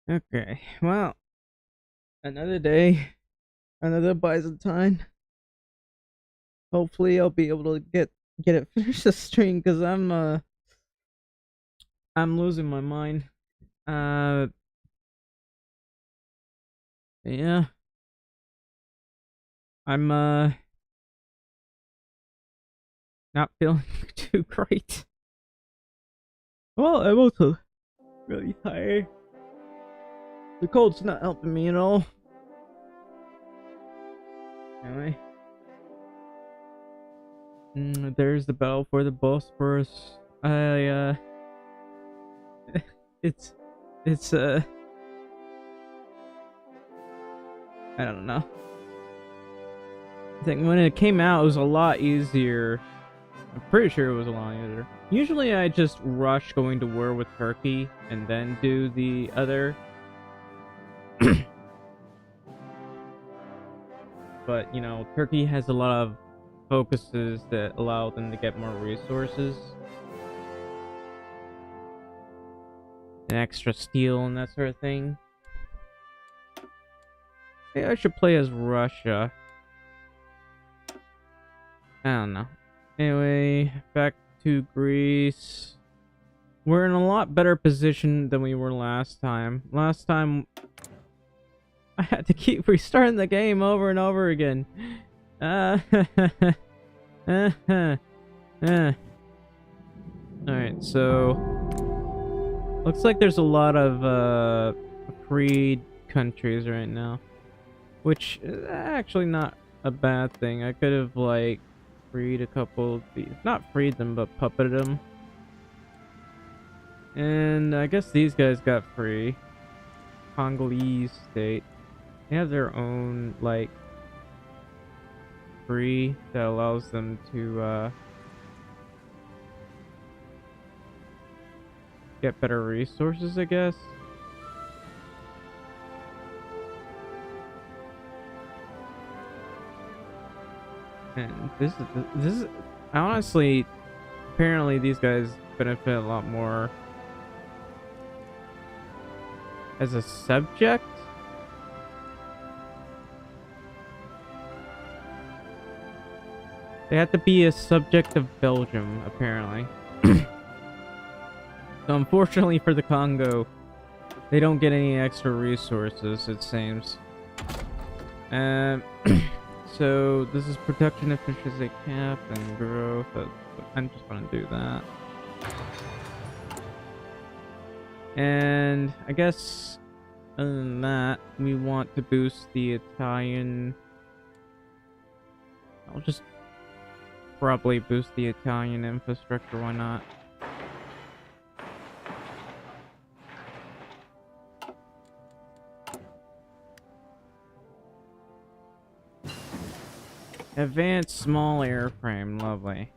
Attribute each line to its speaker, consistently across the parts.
Speaker 1: Okay, well, another day, another Byzantine. Hopefully, I'll be able to get it finished the stream because I'm losing my mind. Uh, yeah, I'm not feeling too great. Well, I'm also really tired. The cold's not helping me at all. Anyway, there's the battle for the Bosphorus. It's, it's I don't know. I think when it came out, it was a lot easier. I'm pretty sure it was a lot easier. Usually, I just rush going to war with Turkey and then do the other. But, you know, Turkey has a lot of focuses that allow them to get more resources. And extra steel and that sort of thing. Maybe I should play as Russia. I don't know. Anyway, back to Greece. We're in a lot better position than we were last time. Last time, I had to keep restarting the game over and over again. Alright, so... looks like there's a lot of, freed countries right now. Which is actually not a bad thing. I could have, like, freed a couple of these. Not freed them, but puppeted them. And I guess these guys got free. Congolese state. They have their own, like, free that allows them to, get better resources, I guess. And this is honestly, apparently these guys benefit a lot more as a subject. They have to be a subject of Belgium, apparently. So unfortunately for the Congo, they don't get any extra resources, it seems. So this is production efficiency cap and growth. I'm just gonna do that. And I guess other than that, we want to boost the Italian. I'll just probably boost the Italian infrastructure, why not? Advanced small airframe, lovely.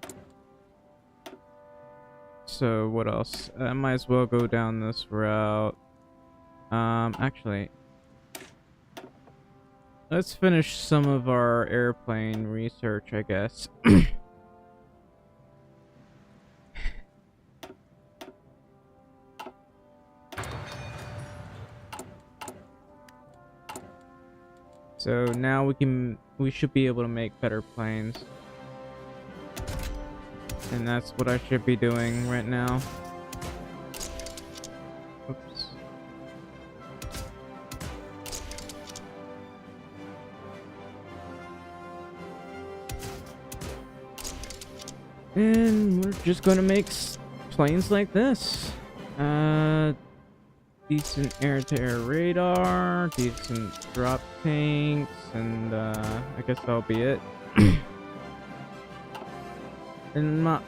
Speaker 1: So what else? I might as well go down this route. Actually, let's finish some of our airplane research, I guess. So now we should be able to make better planes. And that's what I should be doing right now. Oops. And we're just gonna make planes like this. Decent air-to-air radar, decent drop tanks, and I guess that'll be it. And not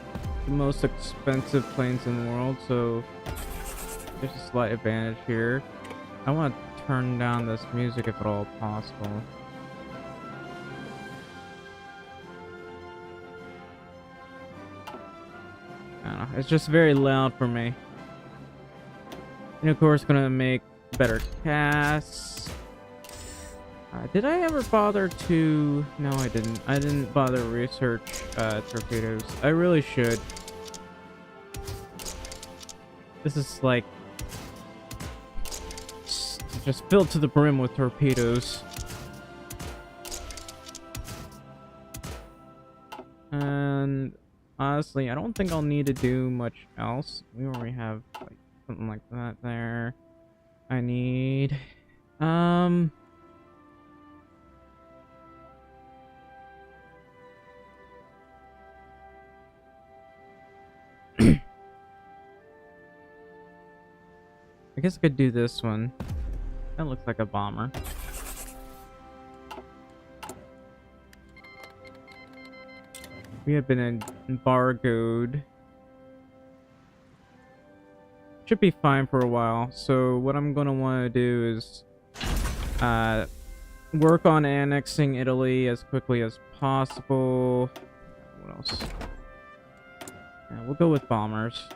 Speaker 1: the most expensive planes in the world, so there's a slight advantage here. I want to turn down this music if at all possible. I don't know, it's just very loud for me. And of course, gonna make better casts. Did I ever bother to... No, I didn't. I didn't bother to research torpedoes. I really should. This is like just filled to the brim with torpedoes. And honestly, I don't think I'll need to do much else. We already have like something like that there. I need I guess I could do this one. That looks like a bomber. We have been embargoed. Should be fine for a while. So what I'm gonna want to do is work on annexing Italy as quickly as possible. What else? Yeah, we'll go with bombers.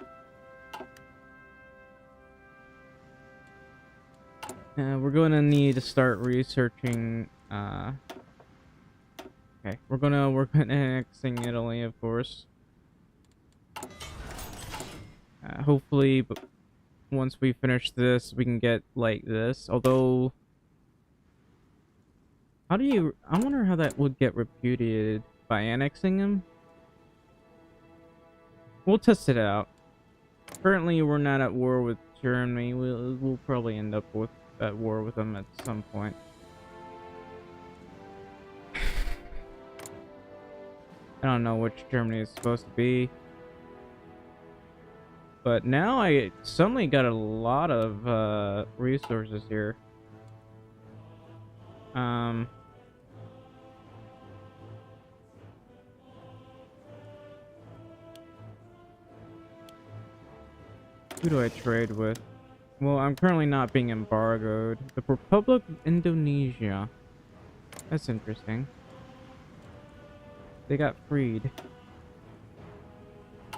Speaker 1: We're going to need to start researching. Okay, we're gonna work on annexing Italy, of course. Hopefully, but once we finish this, we can get like this. Although, how do you? I wonder how that would get repudiated by annexing them. We'll test it out. Currently, we're not at war with Germany. We'll probably end up at war with them at some point. I don't know which Germany is supposed to be. But now I suddenly got a lot of resources here. Who do I trade with? Well, I'm currently not being embargoed. The Republic of Indonesia. That's interesting. They got freed.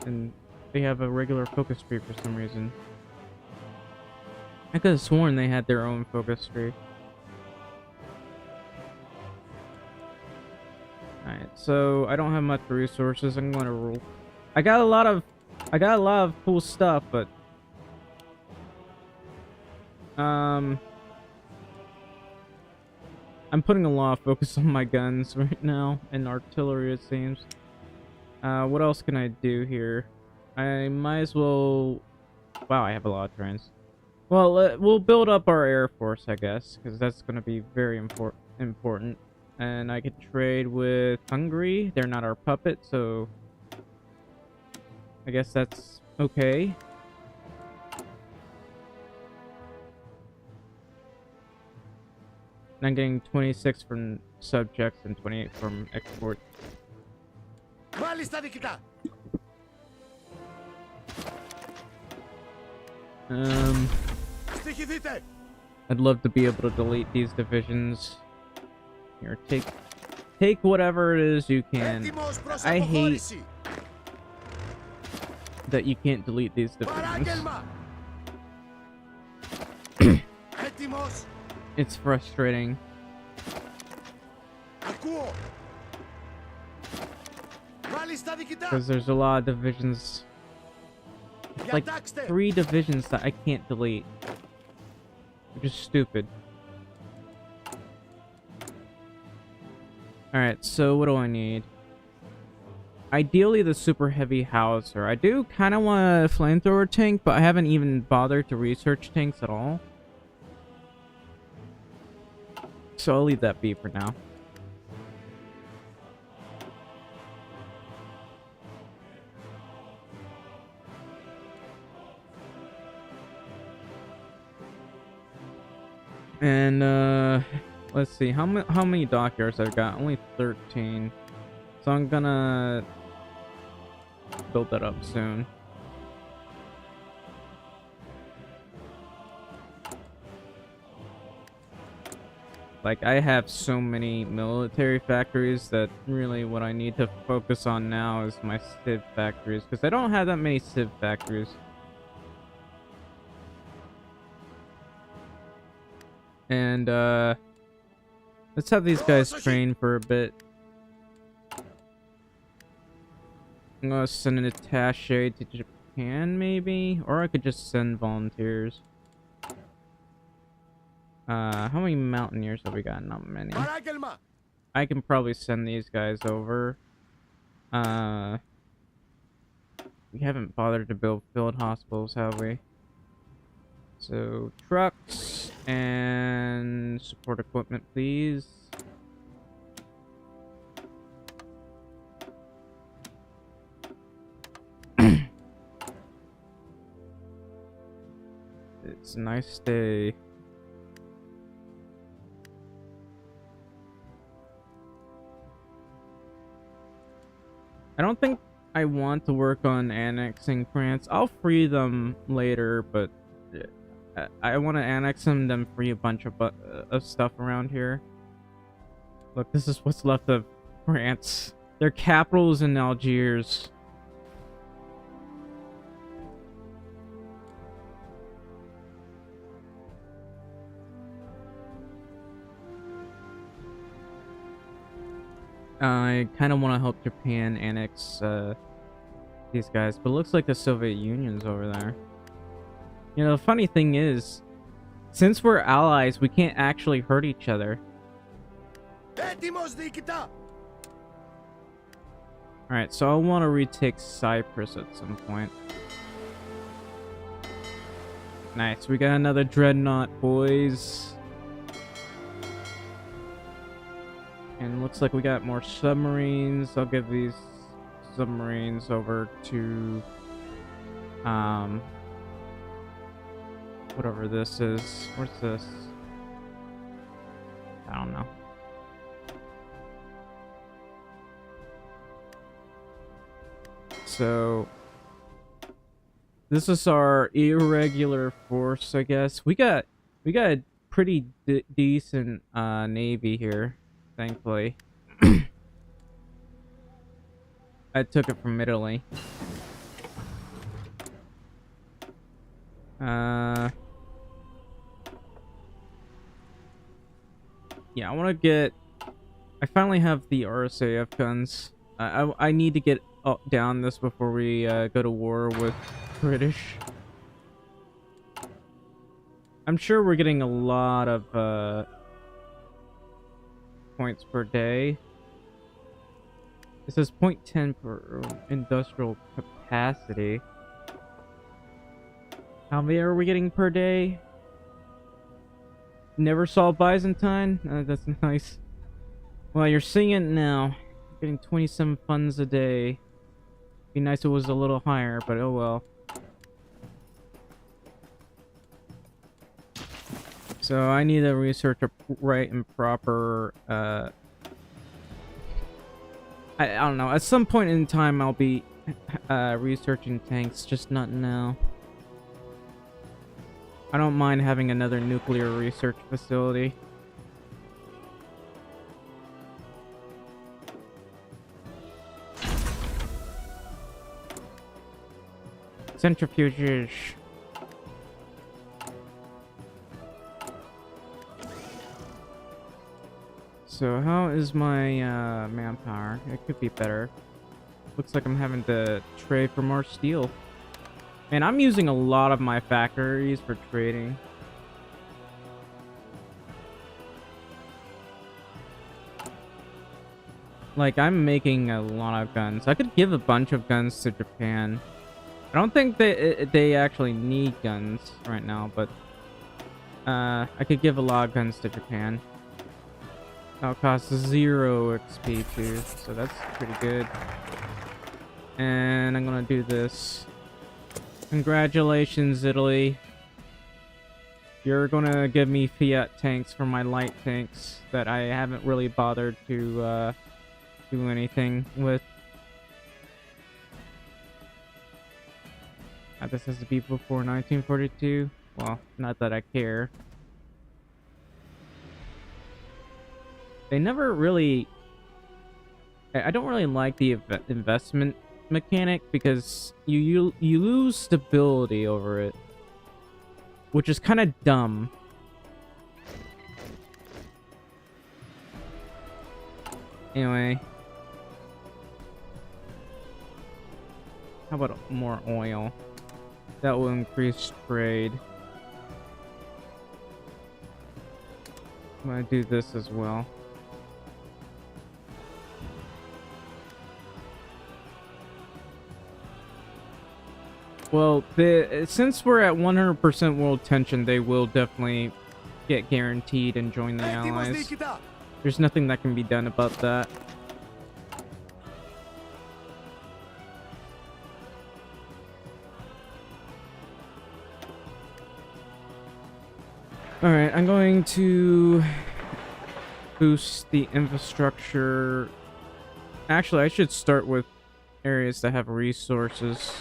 Speaker 1: And they have a regular focus tree for some reason. I could have sworn they had their own focus tree. Alright, so I don't have much resources. I'm gonna rule. I got a lot of cool stuff, but I'm putting a lot of focus on my guns right now and artillery, it seems. What else can I do here? I might as well. Wow, I have a lot of trains. Well, we'll build up our air force, I guess, because that's going to be very important. And I could trade with Hungary. They're not our puppet, so I guess that's okay. And I'm getting 26 from subjects and 28 from export. I'd love to be able to delete these divisions. Here, take whatever it is you can. I hate that you can't delete these divisions. It's frustrating. Because there's a lot of divisions. Like 3 divisions that I can't delete. Which is stupid. Alright, so what do I need? Ideally the super heavy howitzer. I do kind of want a flamethrower tank, but I haven't even bothered to research tanks at all. So I'll leave that be for now. And let's see how many dockyards I've got. Only 13. So I'm gonna build that up soon. Like, I have so many military factories that really what I need to focus on now is my civ factories, because I don't have that many civ factories. And let's have these guys train for a bit. I'm gonna send an attaché to Japan, maybe, or I could just send volunteers. How many mountaineers have we got? Not many. I can probably send these guys over. Uh, we haven't bothered to build field hospitals, have we? So, trucks and support equipment, please. It's a nice day. I don't think I want to work on annexing France. I'll free them later, but I want to annex them, then free a bunch of stuff around here. Look, this is what's left of France. Their capital is in Algiers. I kind of want to help Japan annex these guys, but it looks like the Soviet Union's over there. You know, the funny thing is, since we're allies, we can't actually hurt each other. Alright, so I want to retake Cyprus at some point. Nice, we got another dreadnought, boys. And looks like we got more submarines. I'll give these submarines over to whatever this is. What's this? I don't know. So this is our irregular force, I guess. We got a pretty decent navy here. Thankfully. I took it from Italy. Yeah, I want to get... I finally have the RSAF guns. I need to get down this before we go to war with British. I'm sure we're getting a lot of points per day. It says 0.10 per industrial capacity. How many are we getting per day? Never saw Byzantine? That's nice. Well, you're seeing it now. Getting 27 funds a day. Be nice if it was a little higher, but oh well. So I need to research a right and proper I don't know. At some point in time I'll be researching tanks, just not now. I don't mind having another nuclear research facility. Centrifuges. So how is my manpower? It could be better. Looks like I'm having to trade for more steel. And I'm using a lot of my factories for trading. Like, I'm making a lot of guns. I could give a bunch of guns to Japan. I don't think they actually need guns right now, but I could give a lot of guns to Japan. That'll cost 0 XP too, so that's pretty good. And I'm gonna do this. Congratulations, Italy. You're gonna give me Fiat tanks for my light tanks that I haven't really bothered to do anything with. This has to be before 1942. Well, not that I care. They never really... I don't really like the investment mechanic because you lose stability over it, which is kind of dumb. Anyway, how about more oil? That will increase trade. I'm gonna do this as well. Well, since we're at 100% world tension, they will definitely get guaranteed and join the allies. There's nothing that can be done about that. Alright, I'm going to boost the infrastructure. Actually, I should start with areas that have resources.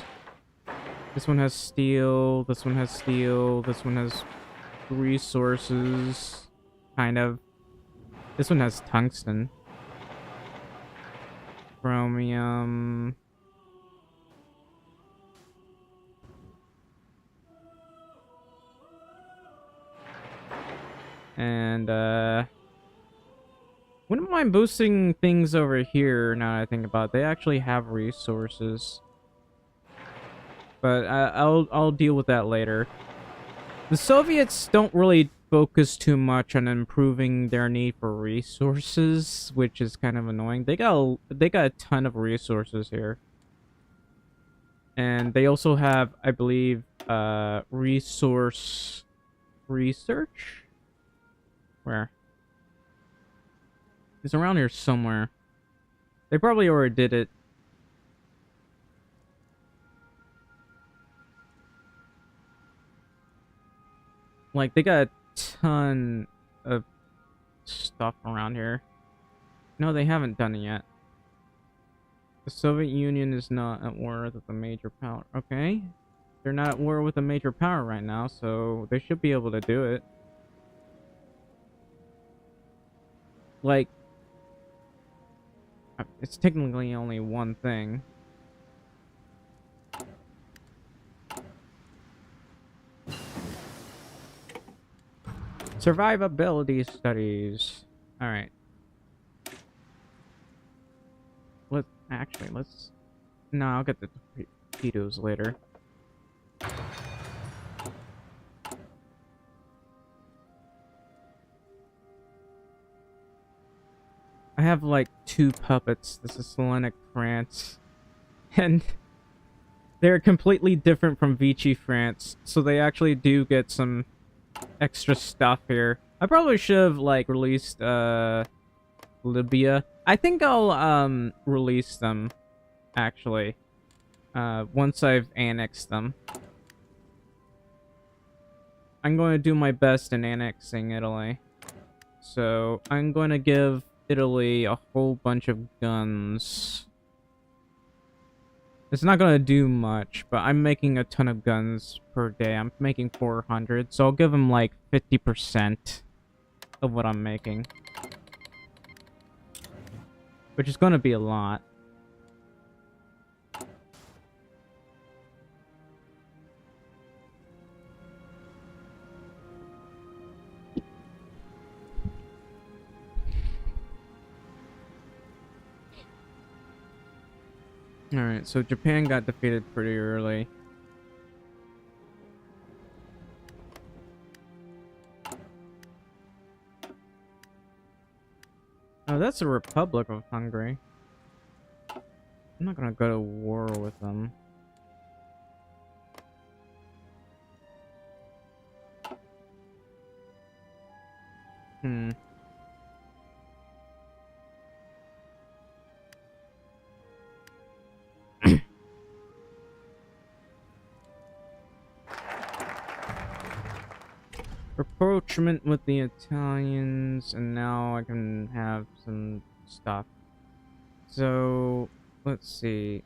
Speaker 1: This one has steel, this one has steel, this one has resources, kind of. This one has tungsten. Chromium. And, wouldn't mind boosting things over here now that I think about it. They actually have resources. But I'll deal with that later. The Soviets don't really focus too much on improving their need for resources, which is kind of annoying. They got a ton of resources here. And they also have, I believe, resource research? Where? It's around here somewhere. They probably already did it. Like, they got a ton of stuff around here. No, they haven't done it yet. The Soviet Union is not at war with a major power. Okay. They're not at war with a major power right now, so they should be able to do it. Like, it's technically only one thing. Survivability studies. Alright. Let's... No, I'll get the torpedoes later. I have like 2 puppets. This is Hellenic France. And they're completely different from Vichy France. So they actually do get some extra stuff here. I probably should have like released Libya. I think I'll release them actually once I've annexed them. I'm going to do my best in annexing Italy. So I'm going to give Italy a whole bunch of guns. It's not going to do much, but I'm making a ton of guns per day. I'm making 400, so I'll give them like 50% of what I'm making. Which is going to be a lot. Alright, so Japan got defeated pretty early. Oh, that's the Republic of Hungary. I'm not gonna go to war with them. Rapprochement with the Italians, and now I can have some stuff. So, let's see.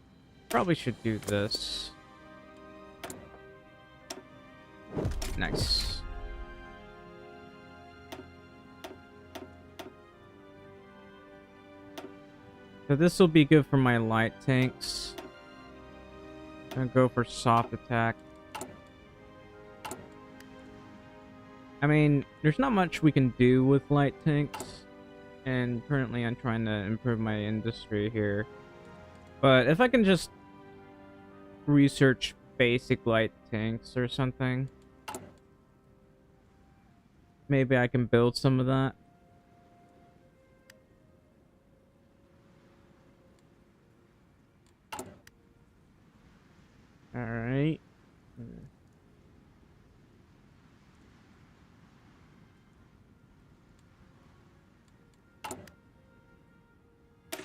Speaker 1: Probably should do this. Nice. So this will be good for my light tanks. I'm gonna go for soft attack. I mean, there's not much we can do with light tanks, and currently I'm trying to improve my industry here. But if I can just research basic light tanks or something, maybe I can build some of that.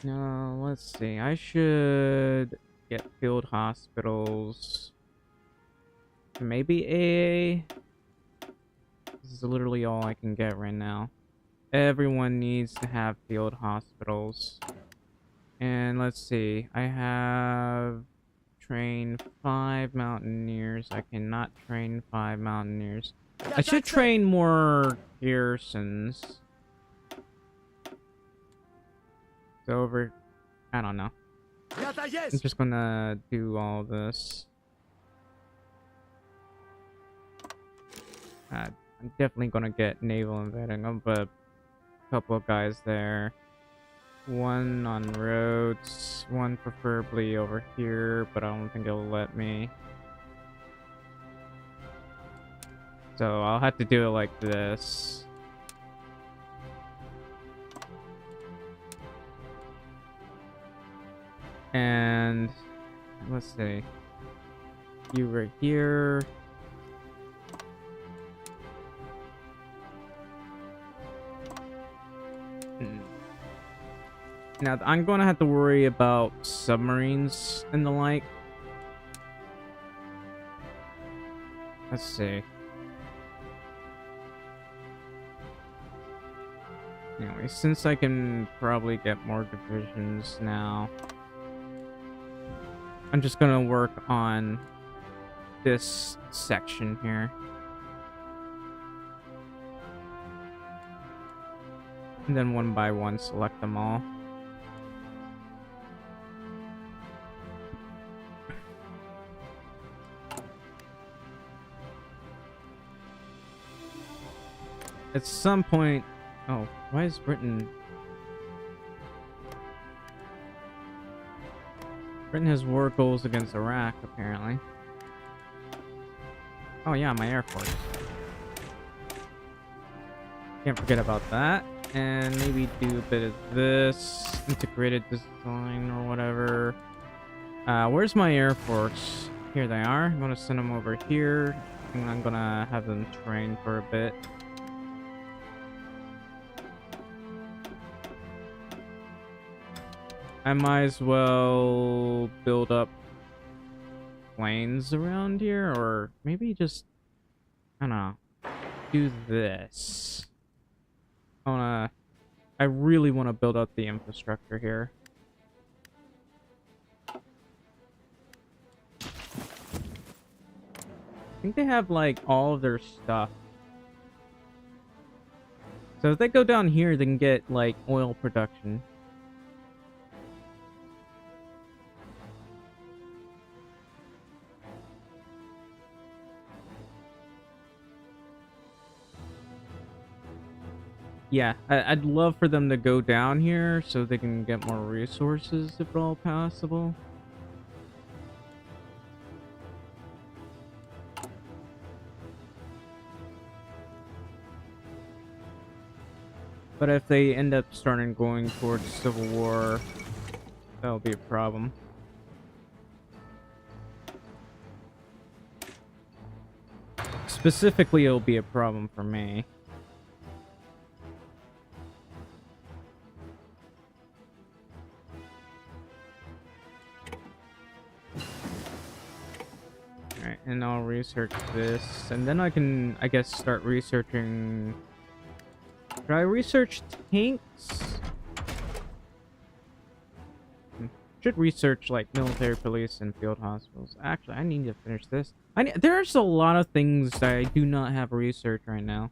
Speaker 1: No, let's see. I should get field hospitals. Maybe AA. This is literally all I can get right now. Everyone needs to have field hospitals. And let's see. I have trained 5 mountaineers. I cannot train 5 mountaineers. I should train more garrisons. So over... I don't know. I'm just gonna do all this. I'm definitely gonna get naval invading. I'll put a couple of guys there. One on roads, one preferably over here, but I don't think it'll let me. So I'll have to do it like this. And let's see. You right here. Now, I'm going to have to worry about submarines and the like. Let's see. Anyway, since I can probably get more divisions now, I'm just going to work on this section here. And then one by one select them all. At some point... Oh, why is Britain... Britain has war goals against Iraq, apparently. Oh yeah, my Air Force. Can't forget about that. And maybe do a bit of this. Integrated design or whatever. Where's my Air Force? Here they are. I'm gonna send them over here. And I'm gonna have them train for a bit. I might as well build up planes around here, or maybe just, I don't know, do this. I really want to build up the infrastructure here. I think they have, like, all of their stuff. So if they go down here, they can get, like, oil production. Yeah, I'd love for them to go down here so they can get more resources if at all possible. But if they end up starting going towards civil war, that'll be a problem. Specifically, it'll be a problem for me. Alright, and I'll research this, and then I can, I guess, start researching... Should I research tanks? Should research, like, military police and field hospitals. Actually, I need to finish this. There's a lot of things that I do not have research right now.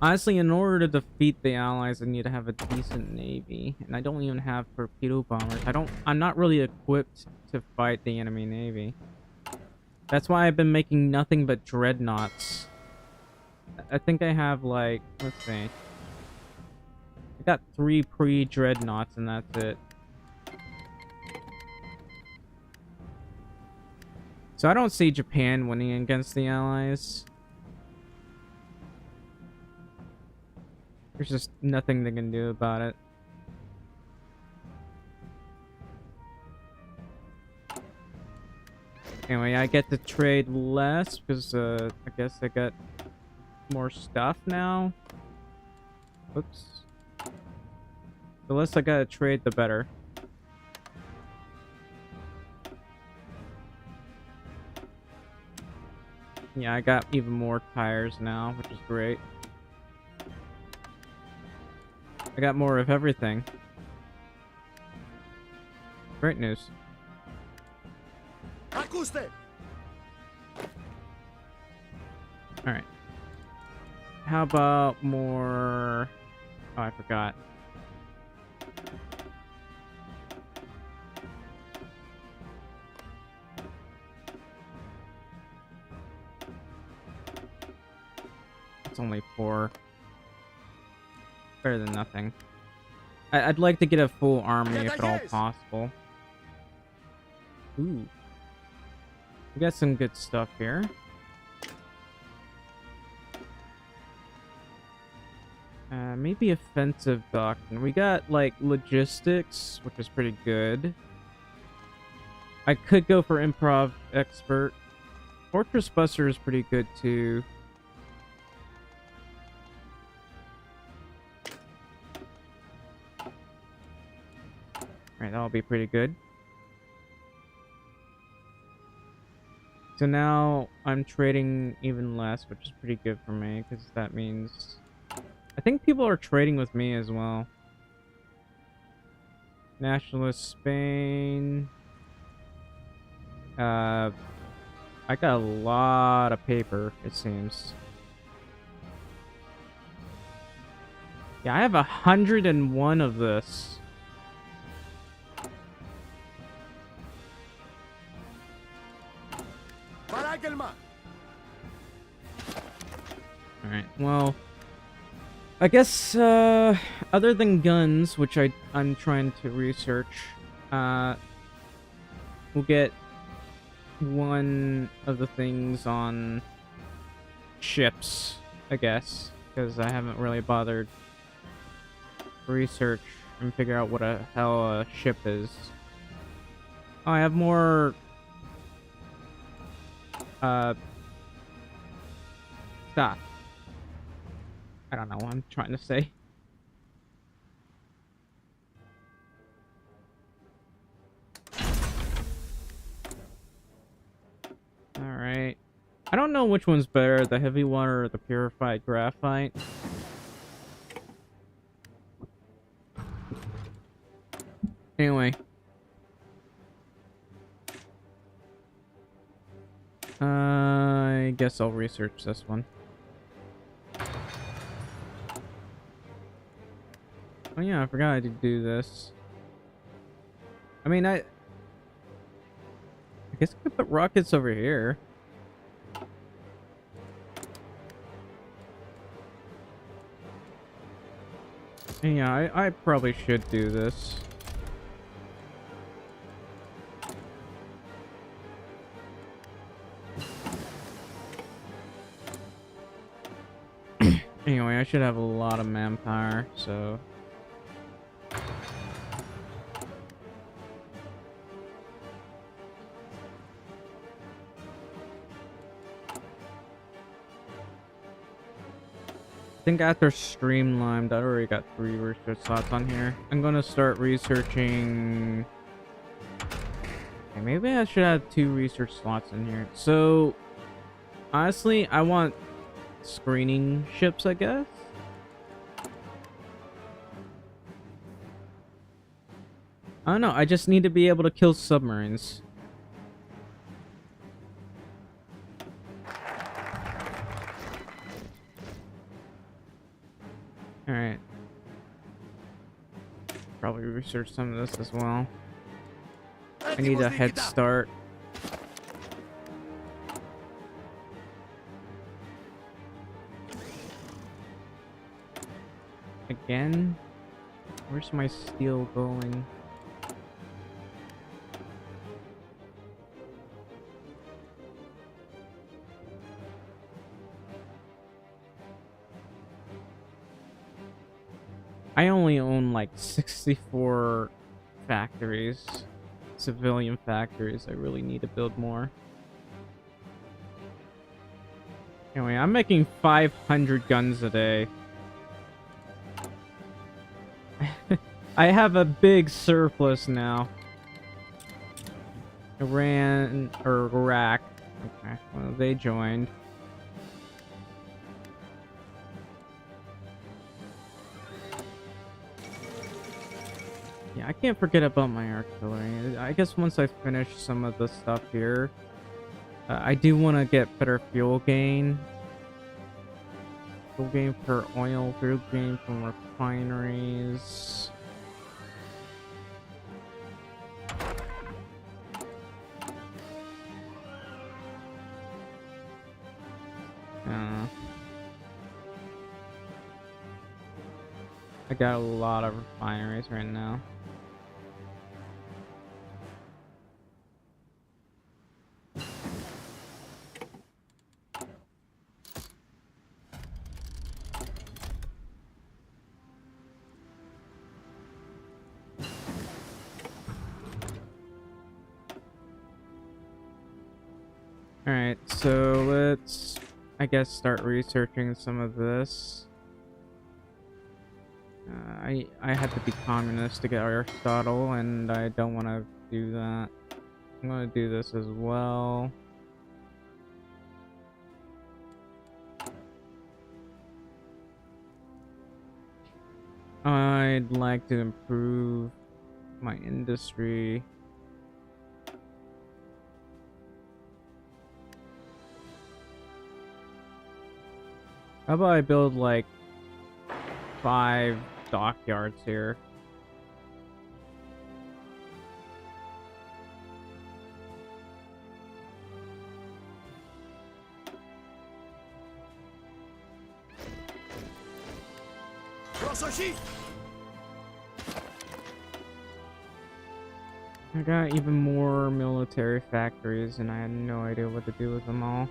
Speaker 1: Honestly, in order to defeat the Allies, I need to have a decent navy, and I don't even have torpedo bombers. I'm not really equipped to fight the enemy navy. That's why I've been making nothing but dreadnoughts. I think I have, like, let's see. I got 3 pre-dreadnoughts, and that's it. So I don't see Japan winning against the Allies. There's just nothing they can do about it. Anyway, I get to trade less because I guess I got more stuff now. Oops. The less I gotta trade, the better. Yeah, I got even more tires now, which is great. I got more of everything. Great news. Alright. How about more... Oh, I forgot. It's only 4. Better than nothing. I'd like to get a full army if at all possible. Ooh. We got some good stuff here. Maybe offensive doctrine. We got, like, logistics, which is pretty good. I could go for improv expert. Fortress buster is pretty good, too. Alright, that'll be pretty good. So now I'm trading even less, which is pretty good for me, because that means... I think people are trading with me as well. Nationalist Spain. I got a lot of paper, it seems. Yeah, I have 101 of this. Alright, well... I guess, other than guns, which I'm trying to research, we'll get one of the things on ships, I guess, because I haven't really bothered to research and figure out what the hell a ship is. Oh, I have more, stuff. I don't know what I'm trying to say. Alright. I don't know which one's better, the heavy water or the purified graphite. Anyway. I guess I'll research this one. Oh yeah, I forgot I did do this. I mean, I guess I could put rockets over here. Yeah, I probably should do this. Anyway, I should have a lot of manpower, so... I think after Streamlined, I already got 3 research slots on here. I'm gonna start researching... Okay, maybe I should have 2 research slots in here. So, honestly, I want screening ships, I guess? I don't know, I just need to be able to kill submarines. Alright. Probably research some of this as well. I need a head start. Again? Where's my steel going? I only own like 64 factories, civilian factories. I really need to build more. Anyway, I'm making 500 guns a day. I have a big surplus now. Iran or Iraq. Okay, well, they joined. Yeah, I can't forget about my artillery. I guess once I finish some of the stuff here, I do want to get better fuel gain. Fuel gain for oil, fuel gain from refineries. I got a lot of refineries right now. Alright, so let's, I guess, start researching some of this. I had to be communist to get Aristotle, and I don't want to do that. I'm going to do this as well. I'd like to improve my industry. How about I build like 5 dockyards here? I got even more military factories, and I had no idea what to do with them all.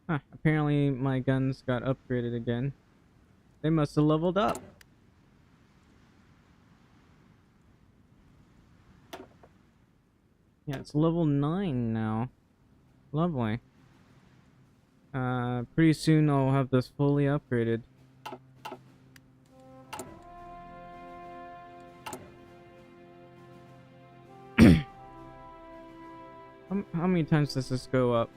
Speaker 1: Huh, apparently my guns got upgraded again. They must have leveled up. Yeah, it's level 9 now. Lovely. Pretty soon I'll have this fully upgraded. How many times does this go up?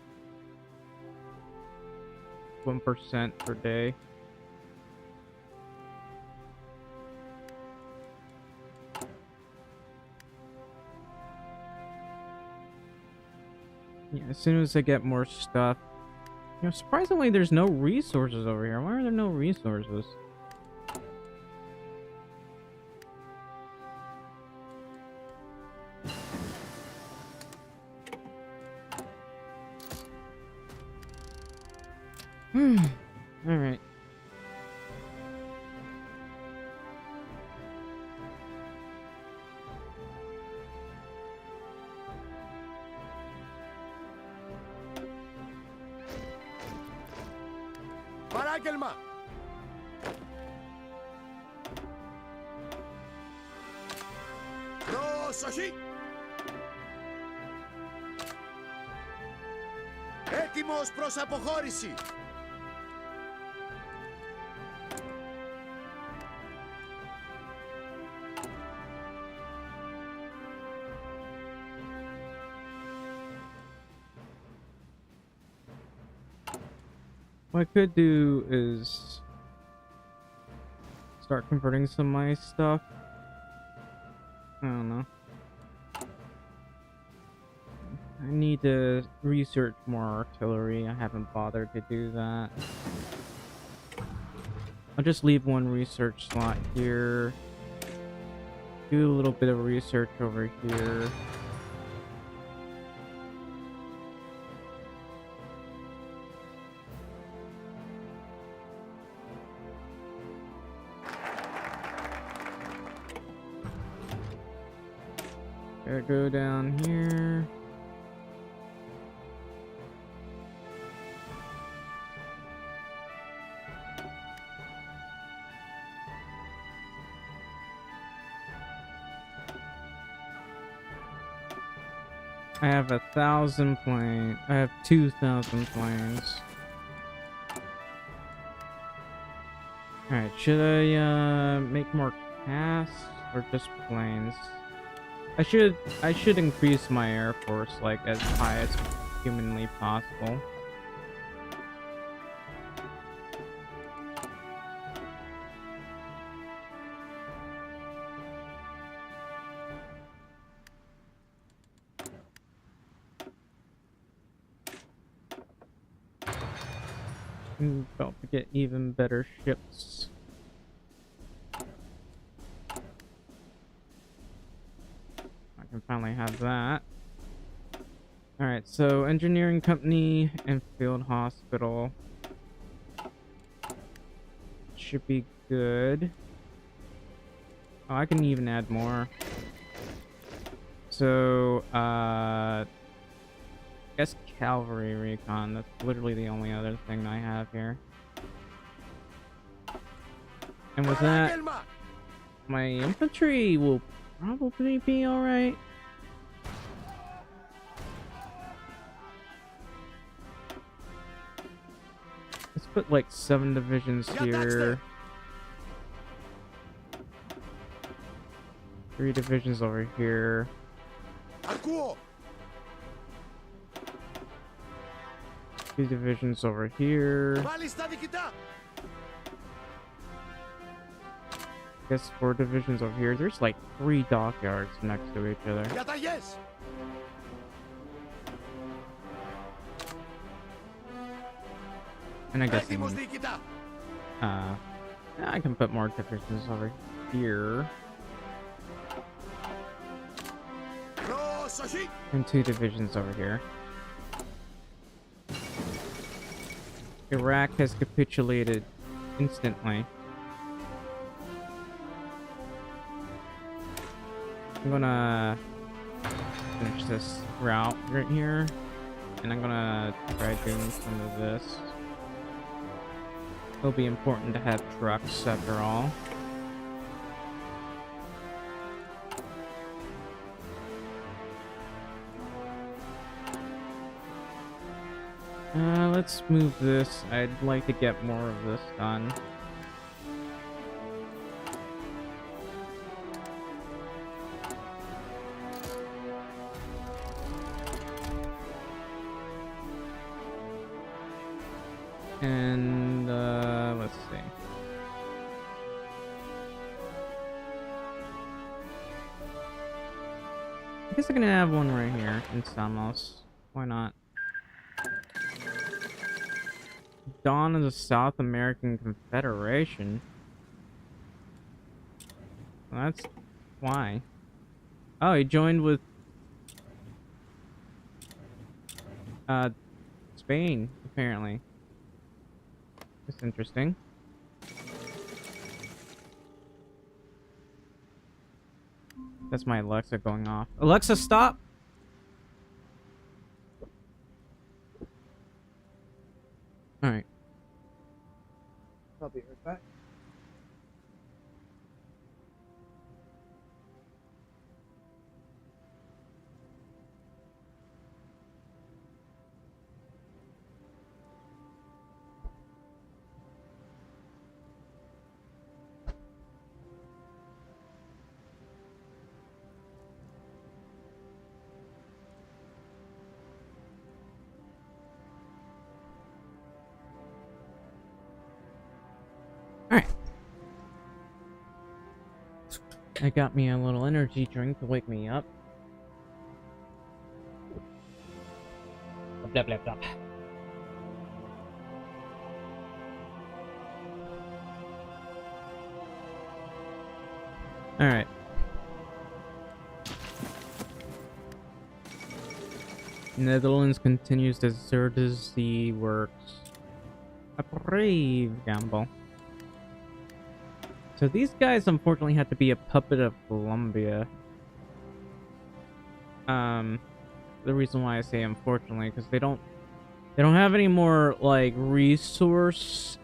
Speaker 1: 1% per day. Yeah, as soon as I get more stuff. You know, surprisingly, there's no resources over here. Why are there no resources? Alright.
Speaker 2: Παράγγελμα! Προσοχή! Έτοιμος προς αποχώρηση!
Speaker 1: What I could do is start converting some of my stuff. I don't know. I need to research more artillery. I haven't bothered to do that. I'll just leave one research slot here. Do a little bit of research over here. Gotta go down here. I have 1,000 planes. I have 2,000 planes. Alright, should I make more casts or just planes? I should increase my air force like as high as humanly possible. About to get even better ships. I can finally have that. Alright, so engineering company and field hospital should be good. Oh, I can even add more. So, I guess cavalry recon. That's literally the only other thing I have here. And with that, my infantry will probably be alright. Let's put like 7 divisions here. 3 divisions over here. 2 divisions over here. I guess 4 divisions over here. There's like 3 dockyards next to each other. And I guess I can put more divisions over here. And 2 divisions over here. Iraq has capitulated instantly. I'm gonna finish this route right here, and I'm gonna try doing some of this. It'll be important to have trucks after all. Let's move this. I'd like to get more of this done. And, let's see. I guess I can have one right here in Samos. Why not? Dawn of the South American Confederation. Well, that's why. Oh, he joined with Spain, apparently. That's interesting. That's my Alexa going off. Alexa, stop! Alright. I'll be right back. Alright. I got me a little energy drink to wake me up. Blah, blah, blah. Alright. Netherlands continues to desert as the works. A brave gamble. So these guys unfortunately had to be a puppet of Colombia. The reason why I say unfortunately, because they don't have any more like resource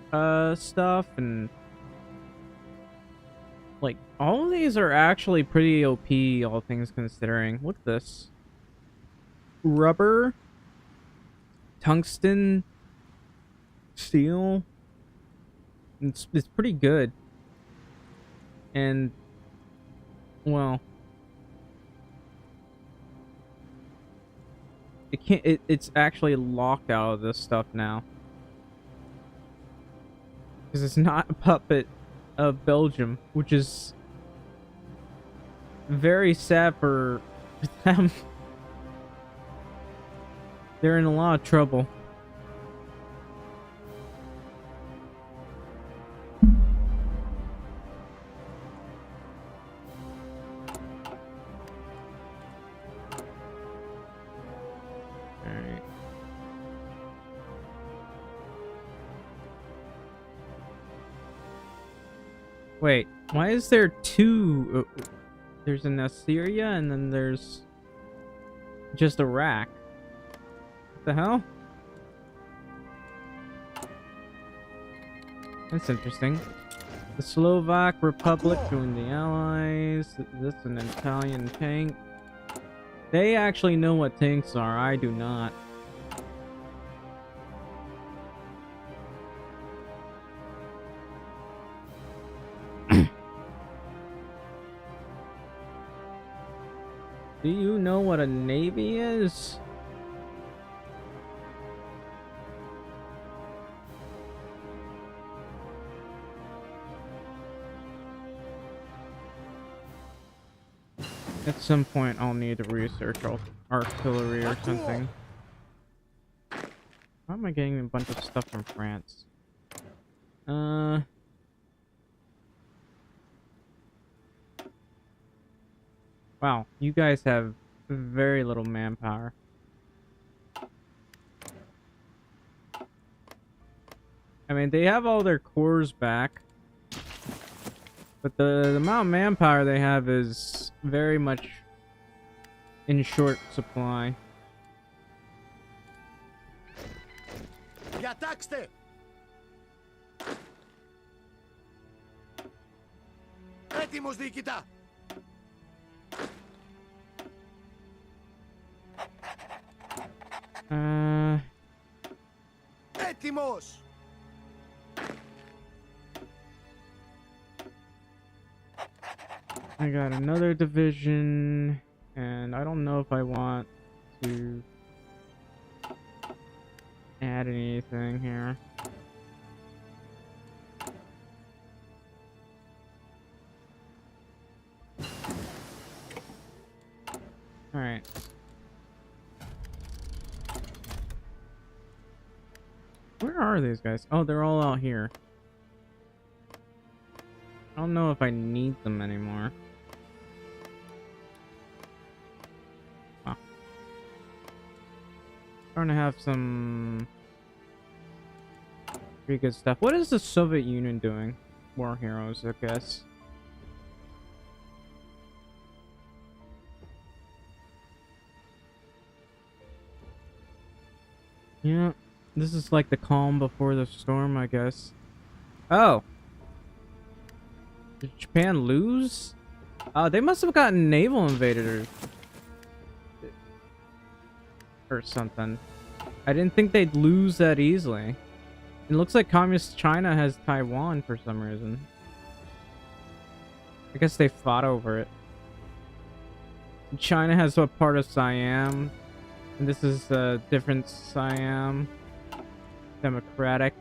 Speaker 1: stuff, and like all of these are actually pretty OP, all things considering. What's this? rubber, tungsten, steel. It's pretty good. And, well, it's actually locked out of this stuff now. Because it's not a puppet of Belgium, which is very sad for them. They're in a lot of trouble. Alright. Wait, why is there two? There's an Assyria and then there's just Iraq. What the hell? That's interesting. The Slovak Republic joined the Allies. This is an Italian tank. They actually know what tanks are. I do not. Do you know what a navy is? At some point, I'll need to research artillery or something. Why am I getting a bunch of stuff from France? Wow, you guys have very little manpower. I mean, they have all their cores back. But the amount of manpower they have is very much in short supply.
Speaker 2: Διατάξτε! Έτοιμος, διοικητά! Έτοιμος!
Speaker 1: I got another division, and I don't know if I want to add anything here. All right. Where are these guys? Oh, they're all out here. I don't know if I need them anymore. Wow. Starting to have some pretty good stuff. What is the Soviet Union doing? War heroes, I guess. Yeah, this is like the calm before the storm, I guess. Oh! Did Japan lose? They must have gotten naval invaded or something. I didn't think they'd lose that easily. It looks like Communist China has Taiwan for some reason. I guess they fought over it. China has a part of Siam. And this is a different Siam. Democratic.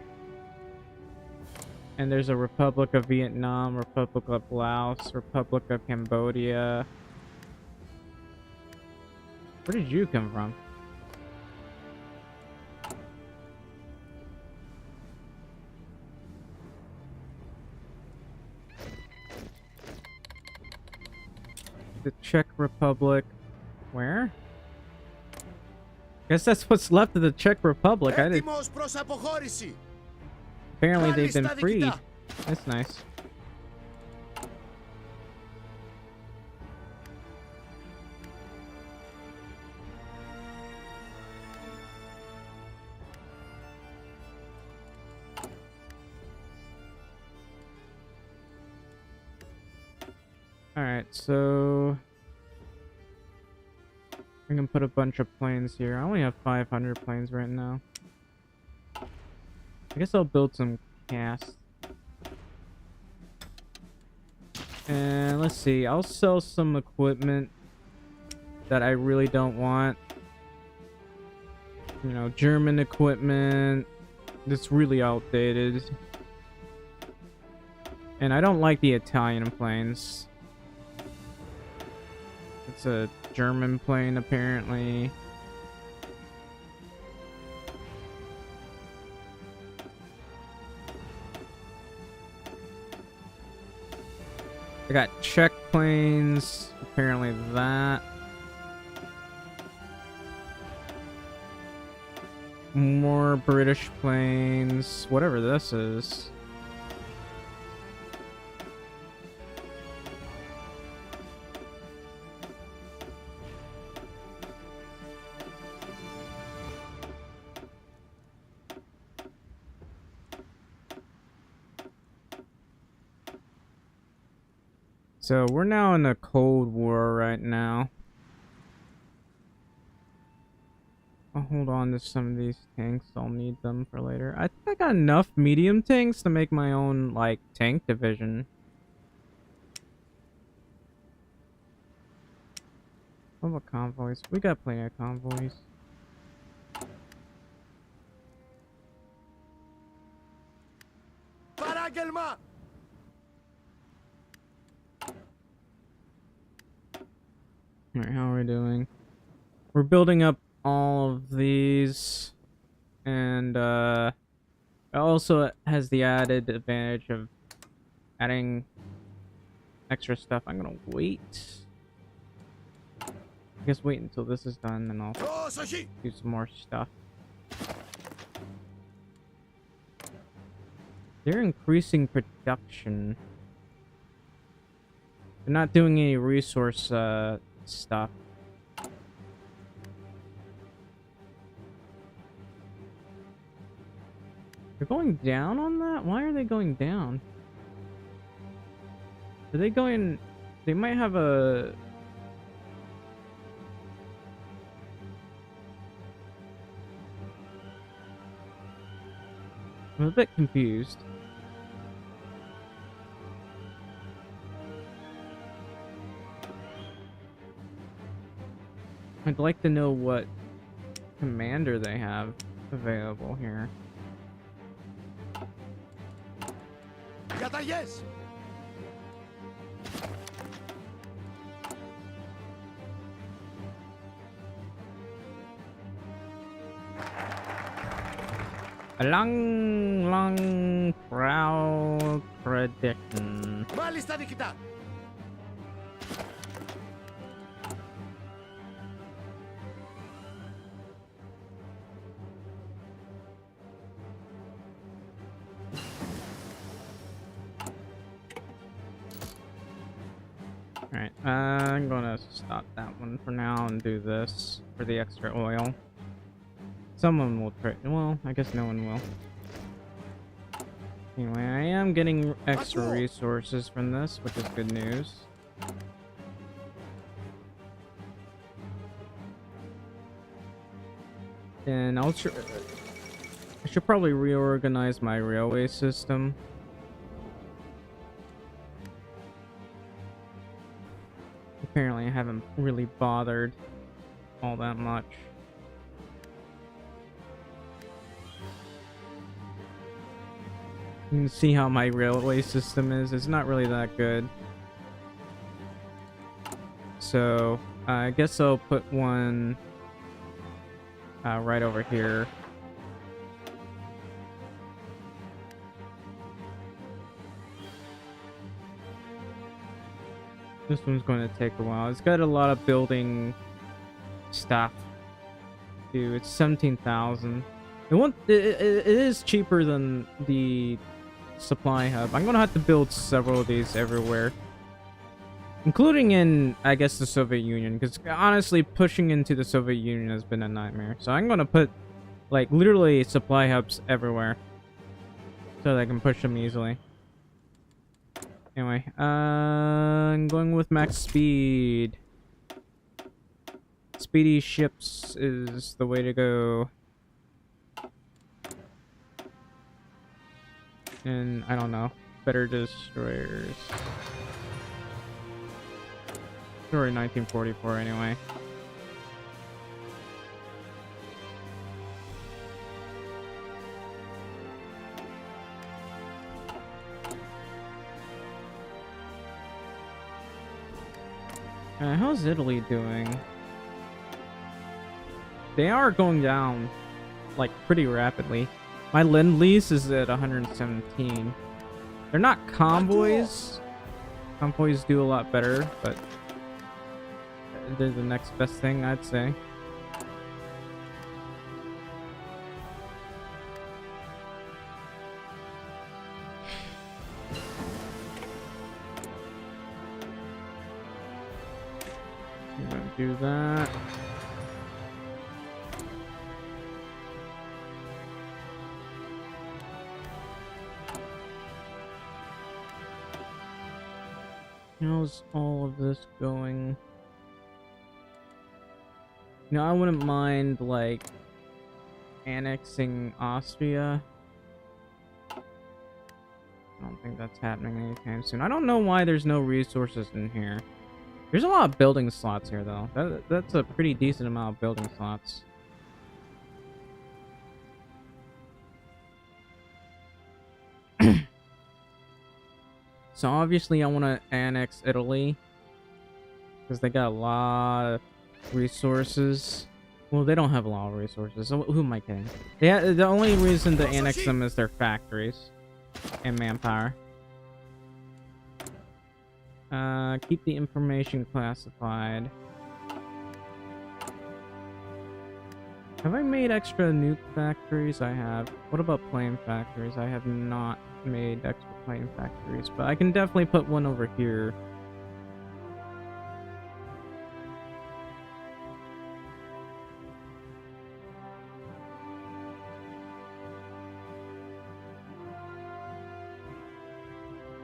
Speaker 1: And there's a Republic of Vietnam, Republic of Laos, Republic of Cambodia. Where did you come from? The Czech Republic. Where? Guess that's what's left of the Czech Republic. I didn't.
Speaker 2: Έτοιμος προς αποχώρηση!
Speaker 1: Apparently they've been
Speaker 2: Κάλιστα,
Speaker 1: freed.
Speaker 2: διοικητά.
Speaker 1: That's nice. Alright, so I can put a bunch of planes here. I only have 500 planes right now. I guess I'll build some casts. And let's see. I'll sell some equipment that I really don't want. You know, German equipment that's really outdated. And I don't like the Italian planes. It's a German plane, apparently. I got Czech planes, apparently that. More British planes, whatever this is. So we're now in a Cold War right now. I'll hold on to some of these tanks. I'll need them for later. I think I got enough medium tanks to make my own, like, tank division. What about convoys? We got plenty of convoys.
Speaker 2: Παράγγελμα!
Speaker 1: Alright, how are we doing? We're building up all of these. And, it also has the added advantage of adding extra stuff. I'm gonna wait. I guess wait until this is done, and I'll
Speaker 2: Πρόσοχη!
Speaker 1: do some more stuff. They're increasing production. They're not doing any resource, stuff. They're going down on that? Why are they going down? Are they going... They might have a... I'm a bit confused. I'd like to know what commander they have available here.
Speaker 2: Καταγιές!
Speaker 1: A long proud tradition.
Speaker 2: Μάλιστα νικητά!
Speaker 1: Alright, I'm gonna stop that one for now and do this for the extra oil. Someone will trade. Well, I guess no one will. Anyway, I am getting extra resources from this, which is good news. And I should probably reorganize my railway system. Apparently I haven't really bothered all that much. You can see how my railway system is. It's not really that good. So, I guess I'll put one right over here. This one's going to take a while. It's got a lot of building stuff. Dude, it's 17,000. It is cheaper than the supply hub. I'm gonna have to build several of these everywhere, including in, I guess, the Soviet Union, because honestly pushing into the Soviet Union has been a nightmare. So I'm gonna put like literally supply hubs everywhere so that I can push them easily. Anyway, I'm going with max speed. Speedy ships is the way to go. And I don't know. Better destroyers. Story 1944 anyway. How's Italy doing? They are going down, like, pretty rapidly. My Lend-Lease is at 117. They're not convoys. Convoys do a lot better, but they're the next best thing, I'd say. I'm gonna do that. How's all of this going? You know, I wouldn't mind, like, annexing Austria. I don't think that's happening anytime soon. I don't know why there's no resources in here. There's a lot of building slots here, though. That's a pretty decent amount of building slots. So obviously I want to annex Italy because they got a lot of resources. Well, they don't have a lot of resources. So who am I kidding? The only reason to annex them is their factories and manpower. Keep the information classified. Have I made extra nuke factories? I have. What about plane factories? I have not made extra plane factories, but I can definitely put one over here.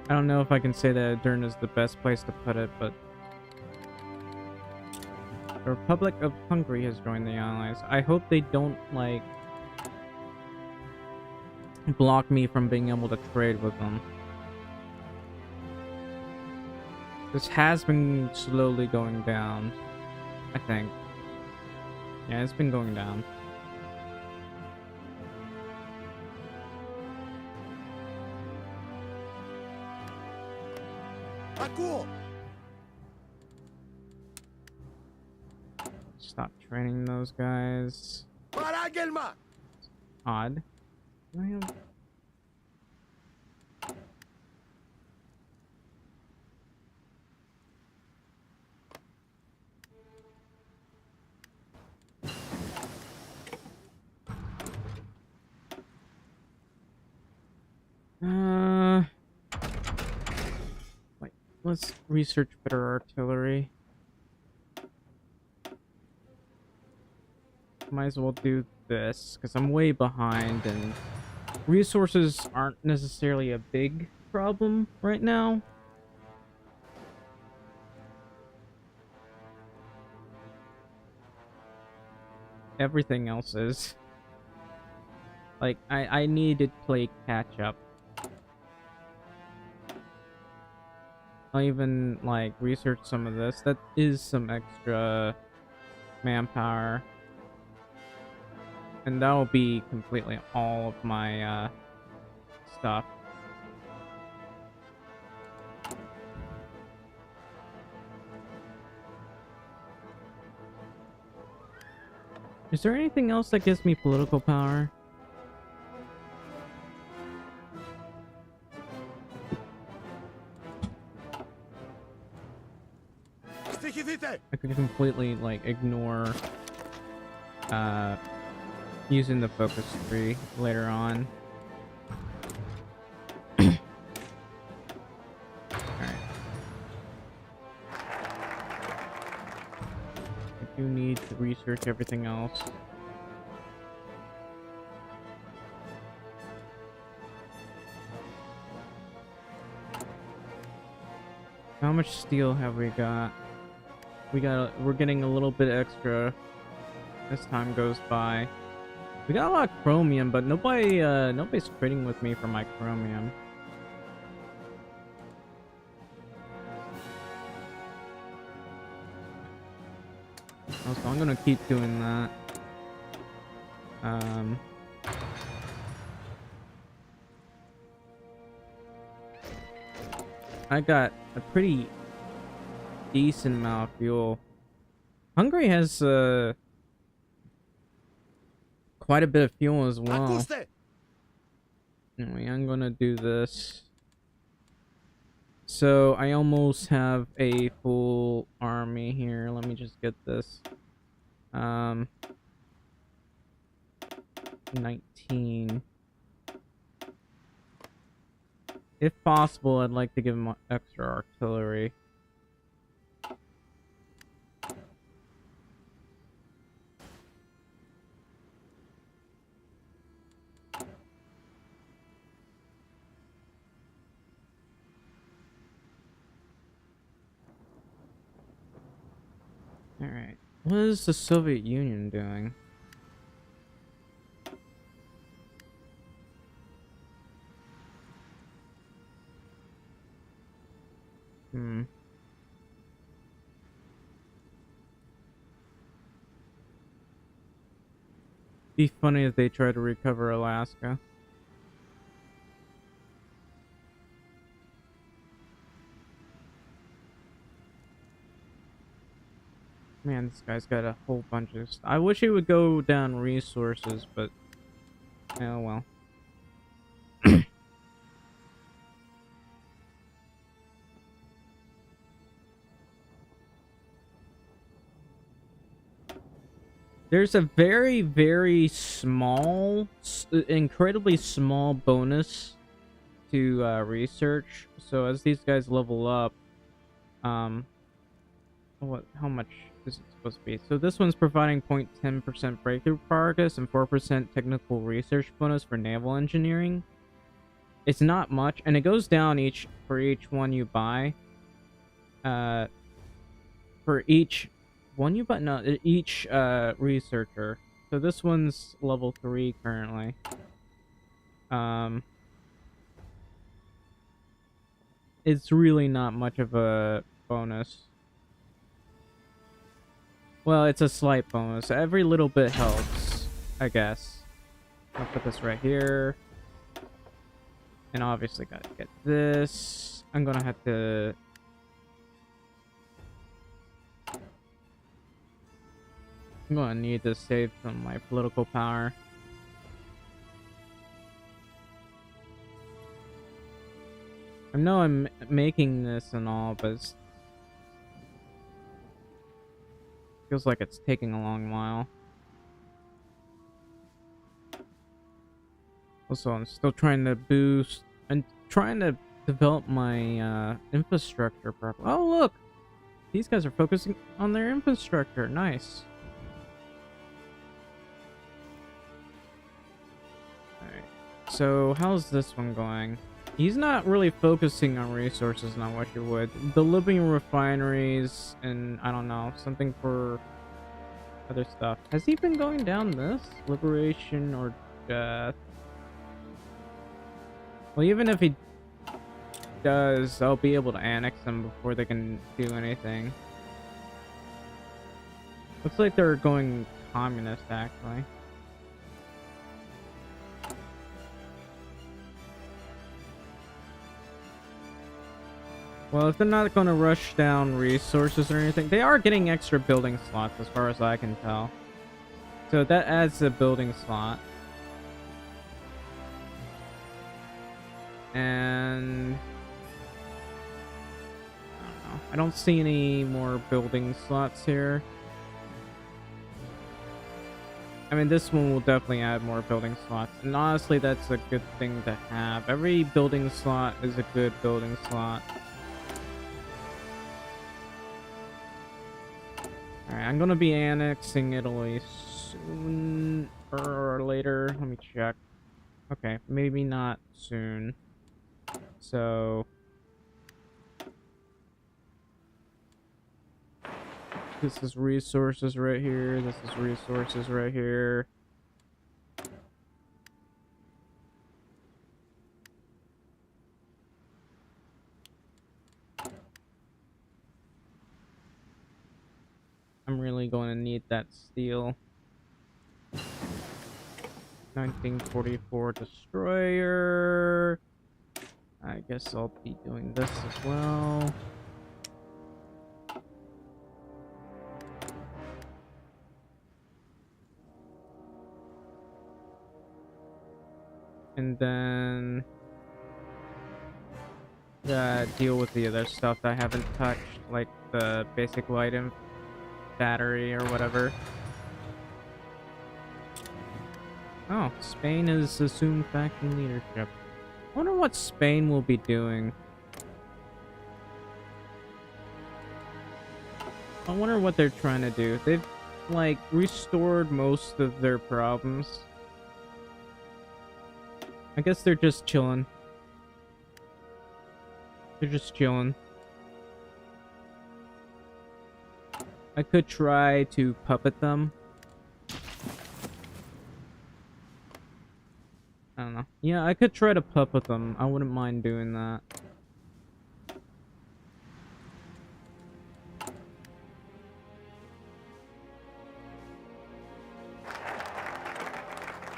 Speaker 1: I don't know if I can say that Adern is the best place to put it, but the Republic of Hungary has joined the Allies. I hope they don't, like, block me from being able to trade with them. This has been slowly going down, I think. Yeah, it's been going down. Stop training those guys. Odd. Do I have... Wait, let's research better artillery. Might as well do this, because I'm way behind, and resources aren't necessarily a big problem right now. Everything else is. Like, I need to play catch up. I'll even, like, research some of this. That is some extra manpower. And that'll be completely all of my, stuff. Is there anything else that gives me political power? I could completely, like, ignore using the focus tree later on. Alright. I do need to research everything else. How much steel have we got? we're getting a little bit extra as time goes by. We got a lot of chromium, but nobody's trading with me for my chromium. Also, I'm gonna keep doing that. I got a pretty decent amount of fuel. Hungary has quite a bit of fuel as well.
Speaker 2: Ακούστε!
Speaker 1: Anyway, I'm gonna do this. So I almost have a full army here. Let me just get this. 19. If possible, I'd like to give him extra artillery. Alright. What is the Soviet Union doing? Be funny if they try to recover Alaska. Man, this guy's got a whole bunch of... I wish he would go down resources, but... oh well. There's a very, very small, incredibly small bonus to research. So as these guys level up, how much is it supposed to be? So this one's providing 0.10% breakthrough progress and 4% technical research bonus for naval engineering. It's not much, and it goes down for each one you buy. For each one you buy, no, each researcher. So this one's level 3 currently. It's really not much of a bonus. Well, it's a slight bonus. Every little bit helps, I guess. I'll put this right here. And obviously gotta get this. I'm gonna have to... I'm gonna need to save some of my political power. I know I'm making this and all, but it feels like it's taking a long while. Also, I'm still trying to boost and trying to develop my infrastructure properly. Oh, look! These guys are focusing on their infrastructure. Nice. Alright. So, how's this one going? He's not really focusing on resources, not what you would. The living refineries and, I don't know, something for other stuff. Has he been going down this? Liberation or death? Well, even if he does, I'll be able to annex them before they can do anything. Looks like they're going communist, actually. Well, if they're not going to rush down resources or anything, they are getting extra building slots as far as I can tell. So that adds a building slot. And... I don't know. I don't see any more building slots here. I mean, this one will definitely add more building slots. And honestly, that's a good thing to have. Every building slot is a good building slot. Alright, I'm gonna be annexing Italy soon or later. Let me check. Okay, maybe not soon. So... This is resources right here. This is resources right here. I'm really going to need that steel. 1944 destroyer. I guess I'll be doing this as well. And then deal with the other stuff that I haven't touched, like the basic light battery or whatever. Oh, Spain has assumed faction leadership. I wonder what Spain will be doing. I wonder what they're trying to do. They've, like, restored most of their problems. I guess they're just chilling. They're just chilling. I could try to puppet them. I don't know. Yeah, I could try to puppet them. I wouldn't mind doing that.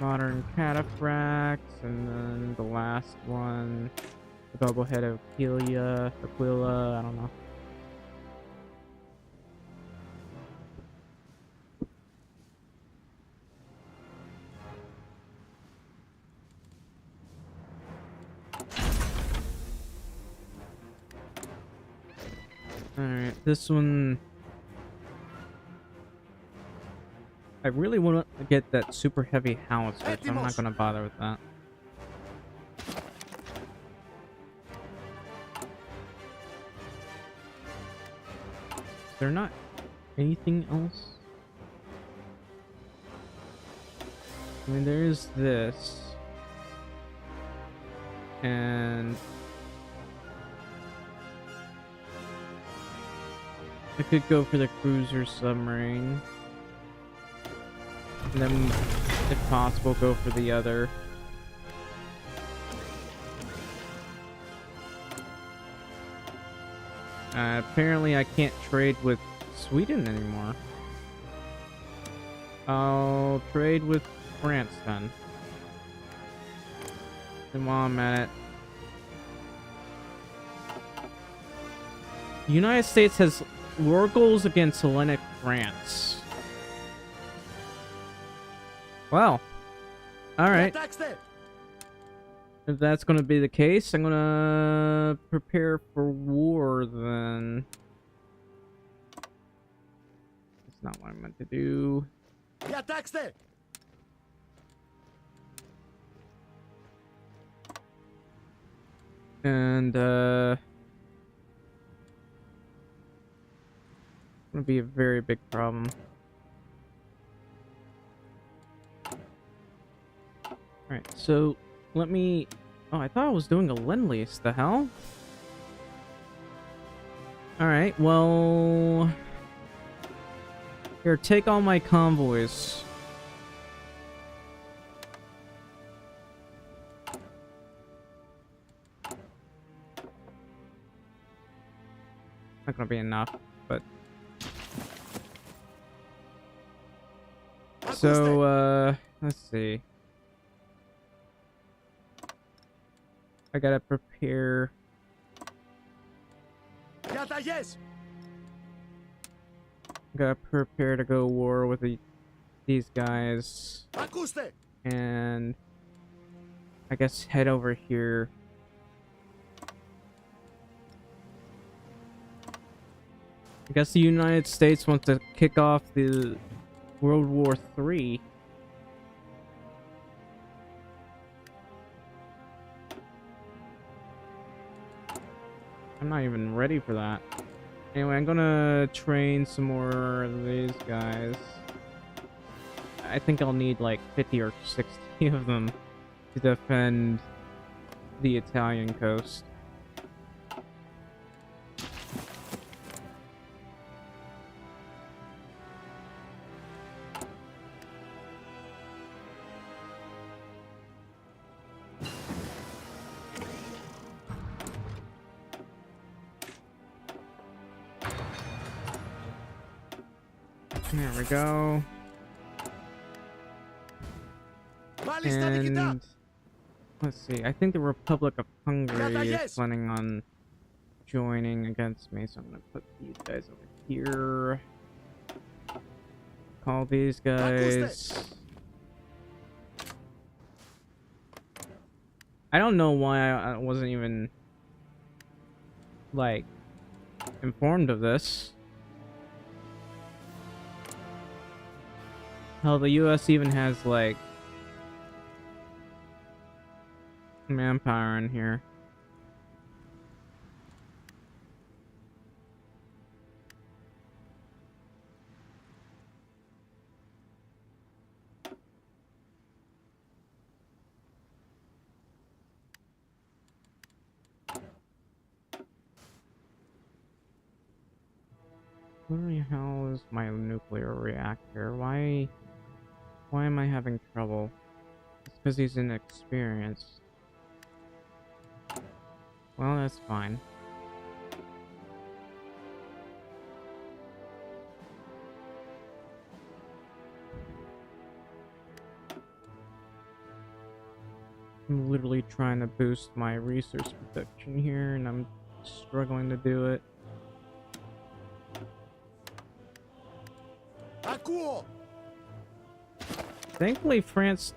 Speaker 1: Modern cataphracts, and then the last one, the double-head Aquila, I don't know. Alright, this one... I really want to get that super heavy howitzer, so I'm not going to bother with that. Is there not anything else? I mean, there is this. And... I could go for the cruiser submarine. And then, if possible, go for the other. Apparently I can't trade with Sweden anymore. I'll trade with France then. And while I'm at it, the United States has war goals against Hellenic France. Wow. Alright. If that's going to be the case, I'm going to prepare for war then. That's not what I meant to do. And, it's going to be a very big problem. Alright, so let me... Oh, I thought I was doing a Lend-Lease. The hell? Alright, well... Here, take all my convoys. Not gonna be enough, but... So, let's see. I gotta prepare.
Speaker 2: Yes.
Speaker 1: Gotta prepare to go war with these guys. And I guess head over here. I guess the United States wants to kick off the World War III. I'm not even ready for that. Anyway, I'm gonna train some more of these guys. I think I'll need like 50 or 60 of them to defend the Italian coast. There we go. And let's see. I think the Republic of Hungary is planning on joining against me, so I'm gonna put these guys over here. Call these guys. I don't know why I wasn't even like informed of this. Hell, the US even has like manpower in here. Where the hell is my nuclear reactor? Why am I having trouble? It's because he's inexperienced. Well, that's fine. I'm literally trying to boost my resource production here, and I'm struggling to do it. Thankfully, France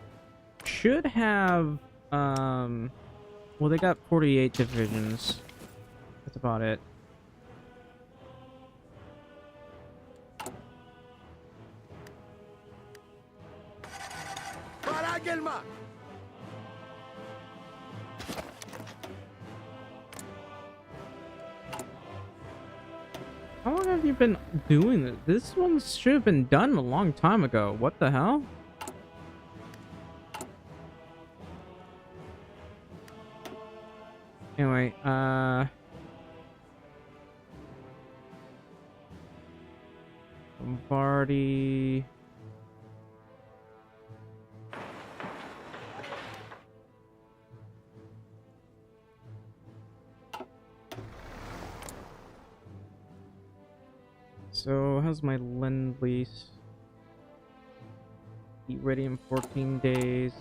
Speaker 1: should have, well, they got 48 divisions. That's about it. How long have you been doing this? This one should have been done a long time ago. What the hell? Anyway, Lombardy. So, how's my Lend-Lease? Be ready in 14 days.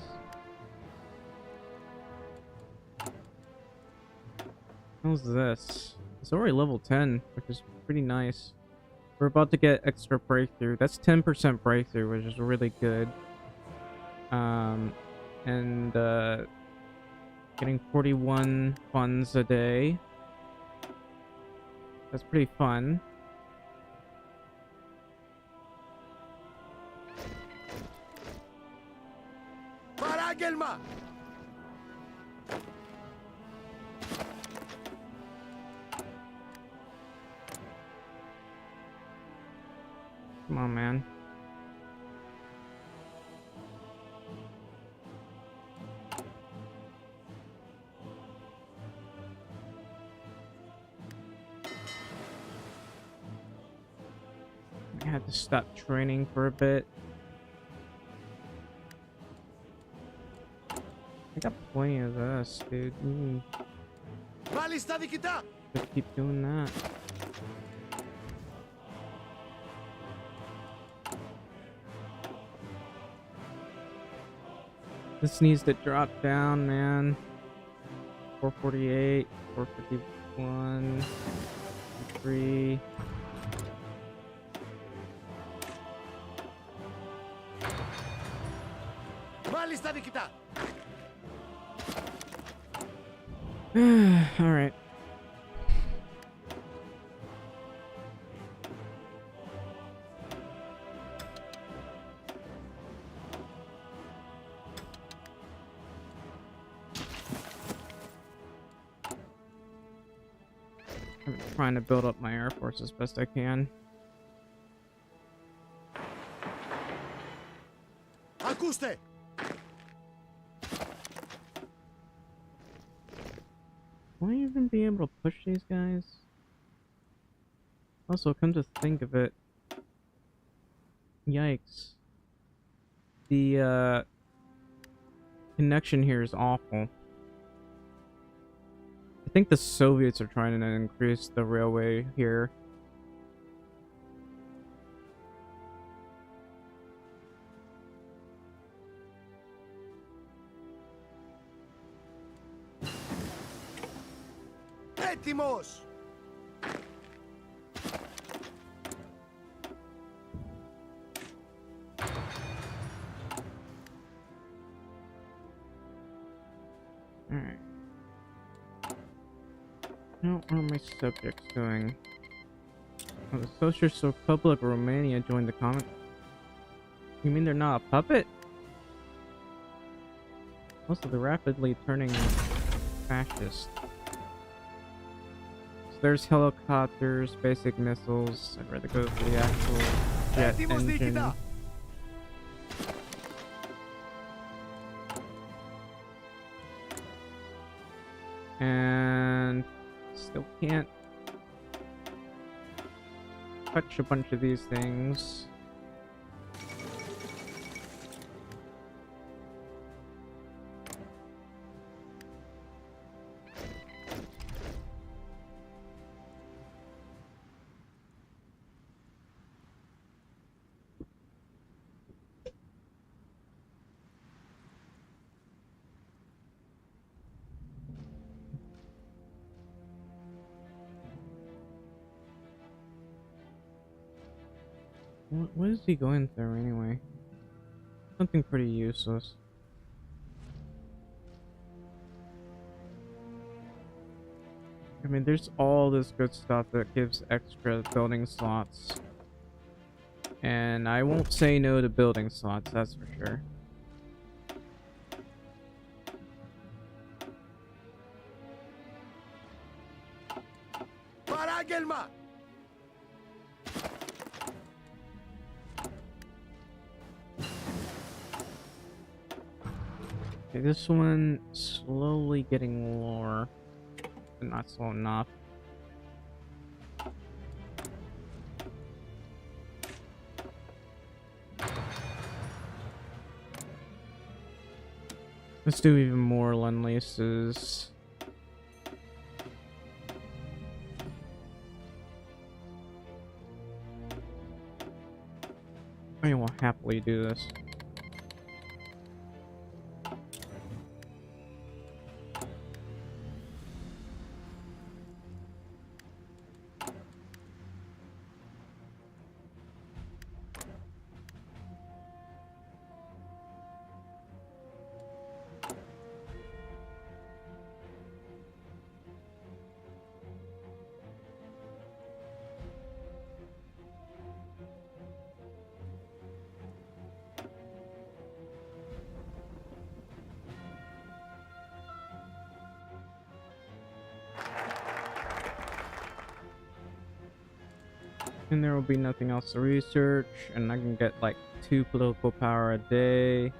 Speaker 1: How's this? It's already level 10, which is pretty nice. We're about to get extra breakthrough. That's 10% breakthrough, which is really good. And getting 41 funds a day. That's pretty fun. Come on, man. I had to stop training for a bit. I got plenty of this, dude. Just keep doing that. This needs to drop down, man. 448, 451, 3. All right. I'm trying to build up my air force as best I can.
Speaker 2: Ακούστε!
Speaker 1: Will I even be able to push these guys? Also, come to think of it, yikes. The connection here is awful. I think the Soviets are trying to increase the railway here.
Speaker 2: Έτοιμος!
Speaker 1: Alright. Now, what are my subjects doing? Oh, the Socialist Republic of Romania joined the comic. You mean they're not a puppet? Also, they're rapidly turning fascist. So there's helicopters, basic missiles. I'd rather go for the actual jet
Speaker 2: Έτοιμος,
Speaker 1: engine.
Speaker 2: διοικητά!
Speaker 1: And still can't touch a bunch of these things. What is he going through anyway? Something pretty useless. I mean, there's all this good stuff that gives extra building slots. And I won't say no to building slots, that's for sure.
Speaker 2: Παράγγελμα!
Speaker 1: Okay, this one slowly getting lower, but not slow enough. Let's do even more Lend Leases. I will happily do this. And there will be nothing else to research, and I can get like 2 political power a day.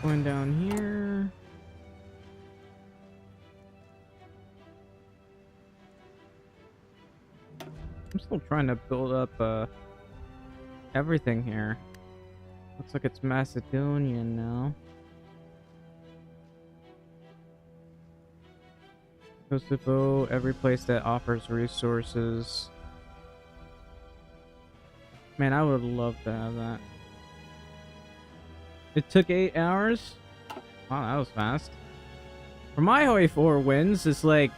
Speaker 1: Going down here. I'm still trying to build up everything here. Looks like it's Macedonian now. Kosovo, every place that offers resources. Man, I would love to have that. It took 8 hours? Wow, that was fast. For my HOI4 wins, it's like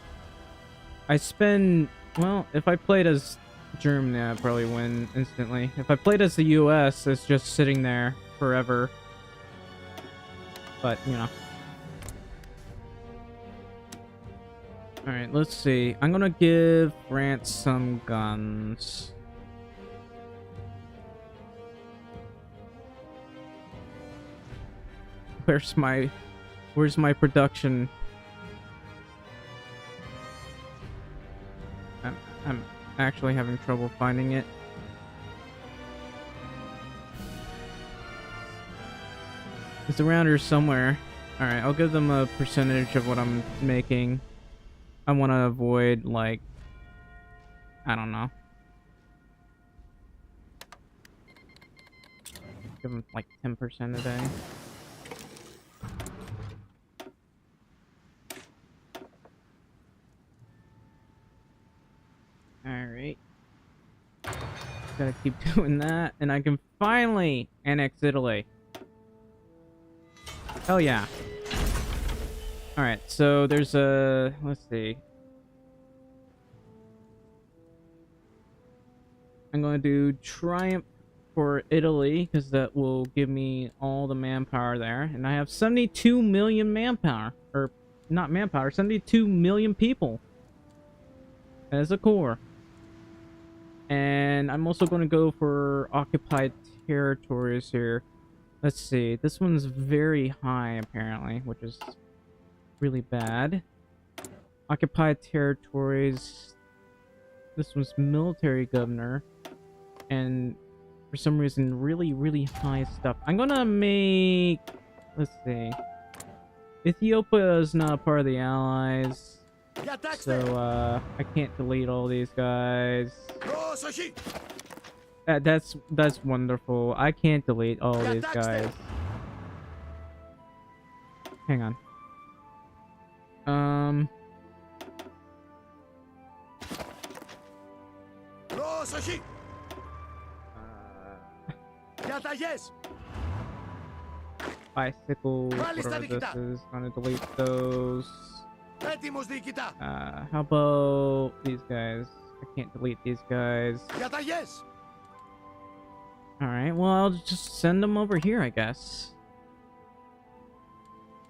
Speaker 1: I spend, well, if I played as Germany, I'd probably win instantly. If I played as the US, it's just sitting there forever. But, you know. Alright, let's see. I'm gonna give France some guns. Where's my production? I'm actually having trouble finding it. It's around here somewhere. Alright, I'll give them a percentage of what I'm making. I want to avoid, like, I don't know. Give them like 10% a day. Gotta keep doing that, and I can finally annex Italy. Hell yeah. Alright, so there's a... let's see. I'm going to do Triumph for Italy, because that will give me all the manpower there. And I have 72 million manpower. Or, not manpower, 72 million people as a core. And I'm also going to go for occupied territories here. Let's see. This one's very high, apparently, which is really bad. Occupied territories. This one's military governor. And for some reason, really, really high stuff. I'm gonna make... let's see. Ethiopia is not part of the Allies. So, I can't delete all these guys. That's wonderful. I can't delete all these guys. Hang on. Bicycle, whatever this is, gonna delete those. How about these guys? I can't delete these guys. Alright, well, I'll just send them over here, I guess.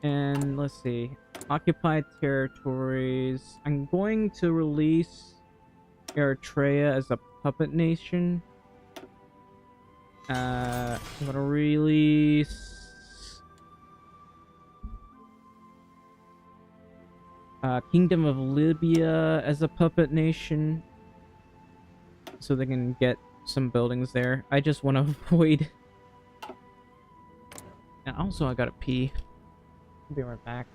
Speaker 1: And let's see. Occupied territories. I'm going to release Eritrea as a puppet nation. I'm gonna release Kingdom of Libya as a puppet nation, so they can get some buildings there. I just want to avoid. And also, I gotta pee. I'll be right back.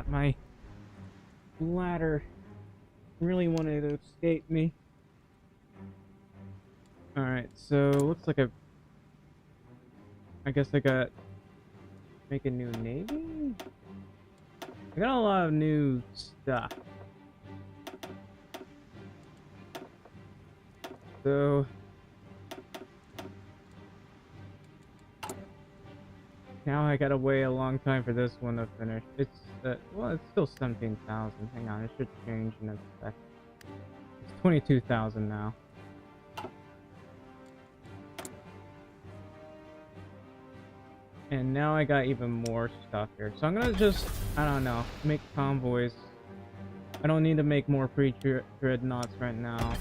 Speaker 1: My bladder really wanted to escape me. Alright, so looks like I guess I got make a new navy? I got a lot of new stuff. So now I gotta wait a long time for this one to finish. It's well, it's still 17,000. Hang on, it should change in a sec. It's 22,000 now. And now I got even more stuff here. So I'm gonna just, I don't know, make convoys. I don't need to make more pre-dreadnoughts right now.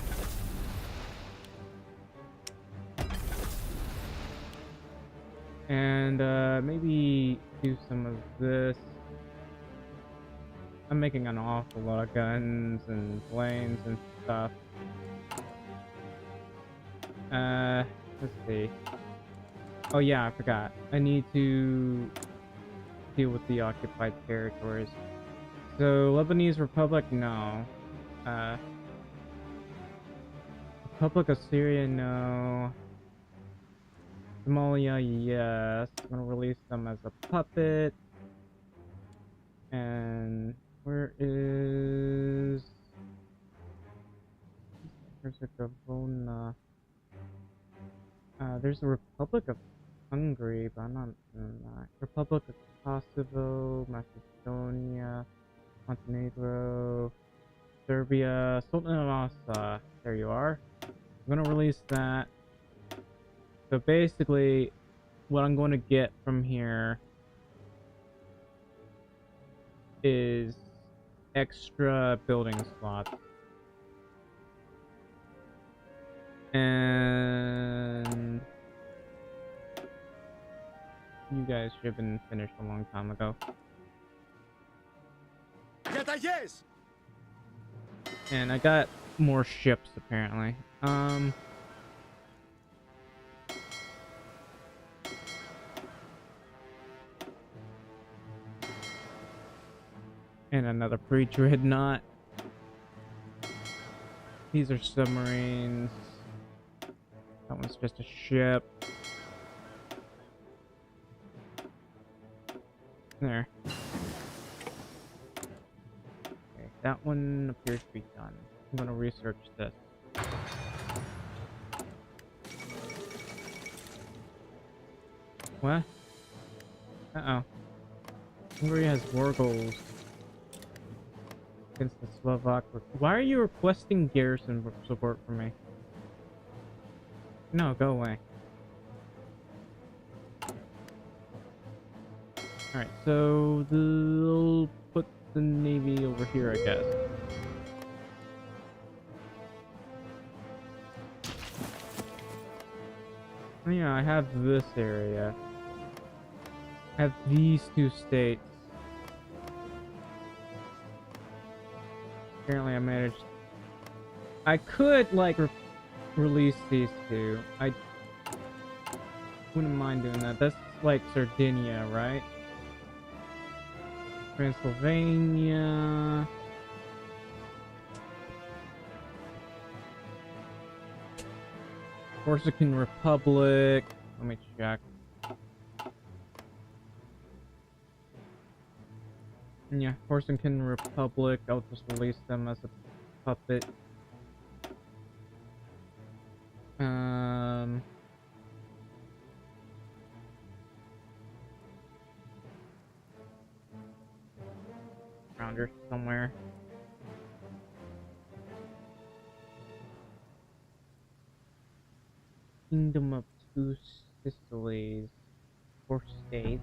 Speaker 1: And maybe do some of this. I'm making an awful lot of guns and planes and stuff. Let's see. Oh yeah, I forgot. I need to deal with the occupied territories. So Lebanese Republic, no. Republic of Syria, no. Somalia, yes. I'm gonna release them as a puppet. And where is Herzegovina? There's the Republic of Hungary, but I'm not doing that. Republic of Kosovo, Macedonia, Montenegro, Serbia, Sultan of Asa. There you are. I'm gonna release that. So basically, what I'm going to get from here is extra building slots. And you guys should have been finished a long time ago.
Speaker 2: Get a yes!
Speaker 1: And I got more ships apparently. And another pre-dreadnought. These are submarines. That one's just a ship. There. Okay, that one appears to be done. I'm gonna research this. What? Uh-oh. Hungary has war goals against the Slovak. Why are you requesting garrison support from me? No, go away. Alright, so they'll put the navy over here, I guess. Yeah, I have this area. I have these two states. Apparently I managed... I could, like, release these two. I wouldn't mind doing that. That's, like, Sardinia, right? Transylvania... Corsican Republic... Let me check. Yeah, Corsican Republic, I'll just release them as a puppet. Around here somewhere. Kingdom of Two Sicilies. 4 states.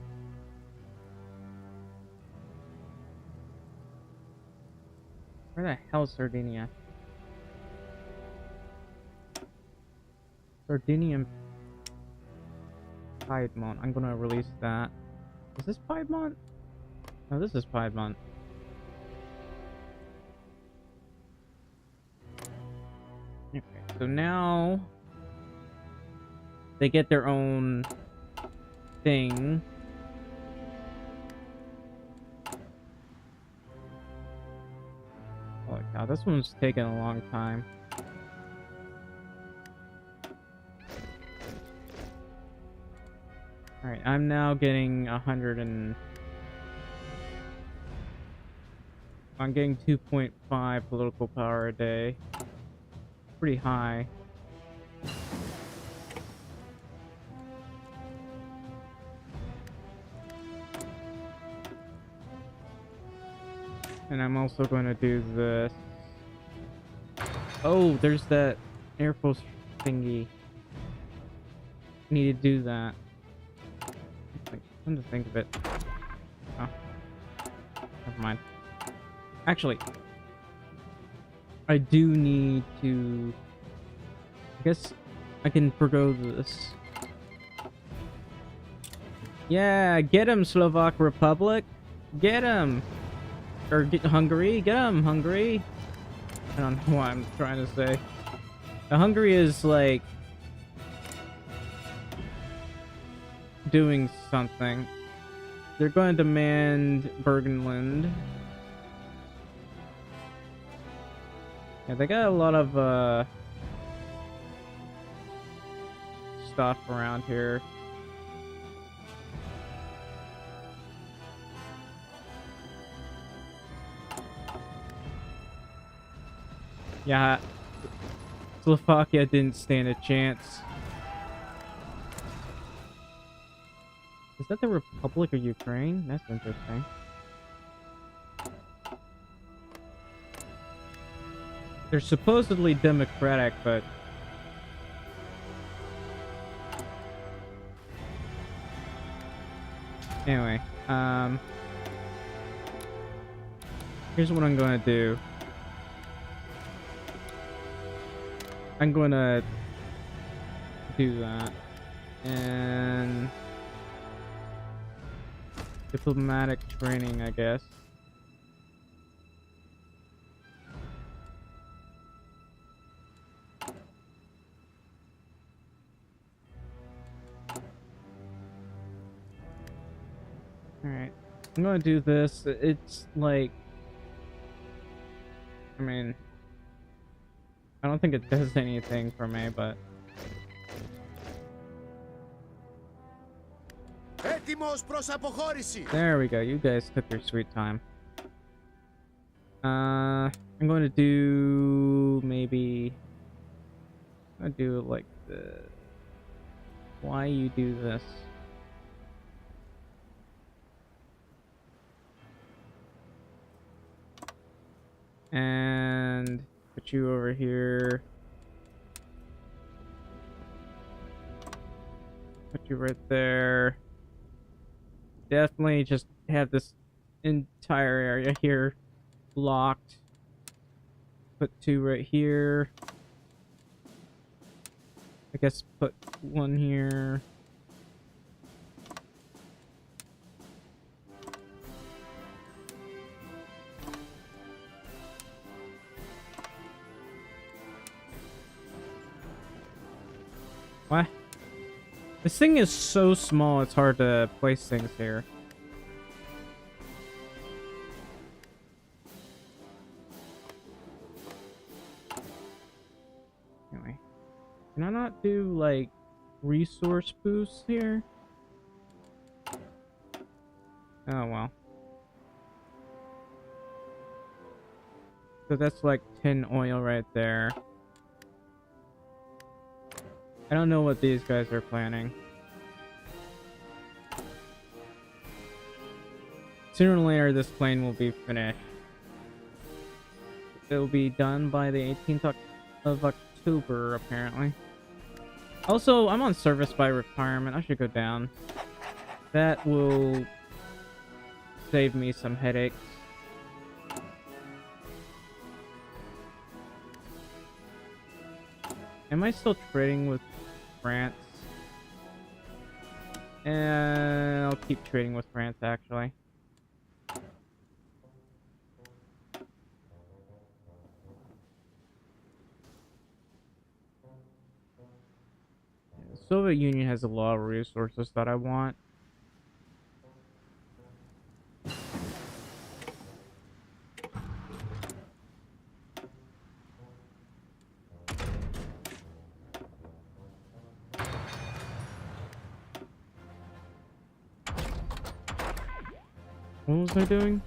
Speaker 1: Where the hell is Sardinia? Sardinian Piedmont. I'm gonna release that. Is this Piedmont? No, this is Piedmont. Okay, so now they get their own thing. This one's taking a long time. Alright, I'm now getting 100 and... I'm getting 2.5 political power a day. Pretty high. And I'm also going to do this. Oh, there's that Air Force thingy. Need to do that. Come to think of it. Oh. Never mind. Actually, I do need to... I guess I can forgo this. Yeah, get him, Slovak Republic! Get him! Or get Hungary, get him, Hungary! I don't know what I'm trying to say. Hungary is like... doing something. They're going to demand Burgenland. Yeah, they got a lot of stuff around here. Yeah, Slovakia didn't stand a chance. Is that the Republic of Ukraine? That's interesting. They're supposedly democratic, but... Anyway, here's what I'm gonna do. I'm gonna do that. And... diplomatic training, I guess. Alright. I'm gonna do this. It's like... I mean... I don't think it does anything for me, but... There we go. You guys took your sweet time. I'm going to do... maybe... I'm going to do it like this. Why you do this? And... put you over here. Put you right there. Definitely just have this entire area here locked. Put two right here. I guess put one here. What? This thing is so small, it's hard to place things here. Anyway. Can I not do, like, resource boosts here? Oh, well. So that's like 10 oil right there. I don't know what these guys are planning. Sooner or later, this plane will be finished. It will be done by the 18th of October, apparently. Also, I'm on service by retirement. I should go down. That will save me some headaches. Am I still trading with France? And I'll keep trading with France, actually. The Soviet Union has a lot of resources that I want. What was I doing?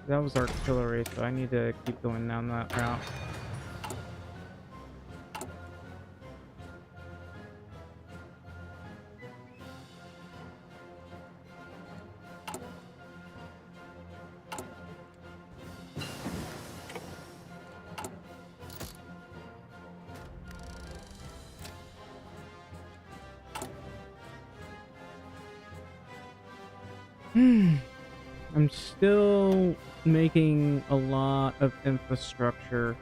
Speaker 1: That was artillery, so I need to keep going down that route. I'm still making a lot of infrastructure.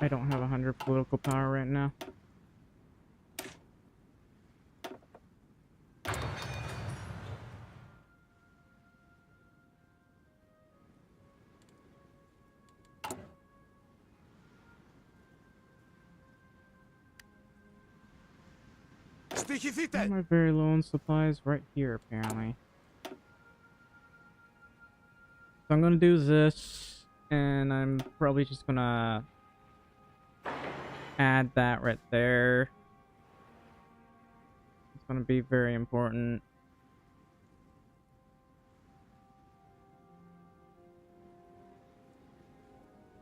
Speaker 1: I don't have 100 political power right now.
Speaker 2: Στοιχηθείτε!
Speaker 1: My very low on supplies right here, apparently. So I'm gonna do this, and I'm probably just gonna add that right there. It's gonna be very important.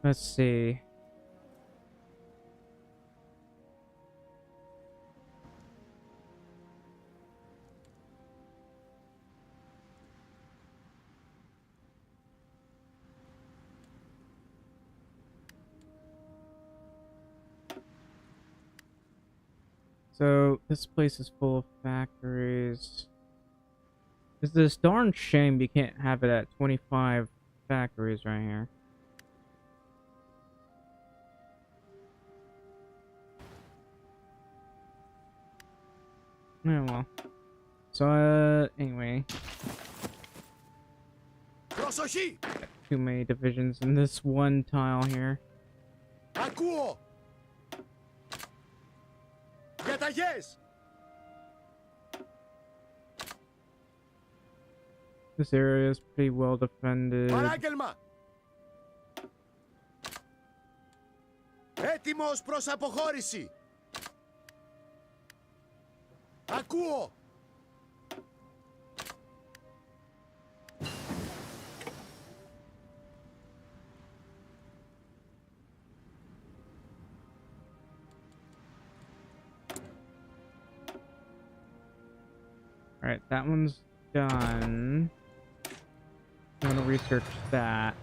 Speaker 1: Let's see. So this place is full of factories. It's this darn shame we can't have it at 25 factories right here. Yeah, well. So, anyway.
Speaker 2: Προσοχή!
Speaker 1: Too many divisions in this one tile here.
Speaker 2: Ακούω! Διαταγές!
Speaker 1: This area is pretty well defended.
Speaker 2: Παράγγελμα! Έτοιμος προς αποχώρηση! Ακούω!
Speaker 1: Alright, that one's done. I'm gonna research that.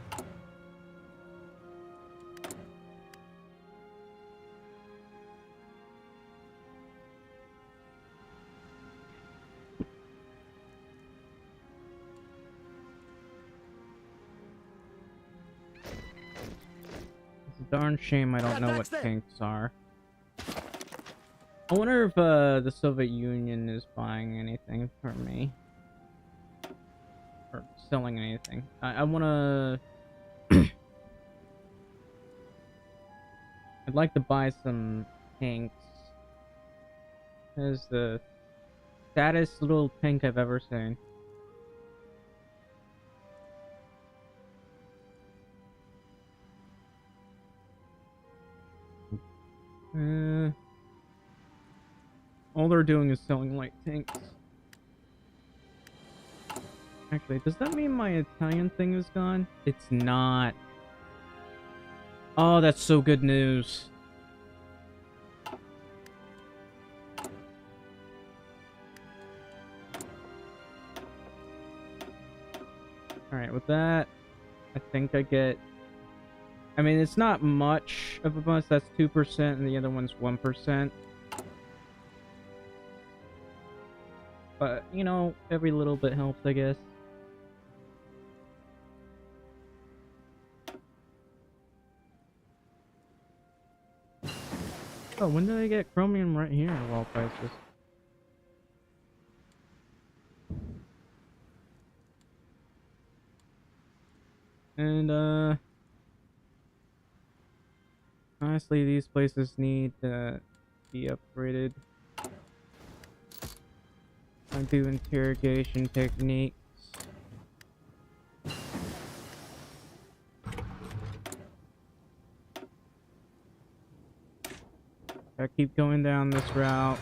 Speaker 1: It's a darn shame I don't know what tanks are. I wonder if the Soviet Union is buying anything for me. Or selling anything. I wanna... I'd like to buy some tanks. This is the saddest little tank I've ever seen. All they're doing is selling light tanks. Actually, does that mean my Italian thing is gone? It's not. Oh, that's so good news. Alright, with that, I think I get... I mean, it's not much of a bonus. That's 2%, and the other one's 1%. But, you know, every little bit helps, I guess. Oh, when did I get chromium right here of all places? And, honestly, these places need to be upgraded. I do interrogation techniques. I keep going down this route.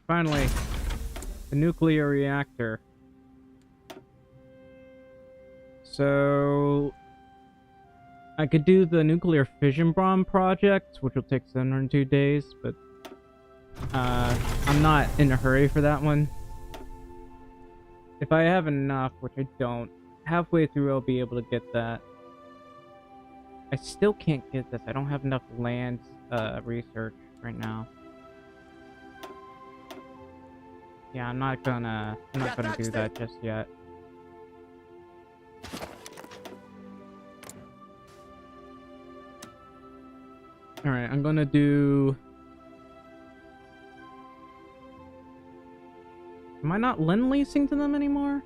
Speaker 1: Finally, the nuclear reactor. So I could do the nuclear fission bomb project, which will take 702 days, but I'm not in a hurry for that one. If I have enough, which I don't, halfway through I'll be able to get that. I still can't get this. I don't have enough land research right now. Yeah, I'm not gonna do that just yet. All right, I'm gonna do. Am I not lend leasing to them anymore?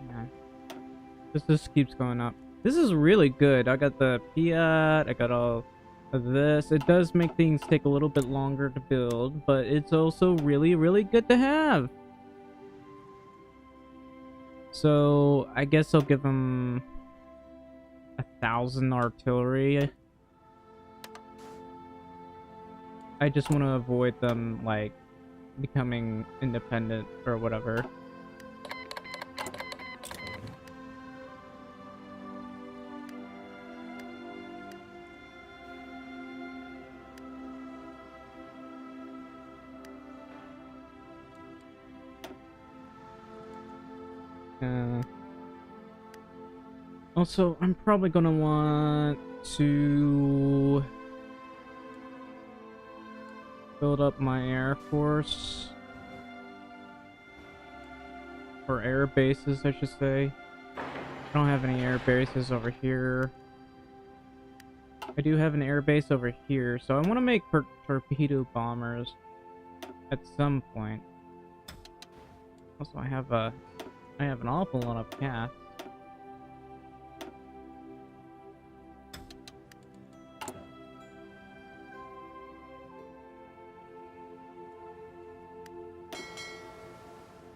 Speaker 1: Yeah. This just keeps going up. This is really good. I got the Fiat. I got all of this. It does make things take a little bit longer to build, but it's also really, really good to have. So I guess I'll give them 1,000 artillery. I just want to avoid them like becoming independent or whatever. Also, I'm probably gonna want to build up my air force, or air bases, I should say. I don't have any air bases over here. I do have an air base over here, so I want to make torpedo bombers at some point. Also, I have an awful lot of cats.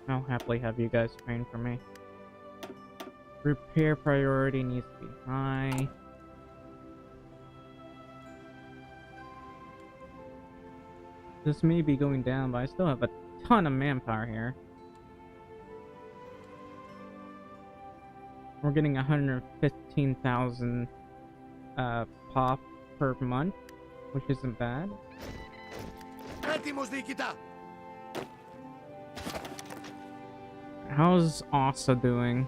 Speaker 1: I'll happily have you guys train for me. Repair priority needs to be high. This may be going down, but I still have a ton of manpower here. We're getting 115,000 pop per month, which isn't bad. How's Asa doing?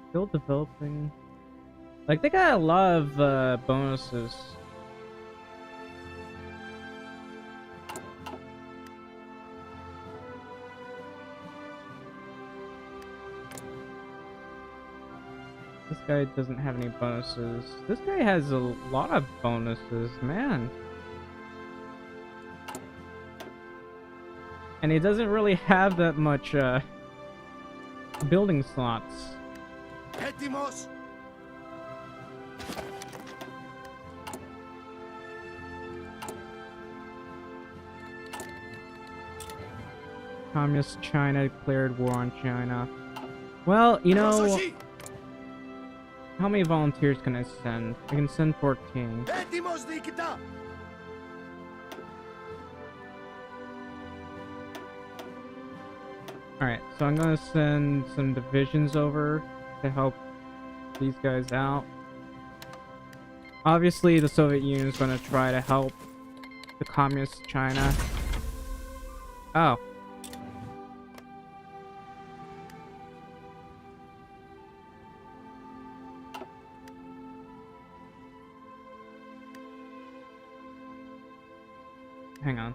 Speaker 1: Still developing. Like, they got a lot of bonuses. This guy doesn't have any bonuses. This guy has a lot of bonuses, man. And he doesn't really have that much building slots.
Speaker 2: Έτοιμος.
Speaker 1: Communist China declared war on China. Well, you know, how many volunteers can I send? I can send 14.
Speaker 2: Έτοιμος διοικητά.
Speaker 1: Alright, so I'm gonna send some divisions over to help these guys out. Obviously, the Soviet Union is gonna try to help the Communist China. Oh. Hang on.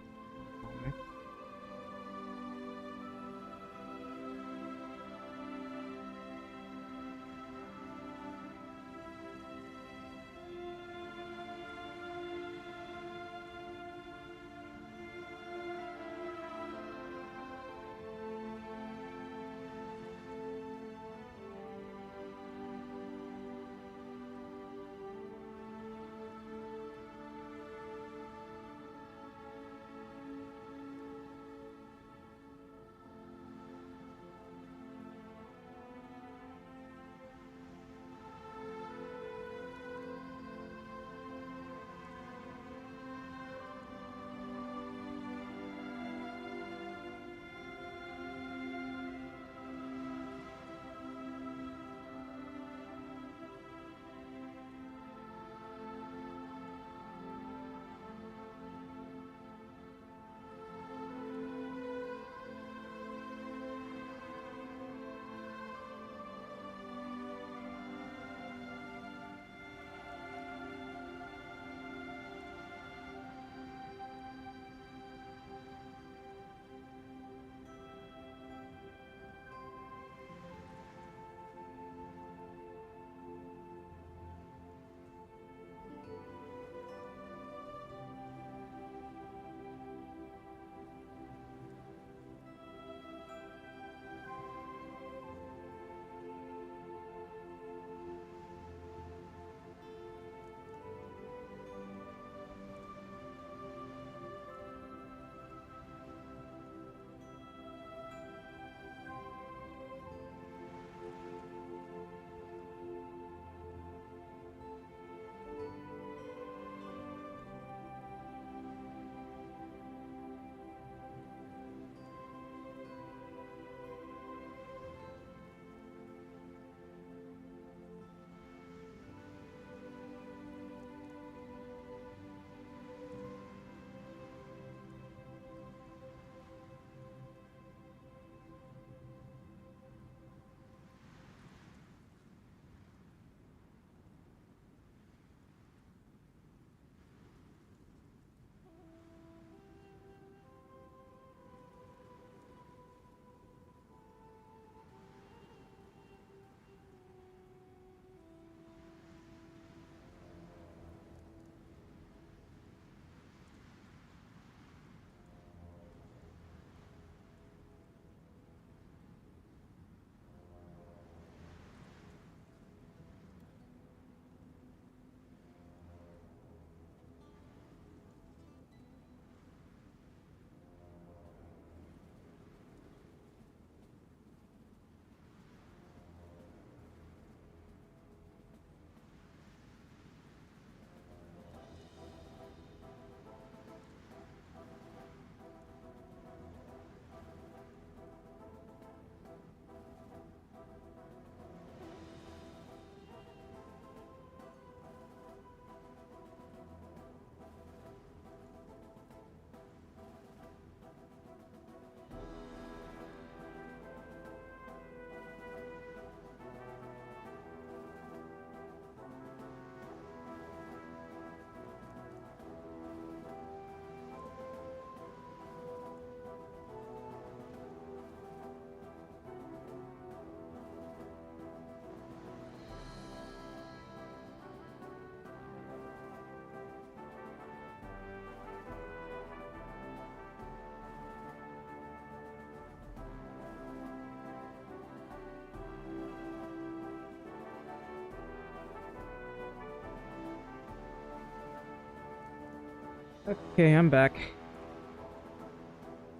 Speaker 1: Okay, I'm back.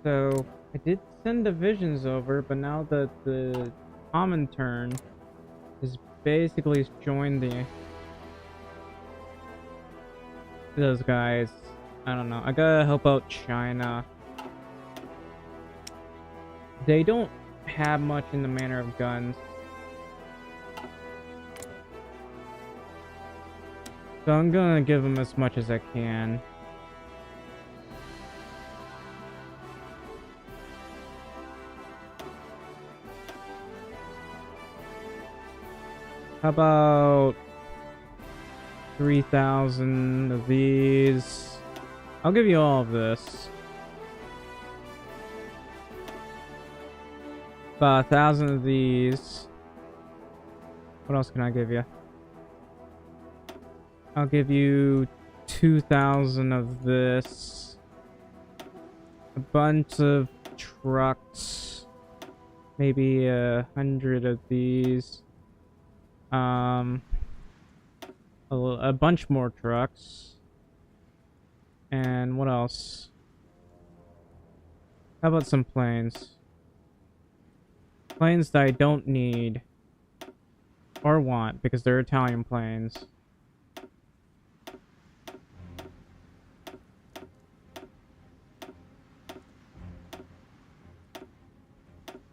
Speaker 1: So, I did send divisions over, but now that the common turn is basically joined those guys. I don't know. I gotta help out China. They don't have much in the manner of guns. So I'm gonna give them as much as I can. How about 3,000 of these? I'll give you all of this. About 1,000 of these. What else can I give you? I'll give you 2,000 of this. A bunch of trucks. Maybe 100 of these. A bunch more trucks. And what else? How about some planes? Planes that I don't need or want because they're Italian planes.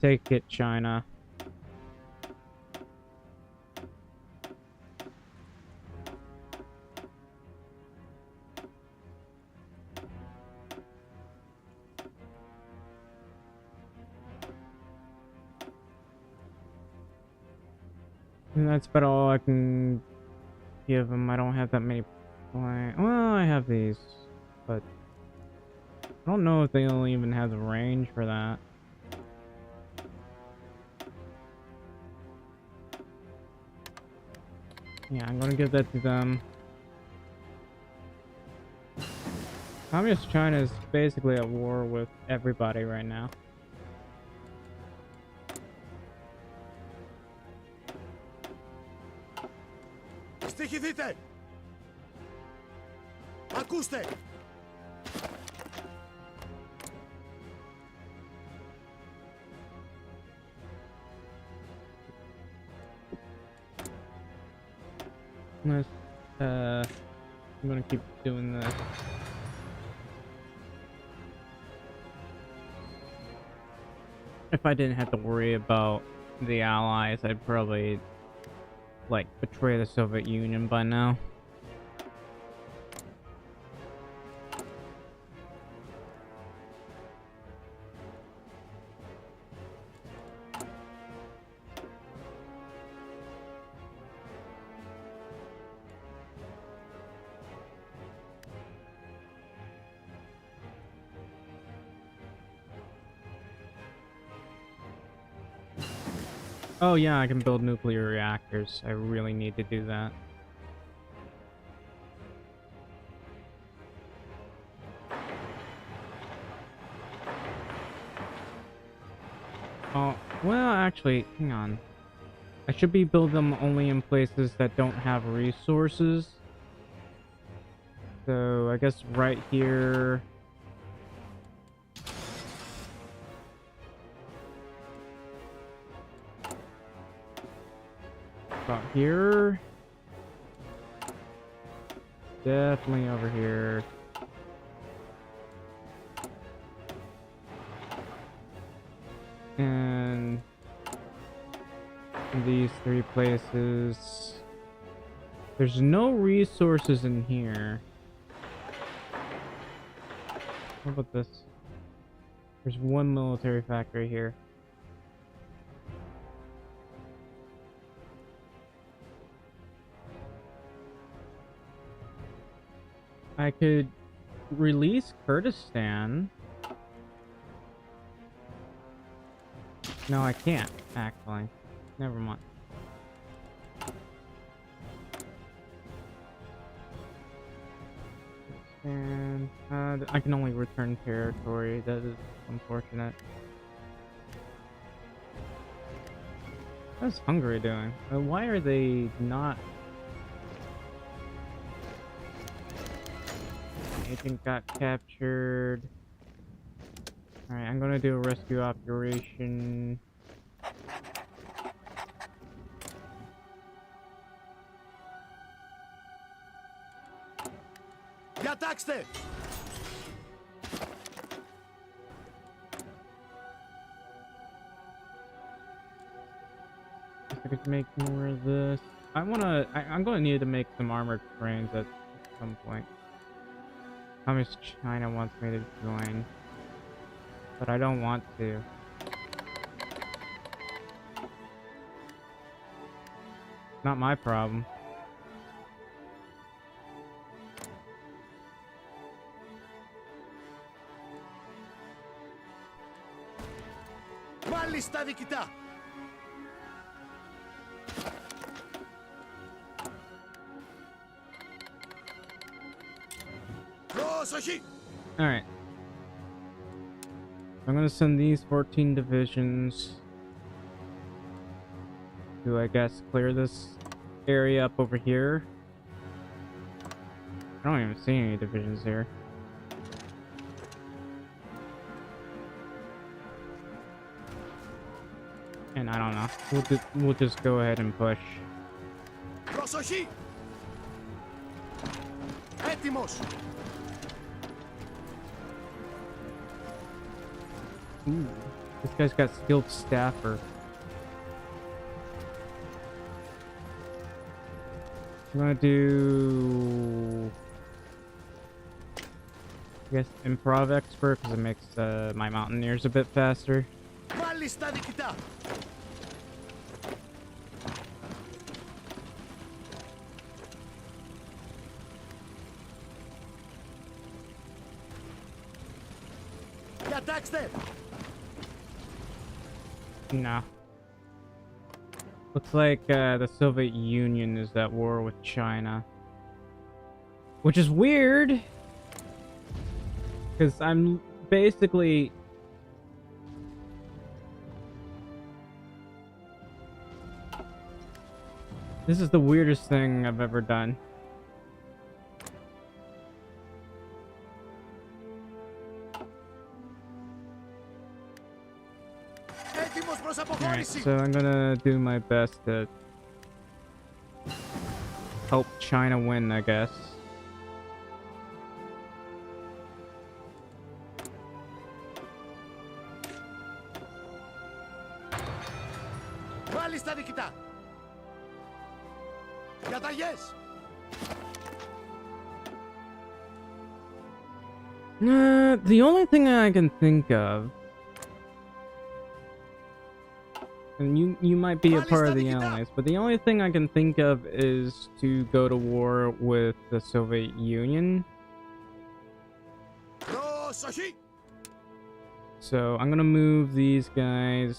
Speaker 1: Take it, China. And that's about all I can give them. I don't have that many planes. Well, I have these, but I don't know if they'll even have the range for that. Yeah, I'm gonna give that to them. Communist China is basically at war with everybody right now.
Speaker 2: Στοιχηθείτε! Ακούστε!
Speaker 1: Let's, I'm gonna keep doing this. If I didn't have to worry about the Allies, I'd probably, like, betray the Soviet Union by now. Oh yeah, I can build nuclear reactors. I really need to do that. Oh, well, actually, hang on. I should be building them only in places that don't have resources. So, I guess right here... About here. Definitely over here. And these three places. There's no resources in here. What about this? There's one military factory here. I could release Kurdistan. No, I can't, actually. Never mind. And I can only return territory. That is unfortunate. How's Hungary doing? Why are they not... agent got captured. Alright, I'm gonna do a rescue operation.
Speaker 2: Διατάξτε!
Speaker 1: I could make more of this. I'm gonna need to make some armored trains at some point. Communist China wants me to join, but I don't want to. Not my problem.
Speaker 2: Μάλιστα διοικητά! Προσοχή!
Speaker 1: Alright. I'm gonna send these 14 divisions to, I guess, clear this area up over here. I don't even see any divisions here. And I don't know. We'll just go ahead and push.
Speaker 2: Προσοχή! Έτοιμος!
Speaker 1: Ooh, this guy's got skilled staffer. I'm gonna do, I guess, improv expert because it makes my mountaineers a bit faster.
Speaker 2: Μάλιστα διοικητά! Διατάξτε!
Speaker 1: No. Looks like the Soviet Union is at war with China. Which is weird. Because I'm basically... This is the weirdest thing I've ever done.
Speaker 2: Έτοιμος προς
Speaker 1: Alright,
Speaker 2: αποχώρηση!
Speaker 1: so I'm gonna do my best to help China win, I guess.
Speaker 2: Μάλιστα διοικητά! Διαταγές!
Speaker 1: The only thing I can think of, and you might be a part of the Allies, but the only thing I can think of is to go to war with the Soviet Union.
Speaker 2: Προσοχή!
Speaker 1: So I'm gonna move these guys,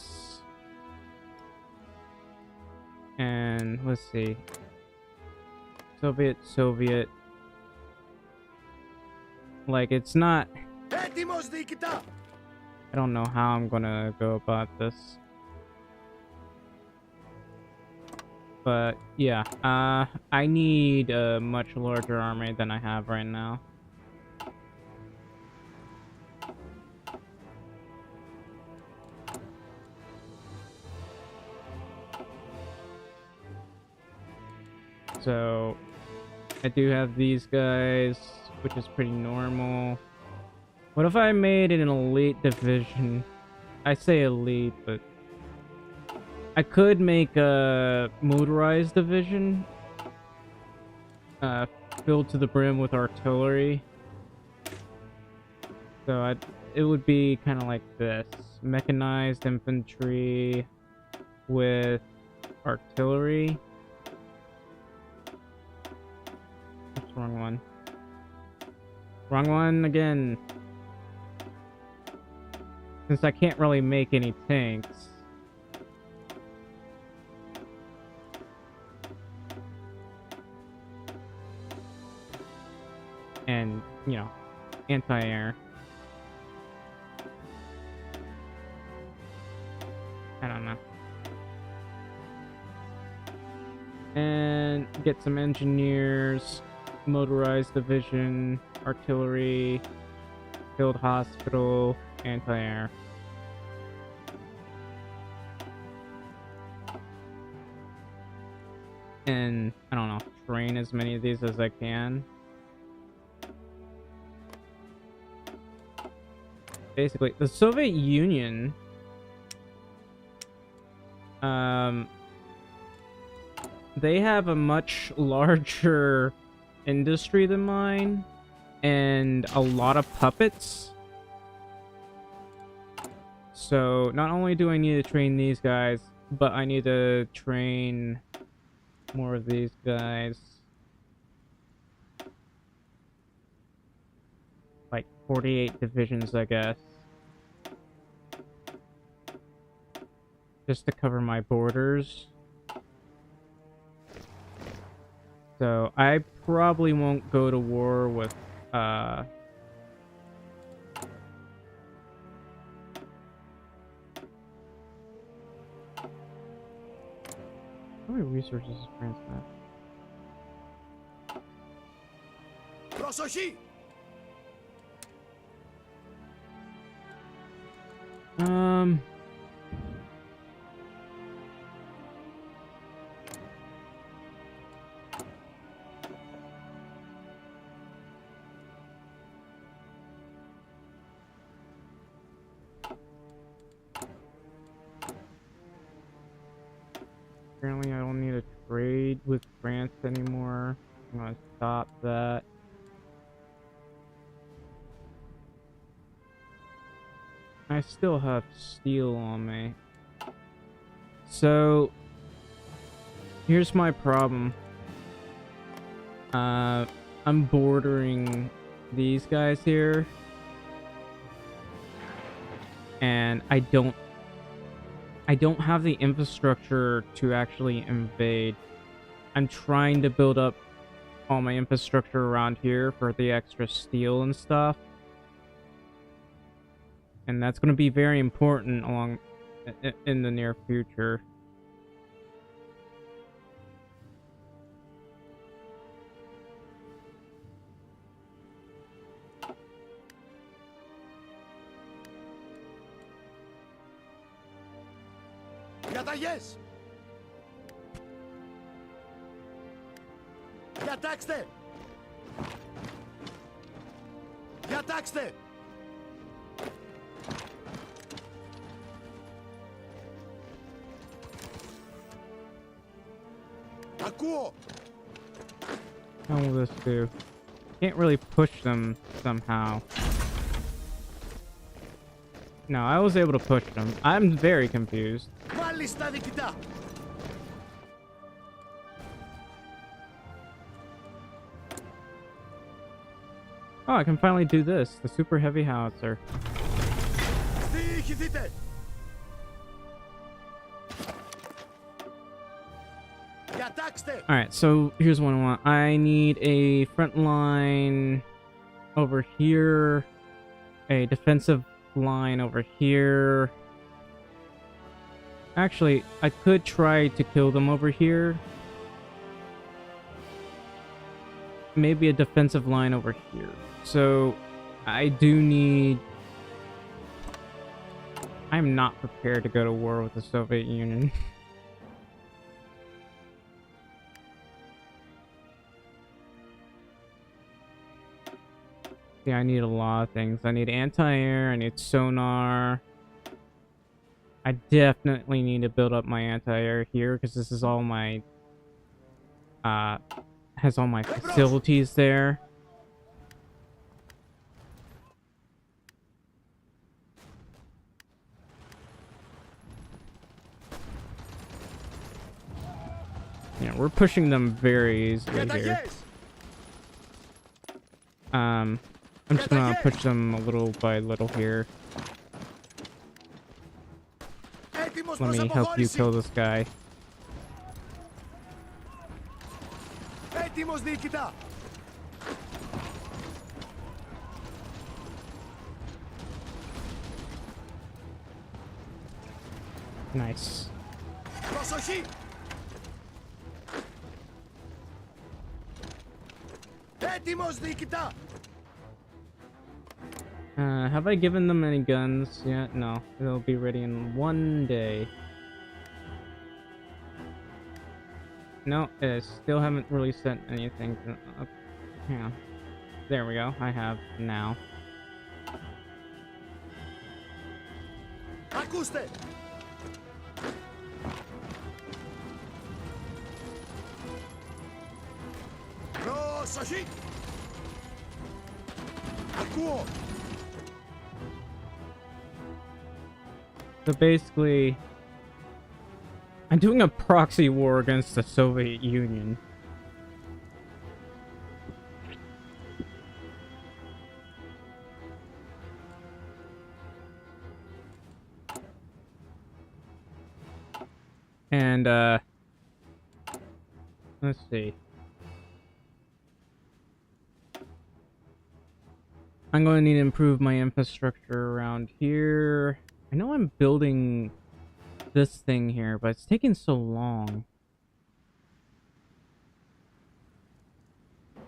Speaker 1: and let's see, Soviet. Like, it's not.
Speaker 2: Έτοιμος διοικητά!
Speaker 1: I don't know how I'm gonna go about this. But yeah, I need a much larger army than I have right now. So I do have these guys, which is pretty normal. What if I made it an elite division? I say elite, but I could make a motorized division, filled to the brim with artillery. So it would be kind of like this: mechanized infantry with artillery. That's the wrong one. Wrong one again. Since I can't really make any tanks. And, you know, anti-air. I don't know. And get some engineers. motorized division, artillery, field hospital, anti-air. And I don't know, train as many of these as I can. Basically, the Soviet Union, they have a much larger industry than mine and a lot of puppets. So not only do I need to train these guys, but I need to train more of these guys. Like 48 divisions, I guess. Just to cover my borders. So I probably won't go to war with how many resources is France have?
Speaker 2: Προσοχή!
Speaker 1: Apparently I don't need to trade with France anymore. I'm gonna stop that. I still have steel on me. So here's my problem. I'm bordering these guys here. And I don't have the infrastructure to actually invade. I'm trying to build up all my infrastructure around here for the extra steel and stuff. And that's going to be very important in the near future.
Speaker 2: Διαταγές! Διατάξτε! Διατάξτε! Ακούω!
Speaker 1: How will this do? Can't really push them somehow. No, I was able to push them. I'm very confused.
Speaker 2: Μάλιστα διοικητά!
Speaker 1: Oh, I can finally do this. The super heavy howitzer.
Speaker 2: Διοικηθείτε! Διατάξτε!
Speaker 1: Alright, so here's what I want. I need a front line over here. A defensive line over here. Actually, I could try to kill them over here. Maybe a defensive line over here. So, I do need... I'm not prepared to go to war with the Soviet Union. Yeah, I need a lot of things. I need anti-air, I need sonar. I definitely need to build up my anti-air here because this is all my has all my facilities there. Yeah, we're pushing them very easily here. I'm just gonna push them a little by little here. Let me help you kill this guy.
Speaker 2: Έτοιμος διοικητά!
Speaker 1: Nice.
Speaker 2: Προσοχή! Έτοιμος διοικητά.
Speaker 1: Have I given them any guns yet? No, they'll be ready in 1 day. No, I still haven't really sent anything. Yeah, there we go. I have now.
Speaker 2: Ακούστε. Προσοχή. Ακούω.
Speaker 1: So basically, I'm doing a proxy war against the Soviet Union. And, let's see. I'm going to need to improve my infrastructure around here. I know I'm building this thing here, but it's taking so long.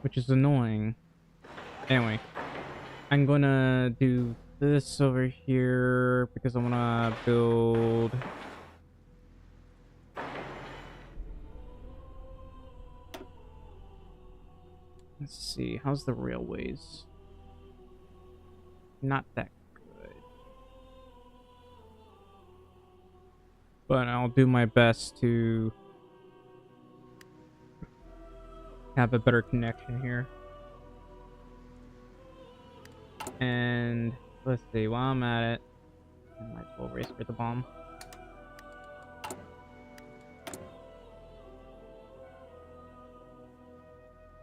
Speaker 1: Which is annoying. Anyway, I'm gonna do this over here because I wanna build... Let's see, how's the railways? Not that good. But I'll do my best to have a better connection here. And let's see, while I'm at it, I might as well race for the bomb.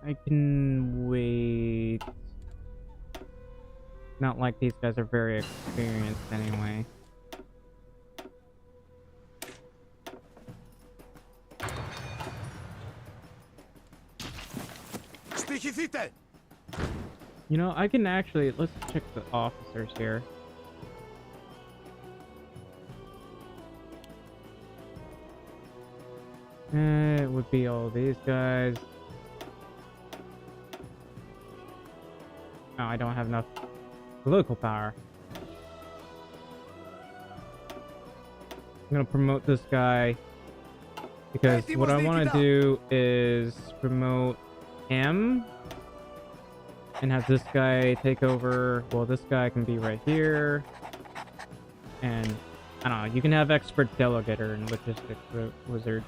Speaker 1: I can wait. Not like these guys are very experienced anyway.
Speaker 2: Στοιχηθείτε.
Speaker 1: You know, I can actually, let's check the officers here. It would be all these guys. No, I don't have enough political power. I'm gonna promote this guy because what I want to do is promote him and have this guy take over. Well, this guy can be right here, and I don't know, you can have expert delegator and logistics wizard.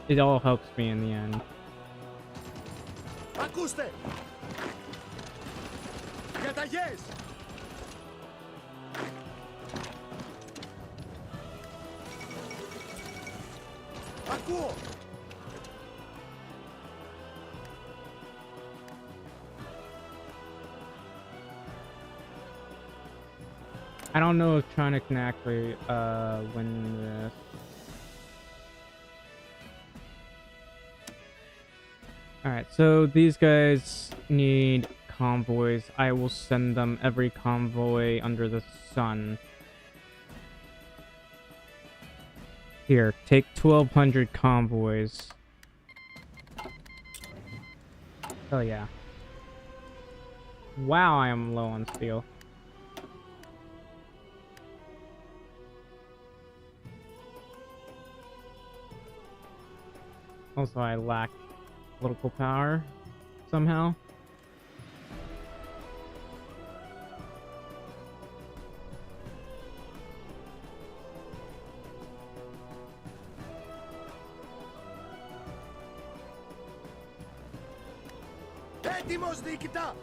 Speaker 1: It all helps me in the end.
Speaker 2: Ακούστε. Καταγές. Ακούω.
Speaker 1: I don't know if China can actually win this. Alright, so these guys need convoys. I will send them every convoy under the sun. Here, take 1,200 convoys. Oh yeah. Wow, I am low on steel. Also, I lack political power somehow.
Speaker 2: Έτοιμος διοικητά.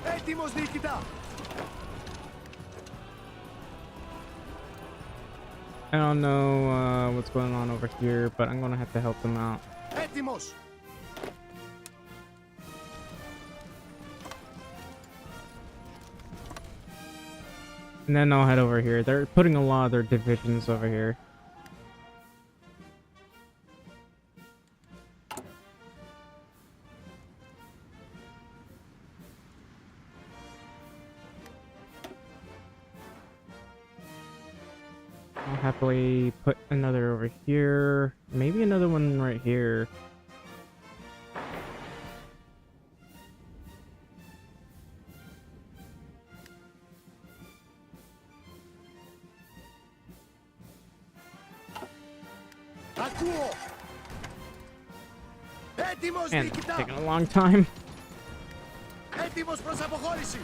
Speaker 2: Έτοιμος διοικητά.
Speaker 1: I don't know what's going on over here, but I'm gonna have to help them out.
Speaker 2: Έτοιμος.
Speaker 1: And then I'll head over here. They're putting a lot of their divisions over here. I'll happily put another over here. Maybe another one right here.
Speaker 2: Ακούω. Έτοιμος
Speaker 1: Man,
Speaker 2: διοικητά.
Speaker 1: taking a long time.
Speaker 2: Έτοιμος προς αποχώρηση.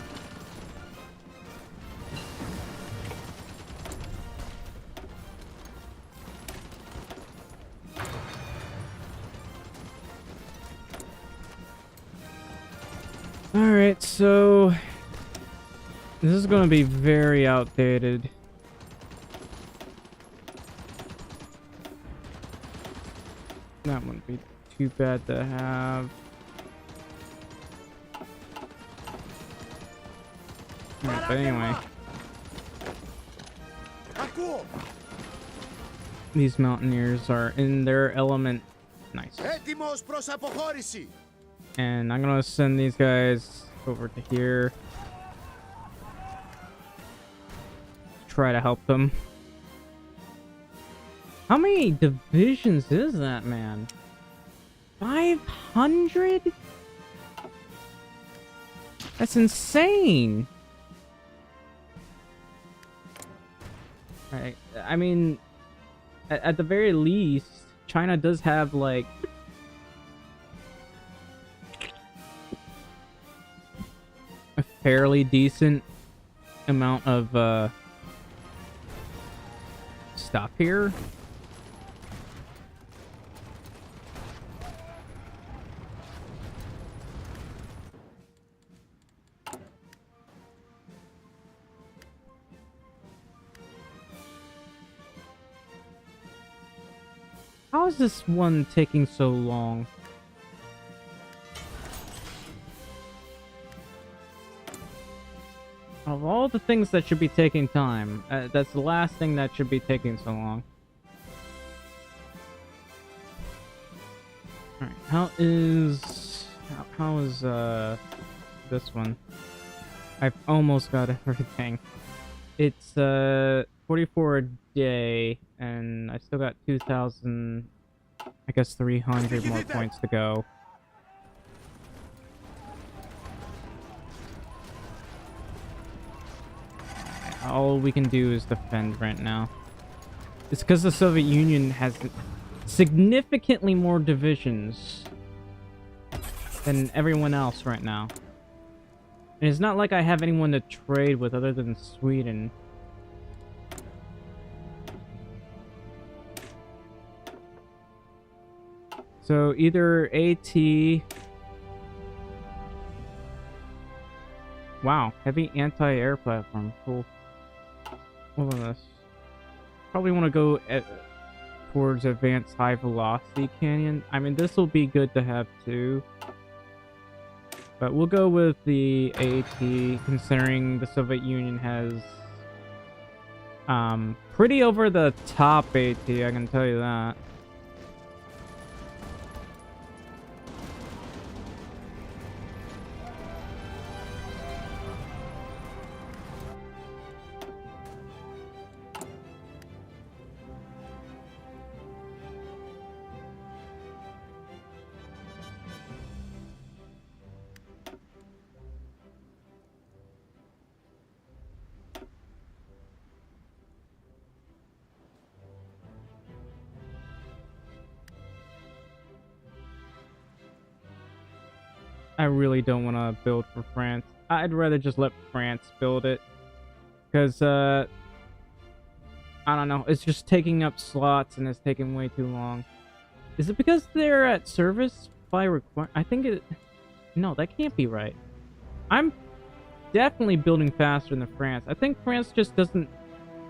Speaker 1: Alright, so this is going to be very outdated. That wouldn't be too bad to have. Alright, but anyway,
Speaker 2: Ακούω.
Speaker 1: these mountaineers are in their element. Nice.
Speaker 2: Έτοιμος προς αποχώρηση.
Speaker 1: And I'm gonna send these guys over to here. Try to help them. How many divisions is that, man? 500? That's insane. Right. I mean, at the very least, China does have like a fairly decent amount of stuff here. How is this one taking so long? Of all the things that should be taking time, that's the last thing that should be taking so long. Alright, how is this one? I've almost got everything. It's 44 a day, and I still got 2,000, I guess 300 more points to go. All we can do is defend right now. It's because the Soviet Union has significantly more divisions than everyone else right now. And it's not like I have anyone to trade with other than Sweden. So either AT... Wow, heavy anti-air platform. Cool. What was this? Probably want to go towards advanced high velocity canyon. I mean, this will be good to have too. But we'll go with the AT, considering the Soviet Union has pretty over the top AT, I can tell you that. I really don't want to build for France. I'd rather just let France build it. Because, I don't know. It's just taking up slots and it's taking way too long. Is it because they're at service by require? I think it... No, that can't be right. I'm definitely building faster than France. I think France just doesn't...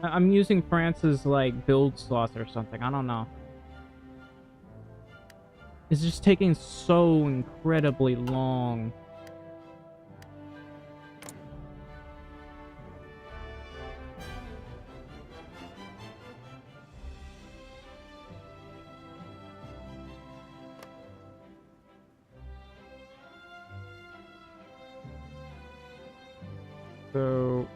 Speaker 1: I'm using France's, like, build slots or something. I don't know. It's just taking so incredibly long. So,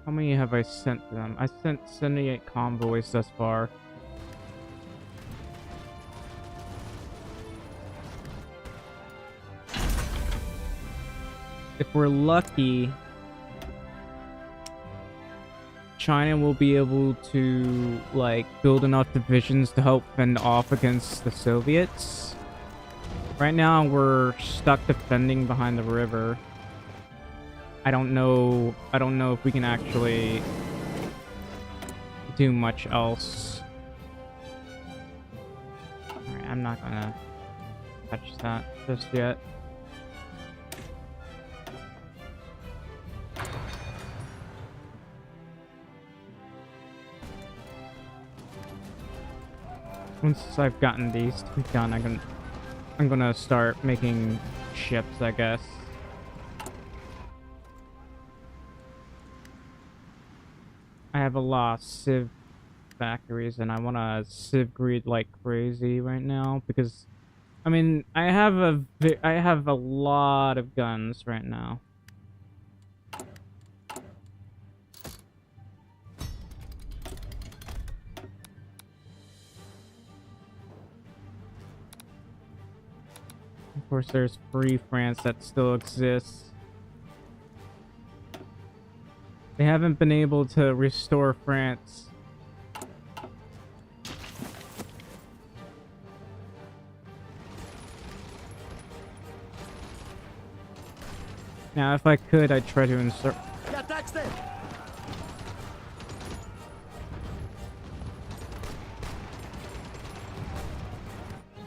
Speaker 1: how many have I sent to them? I sent 78 convoys thus far. If we're lucky, China will be able to like build enough divisions to help fend off against the Soviets. Right now we're stuck defending behind the river. I don't know if we can actually do much else. Alright, I'm not gonna touch that just yet. Once I've gotten these two done, I'm gonna start making ships, I guess. I have a lot of Civ factories, and I want to Civ greed like crazy right now because, I mean, I have a lot of guns right now. Of course, there's Free France that still exists. They haven't been able to restore France. Now, if I could, I'd try to insert...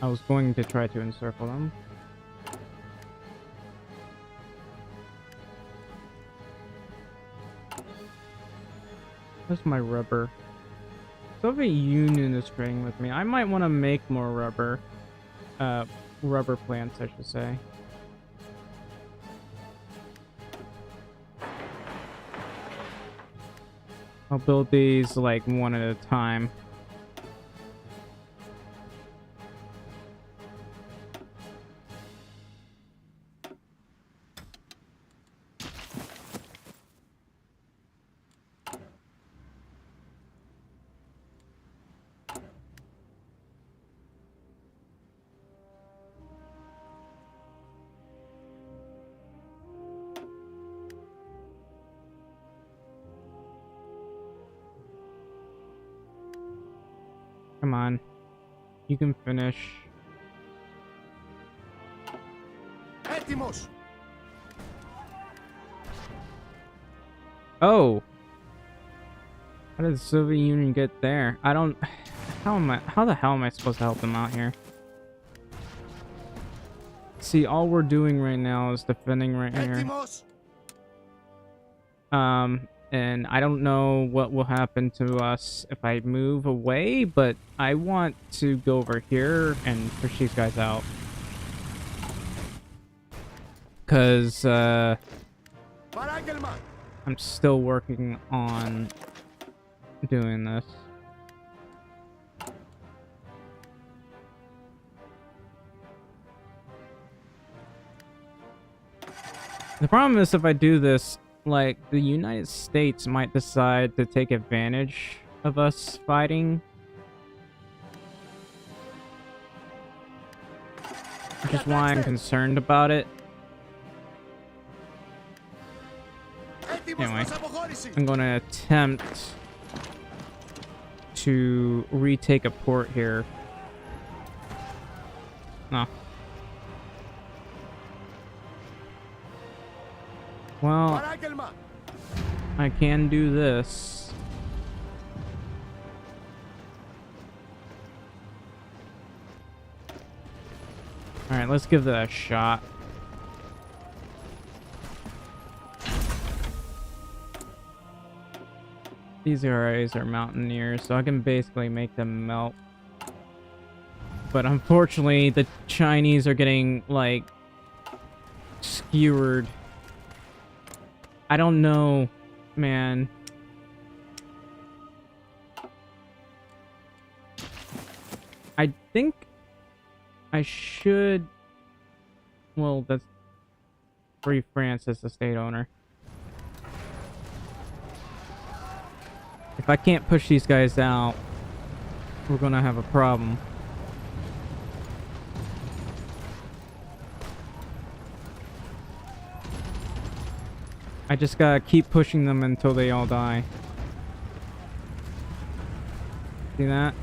Speaker 1: I was going to try to encircle them. Where's my rubber? Soviet Union is trading with me. I might want to make more rubber. Rubber plants, I should say. I'll build these like one at a time. Come on. You can finish.
Speaker 2: Έτοιμος.
Speaker 1: Oh. How did the Soviet Union get there? I don't... How the hell am I supposed to help them out here? See, all we're doing right now is defending right here.
Speaker 2: Έτοιμος.
Speaker 1: And I don't know what will happen to us if I move away, but I want to go over here and push these guys out. Because, I'm still working on doing this. The problem is if I do this, like, the United States might decide to take advantage of us fighting. Which is why I'm concerned about it. Anyway, I'm going to attempt to retake a port here. No. Well, I can do this. Alright, let's give that a shot. These guys are mountaineers, so I can basically make them melt. But unfortunately, the Chinese are getting, like, skewered. I don't know, man. I think I should... Well, that's... Free France as the state owner. If I can't push these guys out, we're gonna have a problem. I just gotta keep pushing them until they all die. See that?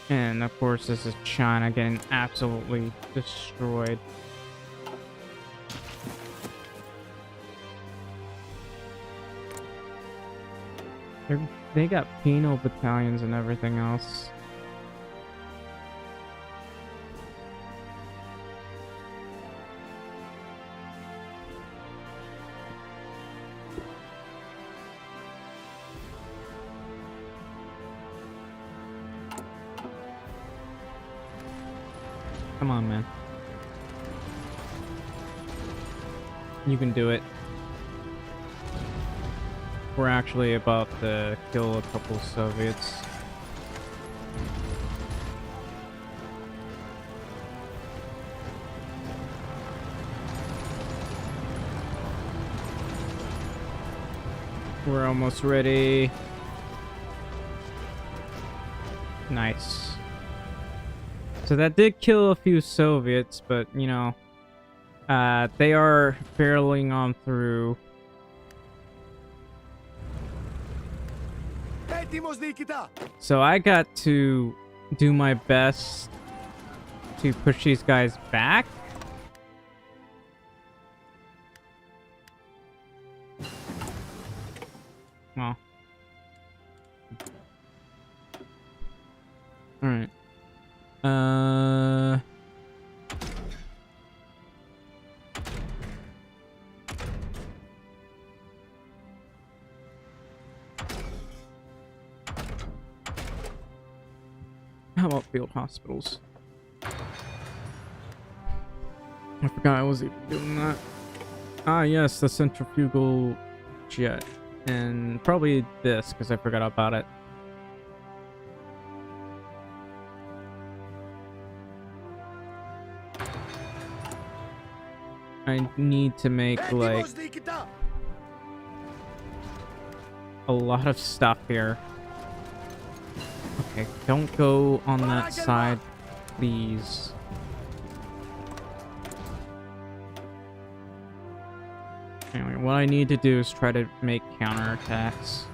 Speaker 1: And of course, this is China getting absolutely destroyed. They got penal battalions and everything else. Come on, man. You can do it. We're actually about to kill a couple Soviets. We're almost ready. Nice. So that did kill a few Soviets, but, you know, they are barreling on through. So I got to do my best to push these guys back. Well. Alright. How about field hospitals? I forgot I was even doing that. Ah, yes, the centrifugal jet. And probably this, because I forgot about it. I need to make, like, a lot of stuff here. Okay, don't go on that side, please. Anyway, what I need to do is try to make counterattacks.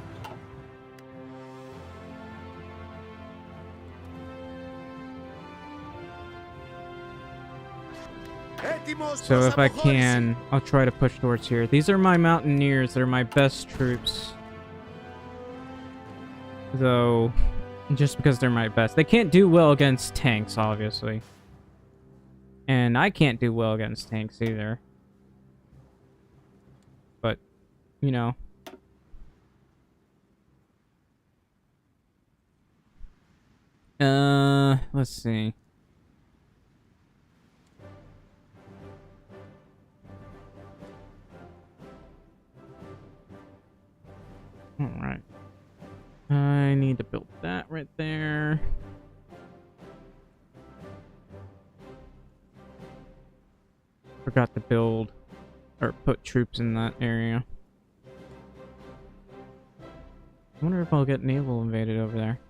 Speaker 1: So if I can, I'll try to push towards here. These are my mountaineers. They're my best troops. Though, just because they're my best. They can't do well against tanks, obviously. And I can't do well against tanks either. But, you know. Let's see. Alright. I need to build that right there. Forgot to build or put troops in that area. I wonder if I'll get naval invaded over there.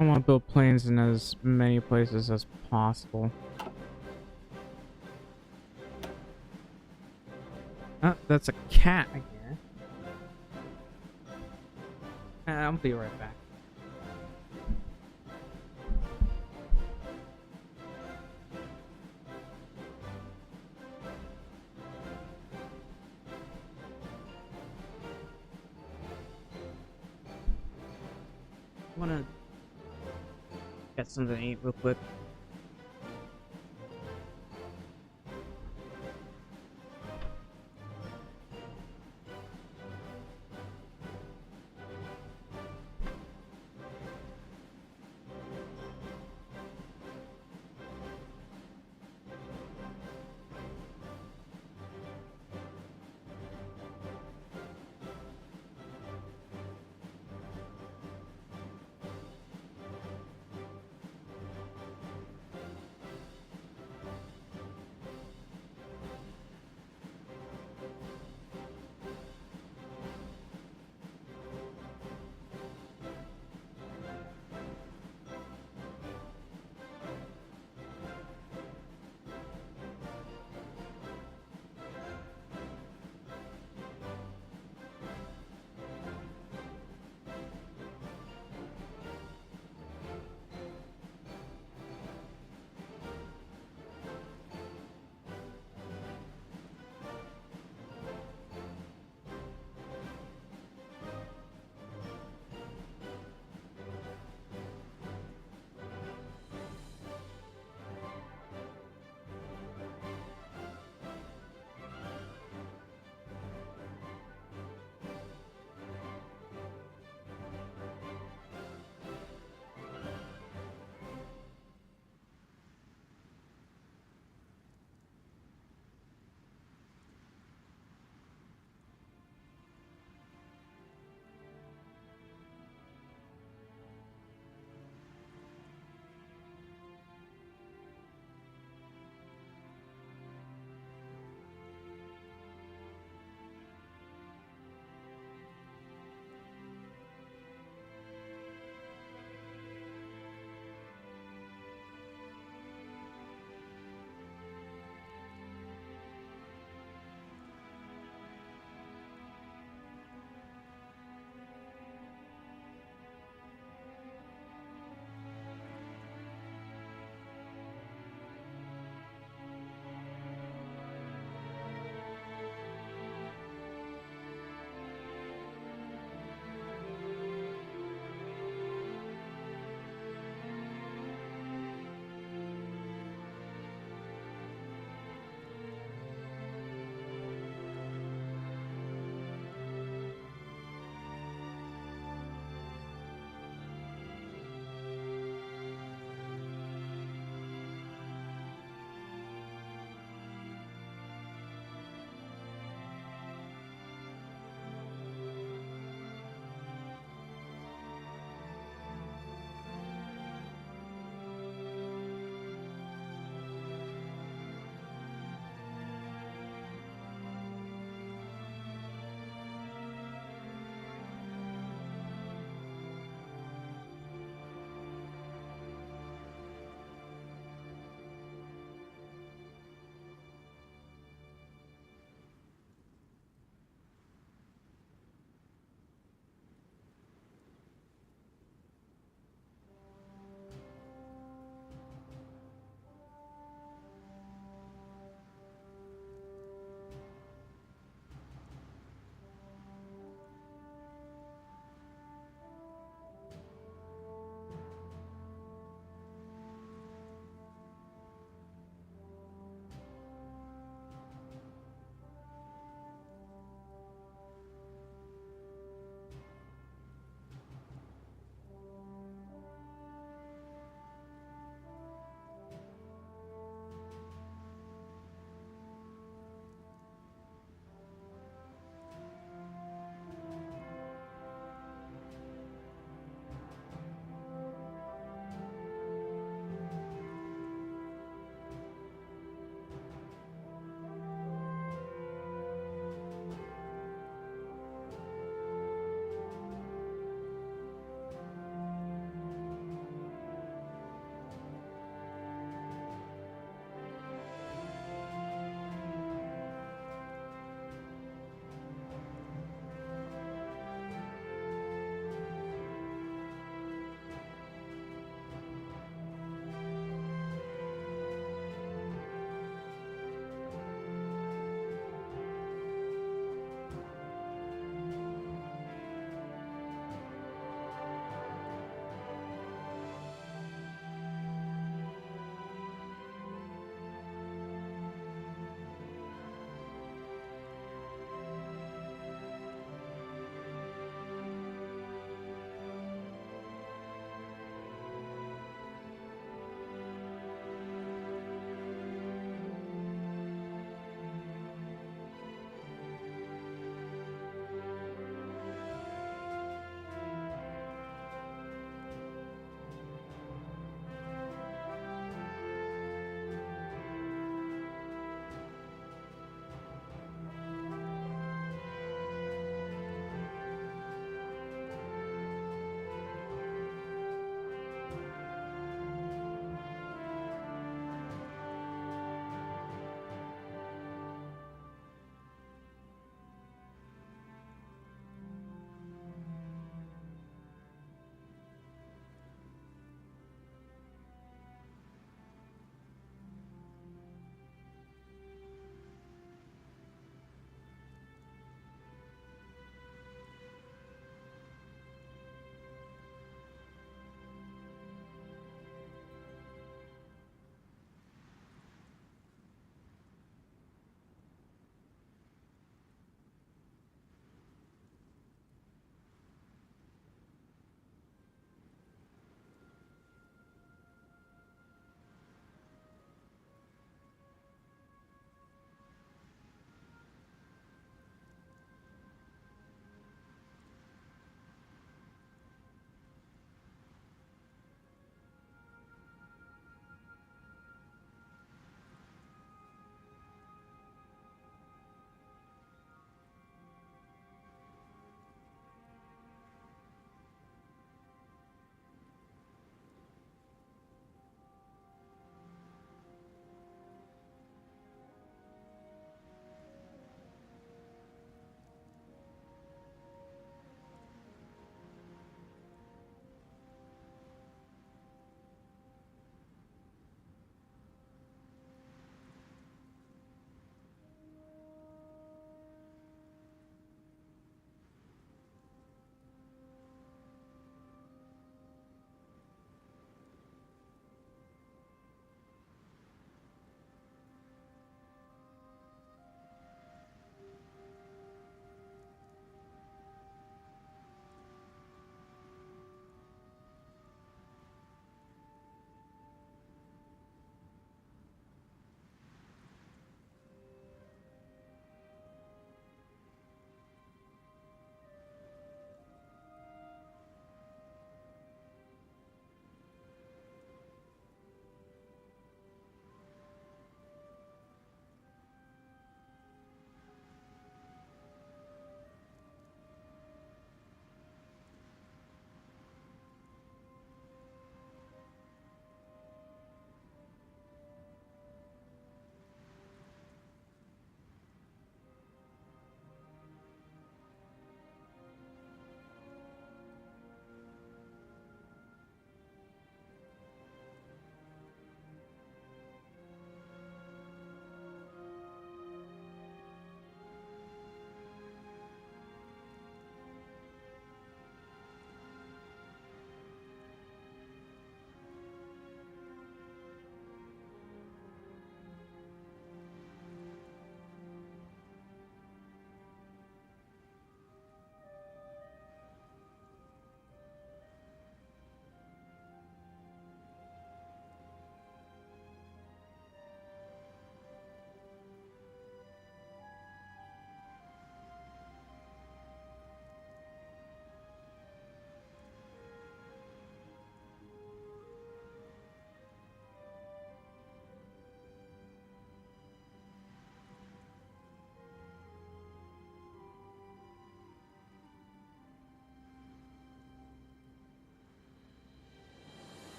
Speaker 1: I want to build planes in as many places as possible. Ah, that's a cat again. I'll be right back. I want to get something to eat real quick.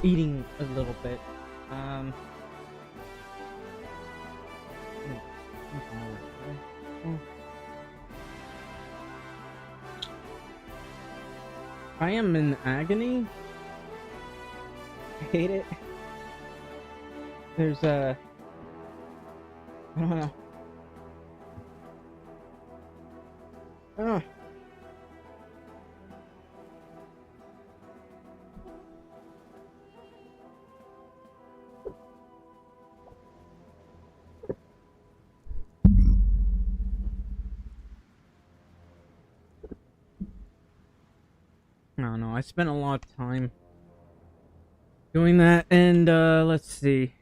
Speaker 1: eating a little bit. I am in agony. I hate it. There's a... I don't know. Oh. I don't know. I spent a lot of time doing that, and let's see.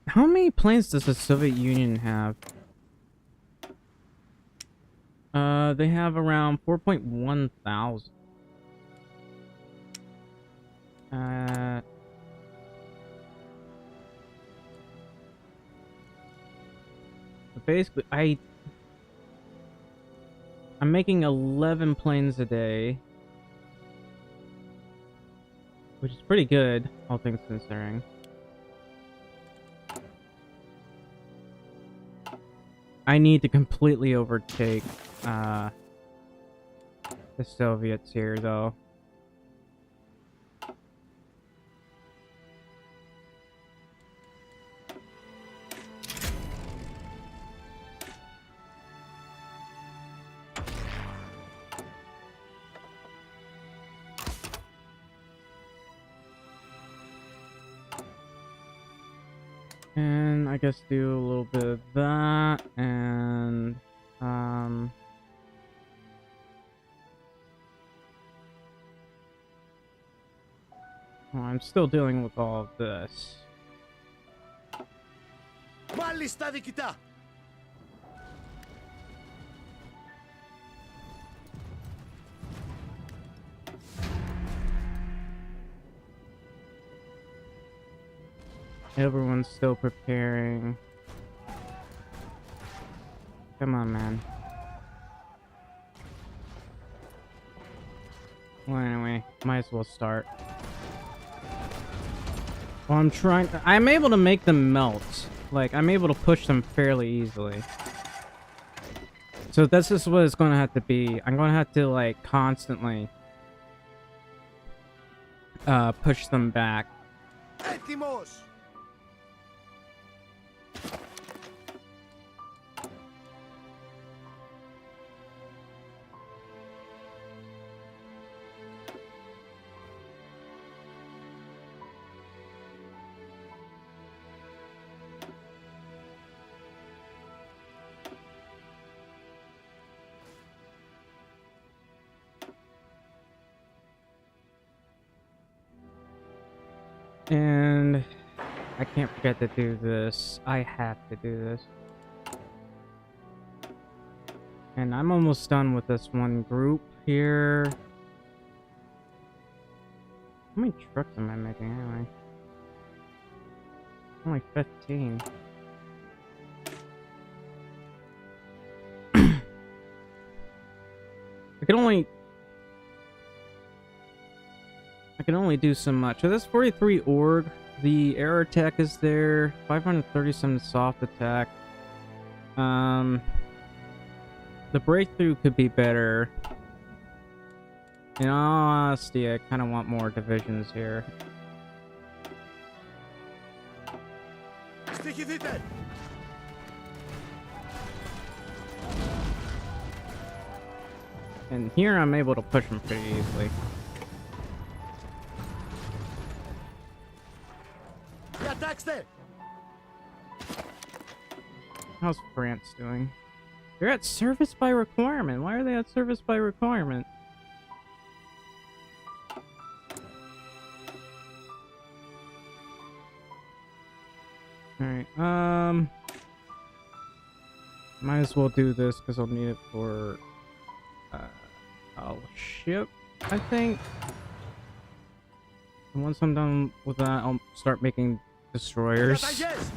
Speaker 1: How many planes does the Soviet Union have? They have around 4.1 thousand. Basically, I'm making 11 planes a day, which is pretty good, all things considering. I need to completely overtake the Soviets here, though. And I guess do a little bit of that, and oh, I'm still dealing with all of this.
Speaker 2: Μάλιστα διοικητά.
Speaker 1: Everyone's still preparing. Come on, man. Well, anyway, might as well start. Well, I'm able to make them melt. Like, I'm able to push them fairly easily. So this is what it's gonna have to be. I'm gonna have to, like, constantly push them back.
Speaker 2: Έτοιμος.
Speaker 1: And I can't forget to do this. I have to do this. And I'm almost done with this one group here. How many trucks am I making anyway? Only 15. I can only do so much. So that's 43 org. The air attack is there. 537 soft attack. The breakthrough could be better. In all honesty, I kind of want more divisions here.
Speaker 2: Στοιχηθείτε.
Speaker 1: And here I'm able to push them pretty easily.
Speaker 2: Διατάξτε.
Speaker 1: How's France doing? They're at service by requirement. Why are they at service by requirement? Alright, might as well do this because I'll need it for a ship, I think. And once I'm done with that, I'll start making destroyers.
Speaker 2: Διαταγές.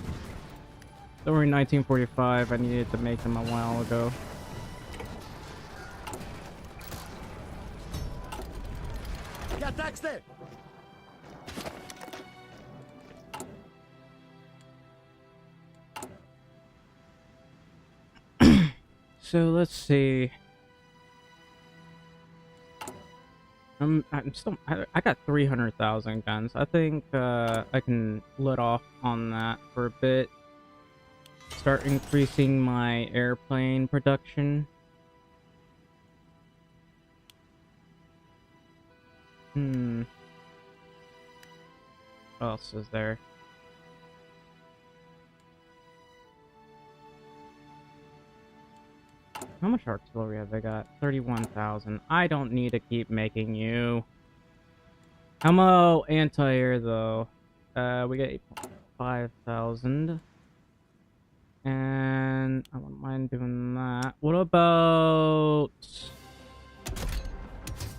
Speaker 1: They were in 1945. I needed to make them a while ago.
Speaker 2: Διατάξτε.
Speaker 1: So let's see. I'm still. I got 300,000 guns. I think I can let off on that for a bit. Start increasing my airplane production. What else is there? How much artillery have I got? 31,000. I don't need to keep making you. Ammo anti-air though. We got 8,500. And I wouldn't mind doing that. What about...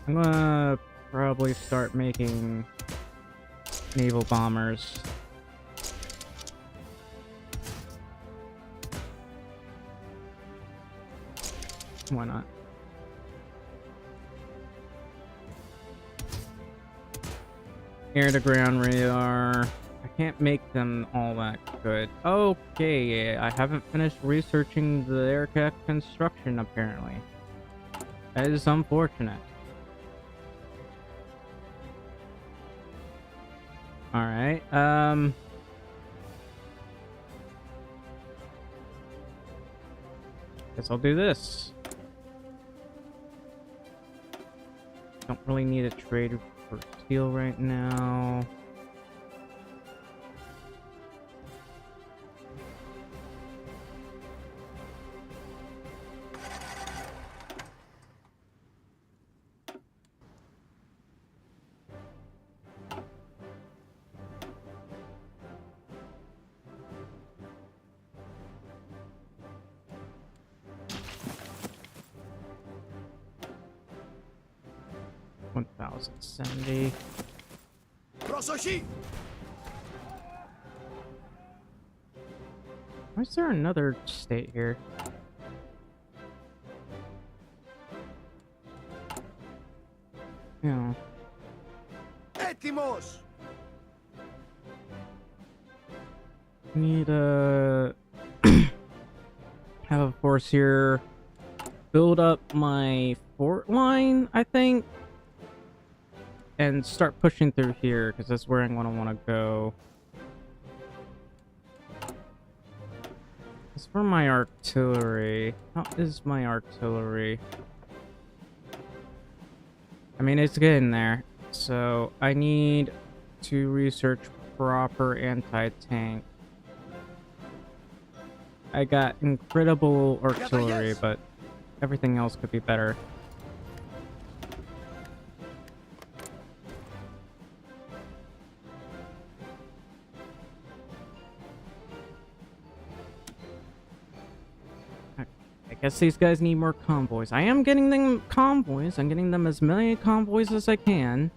Speaker 1: I'm gonna probably start making naval bombers. Why not? Air-to-ground radar. I can't make them all that good. Okay, I haven't finished researching the aircraft construction, apparently. That is unfortunate. Alright, guess I'll do this. Don't really need a trade for steel right now. Sanity.
Speaker 2: Προσοχή!
Speaker 1: Why is there another state here? Yeah.
Speaker 2: Έτοιμος!
Speaker 1: Need a have a force here. Build up my fort line, I think. And start pushing through here, because that's where I'm going to want to go. As for my artillery, how is my artillery? I mean, it's getting there. So, I need to research proper anti-tank. I got incredible artillery, but everything else could be better. I guess these guys need more convoys. I am getting them convoys. I'm getting them as many convoys as I can.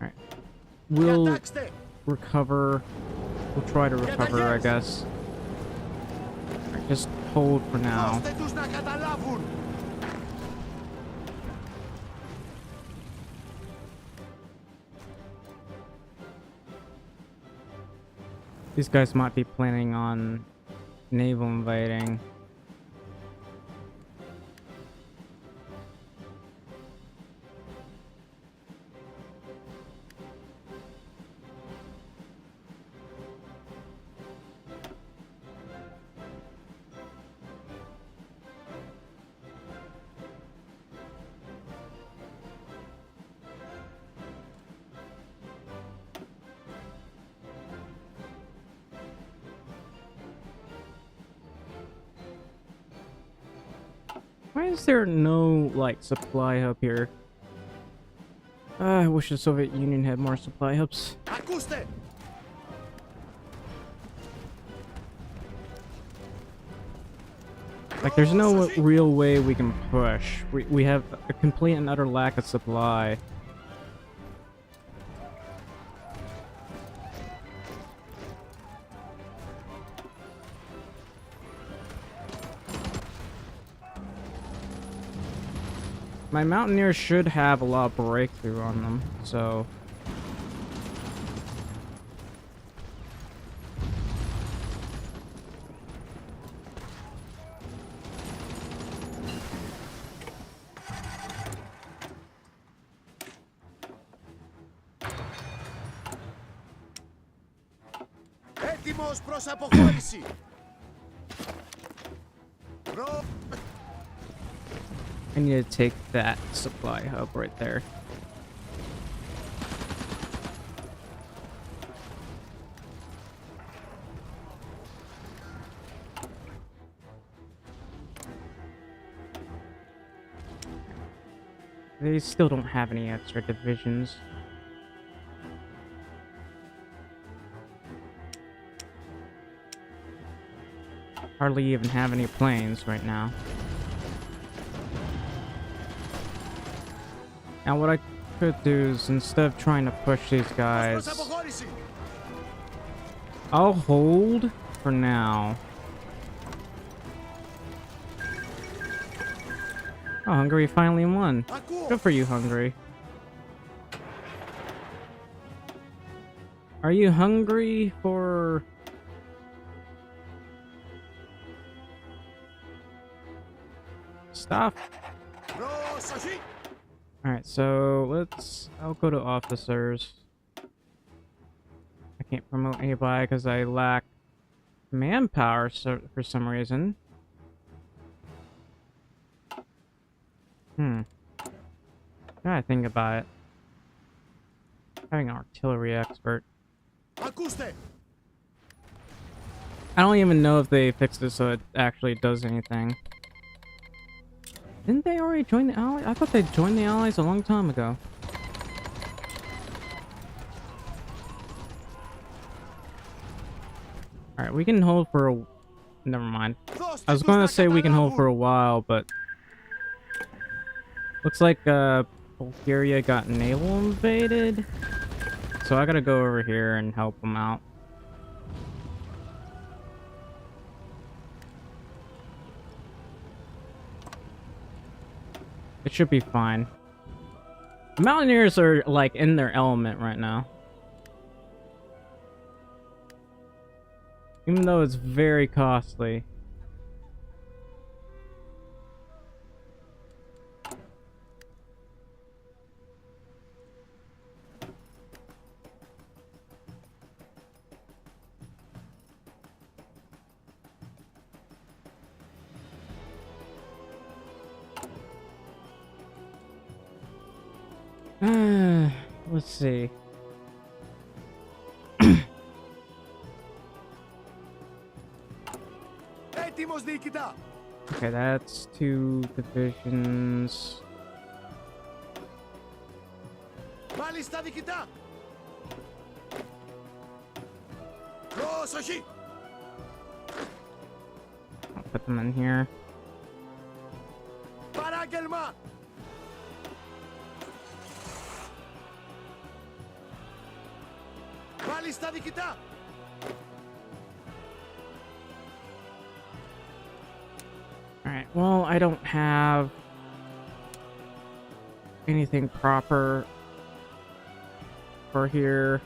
Speaker 1: Alright. We'll recover. We'll try to recover, I guess. Alright, just hold for now. These guys might be planning on naval invading. Why is there no, like, supply hub here? I wish the Soviet Union had more supply hubs. Like, there's no real way we can push. We have a complete and utter lack of supply. My Mountaineers should have a lot of breakthrough on them, so...
Speaker 2: Έτοιμος προς αποχώρηση.
Speaker 1: I need to take that supply hub right there. They still don't have any extra divisions. Hardly even have any planes right now. Now what I could do is, instead of trying to push these guys, I'll hold for now. Oh, Hungary finally won. Good for you, Hungary. Are you hungry for... stuff? Alright, so I'll go to officers. I can't promote anybody because I lack manpower for some reason. Gotta think about it. Having an artillery expert. I don't even know if they fixed it so it actually does anything. Didn't they already join the Allies? I thought they joined the Allies a long time ago. Alright, we can hold for a... Never mind. I was going to say we can hold for a while, but... Looks like Bulgaria got naval invaded. So I gotta go over here and help them out. It should be fine. The Mountaineers are like in their element right now. Even though it's very costly. Let's see. Okay, that's 2 divisions. I'll put them in here. Alright, well, I don't have anything proper for here.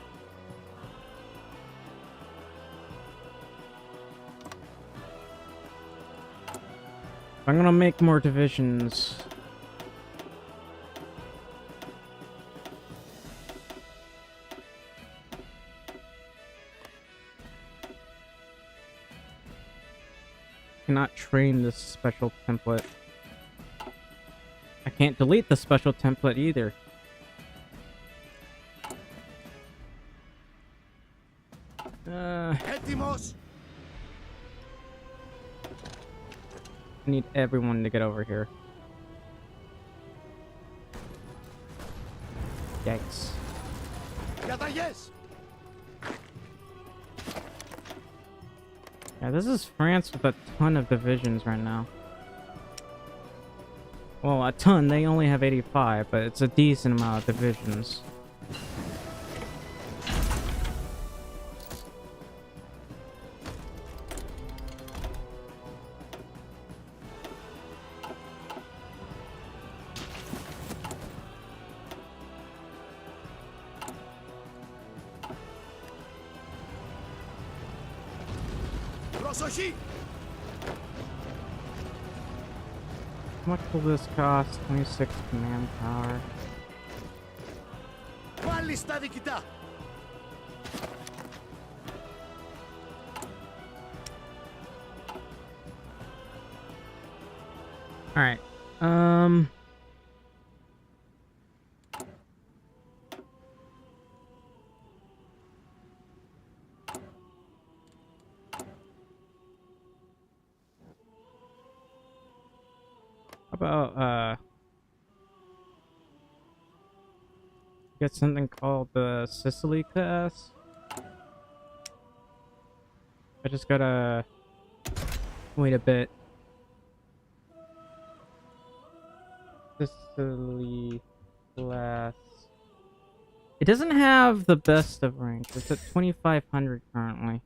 Speaker 1: I'm gonna make more divisions. Cannot train this special template. I can't delete the special template either. I need everyone to get over here. Yikes. Yeah, this is France with a ton of divisions right now. Well, a ton. They only have 85, but it's a decent amount of divisions. How much will this cost? 26 manpower. All right. How about get something called the Sicily class? I just gotta wait a bit. Sicily class. It doesn't have the best of ranks. It's at 2,500 currently.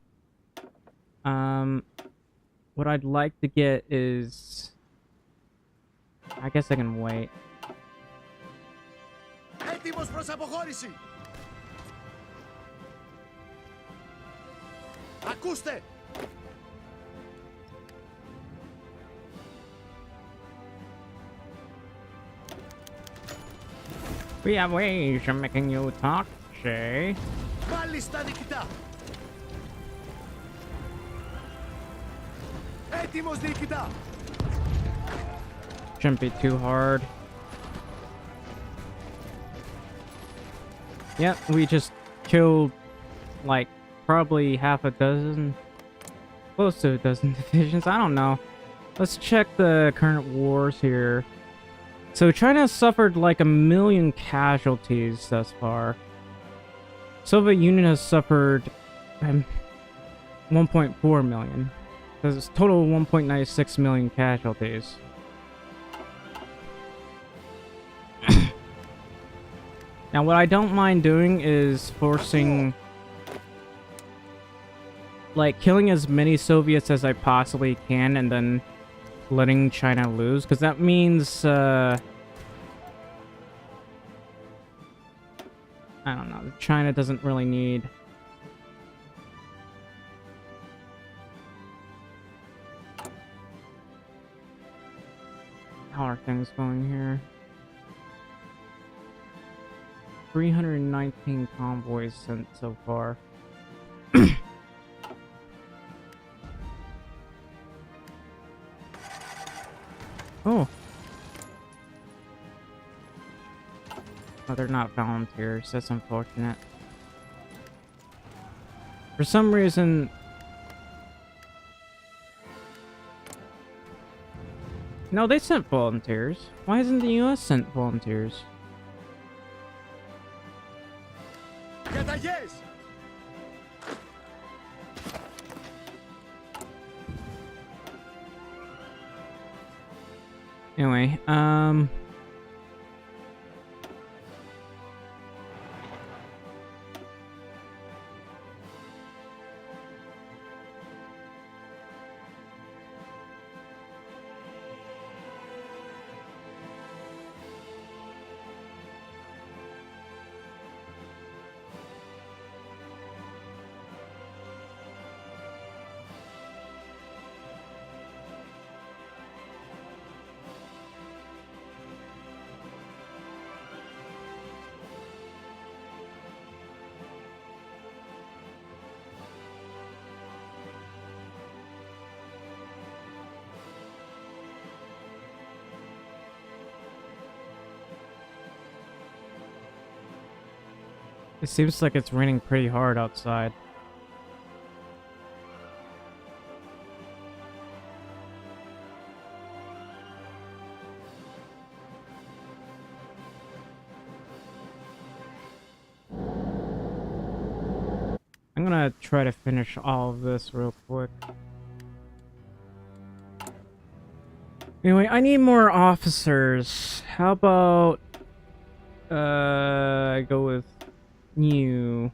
Speaker 1: What I'd like to get is... I guess I can wait.
Speaker 2: Έτοιμος προς αποχώρηση. Ακούστε.
Speaker 1: We have ways of making you talk, say.
Speaker 2: Πάλι στα νικητά. Έτοιμος νικητά.
Speaker 1: Shouldn't be too hard. Yep, we just killed like probably half a dozen, close to a dozen divisions. I don't know. Let's check the current wars here. So China suffered like 1 million casualties thus far. Soviet Union has suffered 1.4 million. There's a total of 1.96 million casualties. Now, what I don't mind doing is forcing, like, killing as many Soviets as I possibly can and then letting China lose, because that means, I don't know, China doesn't really need... How are things going here? 319 convoys sent so far. Oh. Oh, they're not volunteers. That's unfortunate. For some reason... No, they sent volunteers. Why hasn't the US sent volunteers?
Speaker 2: Καταγές.
Speaker 1: Anyway, it seems like it's raining pretty hard outside. I'm gonna try to finish all of this real quick. Anyway, I need more officers. How about I go with you.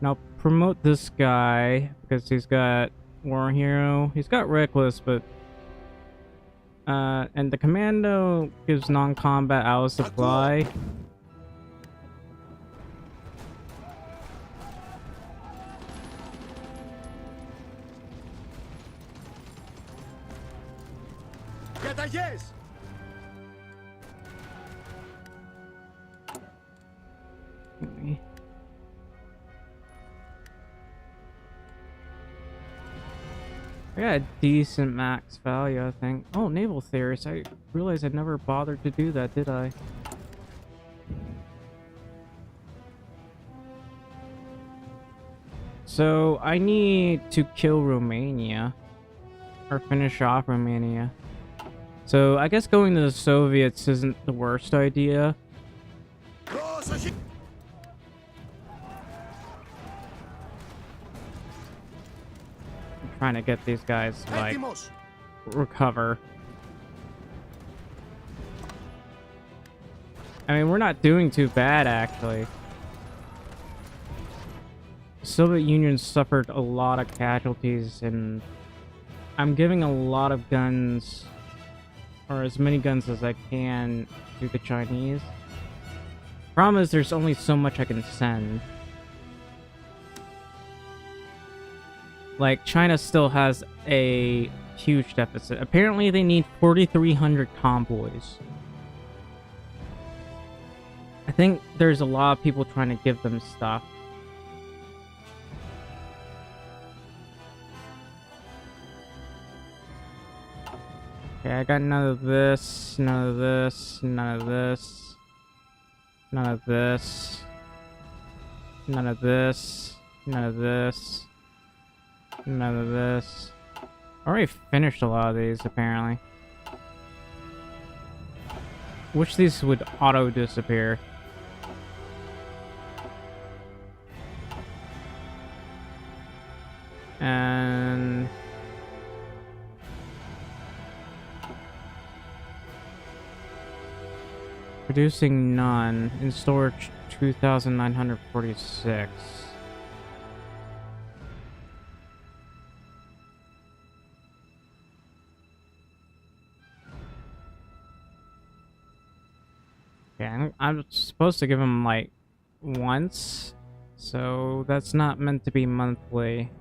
Speaker 1: Now promote this guy because he's got War Hero. He's got Reckless, but and the Commando gives non-combat hour supply.
Speaker 2: Καταγές.
Speaker 1: I got a decent max value, I think. Oh, naval theorist. I realized I never bothered to do that, did I? So, I need to kill Romania. Or finish off Romania. So, I guess going to the Soviets isn't the worst idea. I'm trying to get these guys, like, recover. I mean, we're not doing too bad, actually. The Soviet Union suffered a lot of casualties, and I'm giving a lot of guns, or as many guns as I can, to the Chinese. Problem is, there's only so much I can send. Like, China still has a huge deficit. Apparently, they need 4,300 convoys. I think there's a lot of people trying to give them stuff. Okay, I got none of this, none of this, none of this, none of this, none of this, none of this, none of this. I already finished a lot of these, apparently. Wish these would auto-disappear. And... producing none. In storage 2,946. Okay, I'm supposed to give them like once, so that's not meant to be monthly.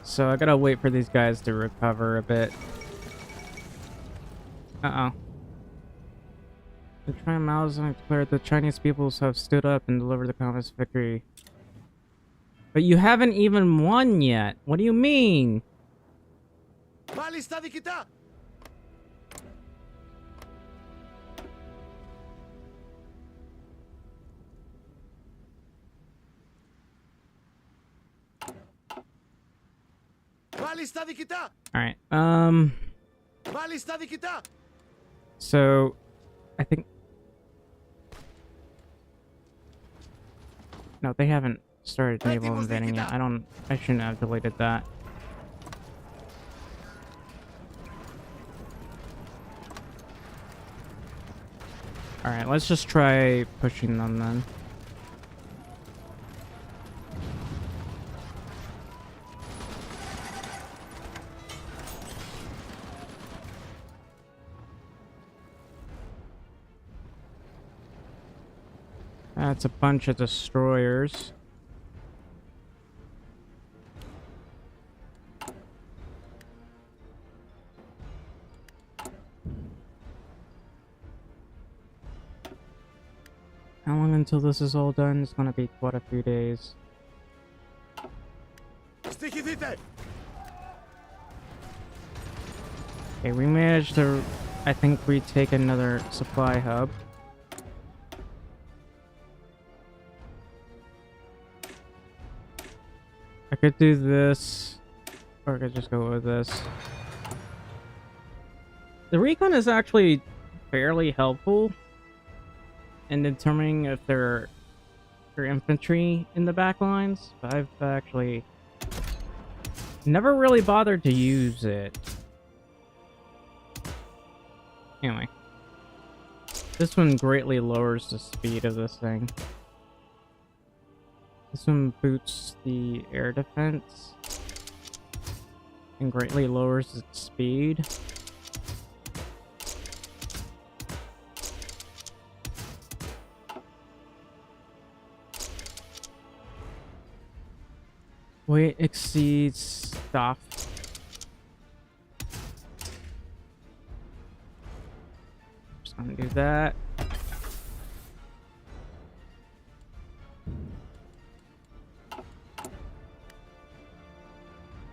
Speaker 1: So I gotta wait for these guys to recover a bit. Uh-oh. The Trying Mao's declared the Chinese peoples have stood up and delivered the communist victory. But you haven't even won yet. What do you mean? Alright, so I think no, they haven't started naval invading yet. I shouldn't have deleted that. Alright, let's just try pushing them then. That's a bunch of destroyers. How long until this is all done? It's gonna be quite a few days. Okay, we managed to, I think, retake another supply hub. I could do this, or I could just go with this. The recon is actually fairly helpful in determining if there are infantry in the back lines, but I've actually never really bothered to use it. Anyway, this one greatly lowers the speed of this thing. This one boosts the air defense and greatly lowers its speed. Weight exceeds stuff. Just gonna do that.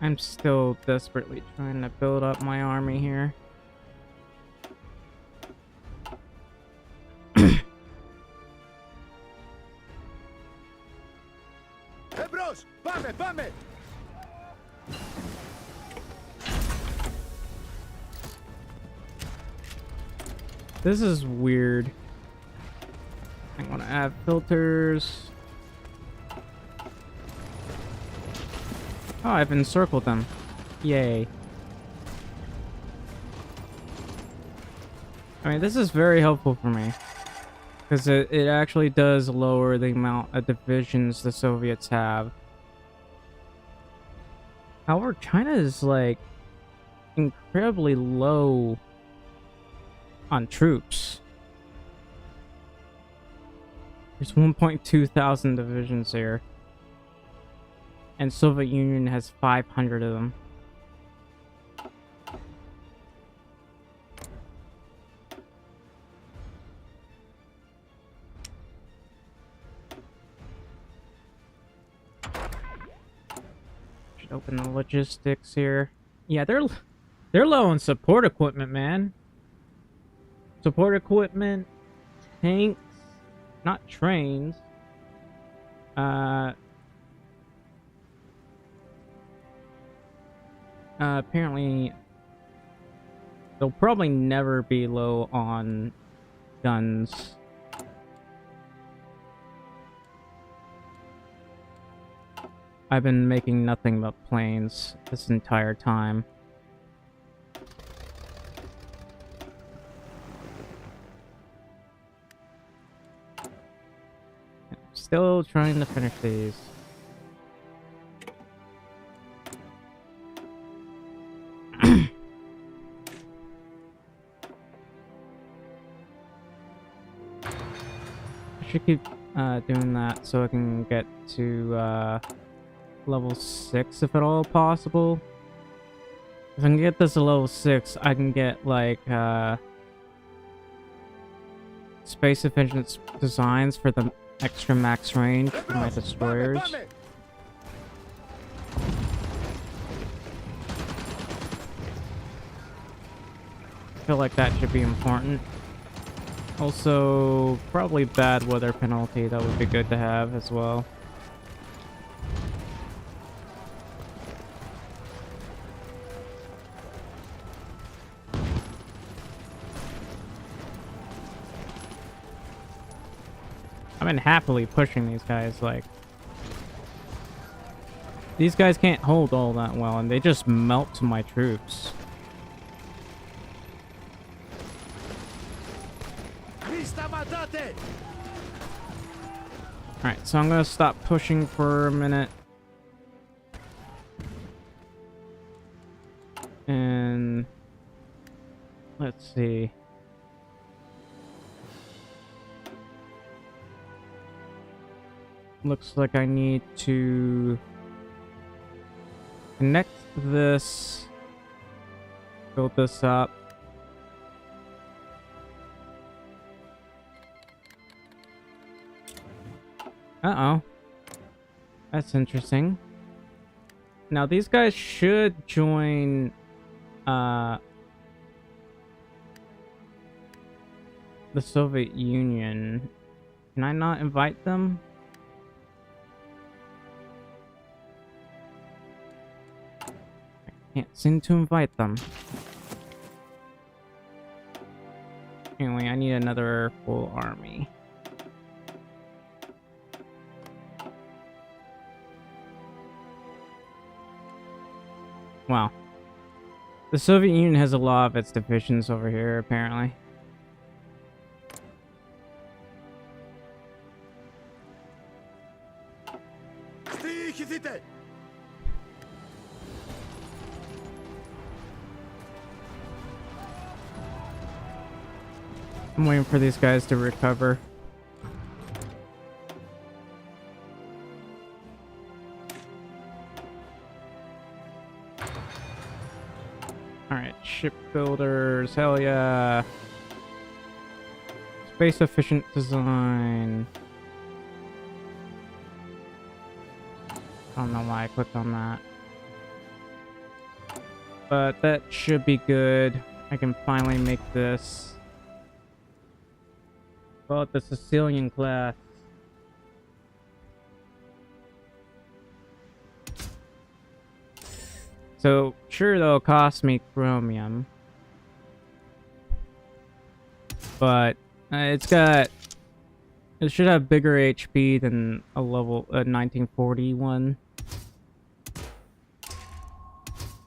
Speaker 1: I'm still desperately trying to build up my army here.
Speaker 2: Εμπρός! Πάμε, πάμε!
Speaker 1: This is weird. I'm gonna add filters. Oh, I've encircled them. Yay. I mean, this is very helpful for me. Because it actually does lower the amount of divisions the Soviets have. However, China is, like, incredibly low on troops. There's 1.2 thousand divisions here. And Soviet Union has 500 of them. Should open the logistics here. Yeah, they're low on support equipment, man. Support equipment, tanks, not trains. Apparently, they'll probably never be low on guns. I've been making nothing but planes this entire time. Still trying to finish these. I should keep doing that so I can get to level 6 if at all possible. If I can get this to level 6, I can get like space efficient designs for the extra max range for my destroyers. I feel like that should be important. Also, probably bad weather penalty, that would be good to have as well. I've been happily pushing these guys, like... These guys can't hold all that well, and they just melt to my troops. Alright, so I'm gonna stop pushing for a minute. And... let's see. Looks like I need to connect this, build this up. Uh-oh. That's interesting. Now these guys should join the Soviet Union. Can I not invite them? Can't seem to invite them. Anyway, I need another full army. Wow. The Soviet Union has a lot of its divisions over here, apparently. I'm waiting for these guys to recover. Shipbuilders, hell yeah. Space efficient design. I don't know why I clicked on that. But that should be good. I can finally make this. Well, the Sicilian class. So, sure, they'll cost me chromium. But it should have bigger HP than a 1940 one.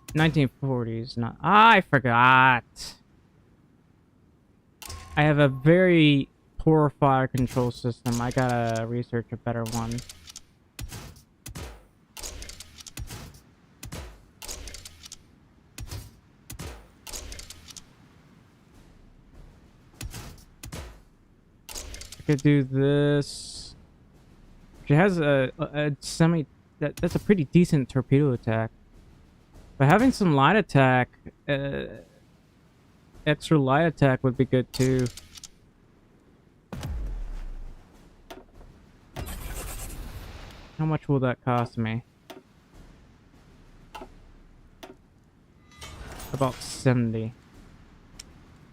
Speaker 1: 1940s, not. I forgot. I have a very poor fire control system. I gotta research a better one. I could do this. She has a semi. That's a pretty decent torpedo attack. But having some light attack, extra light attack would be good too. How much will that cost me? About 70.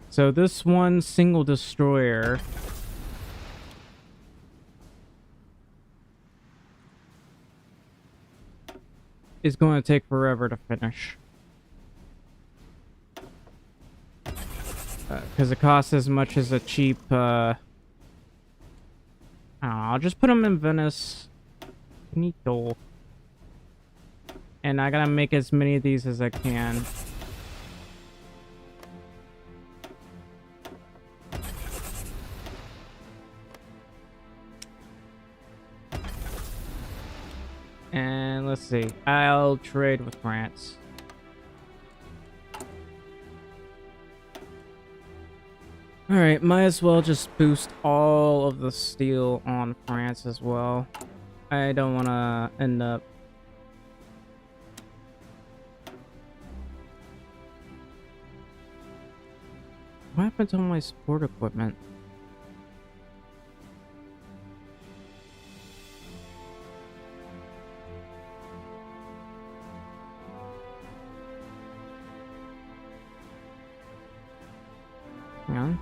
Speaker 1: So this one single destroyer is going to take forever to finish. Because it costs as much as a cheap, I don't know, I'll just put them in Venice. Finito. And I gotta make as many of these as I can. And let's see. I'll trade with France. Alright, might as well just boost all of the steel on France as well. I don't want to end up... What happened to all my support equipment? Hang on.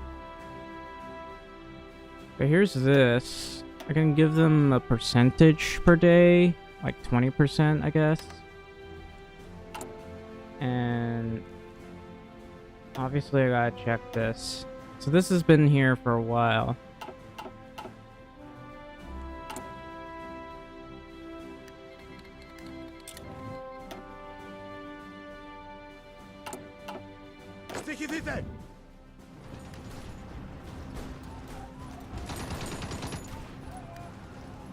Speaker 1: Okay, here's this. I can give them a percentage per day, like 20%, I guess. And obviously I gotta check this. So this has been here for a while.
Speaker 2: Στοιχηθείτε!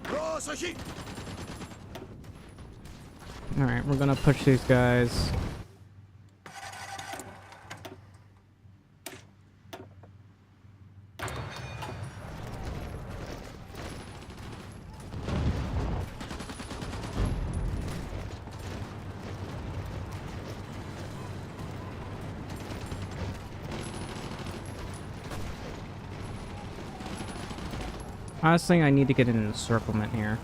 Speaker 2: Προσοχή!
Speaker 1: Alright, we're gonna push these guys. Honestly, I need to get an encirclement here.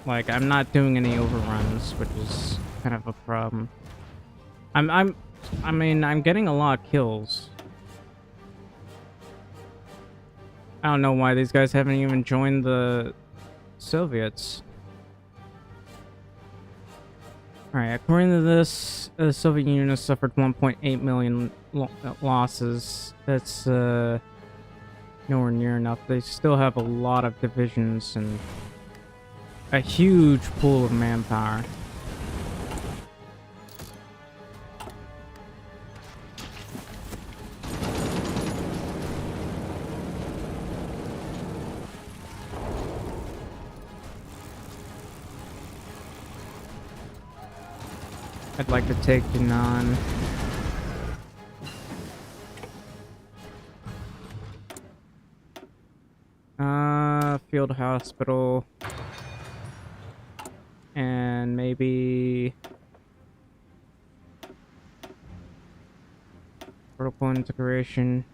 Speaker 1: Like, I'm not doing any overruns, which is kind of a problem. I mean, I'm getting a lot of kills. I don't know why these guys haven't even joined the Soviets. Alright, according to this, the Soviet Union has suffered 1.8 million losses. That's, nowhere near enough. They still have a lot of divisions and a huge pool of manpower. I'd like to take Dinan. Field hospital. And maybe... Vertical integration.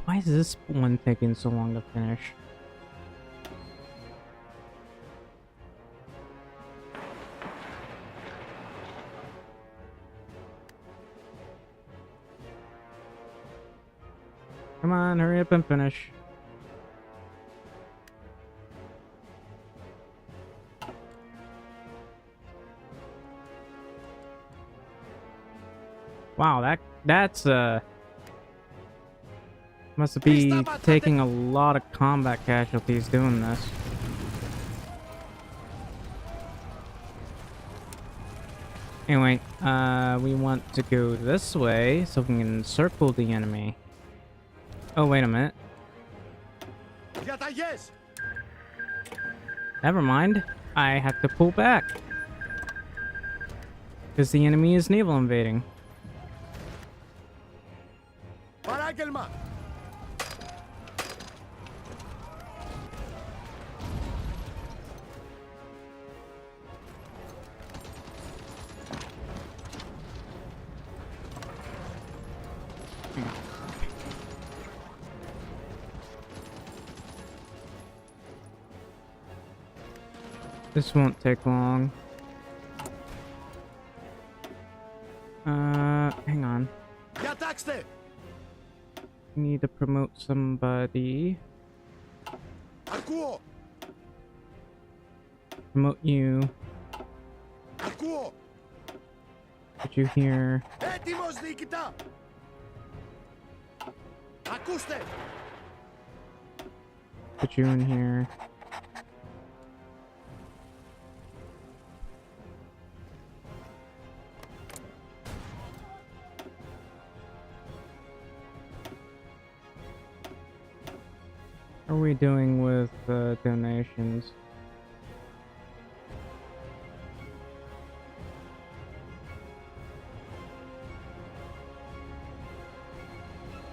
Speaker 1: Why is this one taking so long to finish? Come on, hurry up and finish. Wow, that's must be taking a lot of combat casualties doing this. Anyway, we want to go this way so we can circle the enemy. Oh, wait a minute. Never mind. I have to pull back. Because the enemy is naval invading.
Speaker 2: Παράγγελμα.
Speaker 1: This won't take long. Hang on.
Speaker 2: Διατάξτε.
Speaker 1: Need to promote somebody.
Speaker 2: Ακούω.
Speaker 1: Promote you.
Speaker 2: Ακούω.
Speaker 1: Put you here.
Speaker 2: Έτοιμος διοικητά. Ακούστε.
Speaker 1: Put you in here. How are we doing with donations?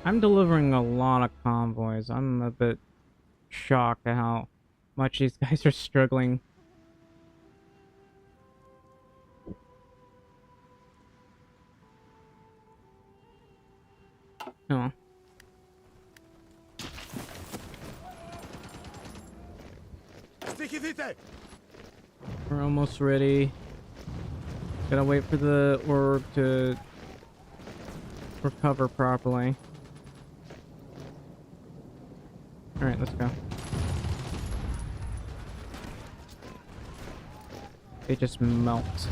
Speaker 1: I'm delivering a lot of convoys. I'm a bit shocked at how much these guys are struggling. Oh.
Speaker 2: Στοιχηθείτε.
Speaker 1: We're almost ready. Gotta wait for the orb to recover properly. Alright, let's go. They just melt.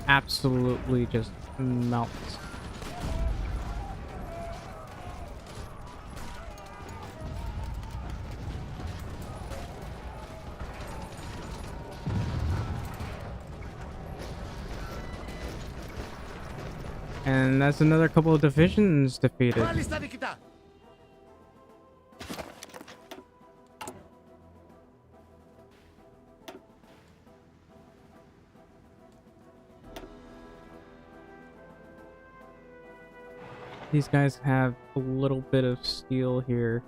Speaker 1: Absolutely just melt. And that's another couple of divisions defeated.
Speaker 2: Μάλιστα διοικητά.
Speaker 1: These guys have a little bit of steel here.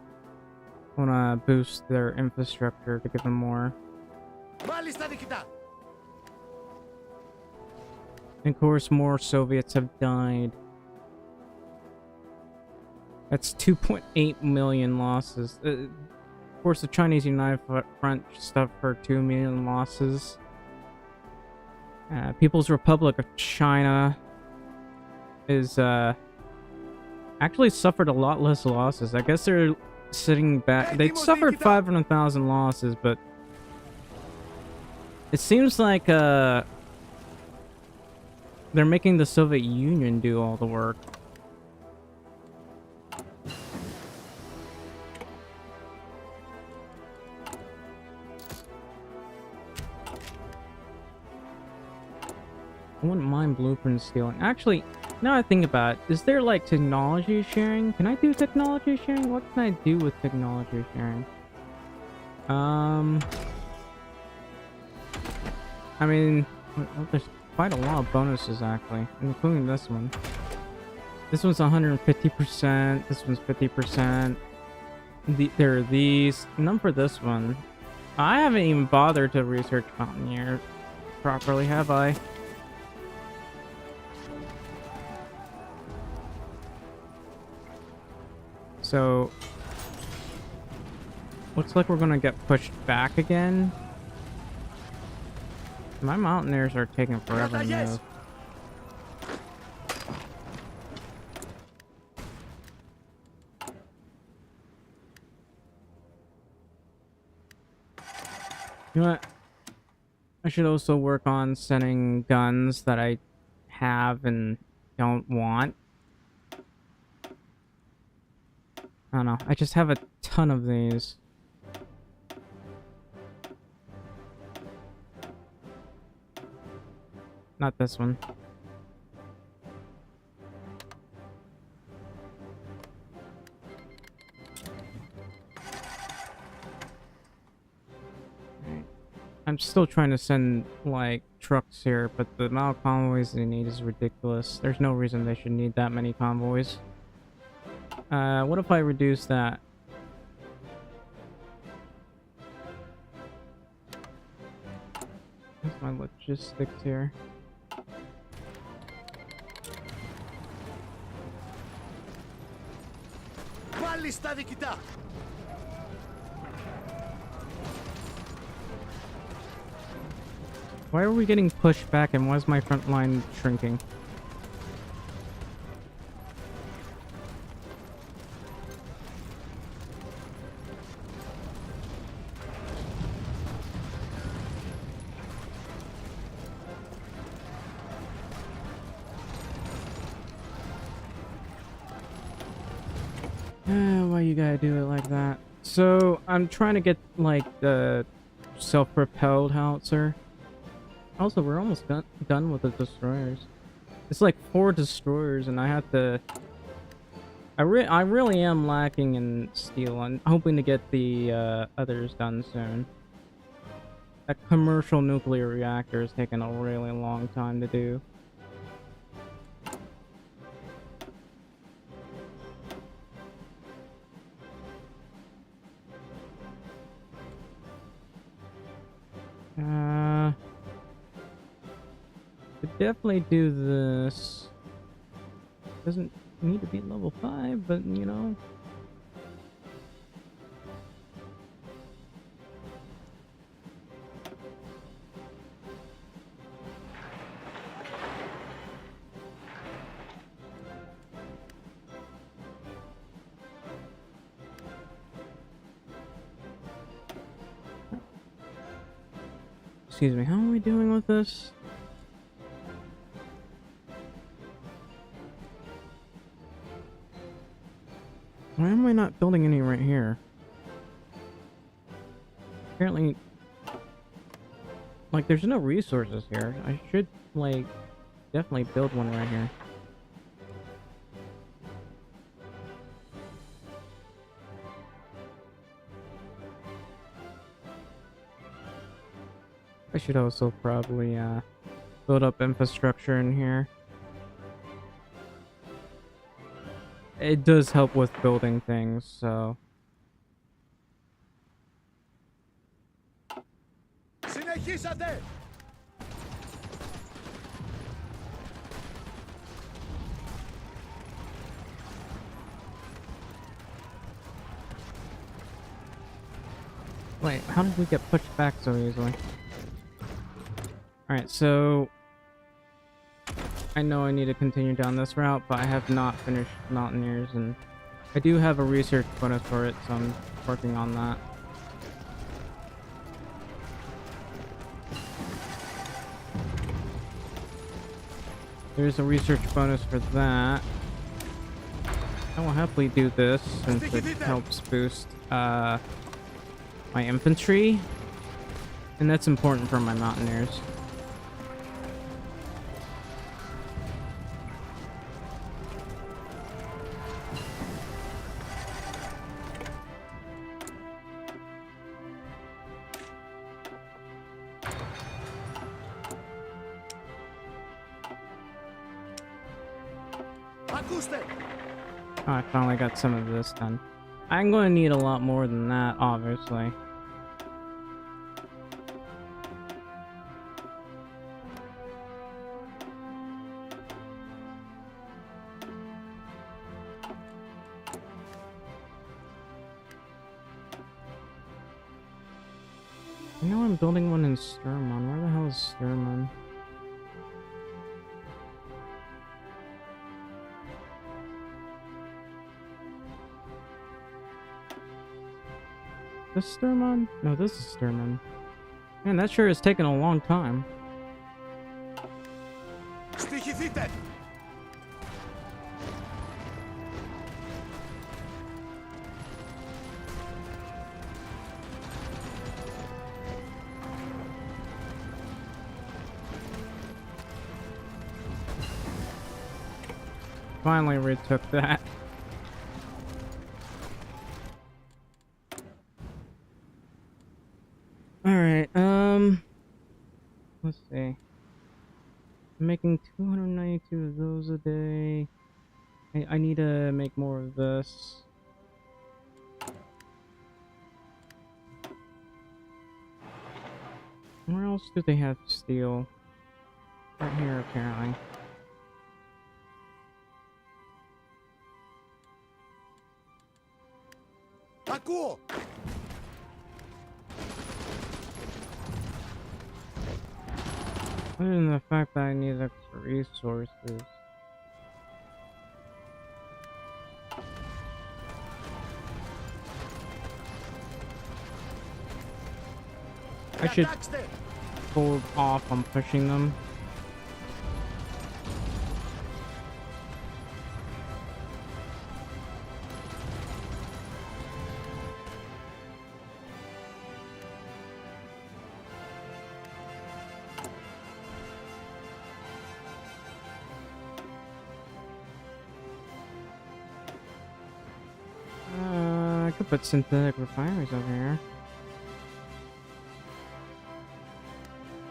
Speaker 1: I wanna boost their infrastructure to give them more.
Speaker 2: Μάλιστα διοικητά.
Speaker 1: And of course, more Soviets have died. That's 2.8 million losses. course, the Chinese United Front suffered 2 million losses. People's Republic of China is actually suffered a lot less losses. I guess they're sitting back. They suffered 500,000 losses, but it seems like they're making the Soviet Union do all the work. I wouldn't mind blueprint stealing. Actually, now I think about it, is there like technology sharing? Can I do technology sharing? What can I do with technology sharing? I mean, well, there's quite a lot of bonuses actually, including this one. This one's 150%. This one's 50%. There are these. None for this one. I haven't even bothered to research Mountaineer properly, have I? So, looks like we're gonna get pushed back again. My Mountaineers are taking forever to move. You know what? I should also work on sending guns that I have and don't want. I don't know. I just have a ton of these. Not this one. Alright. I'm still trying to send, like, trucks here, but the amount of convoys they need is ridiculous. There's no reason they should need that many convoys. What if I reduce that? What's my logistics here?
Speaker 2: Πάλι στα διοικητά.
Speaker 1: Why are we getting pushed back and why is my front line shrinking? Why you gotta do it like that? So, I'm trying to get, like, the self-propelled howitzer. Also, we're almost done with the destroyers. It's like 4 destroyers, and I have to... I really am lacking in steel. I'm hoping to get the others done soon. That commercial nuclear reactor is taking a really long time to do. Could definitely do this. Doesn't need to be level 5, but you know. Excuse me, how are we doing with this? Why am I not building any right here? Apparently, like, there's no resources here. I should, like, definitely build one right here. I should also probably, build up infrastructure in here. It does help with building things, so...
Speaker 2: Συνεχίσατε!
Speaker 1: Wait, how did we get pushed back so easily? Alright, so I know I need to continue down this route, but I have not finished Mountaineers, and I do have a research bonus for it, so I'm working on that. There's a research bonus for that. I will happily do this since it helps boost my infantry, and that's important for my Mountaineers. Oh, I finally got some of this done. I'm going to need a lot more than that, obviously. I know I'm building one in Sturmon. Where the hell is Sturmon? This Sturmon? No, this is Sturmon. Man, that sure is taking a long time.
Speaker 2: Στοιχηθείτε!
Speaker 1: Finally retook that. Alright, let's see. I'm making 292 of those a day. I need to make more of this. Where else do they have steel? Right here, apparently.
Speaker 2: Ακούω!
Speaker 1: Other than the fact that I need extra resources. I should hold off on pushing them. I could put synthetic refineries over here.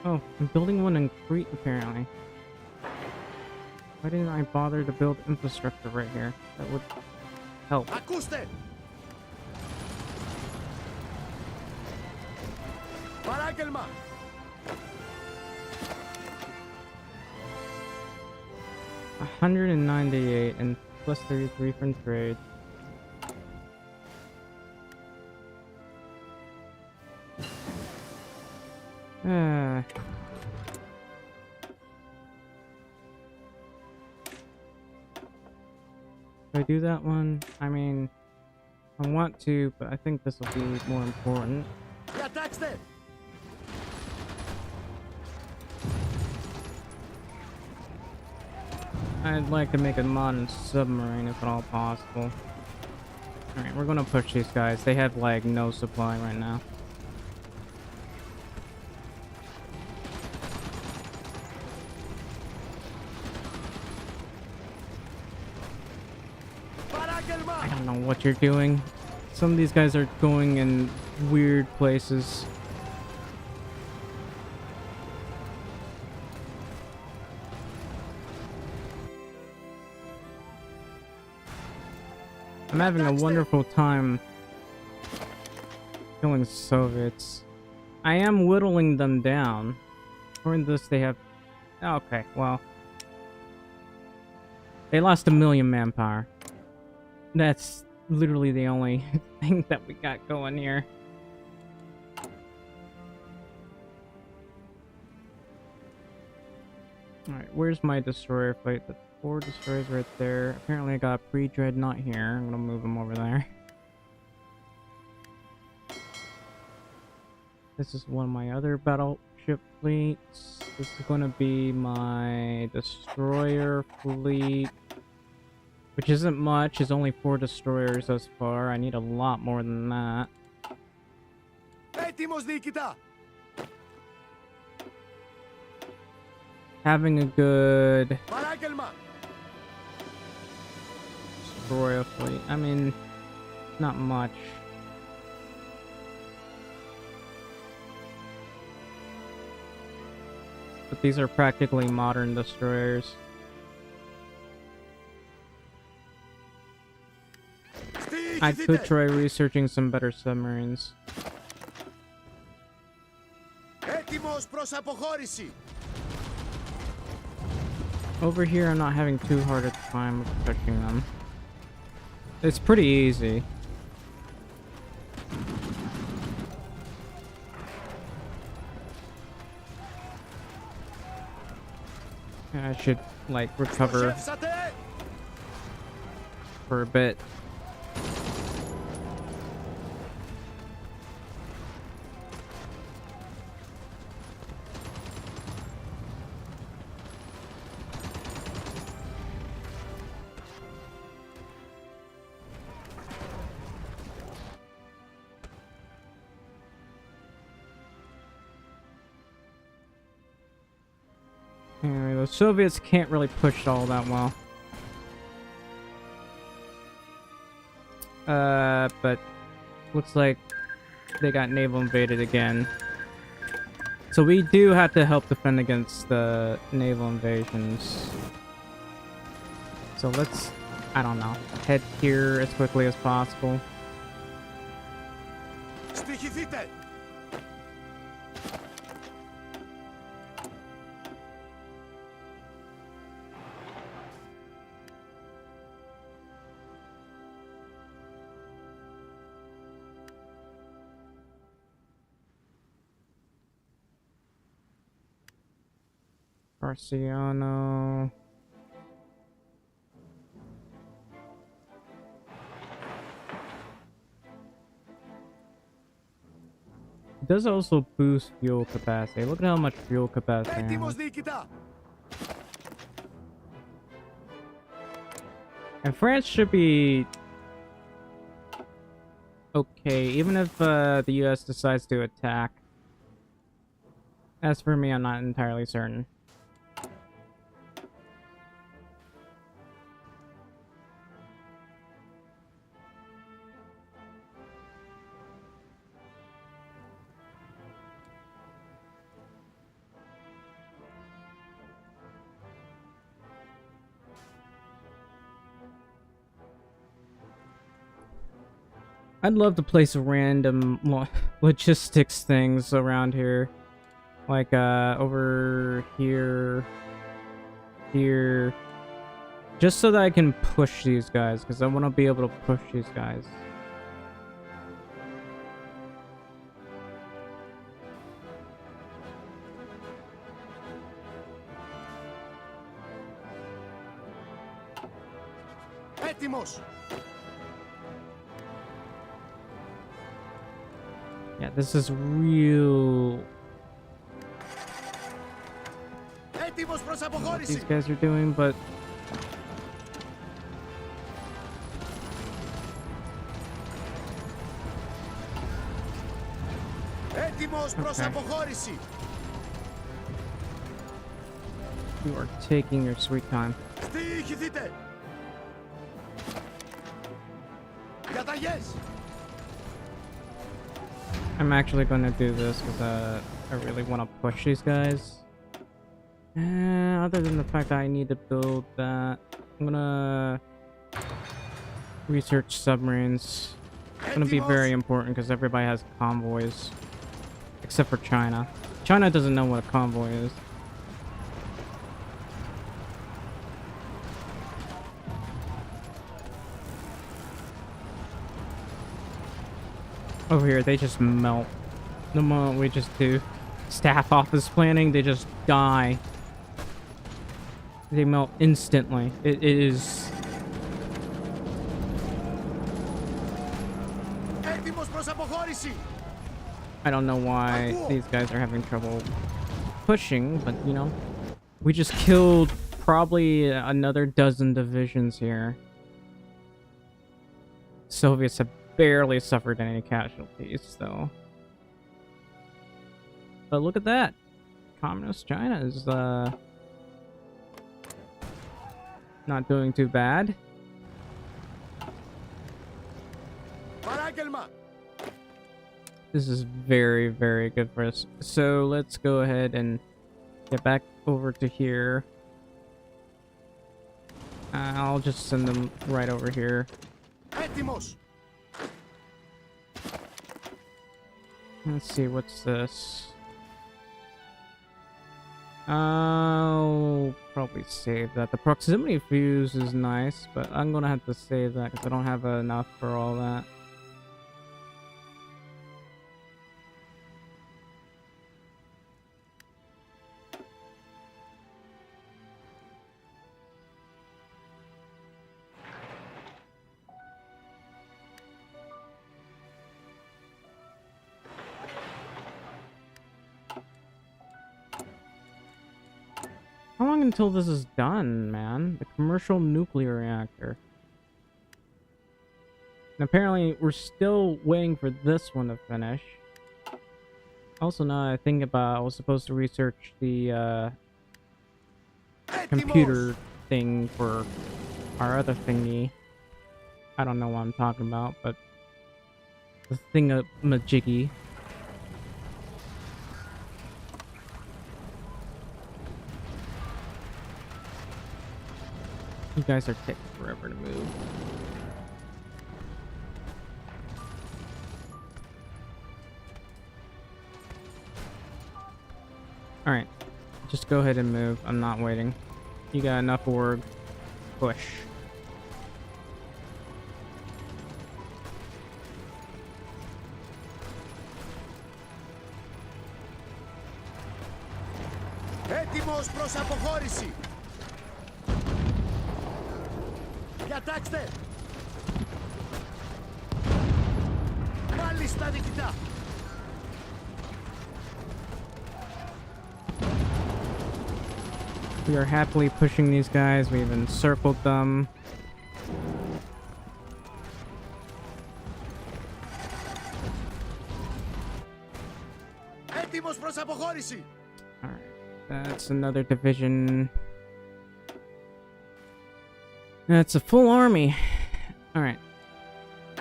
Speaker 1: Oh, I'm building one in Crete apparently. Why didn't I bother to build infrastructure right here? That would help.
Speaker 2: Ακούστε! Παράγγελμα!
Speaker 1: 198 and plus 33 from trade. Do I do that one? I mean, I want to, but I think this will be more important.
Speaker 2: Διατάξτε!
Speaker 1: I'd like to make a modern submarine if at all possible. Alright, we're gonna push these guys. They have like no supply right now. I don't know what you're doing. Some of these guys are going in weird places. I'm having a wonderful time killing Soviets. I am whittling them down. According to this, they have... Okay, well... They lost 1,000,000 manpower. That's literally the only thing that we got going here. Alright, where's my destroyer fleet? The 4 destroyers right there. Apparently I got a pre-dreadnought here. I'm gonna move them over there. This is one of my other battleship fleets. This is gonna be my destroyer fleet. Which isn't much. It's only 4 destroyers thus far. I need a lot more than that.
Speaker 2: Έτοιμος διοικητά.
Speaker 1: Having a good
Speaker 2: Παράγγελμα.
Speaker 1: destroyer fleet. I mean, not much. But these are practically modern destroyers. I could try researching some better submarines.
Speaker 2: Έτοιμος προς αποχώρηση.
Speaker 1: Over here, I'm not having too hard a time of pushing them. It's pretty easy. I should, like, recover
Speaker 2: Στοχεύσατε.
Speaker 1: for a bit. Anyway, the Soviets can't really push all that well. But looks like they got naval invaded again. So we do have to help defend against the naval invasions. So let's, I don't know, head here as quickly as possible.
Speaker 2: Στοιχηθείτε.
Speaker 1: Marciano. It does also boost fuel capacity. Look at how much fuel capacity I
Speaker 2: Έτοιμος
Speaker 1: have.
Speaker 2: διοικητά.
Speaker 1: And France should be okay, even if the US decides to attack. As for me, I'm not entirely certain. I'd love to place random logistics things around here. Like, over here. Here. Just so that I can push these guys, because I want to be able to push these guys.
Speaker 2: Έτοιμος.
Speaker 1: Yeah, this is real.
Speaker 2: Έτοιμος προς
Speaker 1: What
Speaker 2: αποχώρηση.
Speaker 1: these guys are doing, but
Speaker 2: Έτοιμος προς
Speaker 1: Okay.
Speaker 2: αποχώρηση.
Speaker 1: you are taking your sweet time.
Speaker 2: Στοιχηθείτε. Καταγές.
Speaker 1: I'm actually going to do this because I really want to push these guys. Other than the fact that I need to build that, I'm gonna research submarines. It's gonna be very important because everybody has convoys, except for China. China doesn't know what a convoy is. Over here, they just melt. The moment we just do staff office planning, they just die. They melt instantly. It is...
Speaker 2: Έτοιμος προς αποχώρηση.
Speaker 1: I don't know why these guys are having trouble pushing, but you know, we just killed probably another dozen divisions here. Soviets have barely suffered any casualties, though. But look at that. Communist China is not doing too bad.
Speaker 2: Παράγγελμα.
Speaker 1: This is very, very good for us. So let's go ahead and get back over to here. I'll just send them right over here.
Speaker 2: Έτοιμος.
Speaker 1: Let's see, what's this? I'll probably save that. The proximity fuse is nice, but I'm gonna have to save that because I don't have enough for all that. How long until this is done, man? The commercial nuclear reactor. And apparently, we're still waiting for this one to finish. Also, now I think about, I was supposed to research the computer thing for our other thingy. I don't know what I'm talking about, but the thingamajiggy. You guys are taking forever to move. Alright. Just go ahead and move. I'm not waiting. You got enough org. Push.
Speaker 2: Έτοιμος προς αποχώρηση. Διατάξτε. Πάλι στα διοικητά.
Speaker 1: We are happily pushing these guys. We've encircled them.
Speaker 2: Έτοιμος προς αποχώρηση.
Speaker 1: Alright. That's another division. That's a full army. Alright.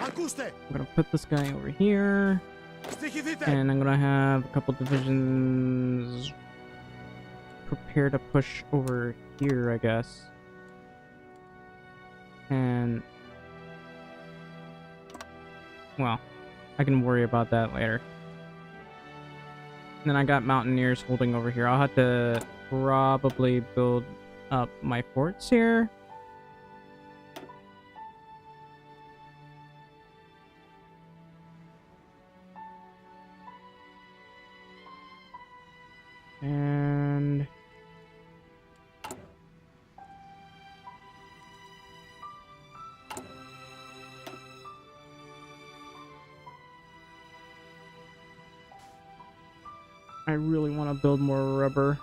Speaker 2: Ακούστε.
Speaker 1: I'm gonna put this guy over here.
Speaker 2: Στοιχηθείτε.
Speaker 1: And I'm gonna have a couple divisions prepare to push over here, I guess. And well, I can worry about that later. And then I got mountaineers holding over here. I'll have to probably build up my forts here. And I really want to build more rubber.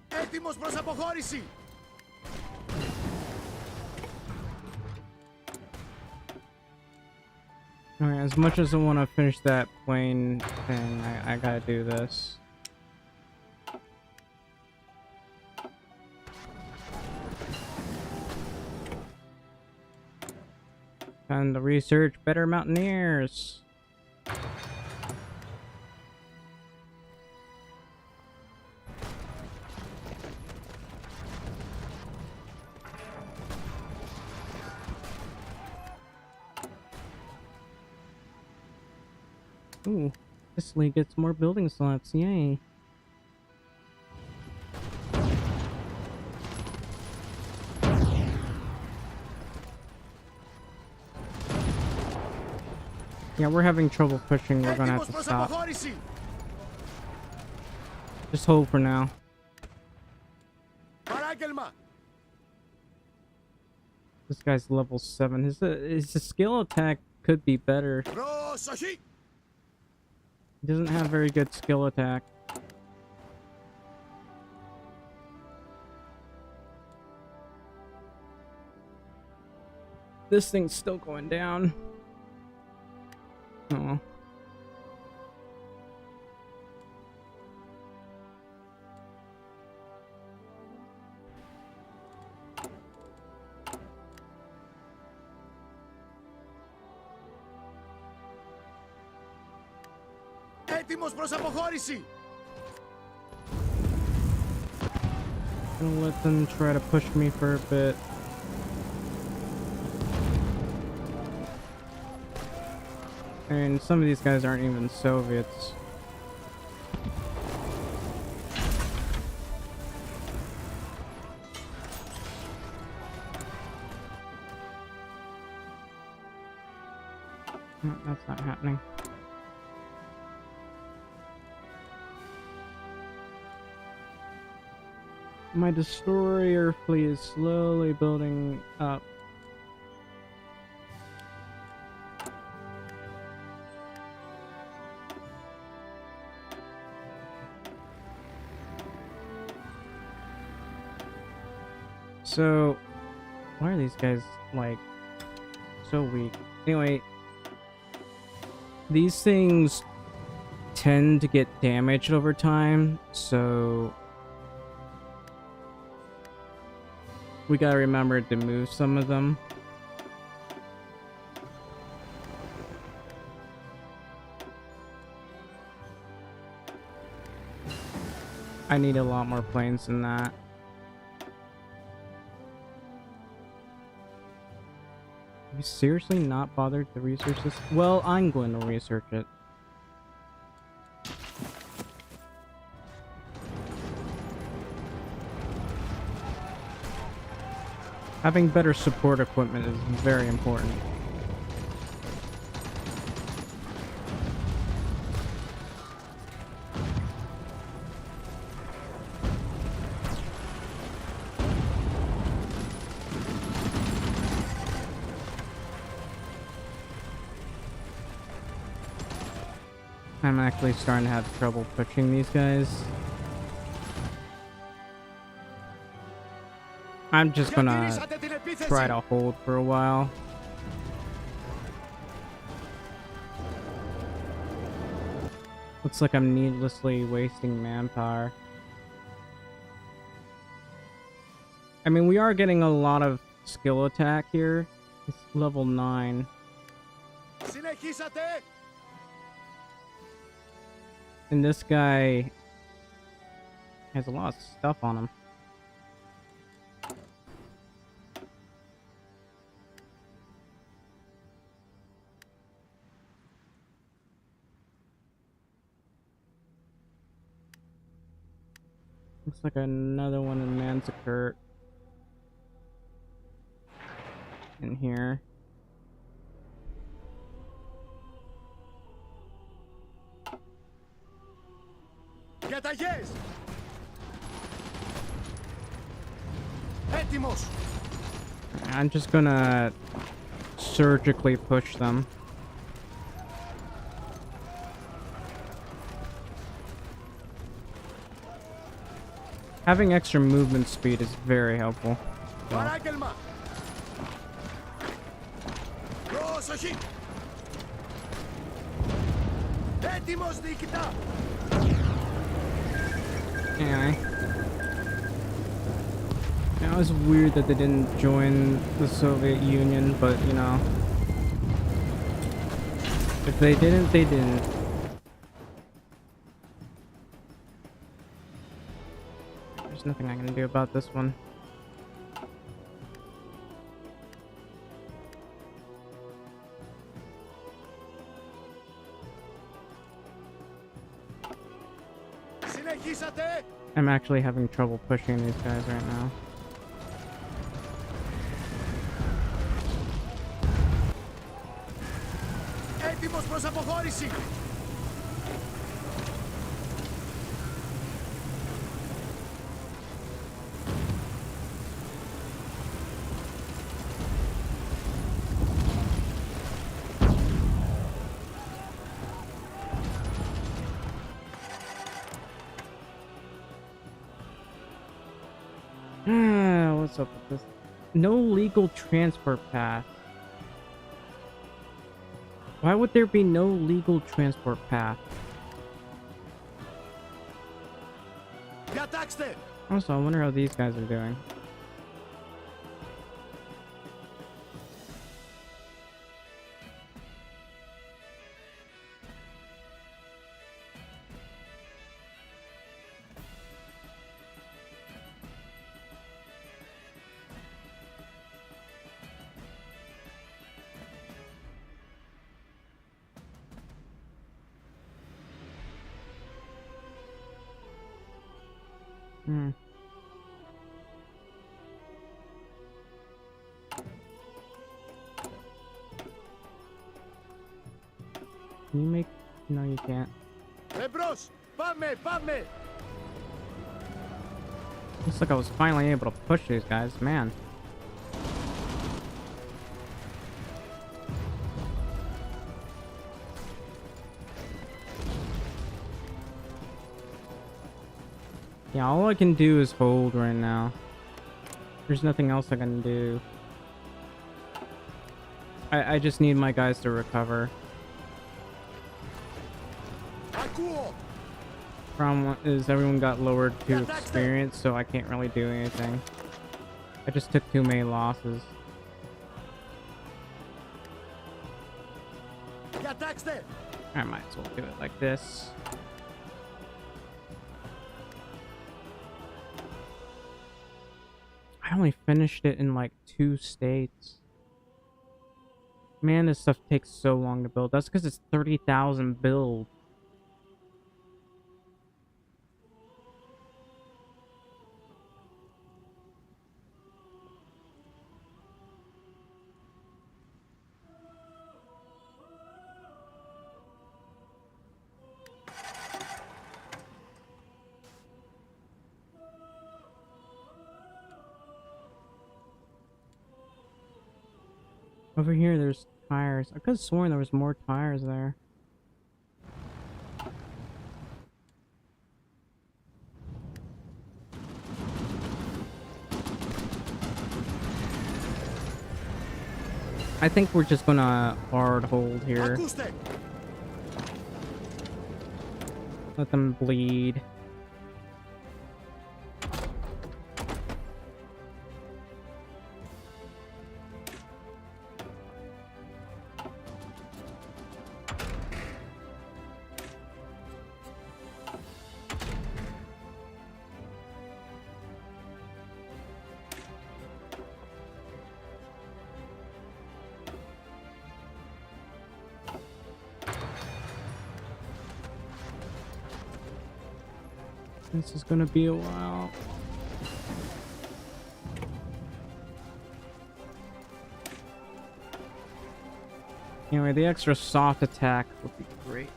Speaker 2: Έτοιμος προς αποχώρηση.
Speaker 1: Alright, as much as I want to finish that plane thing, I gotta do this. Time to research better mountaineers. Ooh, this league gets more building slots, yay. Yeah, we're having trouble pushing. We're gonna have to stop. Just hold for now.
Speaker 2: Παράγγελμα.
Speaker 1: This guy's level 7. His skill attack could be better.
Speaker 2: Προσοχή.
Speaker 1: He doesn't have very good skill attack. This thing's still going down. Oh.
Speaker 2: Έτοιμος προς αποχώρηση.
Speaker 1: Gonna let them try to push me for a bit. And some of these guys aren't even Soviets. No, that's not happening. My destroyer fleet is slowly building up. So, why are these guys, like, so weak? Anyway, these things tend to get damaged over time, so we gotta remember to move some of them. I need a lot more planes than that. Have you seriously not bothered to research this? Well, I'm going to research it. Having better support equipment is very important. I'm actually starting to have trouble pushing these guys. I'm just gonna try to hold for a while. Looks like I'm needlessly wasting manpower. I mean, we are getting a lot of skill attack here. It's level 9.
Speaker 2: Συνεχίσατε.
Speaker 1: And this guy has a lot of stuff on him. Looks like another one in Manzikert in here.
Speaker 2: Διαταγές. Έτοιμος.
Speaker 1: I'm just gonna surgically push them. Having extra movement speed is very helpful. So.
Speaker 2: Παράγγελμα. Προσοχή. Έτοιμος διοικητά.
Speaker 1: Anyway. Now, it was weird that they didn't join the Soviet Union, but, you know. If they didn't, they didn't. There's nothing I can do about this one.
Speaker 2: Συνεχίσατε.
Speaker 1: I'm actually having trouble pushing these guys right now.
Speaker 2: Έτοιμος προς αποχώρηση.
Speaker 1: What's up with this? No legal transport path. Why would there be no legal transport path?
Speaker 2: Διατάξτε!
Speaker 1: Also, I wonder how these guys are doing. Hmm. Can you make... No, you can't.
Speaker 2: Εμπρός! Πάμε, πάμε!
Speaker 1: Looks like I was finally able to push these guys, man. Yeah, all I can do is hold right now. There's nothing else I can do. I just need my guys to recover.
Speaker 2: Ακούω!
Speaker 1: Problem is everyone got lowered to experience, so I can't really do anything. I just took too many losses.
Speaker 2: Διατάξτε!
Speaker 1: I might as well do it like this. I only finished it in like 2 states. Man, this stuff takes so long to build. That's because it's 30,000 build. Over here, there's tires. I could have sworn there was more tires there. I think we're just gonna hard hold here.
Speaker 2: Ακούστε!
Speaker 1: Let them bleed. This is gonna be a while. Anyway, the extra soft attack would be great.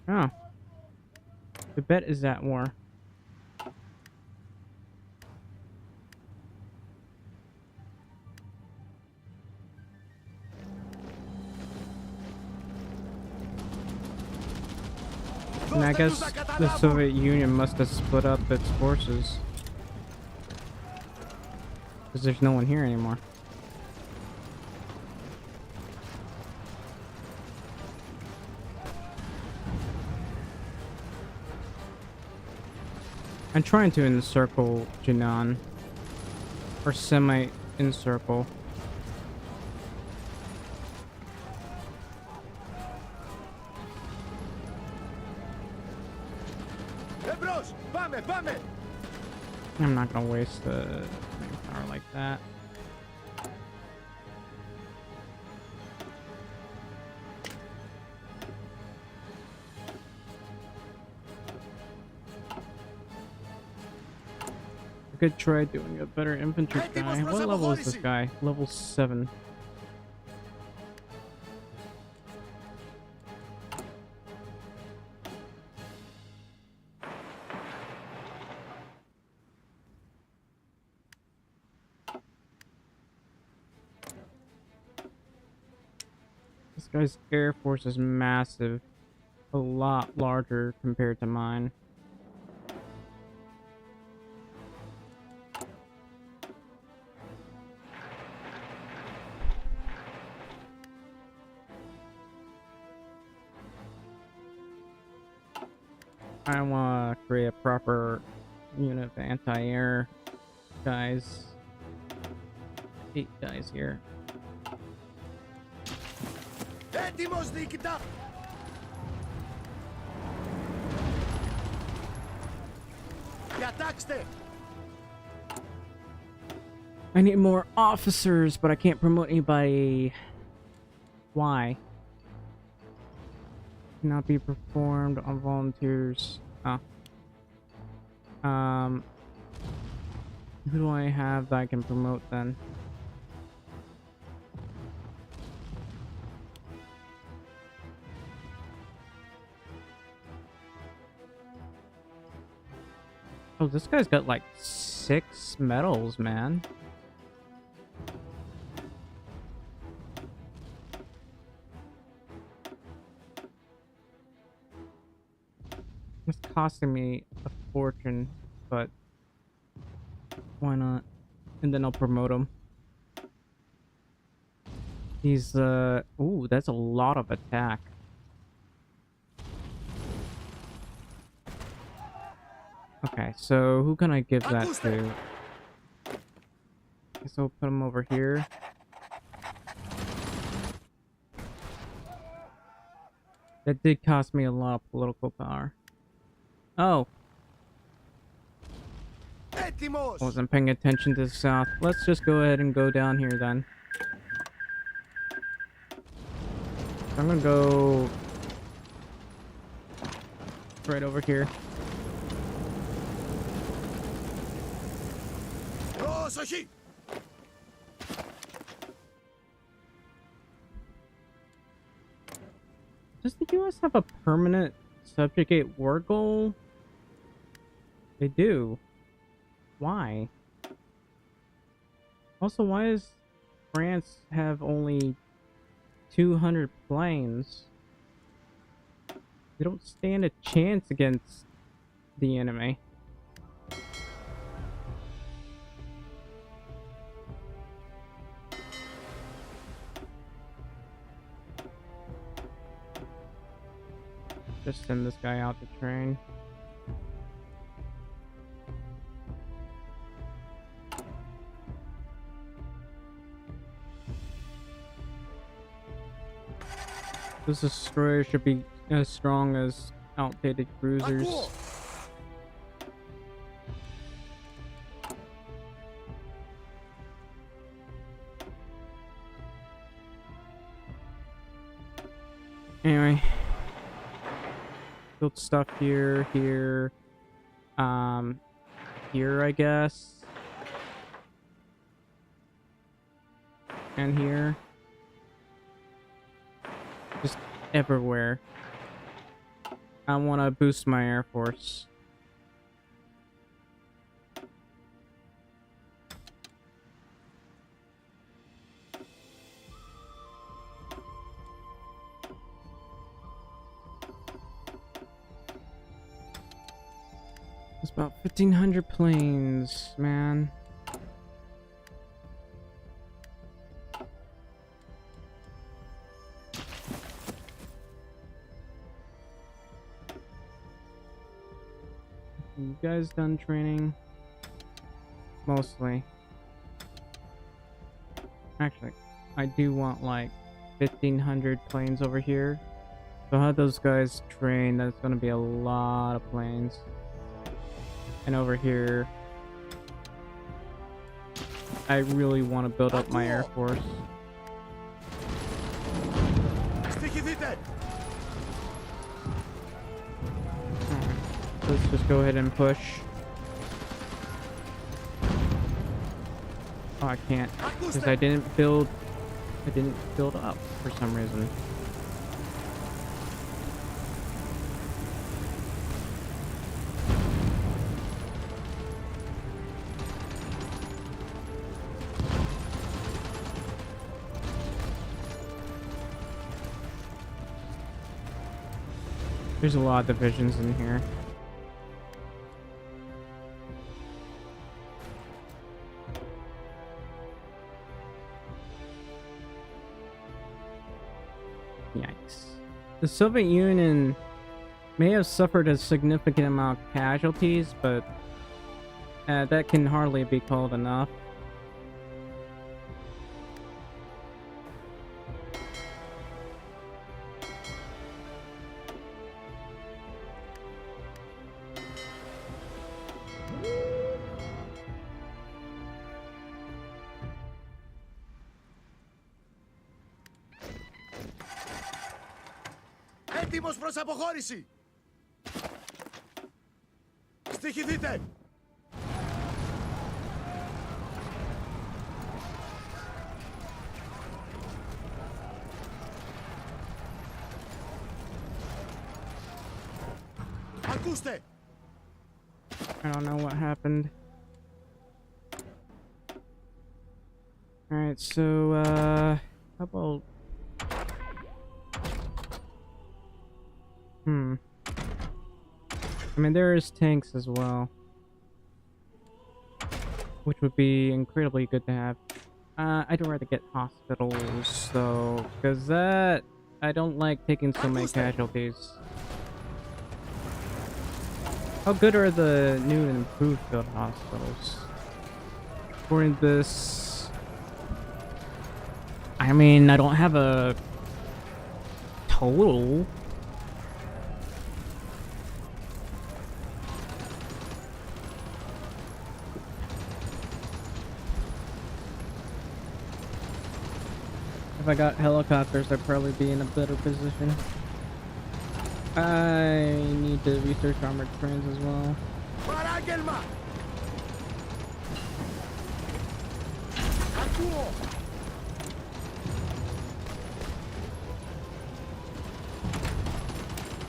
Speaker 1: Oh. Tibet is at war. And I guess the Soviet Union must have split up its forces. Because there's no one here anymore. I'm trying to encircle Jinan. Or semi-encircle.
Speaker 2: Εμπρός! Πάμε, πάμε!
Speaker 1: I'm not gonna waste the power like that. I could try doing a better infantry guy. What level is this guy? Level 7. guy's air force is massive. A lot larger compared to mine. I want to create a proper unit of anti-air guys. 8 guys here.
Speaker 2: Έτοιμος διοικητά! Διατάξτε!
Speaker 1: I need more officers, but I can't promote anybody. Why? Cannot be performed on volunteers. Oh. Who do I have that I can promote then? Oh, this guy's got like 6 medals, man. It's costing me a fortune, but why not? And then I'll promote him. He's ooh, that's a lot of attack. Okay, so who can I give that to? Guess I'll put him over here. That did cost me a lot of political power. Oh. Wasn't paying attention to the south. Let's just go ahead and go down here then. I'm gonna go right over here.
Speaker 2: Πρόσοχη!
Speaker 1: Does the US have a permanent subjugate war goal? They do. Why? Also, why does France have only 200 planes? They don't stand a chance against the enemy. Just send this guy out to train. This destroyer should be as strong as outdated cruisers. Anyway. Build stuff here, here, here, I guess. And here. Just everywhere. I want to boost my air force. It's about 1,500 planes, man. You guys done training? Mostly. Actually, I do want like 1,500 planes over here. So how those guys train, that's gonna be a lot of planes. And over here, I really want to build up my air force. Let's just go ahead and push. Oh, I can't because I didn't build up for some reason. There's a lot of divisions in here. Yikes. The Soviet Union may have suffered a significant amount of casualties, but that can hardly be called enough.
Speaker 2: Έτοιμος προς αποχώρηση! Στοιχηθείτε! Ακούστε!
Speaker 1: I don't know what happened. Alright, so, how about... I mean, there is tanks as well, which would be incredibly good to have. I'd rather get hospitals, though, because that... I don't like taking so many casualties. How good are the new and improved field hospitals? According to this... I mean, I don't have a total. If I got helicopters, I'd probably be in a better position. I need to research armored trains as well.
Speaker 2: Παράγγελμα! Ακούω!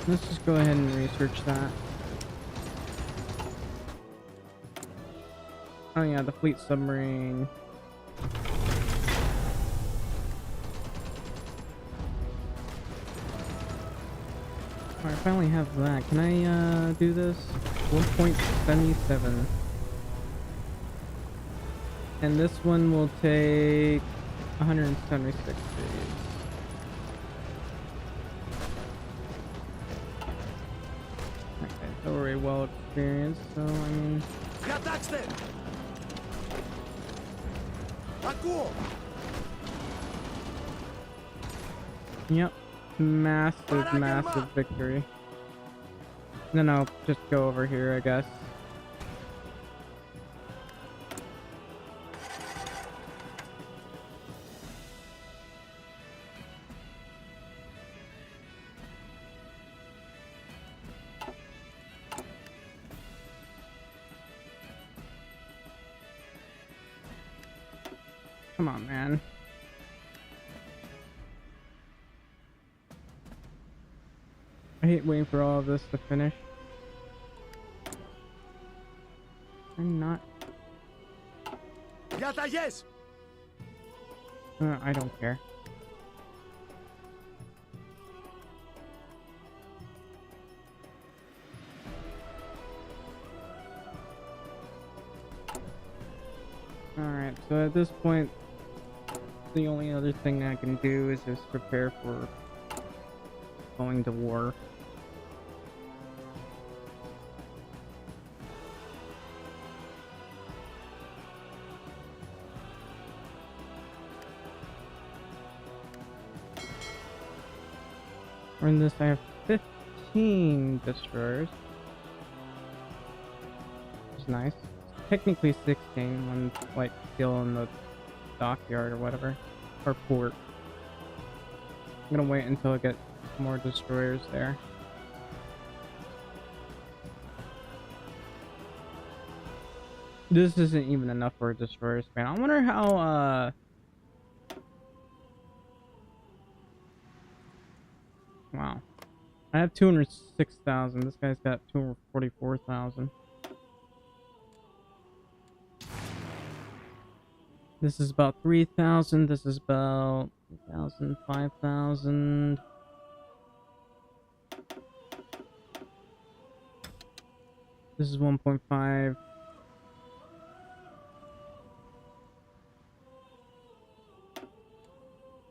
Speaker 1: Let's just go ahead and research that. Oh yeah, the fleet submarine. Alright, I finally have that. Can I do this? 1.77. And this one will take 176 days. Okay, so we're already well experienced, so I mean...
Speaker 2: Κατάξτε! Ακούω!
Speaker 1: Yep. Massive victory. No, just go over here, I guess. Come on, man. I hate waiting for all of this to finish. I'm not...
Speaker 2: Διαταγές!
Speaker 1: I don't care. Alright, so at this point, the only other thing I can do is just prepare for going to war. In this, I have 15 destroyers, which is nice. Technically 16 when, like, still in the dockyard or whatever, or port. I'm gonna wait until I get more destroyers there. This isn't even enough for a destroyer span. I wonder how, wow. I have 206,000. This guy's got 244,000. This is about 3,000. This is about 3,000, 5,000. This is 1.5.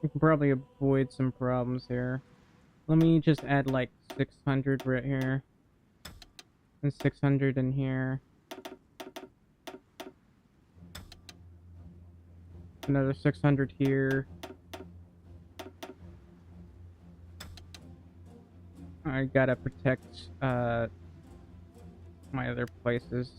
Speaker 1: We can probably avoid some problems here. Let me just add like 600 right here. And 600 in here. Another 600 here. I gotta protect my other places.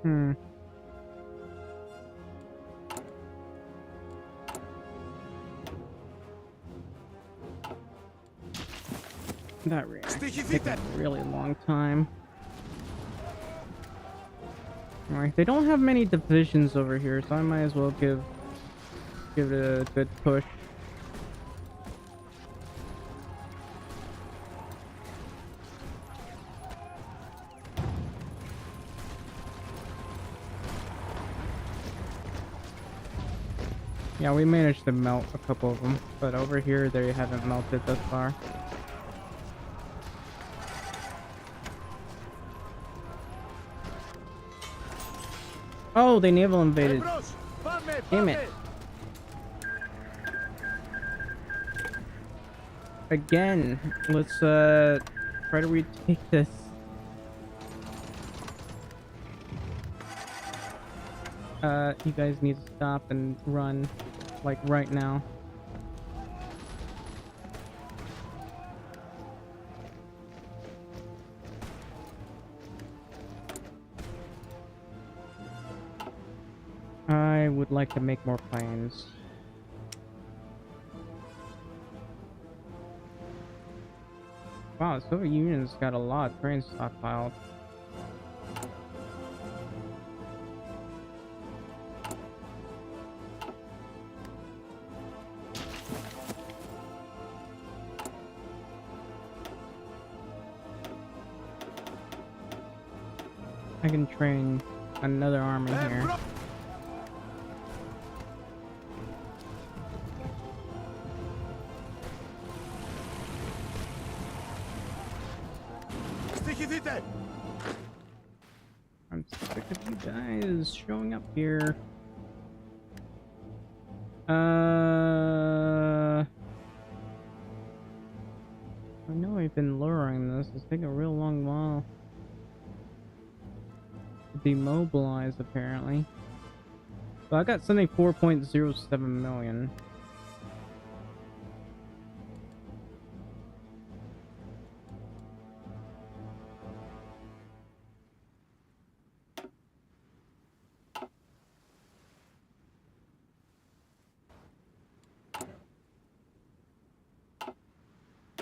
Speaker 1: Hmm. That reaction takes a really long time. Alright, they don't have many divisions over here, so I might as well give it a good push. Yeah, we managed to melt a couple of them, but over here they haven't melted thus far. Oh, they naval invaded. Damn it. Again, let's try to retake this. You guys need to stop and run, like right now. I would like to make more planes. Wow, the Soviet Union's got a lot of trains stockpiled. I can train another army here. I'm sick of you guys showing up here. I know I've been luring this. It's taking a real long while to demobilize, apparently. So I got something 4.07 million.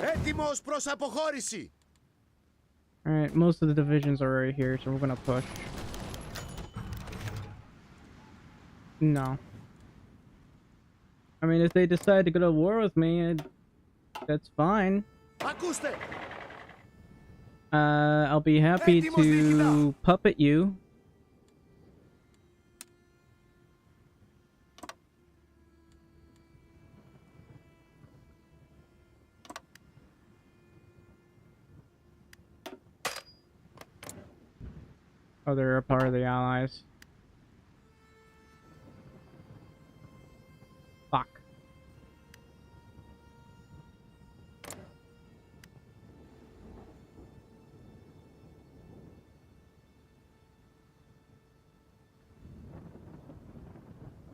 Speaker 2: Έτοιμος προς αποχώρηση.
Speaker 1: Alright, most of the divisions are right here, so we're gonna push. No. I mean, if they decide to go to war with me, that's fine.
Speaker 2: Ακούστε.
Speaker 1: I'll be happy to puppet you. Oh, they're a part of the Allies. Fuck.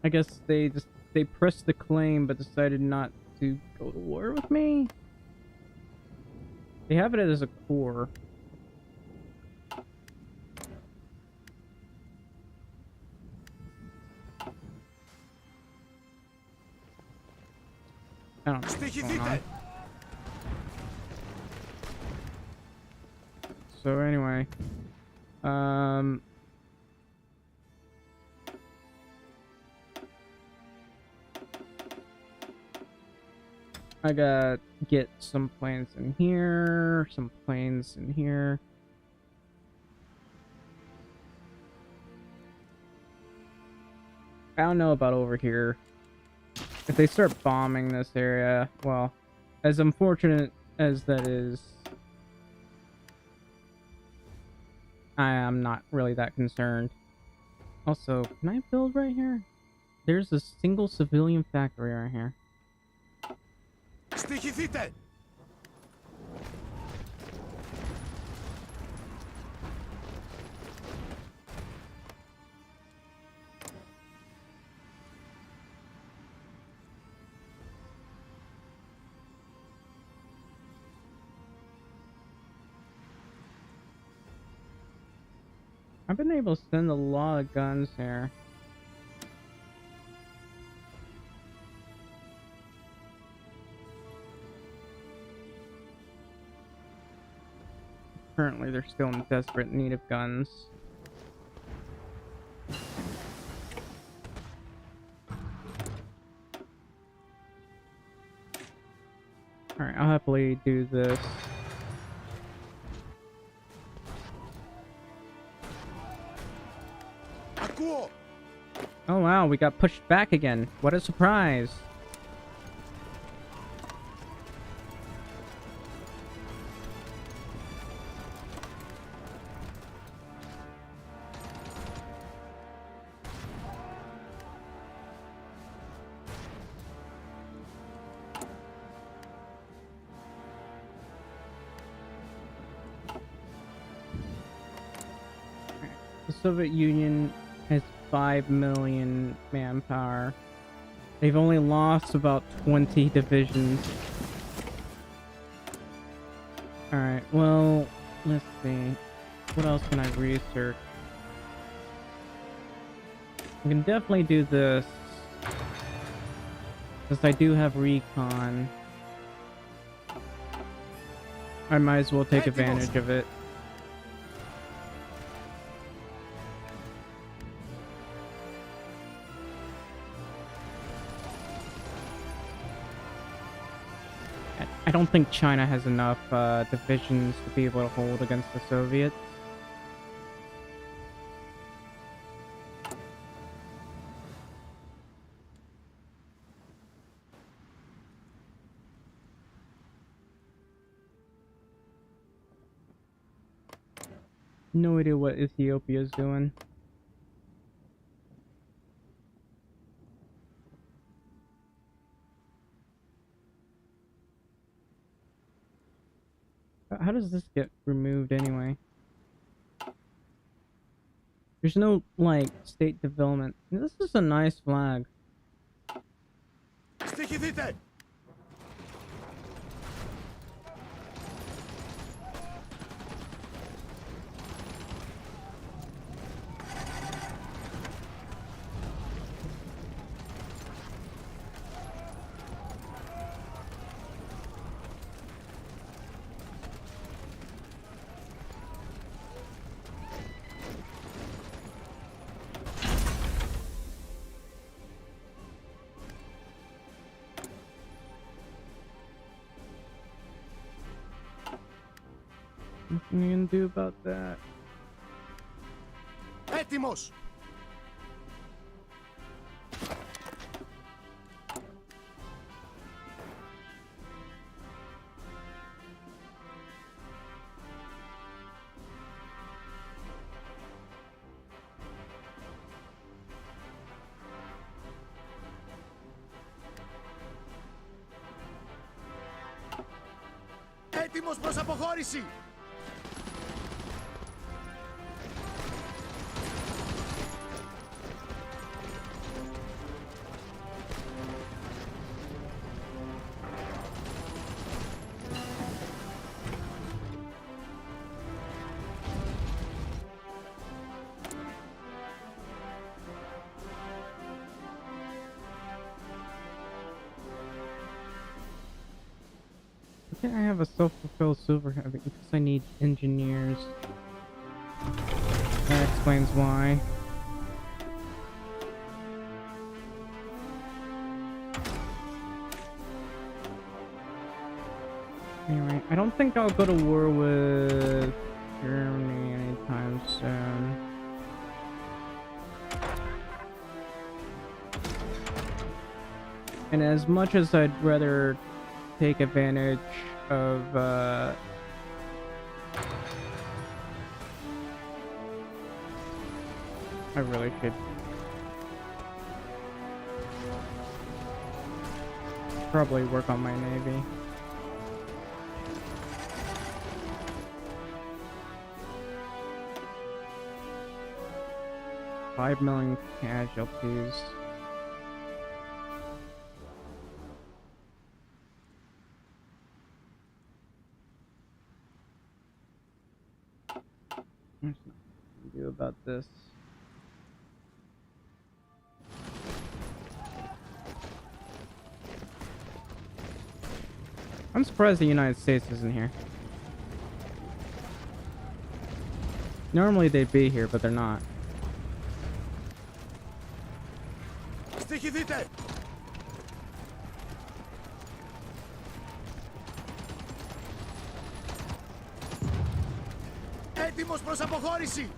Speaker 1: I guess they pressed the claim but decided not to go to war with me. They have it as a core. I don't know what's going on. So anyway, I gotta get some planes in here, some planes in here. I don't know about over here. If they start bombing this area, well, as unfortunate as that is, I am not really that concerned. Also, can I build right here? There's a single civilian factory right here.
Speaker 2: Στοιχηθείτε!
Speaker 1: I've been able to send a lot of guns here. Currently, they're still in desperate need of guns. Alright, I'll happily do this.
Speaker 2: Ακούω!
Speaker 1: Oh wow, we got pushed back again. What a surprise. The Soviet Union has 5 million manpower. They've only lost about 20 divisions. Alright, well, let's see. What else can I research? I can definitely do this. Because I do have recon. I might as well take advantage of it. I don't think China has enough divisions to be able to hold against the Soviets. No idea what Ethiopia is doing. How does this get removed anyway? There's no, like, state development. This is a nice flag.
Speaker 2: Στοιχηθείτε!
Speaker 1: Nothing you can do about that.
Speaker 2: Έτοιμος! Έτοιμος προς αποχώρηση!
Speaker 1: I think I have a self-fulfilled silver heavy because I need engineers. That explains why. Anyway, I don't think I'll go to war with Germany anytime soon. And as much as I'd rather take advantage of I really should probably work on my navy. $5 million casualties. There's nothing I can do about this. I'm surprised the United States isn't here. Normally they'd be here, but they're not.
Speaker 2: Στοιχηθείτε! Έτοιμος προς αποχώρηση!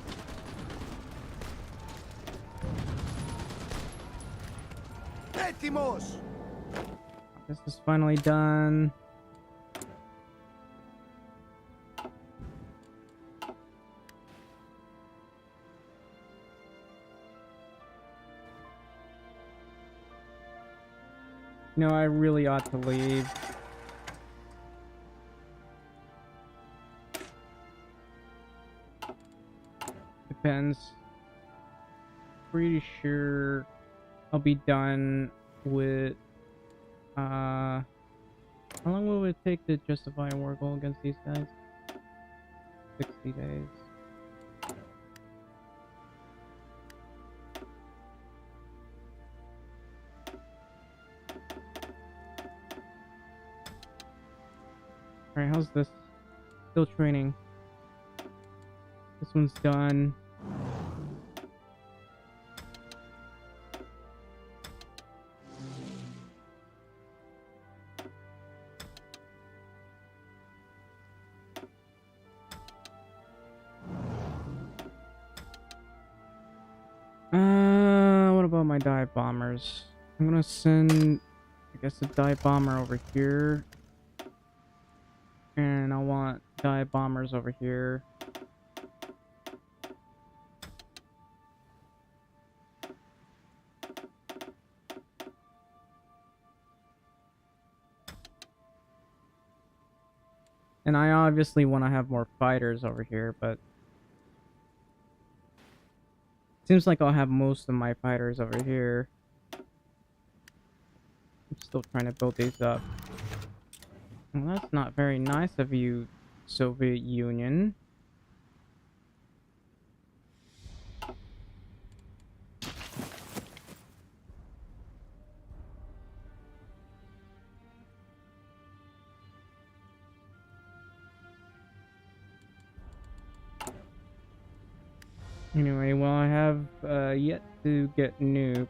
Speaker 2: Έτοιμος!
Speaker 1: This is finally done. You know, I really ought to leave. Depends. Pretty sure I'll be done with how long will it take to justify a war goal against these guys? 60 days. Alright, how's this? Still training. This one's done. What about my dive bombers? I'm gonna send, I guess, a dive bomber over here. And I want dive bombers over here. And I obviously want to have more fighters over here, but seems like I'll have most of my fighters over here. I'm still trying to build these up. Well, that's not very nice of you, Soviet Union. Anyway, well, I have yet to get nukes.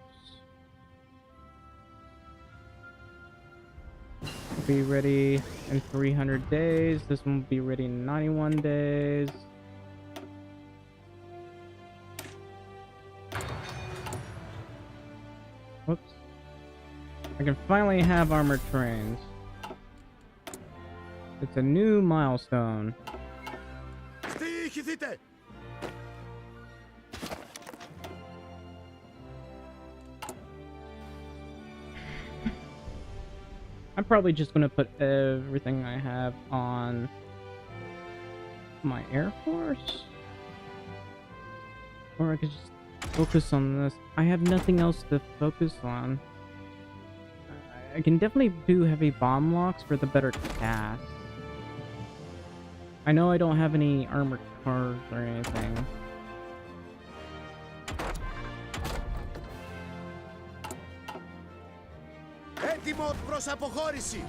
Speaker 1: Be ready in 300 days. This one will be ready in 91 days. Whoops. I can finally have armored trains. It's a new milestone.
Speaker 2: Στοιχηθείτε!
Speaker 1: I'm probably just gonna put everything I have on my Air Force. Or I could just focus on this. I have nothing else to focus on. I can definitely do heavy bomb locks for the better cast. I know I don't have any armored cars or anything.
Speaker 2: Έτοιμος προς αποχώρηση!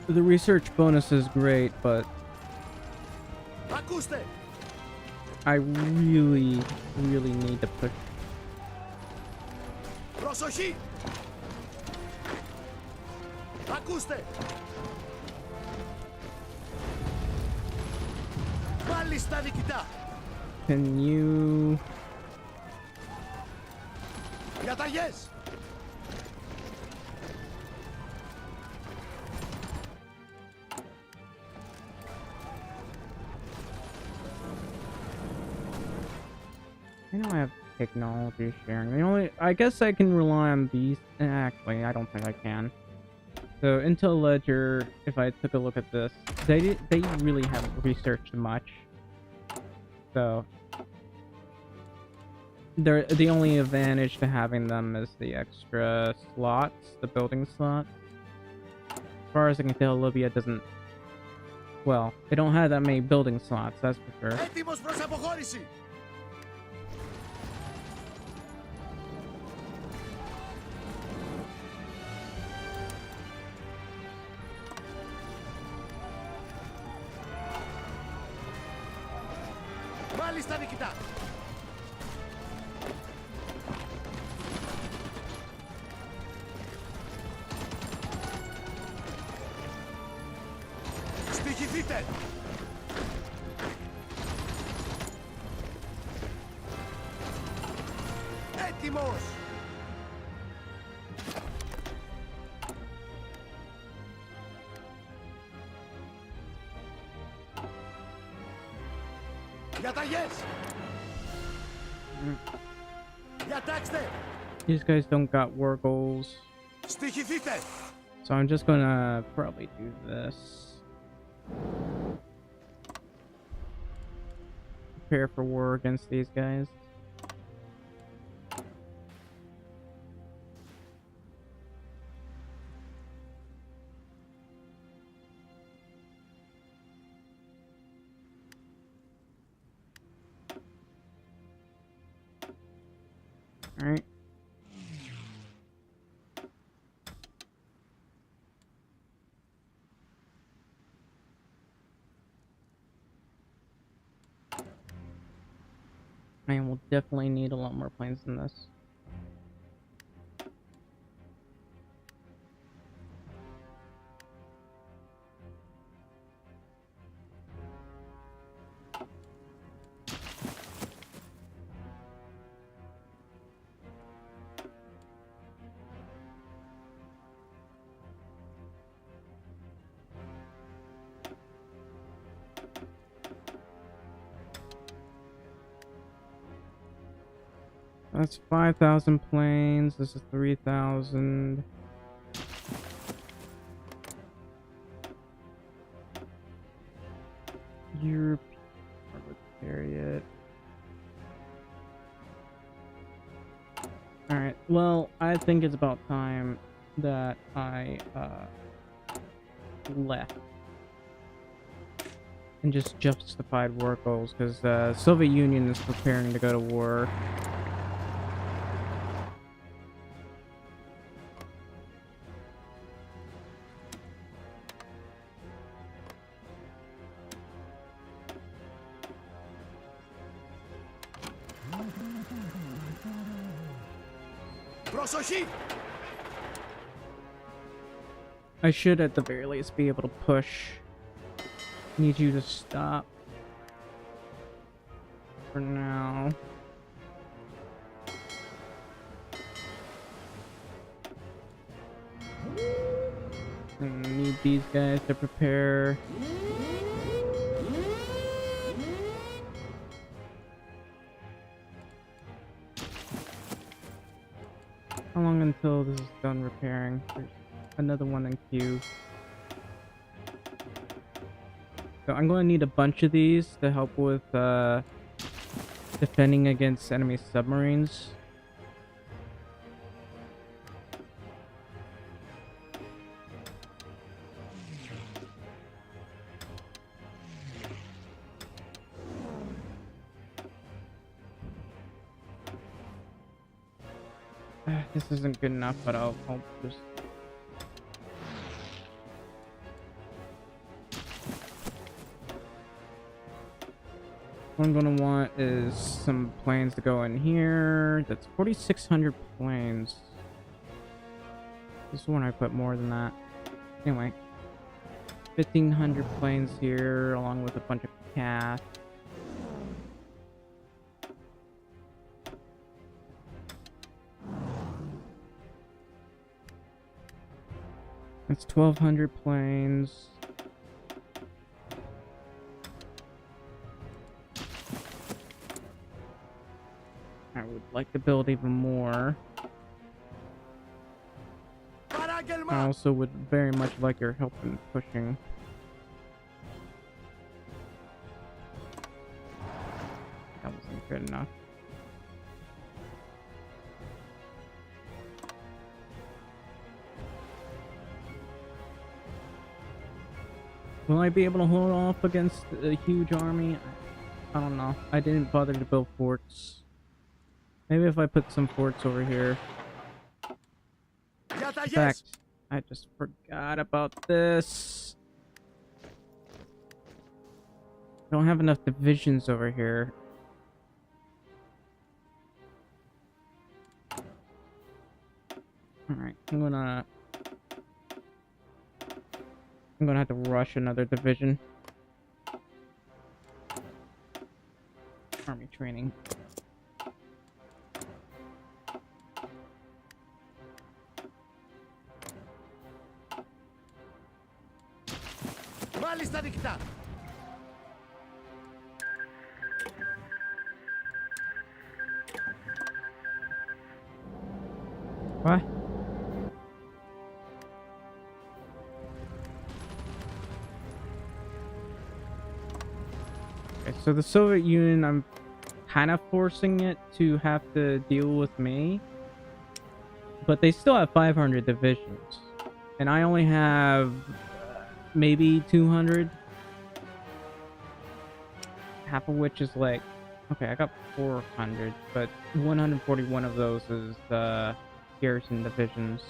Speaker 1: The research bonus is great, but
Speaker 2: Ακούστε!
Speaker 1: I really need to push.
Speaker 2: Προσοχή! Ακούστε! Πάλι στα νικητά!
Speaker 1: Can you...
Speaker 2: Διαταγές!
Speaker 1: know I have technology sharing. The only, I guess I can rely on these. Actually, I don't think I can. So Intel Ledger, if I took a look at this, they really haven't researched much. So the only advantage to having them is the extra slots, the building slots. As far as I can tell, Libya doesn't. Well, they don't have that many building slots, that's for sure.
Speaker 2: Έτοιμος προς αποχώρηση. Μάλιστα, νικητά. Στοιχηθείτε. Έτοιμος. Διαταγές. Διατάξτε.
Speaker 1: These guys don't got war goals.
Speaker 2: Στοιχηθείτε.
Speaker 1: So I'm just gonna probably do this. Prepare for war against these guys. Alright. And we'll definitely need a lot more planes than this. That's 5,000 planes. This is 3,000. Europe. Chariot. Alright, well, I think it's about time that I left. And just justified war goals, because the Soviet Union is preparing to go to war.
Speaker 2: Προσοχή.
Speaker 1: I should at the very least be able to push. Need you to stop for now. And need these guys to prepare. How long until this is done repairing? There's another one in queue. So I'm going to need a bunch of these to help with defending against enemy submarines. This isn't good enough, but I'll just... What I'm gonna want is some planes to go in here. That's 4,600 planes. This one I put more than that. Anyway, 1,500 planes here, along with a bunch of cast. That's 1,200 planes. I would like to build even more. I
Speaker 2: Παράγγελμα!
Speaker 1: also would very much like your help in pushing. That wasn't good enough. Will I be able to hold off against a huge army? I don't know. I didn't bother to build forts. Maybe if I put some forts over here. In fact, I just forgot about this. I don't have enough divisions over here. Alright, I'm gonna have to rush another division. Army training.
Speaker 2: Μάλιστα δικτά!
Speaker 1: What? Okay, so the Soviet Union, I'm kind of forcing it to have to deal with me. But they still have 500 divisions. And I only have maybe 200. Half of which is like... Okay, I got 400, but 141 of those is garrison divisions.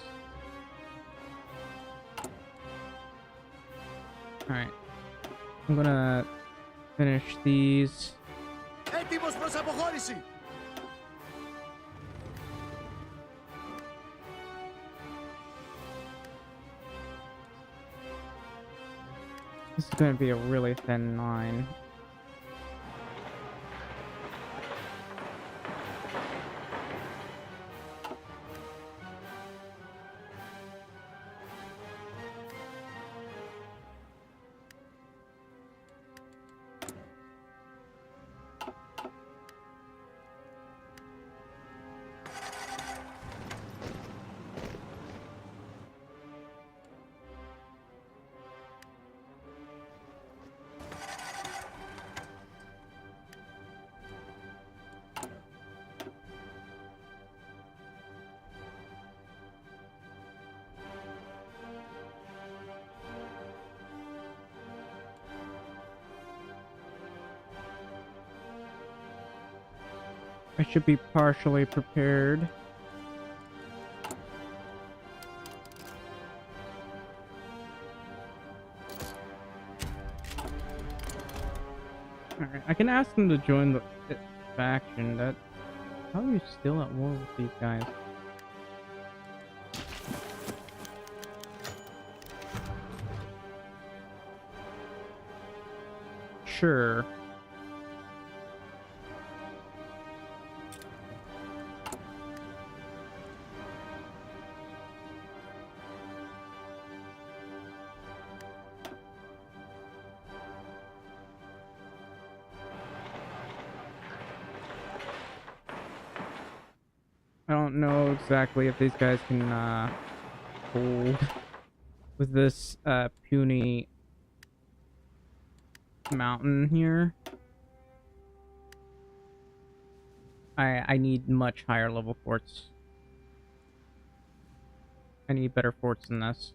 Speaker 1: Alright. I'm gonna finish these.
Speaker 2: Έτοιμος προς αποχώρηση!
Speaker 1: This is gonna be a really thin line. I should be partially prepared. Alright, I can ask them to join the faction. That... How are you still at war with these guys? Sure. I don't know exactly if these guys can hold with this puny mountain here. I need much higher level forts. I need better forts than this.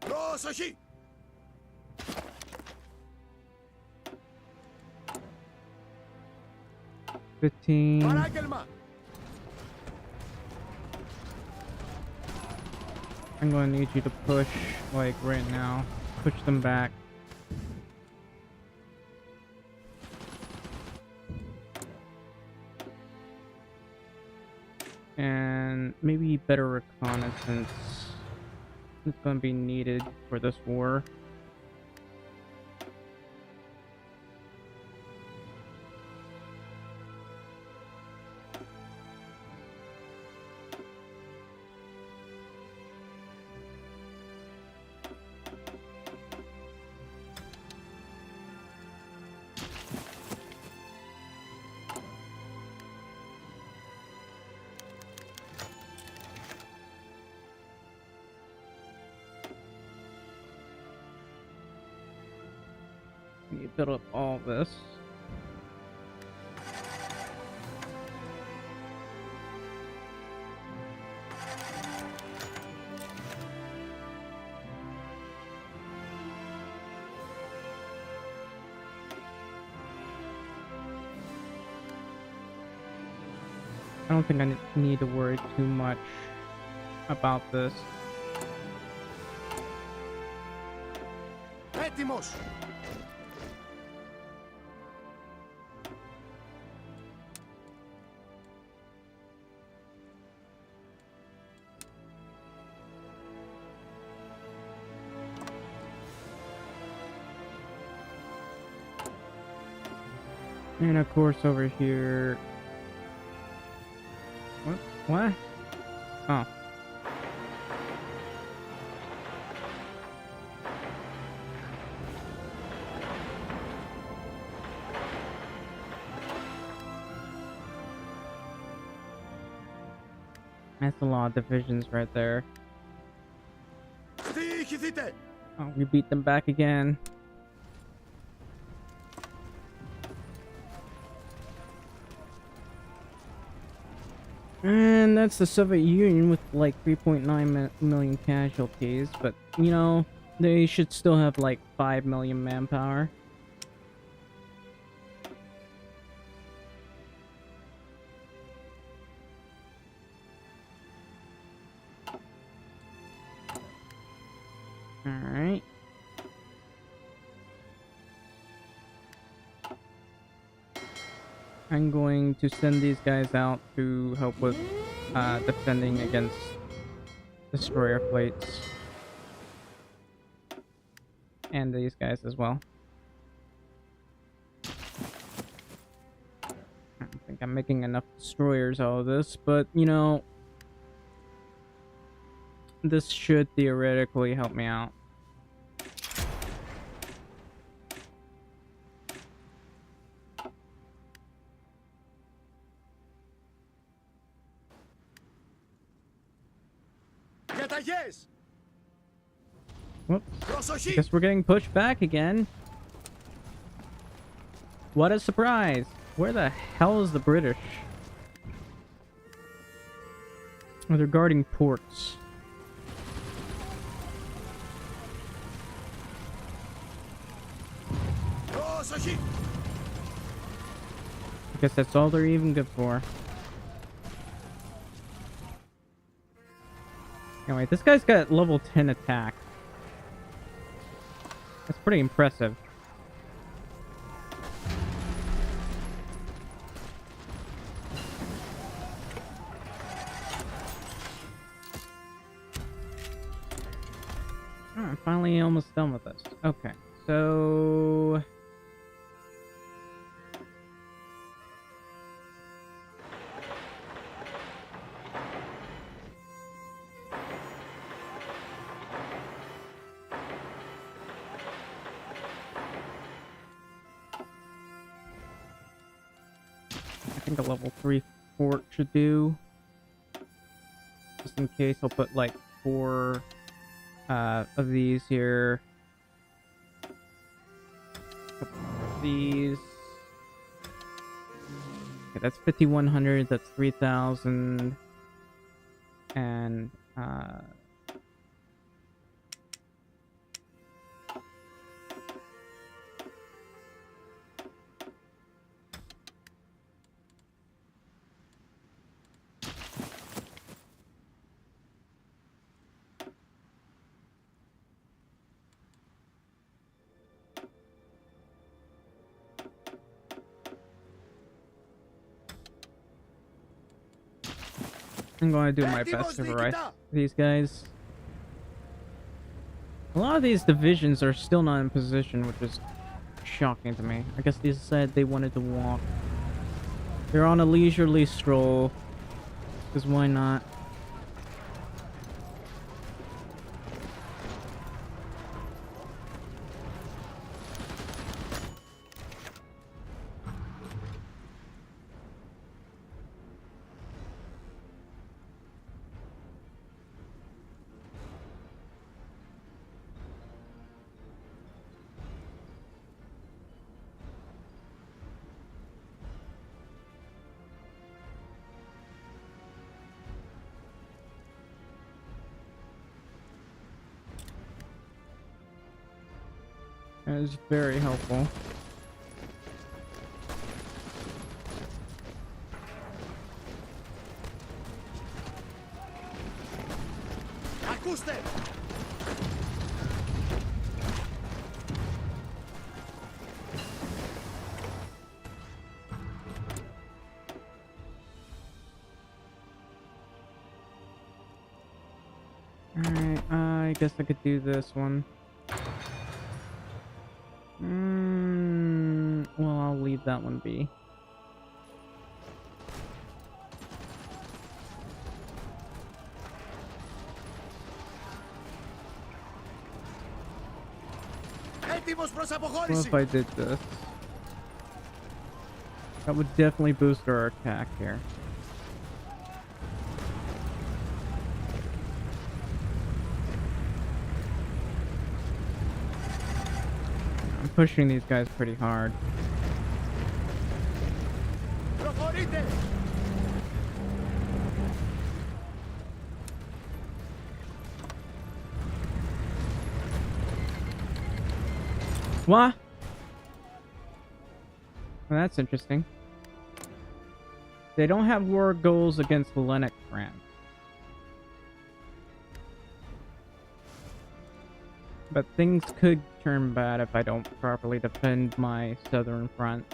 Speaker 2: Προσοχή!
Speaker 1: 15.
Speaker 2: Παράγγελμα!
Speaker 1: I'm going to need you to push, like, right now. Push them back. And maybe better reconnaissance. It's going to be needed for this war. me build up all this. I don't think I need to worry too much about this.
Speaker 2: Έτοιμος.
Speaker 1: And of course over here... What? Oh. That's a lot of divisions right there.
Speaker 2: Διοικηθείτε.
Speaker 1: Oh, we beat them back again. And that's the Soviet Union with like 3.9 million casualties, but you know, they should still have like 5 million manpower. Alright. I'm going to send these guys out to help with defending against destroyer fleets. And these guys as well. I don't think I'm making enough destroyers out of this, but you know, this should theoretically help me out.
Speaker 2: Διαταγές.
Speaker 1: Whoops.
Speaker 2: Προσοχή.
Speaker 1: Guess we're getting pushed back again. What a surprise! Where the hell is the British? Oh, they're guarding ports.
Speaker 2: Προσοχή.
Speaker 1: I guess that's all they're even good for. Anyway, this guy's got level 10 attack. That's pretty impressive. Oh, I'm finally almost done with this. Okay, so... I think a level 3 fort should do. Just in case, I'll put like 4 of these here. Couple more of these. Okay, that's 5,100. That's 3,000. And I'm going to do my best to rise these guys. A lot of these divisions are still not in position, which is shocking to me. I guess they said they wanted to walk. They're on a leisurely stroll. Because why not? That is very helpful.
Speaker 2: Ακούστε!
Speaker 1: Alright, I guess I could do this one. Well, I'll leave that one be.
Speaker 2: Έτοιμος προς
Speaker 1: What
Speaker 2: αποχώρηση!
Speaker 1: if I did this? That would definitely boost our attack here. I'm pushing these guys pretty hard.
Speaker 2: Προχωρείτε!
Speaker 1: What? Well, that's interesting. They don't have war goals against Hellenic France. But things could turn bad if I don't properly defend my southern front.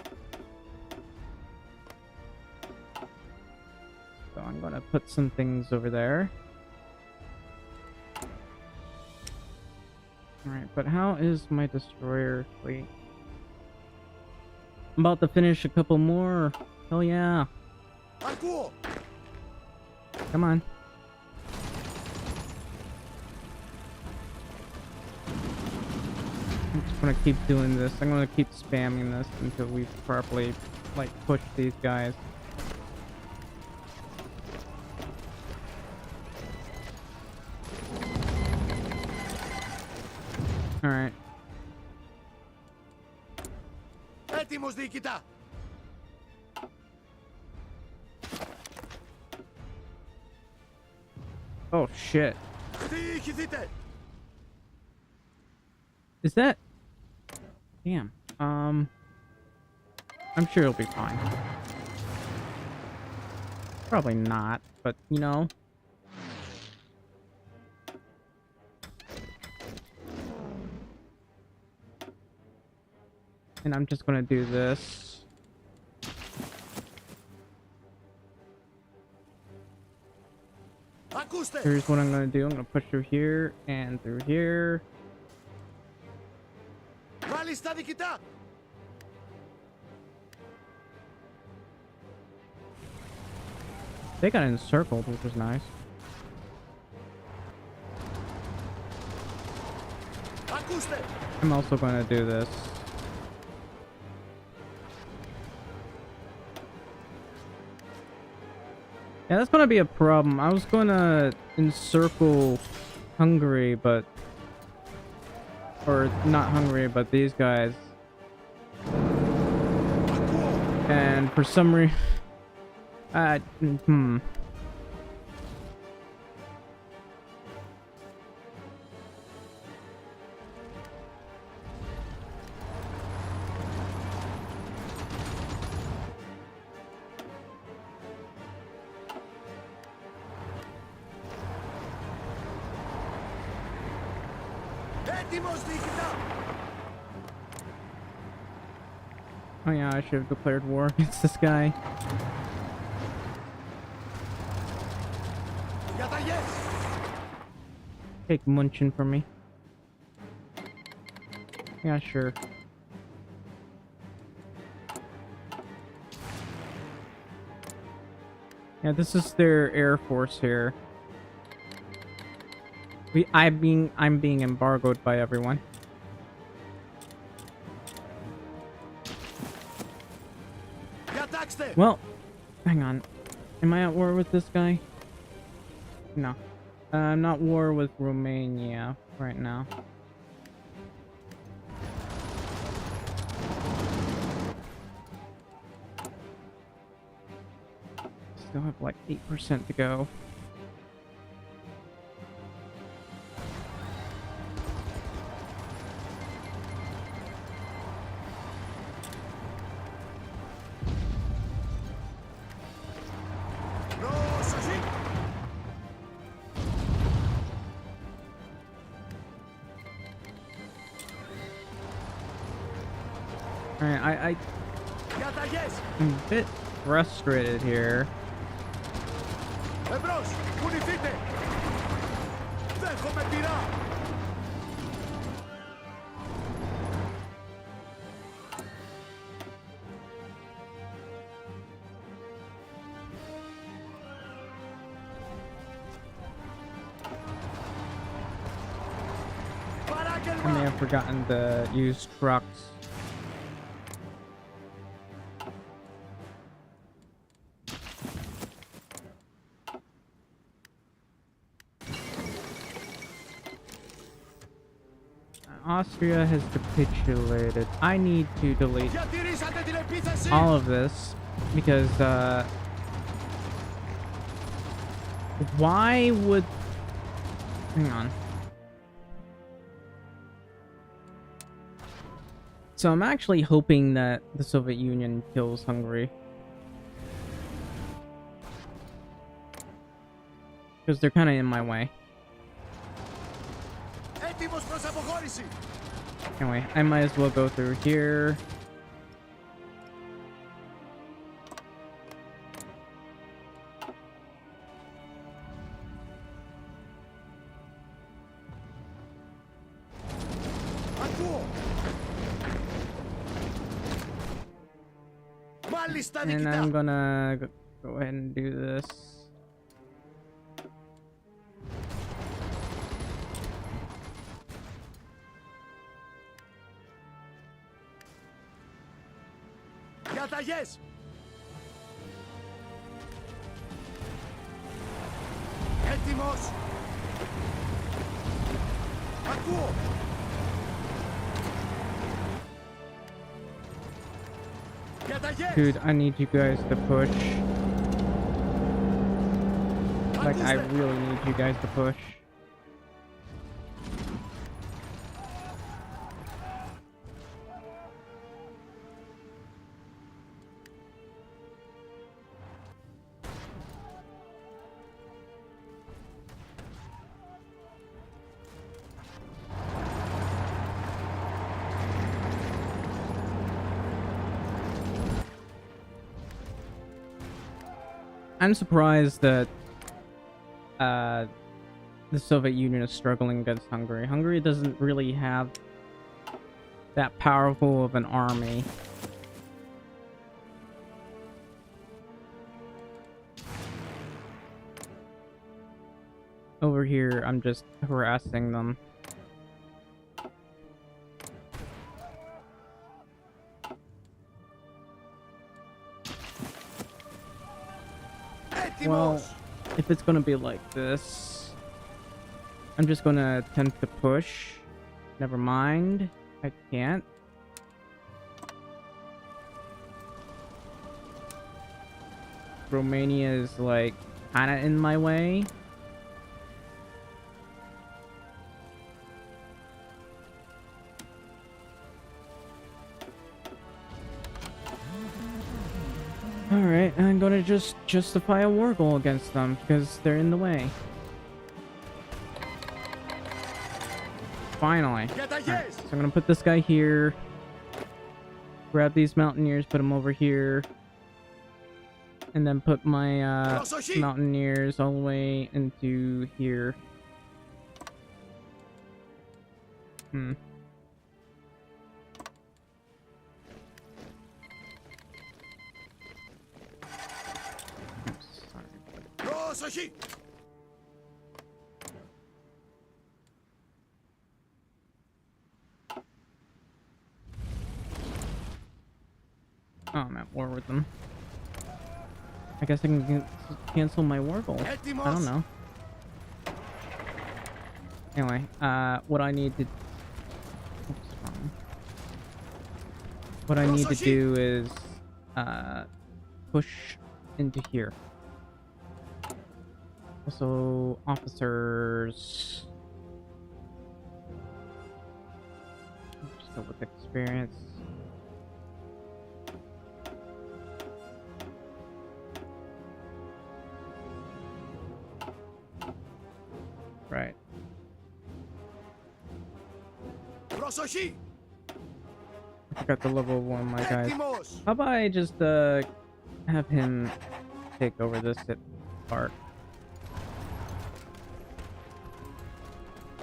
Speaker 1: So I'm gonna put some things over there. Alright, but how is my destroyer fleet? I'm about to finish a couple more. Hell yeah.
Speaker 2: Ακούω!
Speaker 1: Come on. I'm just gonna keep doing this. I'm gonna keep spamming this until we properly, like, push these guys. Alright.
Speaker 2: Έτοιμος διοικητά!
Speaker 1: Oh shit.
Speaker 2: Διοικηθείτε!
Speaker 1: Is that... Damn. I'm sure it'll be fine. Probably not, but you know. And I'm just gonna do this.
Speaker 2: Ακούστε!
Speaker 1: Here's what I'm gonna do. I'm gonna push through here and through here.
Speaker 2: Βάλεις τα διοικητά!
Speaker 1: They got encircled, which was nice.
Speaker 2: Ακούστε!
Speaker 1: I'm also gonna do this. Yeah, that's gonna be a problem. I was gonna encircle Hungary, but... Or, not Hungary, but these guys.
Speaker 2: Ακούω!
Speaker 1: And for some reason...
Speaker 2: Έτοιμος διοικητά!
Speaker 1: Oh yeah, I should have declared war against this guy.
Speaker 2: Διαταγές!
Speaker 1: Take Munchen from me. Yeah, sure. Yeah, this is their air force here. I'm being embargoed by everyone.
Speaker 2: Διατάξτε!
Speaker 1: Well, hang on. Am I at war with this guy? No. I'm not war with Romania right now. Still have like 8% to go. Alright,
Speaker 2: Διαταγές.
Speaker 1: I'm a bit frustrated here.
Speaker 2: Εμπρός. Κουνηθείτε. Δέχομαι πειρά.
Speaker 1: I may have forgotten to use trucks. Austria has capitulated. I need to delete
Speaker 2: Διατηρήσατε την επίθεση.
Speaker 1: all of this because why would hang on. So I'm actually hoping that the Soviet Union kills Hungary. Because they're kind of in my way.
Speaker 2: Έτοιμος προς αποχώρηση.
Speaker 1: Anyway, I might as well go through here.
Speaker 2: Ακούω. Μάλιστα
Speaker 1: And
Speaker 2: νικητά.
Speaker 1: I'm gonna go ahead and do this.
Speaker 2: Διαταγές. Έτοιμος. Ακούω. Διαταγές.
Speaker 1: Dude, I need you guys to push. Like, I
Speaker 2: Ακούστε.
Speaker 1: really need you guys to push. I'm surprised that the Soviet Union is struggling against Hungary. Hungary doesn't really have that powerful of an army. Over here, I'm just harassing them. Well,
Speaker 2: Έτοιμος.
Speaker 1: if it's gonna be like this, I'm just gonna attempt to push. Never mind. I can't. Romania is like kinda in my way. Alright, I'm gonna just justify a war goal against them because they're in the way. Finally. Alright, so I'm gonna put this guy here. Grab these mountaineers, put them over here. And then put my mountaineers all the way into here. Hmm.
Speaker 2: Προσοχή.
Speaker 1: Oh, I'm at war with them. I guess I can cancel my war goal. I don't know. Anyway, what I need to... Oops, wrong. What I need to do is, push into here. Also, officers... Just go with experience. Right.
Speaker 2: Προσοχή.
Speaker 1: Got the level 1, my guys.
Speaker 2: Έτοιμος.
Speaker 1: How about I just have him take over this part?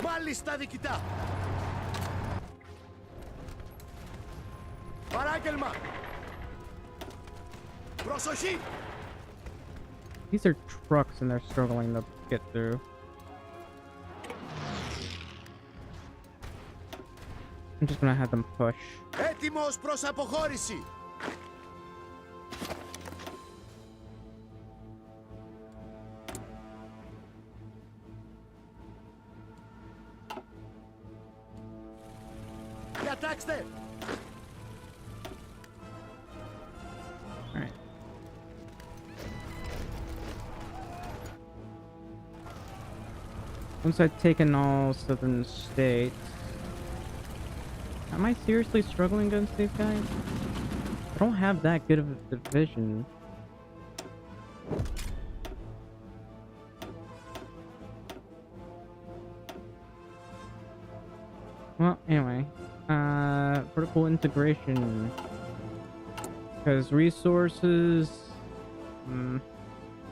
Speaker 2: Μάλιστα διοικητά. Παράγγελμα. Προσοχή.
Speaker 1: These are trucks and they're struggling to get through. I'm just gonna have them push.
Speaker 2: Έτοιμος προς αποχώρηση. Διατάξτε.
Speaker 1: Alright. Once I've taken all southern states. Am I seriously struggling against these guys? I don't have that good of a division. Well, anyway. Vertical integration. Because resources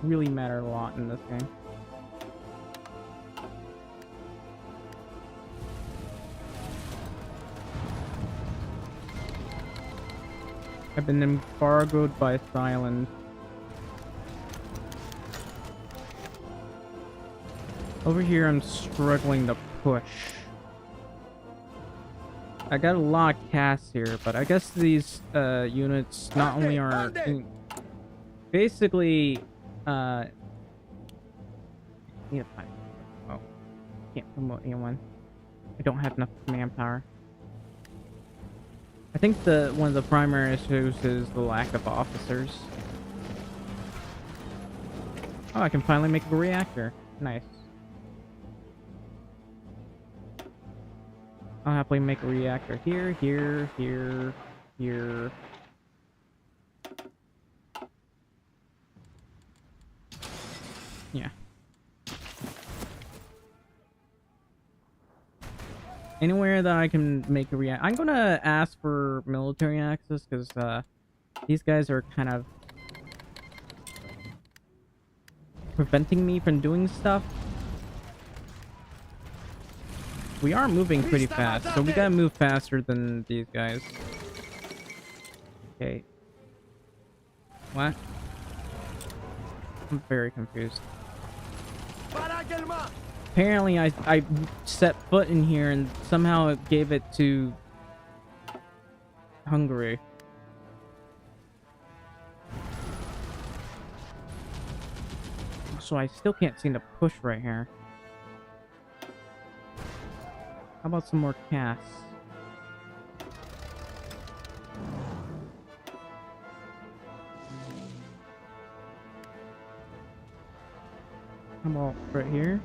Speaker 1: really matter a lot in this game. I've been embargoed by Thailand. Over here, I'm struggling to push. I got a lot of casts here, but I guess these units not only are basically oh, can't promote anyone. I don't have enough manpower. I think one of the primary issues is the lack of officers. Oh, I can finally make a reactor. Nice. I'll happily make a reactor here, here, here, here. Yeah. Anywhere that I can make a react, I'm gonna ask for military access because these guys are kind of preventing me from doing stuff. We are moving pretty fast, so we gotta move faster than these guys. Okay. What? I'm very confused.
Speaker 2: Παράγγελμα.
Speaker 1: Apparently I set foot in here and somehow it gave it to Hungary. So I still can't seem to push right here. How about some more casts? How about right here?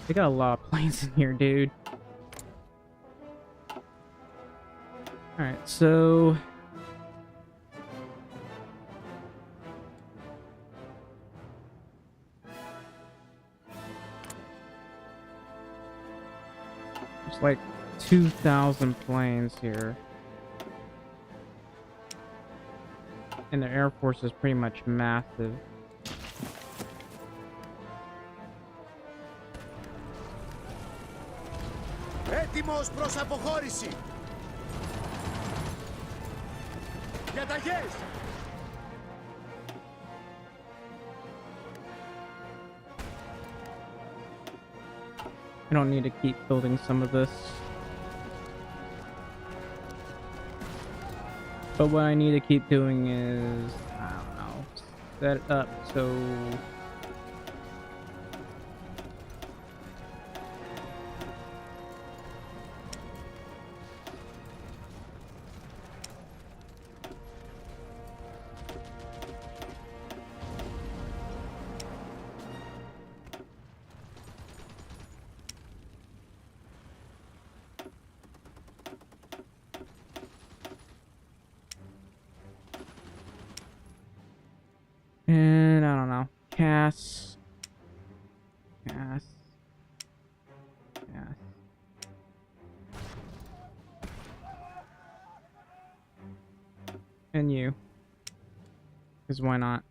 Speaker 1: They got a lot of planes in here, dude. Alright, so... There's like 2,000 planes here. And the Air Force is pretty much massive.
Speaker 2: Έτοιμος προς αποχώρηση. Διαταγές.
Speaker 1: I don't need to keep building some of this. But what I need to keep doing is, I don't know, set it up so... And I don't know. Cass. Cass. Cass. Because why not?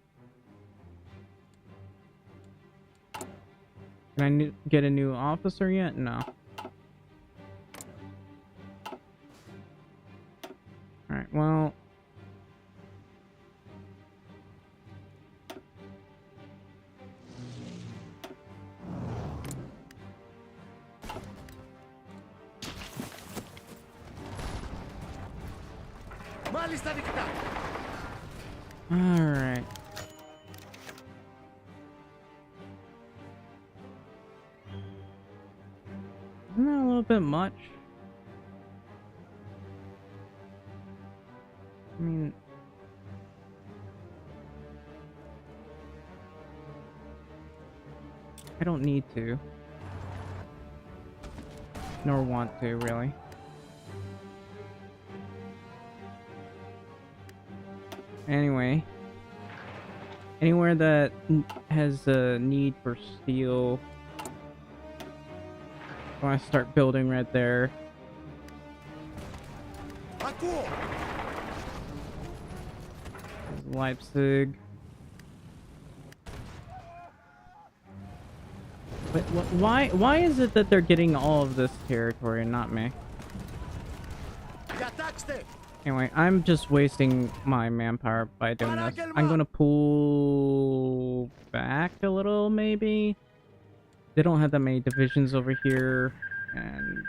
Speaker 1: Can I get a new officer yet? No. Alright, well...
Speaker 2: Μάλιστα νυχτά.
Speaker 1: Alright. Isn't that a little bit much? I mean... I don't need to. Nor want to, really. Anyway, anywhere that has a need for steel, I want to start building right there.
Speaker 2: Ακούω.
Speaker 1: Leipzig. But why is it that they're getting all of this territory and not me?
Speaker 2: Κατάξτε.
Speaker 1: Anyway, I'm just wasting my manpower by doing this. I'm gonna pull back a little, maybe. They don't have that many divisions over here, and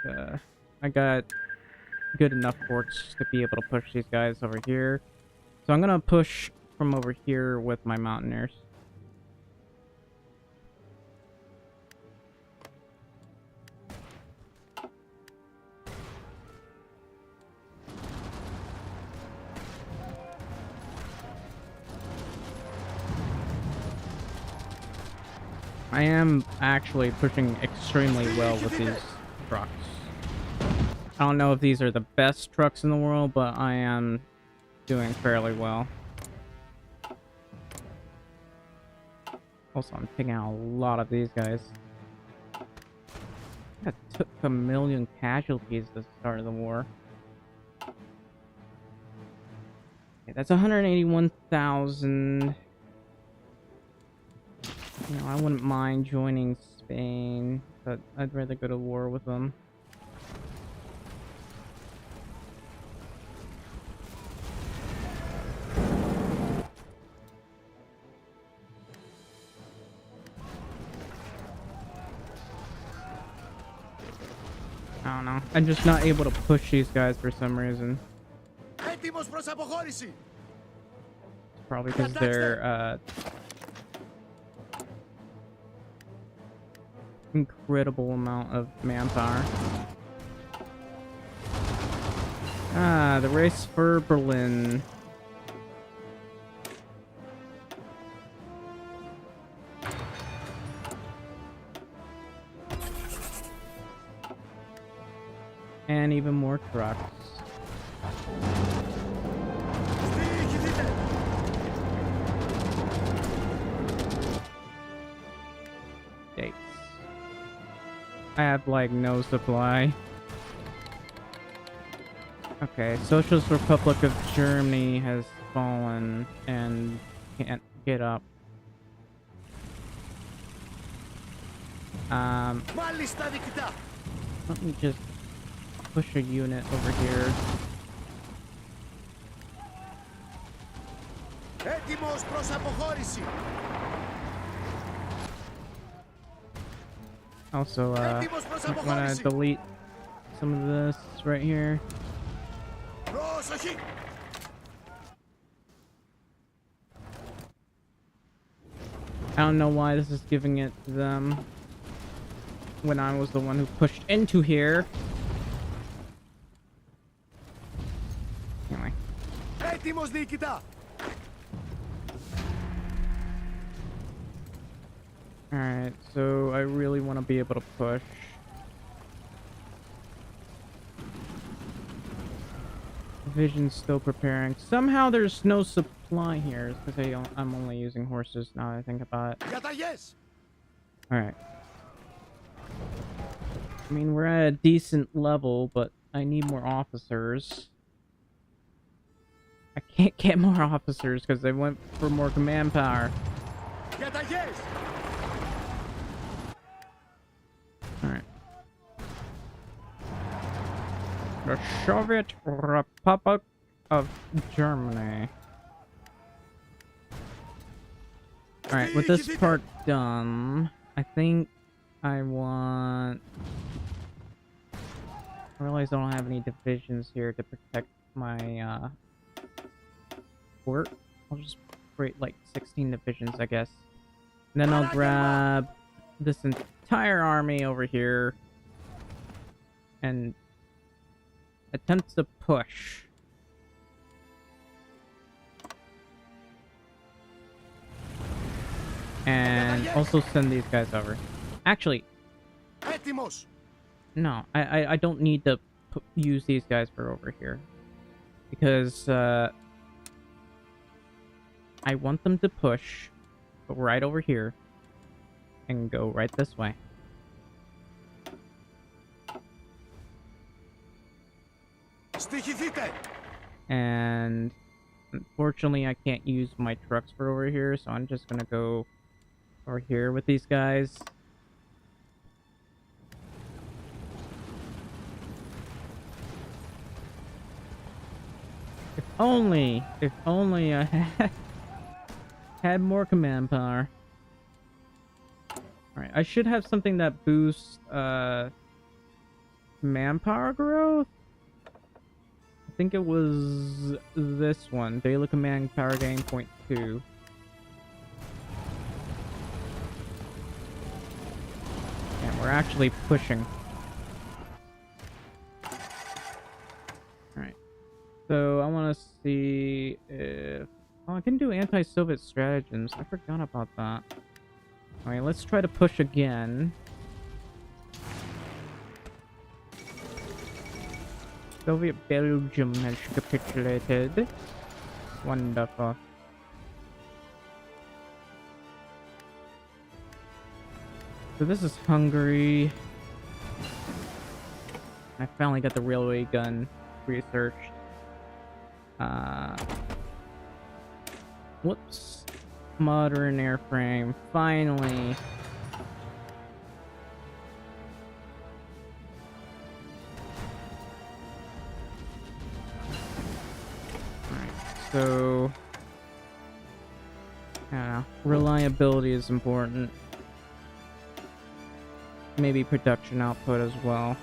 Speaker 1: I got good enough forts to be able to push these guys over here. So I'm gonna push from over here with my mountaineers. I am actually pushing extremely well with these trucks. I don't know if these are the best trucks in the world, but I am doing fairly well. Also, I'm taking out a lot of these guys. That took 1 million casualties at the start of the war. Okay, that's 181,000. You know, I wouldn't mind joining Spain, but I'd rather go to war with them. I don't know. I'm just not able to push these guys for some reason.
Speaker 2: Έτοιμος προς αποχώρηση.
Speaker 1: Probably because they're incredible amount of manpower. Ah, the race for Berlin. And even more trucks. Yikes. I have like no supply. Okay, Socialist Republic of Germany has fallen and can't get up.
Speaker 2: Μάλιστα νυχτά.
Speaker 1: Let me just push a unit over here.
Speaker 2: Έτοιμος προς αποχώρηση.
Speaker 1: Also, I'm gonna delete some of this right here.
Speaker 2: Πρόσοχη.
Speaker 1: I don't know why this is giving it to them when I was the one who pushed into here. Anyway.
Speaker 2: Έτοιμος διοικητά.
Speaker 1: Alright, so I really want to be able to push. Division's still preparing. Somehow there's no supply here. It's because I'm only using horses now that I think about it.
Speaker 2: Καταγιές.
Speaker 1: Alright. I mean, we're at a decent level, but I need more officers. I can't get more officers because they went for more command power.
Speaker 2: Διαταγές!
Speaker 1: Alright. The Soviet Republic of Germany. Alright, with this part done, I think I want... I realize I don't have any divisions here to protect my, fort. I'll just create, like, 16 divisions, I guess. And then I'll grab this entire army over here and attempt to push. And also send these guys over. Actually,
Speaker 2: Έτοιμος!
Speaker 1: no, I don't need to use these guys for over here. Because, I want them to push right over here and go right this way.
Speaker 2: Στοιχηθείτε!
Speaker 1: And unfortunately, I can't use my trucks for over here, so I'm just gonna go over here with these guys. If only I had more command power. Alright, I should have something that boosts manpower growth. I think it was this one, daily command power gain 0.2. And we're actually pushing. Alright. So I want to see if... Oh, I can do anti-Soviet stratagems. I forgot about that. Alright, let's try to push again. Soviet Belgium has capitulated. Wonderful. So this is Hungary. I finally got the railway gun researched. Whoops. Modern airframe. Finally. Alright, so... I don't know. Reliability is important. Maybe production output as well.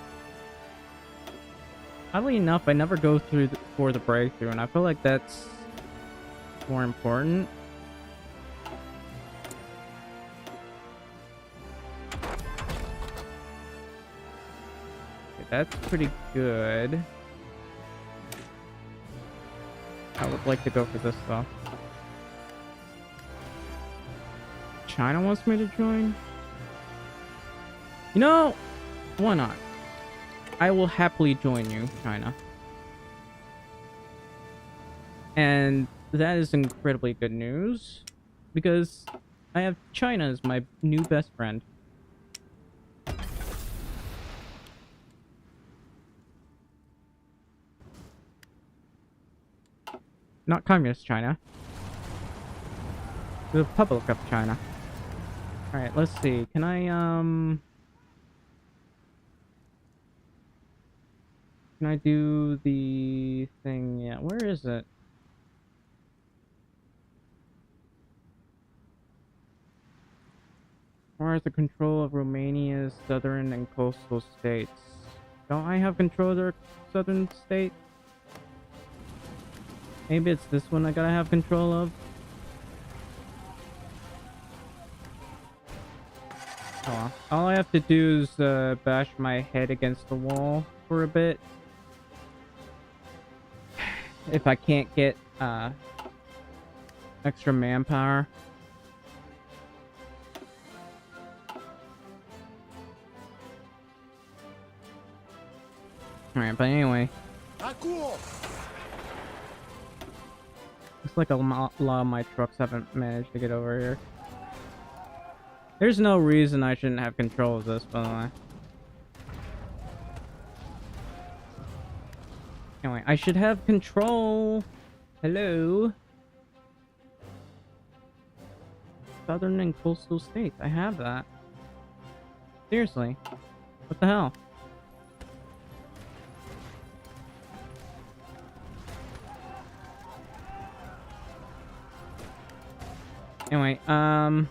Speaker 1: Oddly enough, I never go through for the breakthrough, and I feel like that's more important. Okay, that's pretty good. I would like to go for this though. China wants me to join? You know, why not? I will happily join you, China. And that is incredibly good news, because I have China as my new best friend. Not Communist China. The Republic of China. Alright, let's see. Can I, Can I do the thing? Yeah, where is it? Or is the control of Romania's southern and coastal states? Don't I have control of their southern state? Maybe it's this one I gotta have control of? Oh well. All I have to do is bash my head against the wall for a bit. If I can't get extra manpower. Alright, but anyway. Looks like a lot of my trucks haven't managed to get over here. There's no reason I shouldn't have control of this, by the way. Anyway, I should have control Hello. Southern and coastal states. I have that. Seriously. What the hell? Anyway, I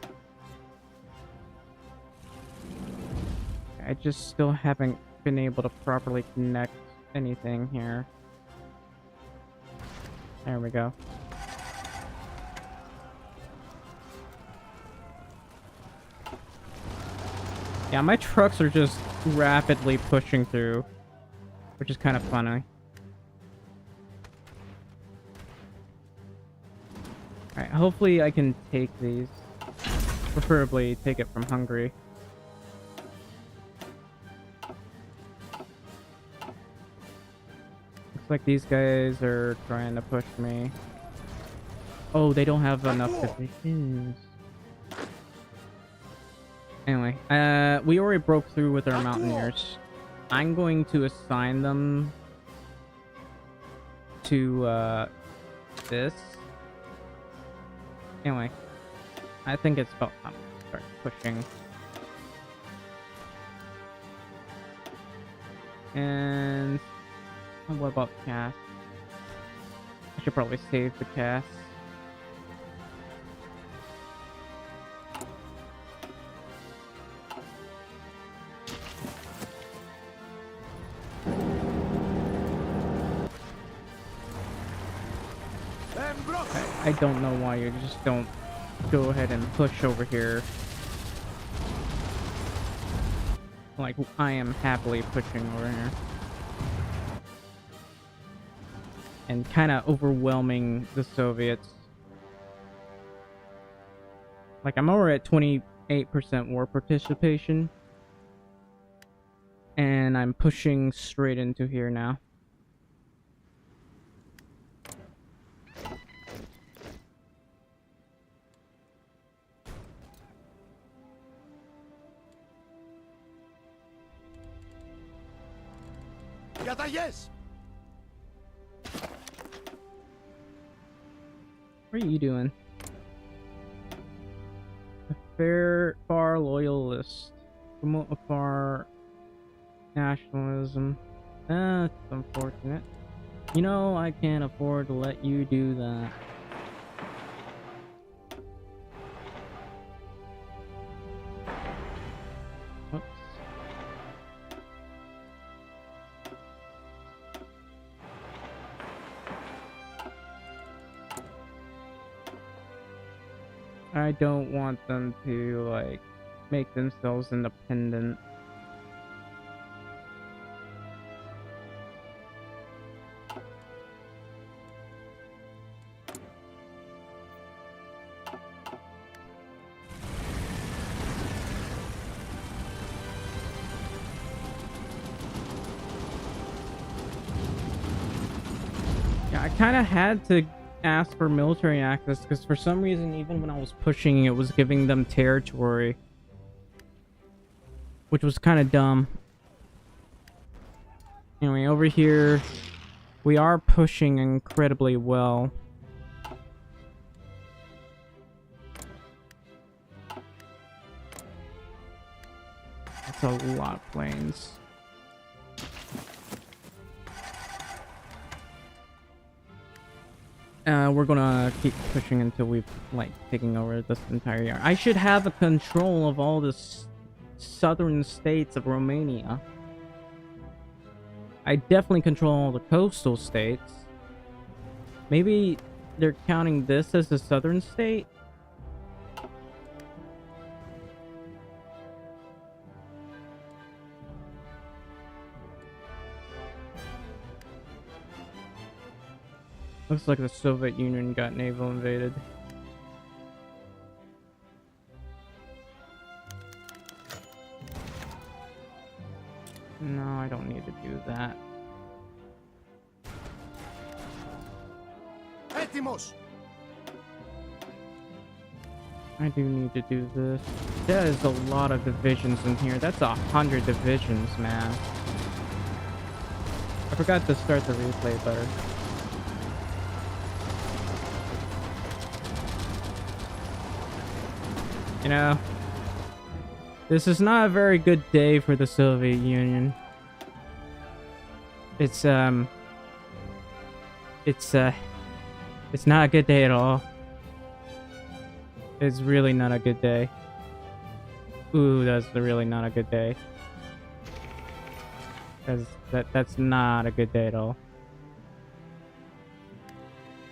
Speaker 1: just still haven't been able to properly connect anything here. There we go. Yeah, my trucks are just rapidly pushing through, which is kind of funny. Alright, hopefully I can take these. Preferably take it from Hungary. Looks like these guys are trying to push me. Oh, they don't have enough divisions. Anyway, we already broke through with our mountaineers. I'm going to assign them to this. Anyway, I think it's about time to start pushing. And what about cast? I should probably save the cast. I don't know why you just don't go ahead and push over here. Like, I am happily pushing over here. And kind of overwhelming the Soviets. Like, I'm already at 28% war participation. And I'm pushing straight into here now.
Speaker 2: Καταγιές!
Speaker 1: What are you doing? A far loyalist. Promote a far nationalism. That's unfortunate. You know, I can't afford to let you do that. Whoops. I don't want them to, like, make themselves independent. Yeah, I kind of had to ask for military access because for some reason, even when I was pushing, it was giving them territory, which was kind of dumb. Anyway, over here we are pushing incredibly well. That's a lot of planes. We're gonna keep pushing until we've, like, taken over this entire yard. I should have a control of all the southern states of Romania. I definitely control all the coastal states. Maybe they're counting this as a southern state? Looks like the Soviet Union got naval invaded. No, I don't need to do that.
Speaker 2: Έτοιμος!
Speaker 1: I do need to do this. That is a lot of divisions in here. That's 100 divisions, man. I forgot to start the replay better. You know, this is not a very good day for the Soviet Union. It's not a good day at all. It's really not a good day. Ooh, that's really not a good day. That's not a good day at all.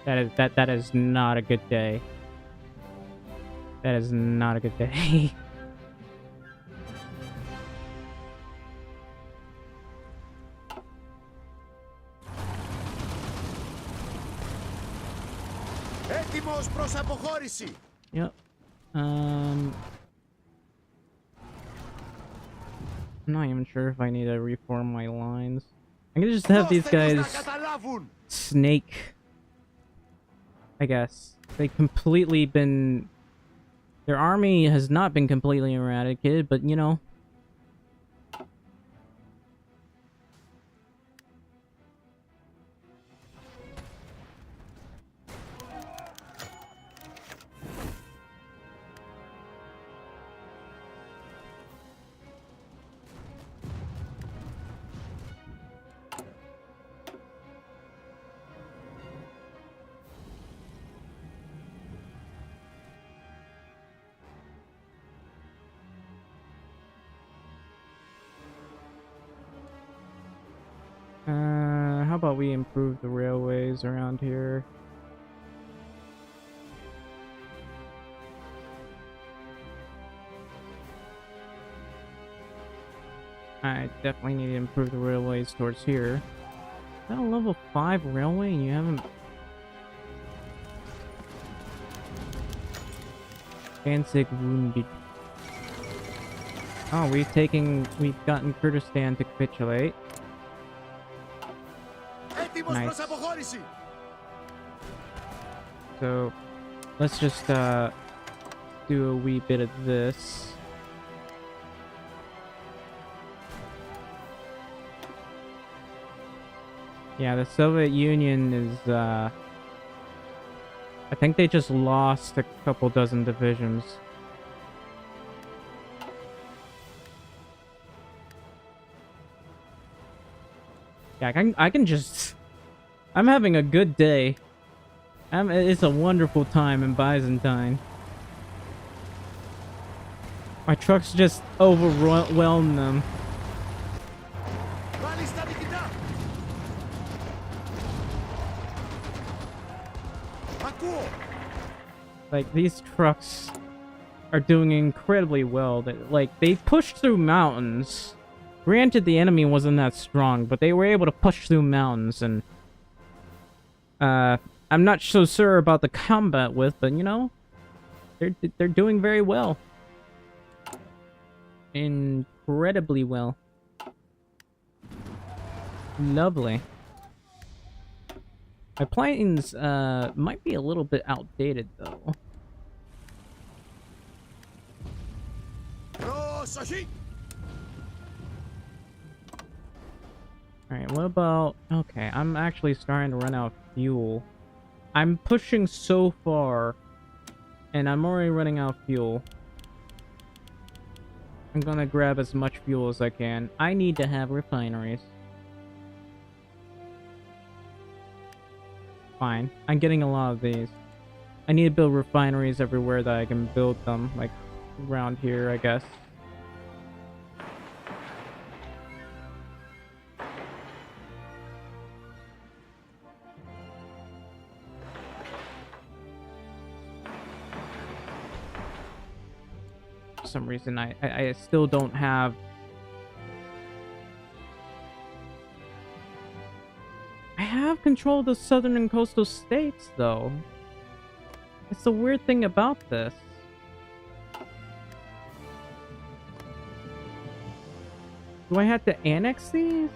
Speaker 1: That is not a good day. That is not a good day.
Speaker 2: Έτοιμος προς αποχώρηση.
Speaker 1: Yep. I'm not even sure if I need to reform my lines. I'm gonna just have these guys snake. I guess. They've completely been... Their army has not been completely eradicated, but you know... how about we improve the railways around here? I definitely need to improve the railways towards here. Is that a level 5 railway and you haven't... Danzig wounded. Oh, we've gotten Kurdistan to capitulate. Nice. So, let's just do a wee bit of this. Yeah, the Soviet Union is, I think they just lost a couple dozen divisions. Yeah, I can just... I'm having a good day. It's a wonderful time in Byzantine. My trucks just overwhelm them. Like, these trucks are doing incredibly well. They pushed through mountains. Granted, the enemy wasn't that strong, but they were able to push through mountains, and I'm not so sure about the combat with, but you know, they're doing very well. Incredibly well. Lovely. My planes might be a little bit outdated though. Alright, what about... Okay, I'm actually starting to run out of fuel. I'm pushing so far, and I'm already running out of fuel. I'm gonna grab as much fuel as I can. I need to have refineries. Fine. I'm getting a lot of these. I need to build refineries everywhere that I can build them, like around here, I guess. For some reason, I still don't have... I have control of the southern and coastal states, though. It's the weird thing about this. Do I have to annex these?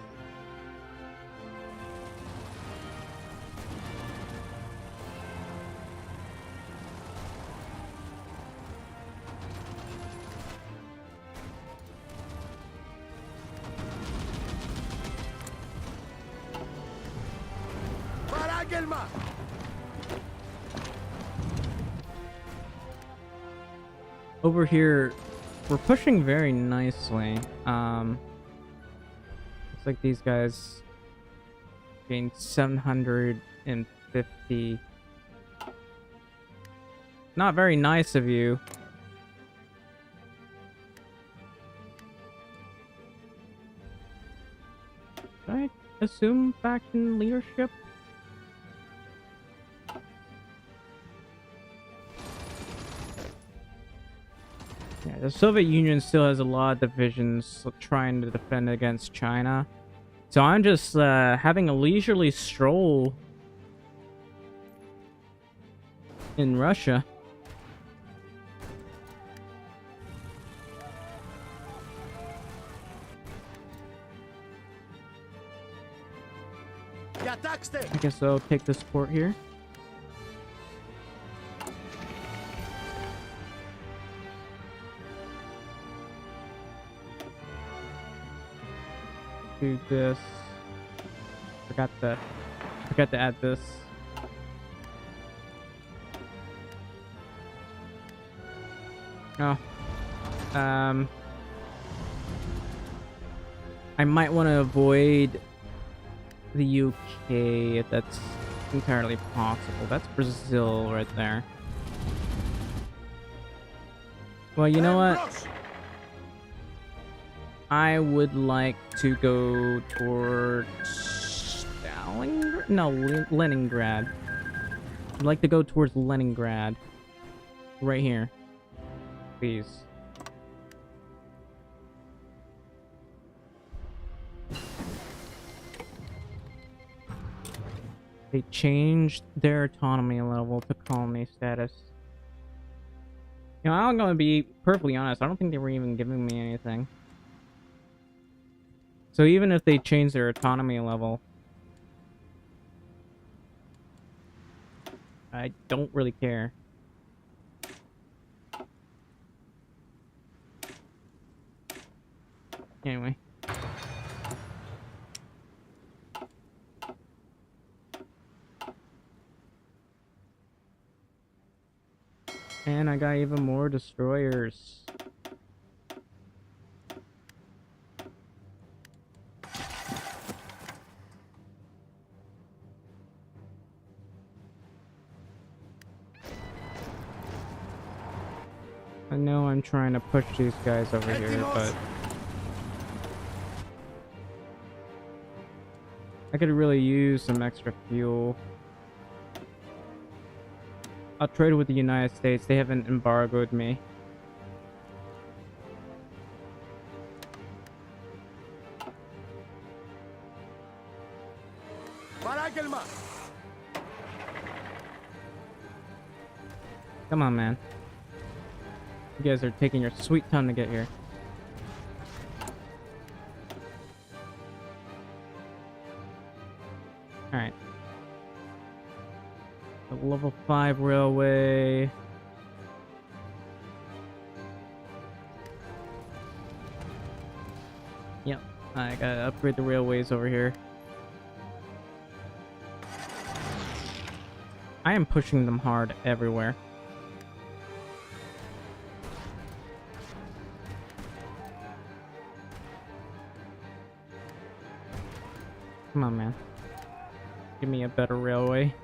Speaker 1: over here, we're pushing very nicely. Looks like these guys gained 750. Not very nice of you. Should I assume faction leadership? Yeah, the Soviet Union still has a lot of divisions trying to defend against China. So I'm just having a leisurely stroll in Russia. I guess I'll take this port here. Do this. Forgot to add this. Oh. I might want to avoid the UK if that's entirely possible. That's Brazil right there. Well, you know what? I would like to go towards Stalingrad? No, Leningrad. I'd like to go towards Leningrad. Right here. Please. They changed their autonomy level to colony status. You know, I'm gonna be perfectly honest, I don't think they were even giving me anything. So even if they change their autonomy level, I don't really care. Anyway. And I got even more destroyers. I know I'm trying to push these guys over here, but I could really use some extra fuel. I'll trade with the United States. They haven't embargoed me. Come on, man. You guys are taking your sweet time to get here. Alright. The level 5 railway. Yep. I gotta upgrade the railways over here. I am pushing them hard everywhere. Come on, man. Give me a better railway.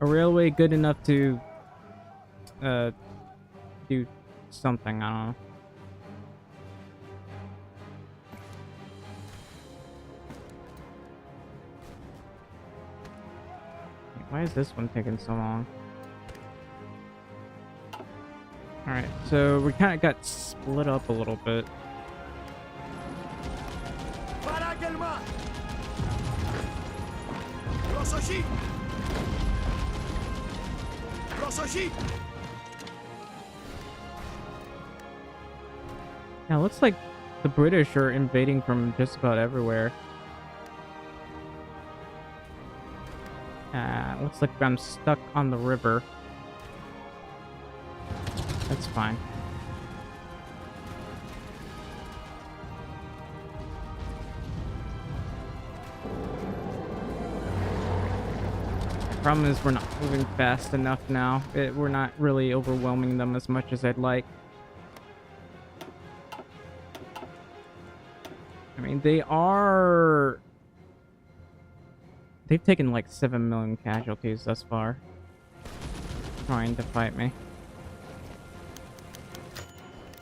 Speaker 1: A railway good enough to do something, I don't know. Why is this one taking so long? Alright, so we kind of got split up a little bit. Now, it looks like the British are invading from just about everywhere. Looks like I'm stuck on the river. That's fine. Problem is, we're not moving fast enough now. We're not really overwhelming them as much as I'd like. I mean, they've taken like 7 million casualties thus far, trying to fight me.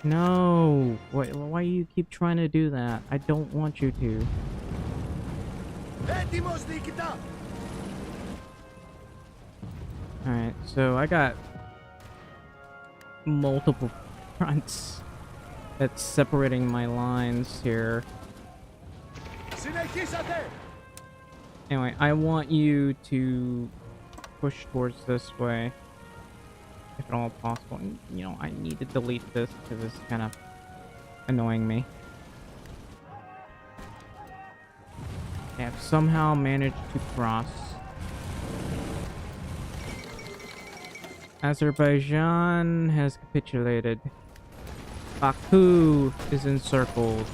Speaker 1: No! Why you keep trying to do that? I don't want you to. Alright, so I got multiple fronts that's separating my lines here. Anyway, I want you to push towards this way, if at all possible. And, you know, I need to delete this because it's kind of annoying me. I have somehow managed to cross. Azerbaijan has capitulated. Baku is encircled.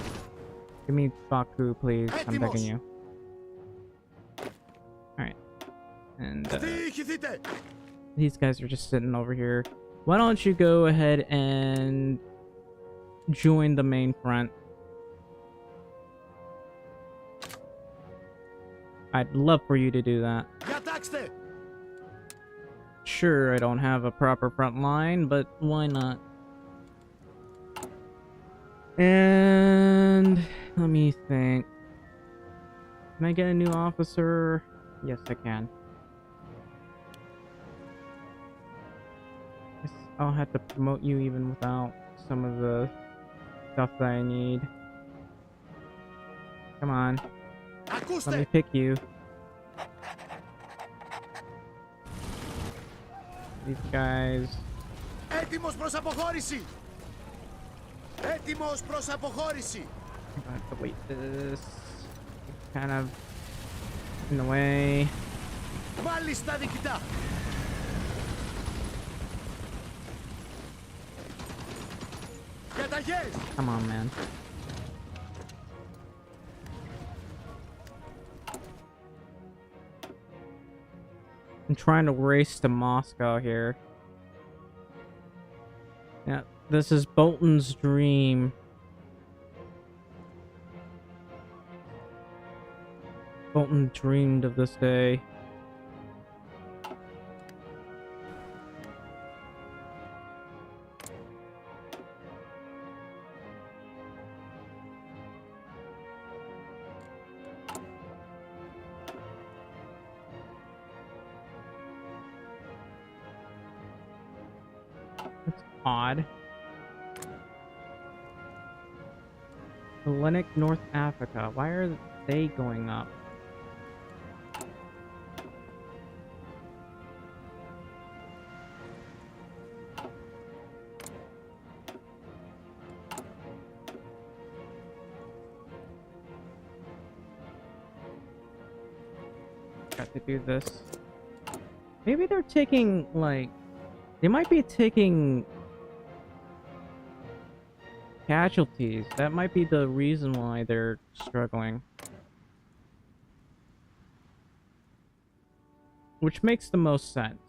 Speaker 1: Give me Baku, please. I'm begging you. Alright. And these guys are just sitting over here. Why don't you go ahead and join the main front? I'd love for you to do that. Sure, I don't have a proper front line, but why not? And let me think. Can I get a new officer? Yes, I can. Guess I'll have to promote you even without some of the stuff that I need. Come on. Let me pick you. These guys.
Speaker 2: Έτοιμος προς αποχώρηση. Έτοιμος προς αποχώρηση.
Speaker 1: I'm gonna have to wait this. It's kind of in the way.
Speaker 2: Μάλιστα, διοικητά. Καταγές.
Speaker 1: Come on, man. I'm trying to race to Moscow here. Yeah, this is Bolton's dream. Bolton dreamed of this day. That's odd. Hellenic North Africa. Why are they going up? Got to do this. Maybe they're taking, like... They might be taking casualties. That might be the reason why they're struggling. Which makes the most sense.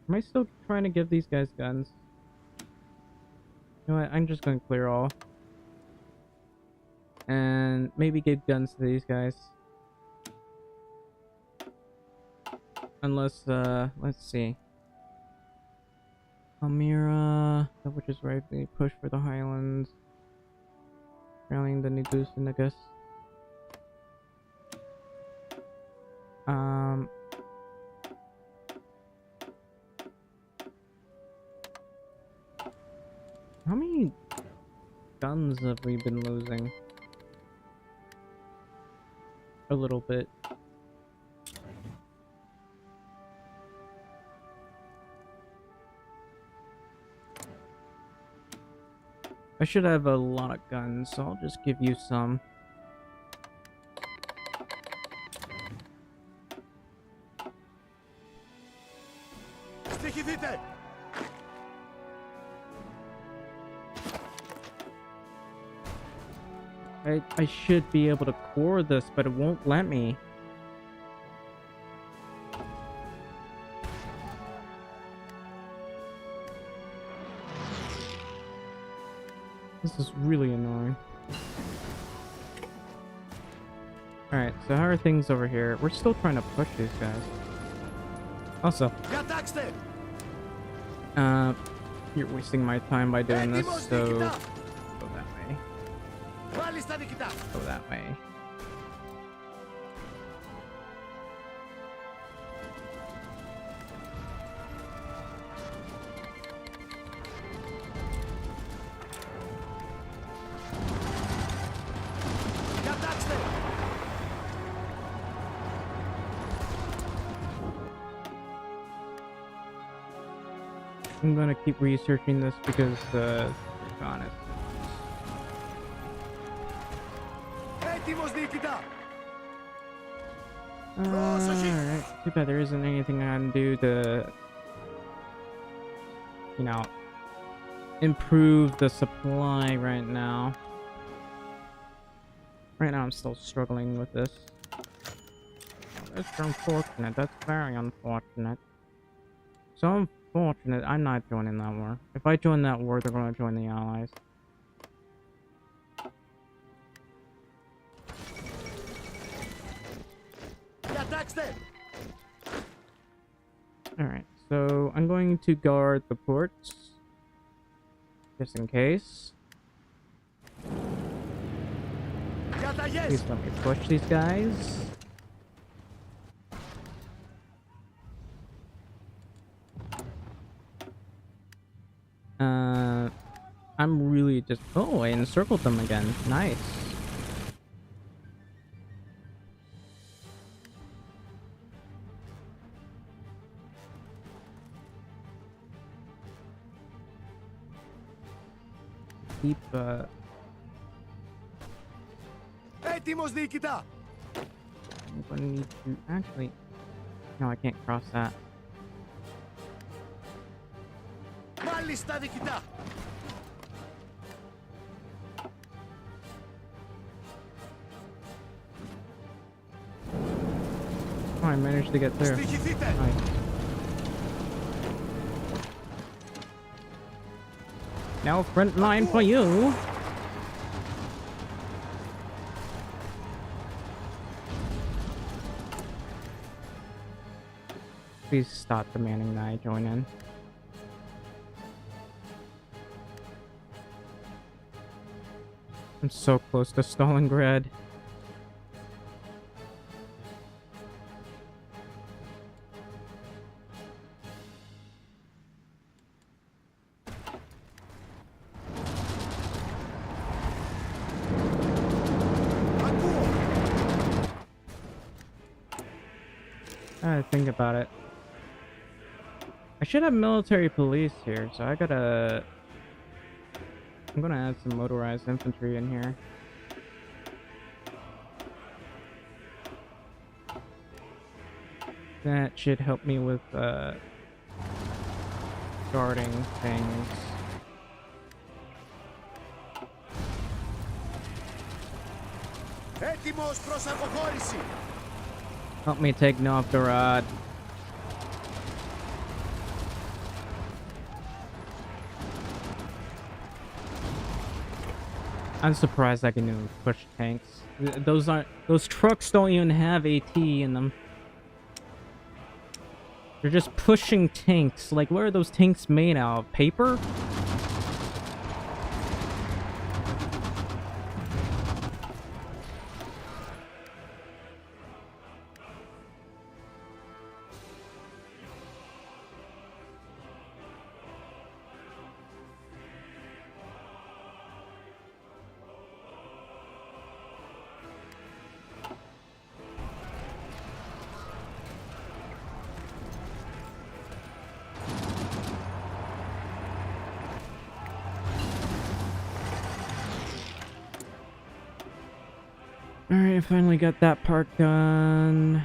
Speaker 1: Am I still trying to give these guys guns? You know what? I'm just going to clear all. And maybe give guns to these guys. Unless, let's see. Almira, which is right, they push for the Highlands. Rallying the Negus and Negus. How many guns have we been losing? A little bit. I should have a lot of guns, so I'll just give you some.
Speaker 2: Στοιχηθείτε.
Speaker 1: I should be able to core this, but it won't let me. This is really annoying. Alright, so how are things over here? We're still trying to push these guys. Also, you're wasting my time by doing this, so go that way. Go that way. I'm gonna keep researching this because, to be honest. Alright, too bad there isn't anything I can do to, you know, improve the supply right now. Right now I'm still struggling with this. That's unfortunate, that's very unfortunate. So unfortunate, I'm not joining that war. If I join that war, they're gonna join the Allies. Alright, so I'm going to guard the ports. Just in case. Please let me push these guys. I'm really just... Oh, I encircled them again. Nice. Keep, I'm gonna need to... Actually... No, I can't cross that. Oh, I managed to get through. Nice. Now front line for you. Please stop demanding that I join in. I'm so close to Stalingrad. I gotta think about it. I should have military police here, so I'm gonna add some motorized infantry in here. That should help me with guarding things. Help me take Novgorod. I'm surprised I can even push tanks. Those trucks don't even have AT in them. They're just pushing tanks. Like, what are those tanks made out of? Paper? Alright, I finally got that part done.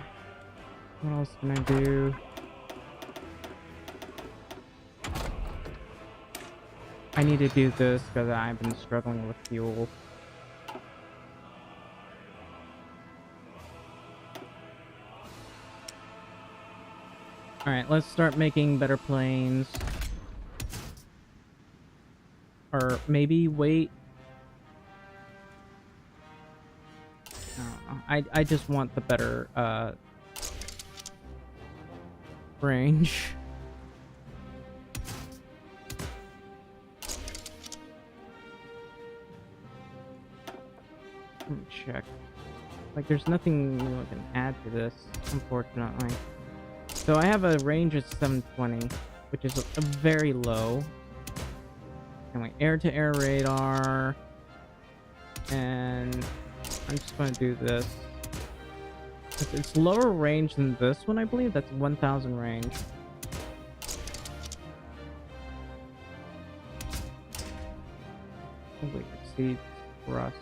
Speaker 1: What else can I do? I need to do this because I've been struggling with fuel. Alright, let's start making better planes. Or maybe wait. I don't know. I just want the better range. Let me check. Like, there's nothing new I can add to this, unfortunately. So I have a range of 720, which is a very low. Anyway, air-to-air radar. And I'm just going to do this. It's lower range than this one, I believe. That's 1,000 range. Oh, wait, exceeds thrust.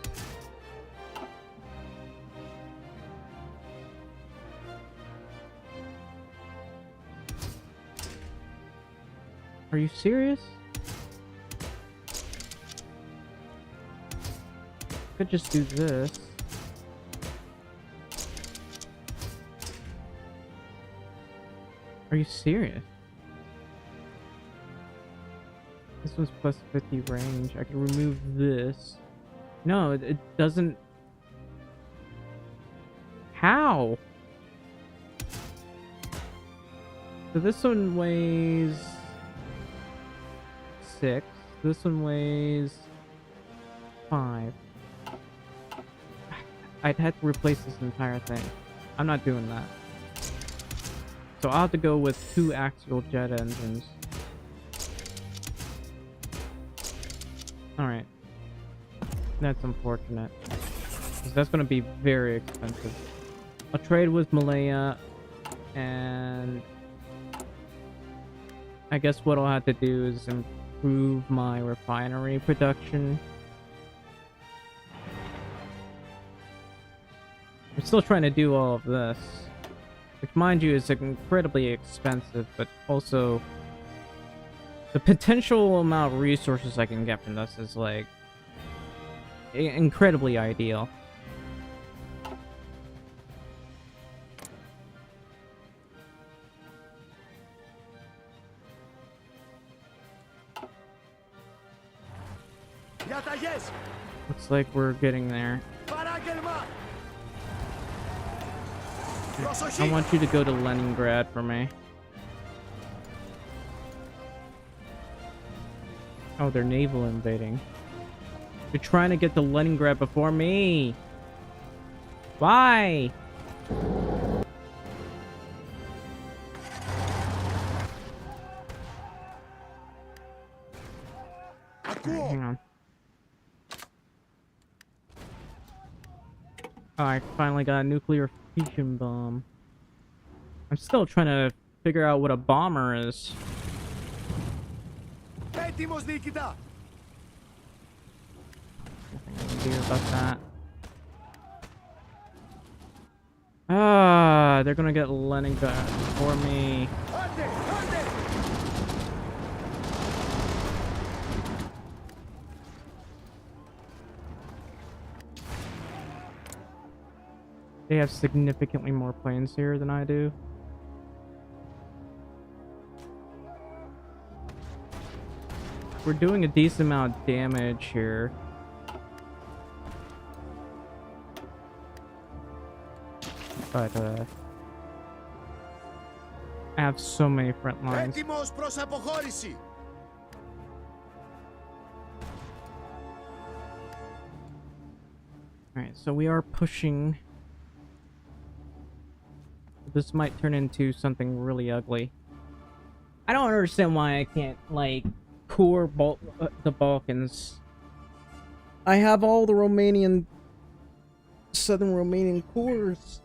Speaker 1: Are you serious? Could just do this. Are you serious? This one's plus 50 range. I can remove this. No, it doesn't. How? So this one weighs 6. This one weighs 5. I'd have to replace this entire thing. I'm not doing that. So I'll have to go with 2 axial jet engines. Alright. That's unfortunate. 'Cause that's going to be very expensive. I'll trade with Malaya, and I guess what I'll have to do is improve my refinery production. I'm still trying to do all of this, which, mind you, is incredibly expensive, but also the potential amount of resources I can get from this is, like, incredibly ideal. Looks like we're getting there. I want you to go to Leningrad for me. Oh, they're naval invading. You're trying to get to Leningrad before me. Why? Right, hang on. Oh, I finally got a nuclear fusion bomb. I'm still trying to figure out what a bomber is. Nothing I can do about that. Ah, they're gonna get Leningrad for me. They have significantly more planes here than I do. We're doing a decent amount of damage here. But, I have so many front lines. Alright, so we are pushing. This might turn into something really ugly. I don't understand why I can't, like, core the Balkans. I have all the southern Romanian cores.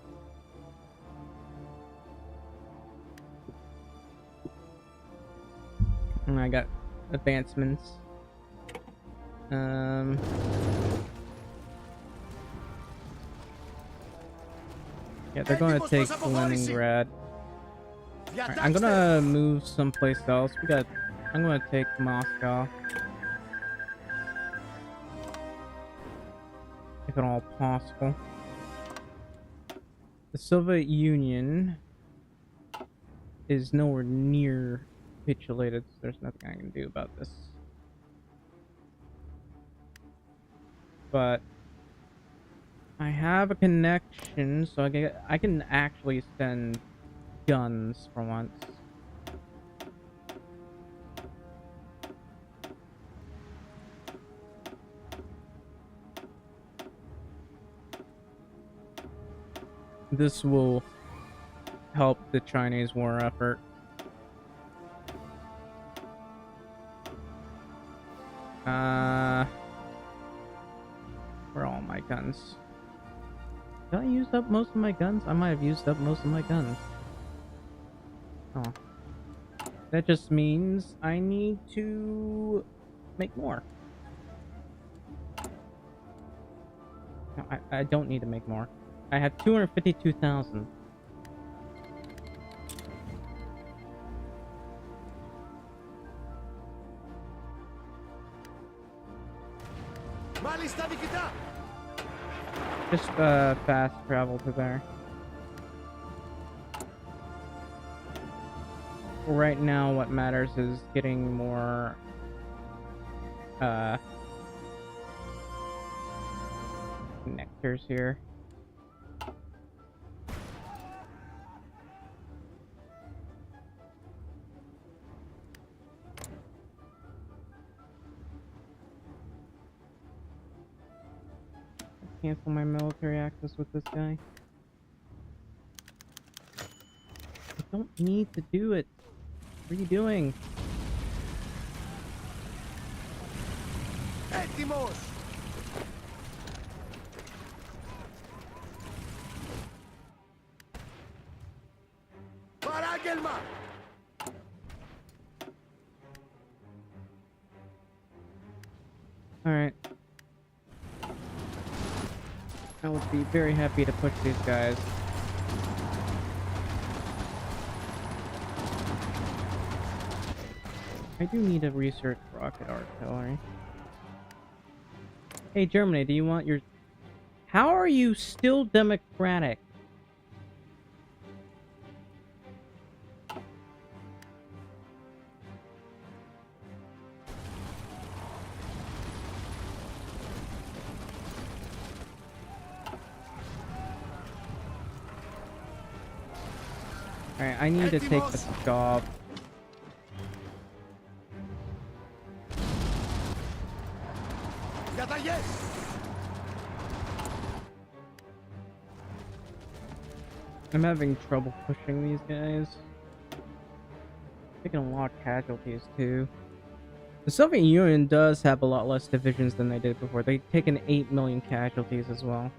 Speaker 1: And I got advancements. Yeah, they're going to take Leningrad. Right, I'm gonna move someplace else. I'm gonna take Moscow, if at all possible. The Soviet Union is nowhere near capitulated, so there's nothing I can do about this. But I have a connection, so I can actually send guns for once. This will help the Chinese war effort. Where are all my guns? Did I use up most of my guns? I might have used up most of my guns. Oh. That just means I need to make more. No, I don't need to make more. I have 252,000.
Speaker 2: Μάλιστα νικητά.
Speaker 1: Just fast travel to there. Right now, what matters is getting more connectors here. Cancel my military access with this guy. I don't need to do it. What are you doing?
Speaker 2: Έτοιμος. Παράγγελμα.
Speaker 1: Alright. I would be very happy to push these guys. I do need to research rocket artillery. Hey Germany, do you want your... How are you still democratic? Alright, I need to take this job.
Speaker 2: Διαταγές.
Speaker 1: I'm having trouble pushing these guys. Taking a lot of casualties too. The Soviet Union does have a lot less divisions than they did before. They've taken 8 million casualties as well.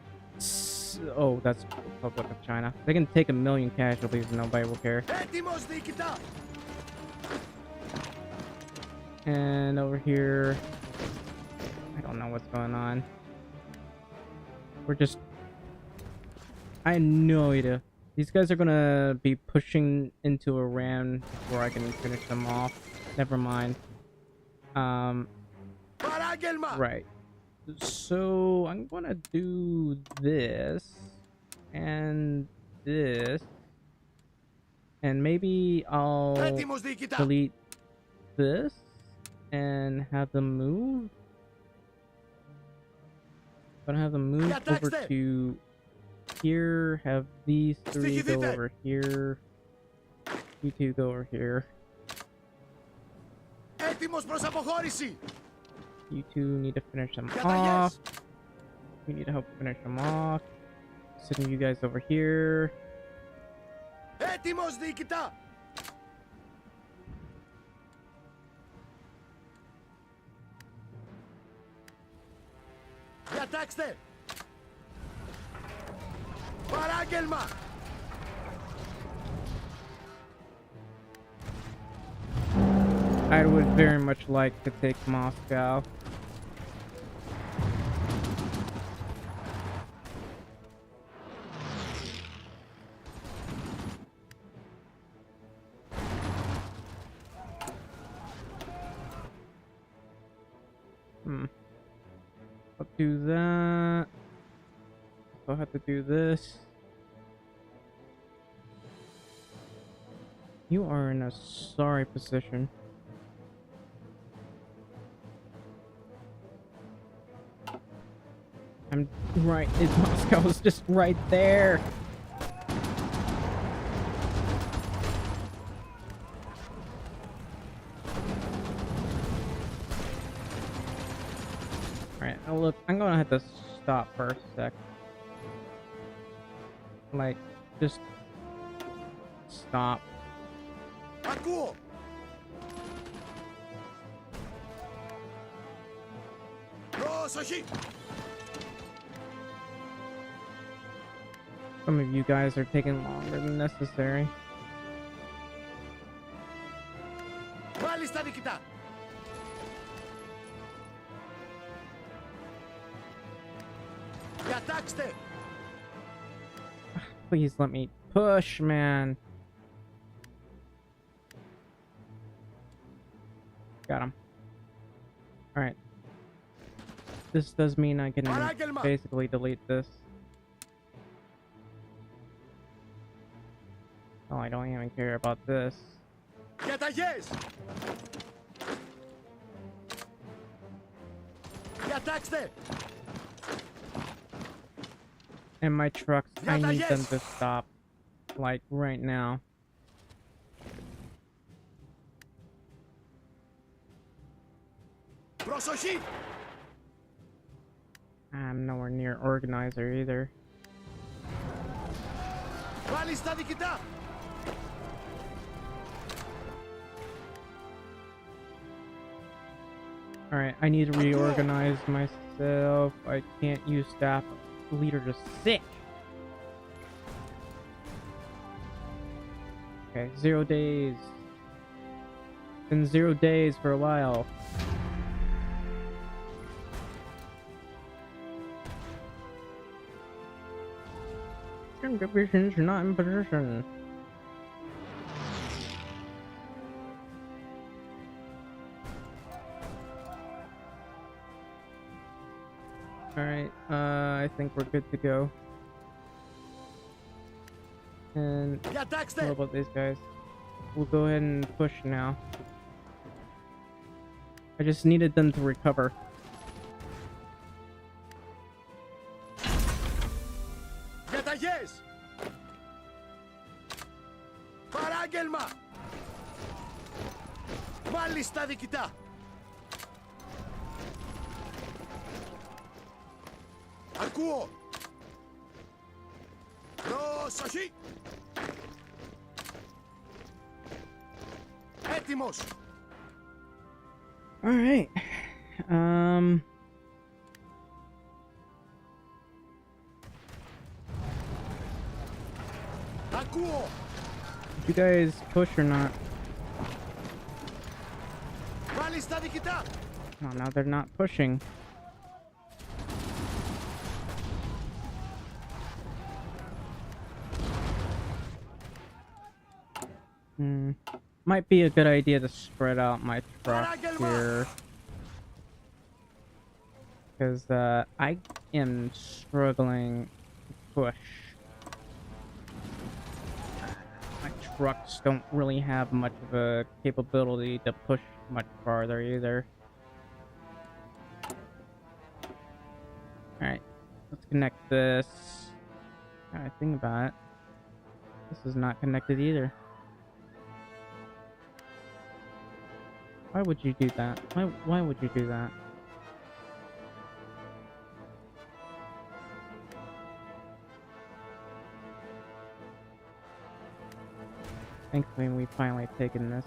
Speaker 1: Oh, that's Republic of China. They can take 1 million casualties and nobody will care.
Speaker 2: Έτοιμος νικητά.
Speaker 1: And over here, I don't know what's going on. We're just... I have no idea. These guys are gonna be pushing into Iran before I can finish them off. Never mind.
Speaker 2: Παράγγελμα.
Speaker 1: Right. So I'm gonna do this and this, and maybe I'll
Speaker 2: Έτοιμος νικητά.
Speaker 1: delete this and have them move. Gonna have them move over to here. Have these three go over here. You two go over here.
Speaker 2: Έτοιμος προς αποχώρηση.
Speaker 1: You two need to finish them
Speaker 2: Διαταγές.
Speaker 1: off. You need to help finish them off. Sending you guys over here.
Speaker 2: Έτοιμος νικητά. Διατάξτε. Παράγγελμα.
Speaker 1: I would very much like to take Moscow. I'll do that. I'll have to do this. You are in a sorry position. I'm right. It's Moscow's just right there. Alright, oh look, I'm gonna have to stop for a sec. Like, just stop.
Speaker 2: Ακούω. Προσοχή.
Speaker 1: Some of you guys are taking longer than necessary.
Speaker 2: Πάλι στα νικητά. Διατάξτε.
Speaker 1: Please let me push, man. Got him. Alright. This does mean I can
Speaker 2: Παράγγελμα.
Speaker 1: basically delete this. Oh, I don't even care about this.
Speaker 2: Διαταγές. Διατάξτε.
Speaker 1: And my trucks, I need them
Speaker 2: Διαταγές.
Speaker 1: to stop. Like, right now.
Speaker 2: Προσοχή.
Speaker 1: I'm nowhere near organizer either.
Speaker 2: Πάλι στα νικητά.
Speaker 1: Alright, I need to reorganize myself. I can't use staff leader to sick. Okay, 0 days. Been 0 days for a while. Certain divisions are not in position. Alright, I think we're good to go. And what
Speaker 2: Διατάξτε.
Speaker 1: about these guys? We'll go ahead and push now. I just needed them to recover.
Speaker 2: Διαταγές. Παράγγελμα. Πάλι στα νικητά. Ακούω. Προσοχή. Έτοιμος.
Speaker 1: All right.
Speaker 2: Ακούω.
Speaker 1: You guys push or not?
Speaker 2: Πάλι στα νικητά.
Speaker 1: Oh, now they're not pushing. Might be a good idea to spread out my truck here. Because I am struggling to push. My trucks don't really have much of a capability to push much farther either. Alright, let's connect this. I think about it. This is not connected either. Why would you do that? Why would you do that? Thankfully, we finally taken this.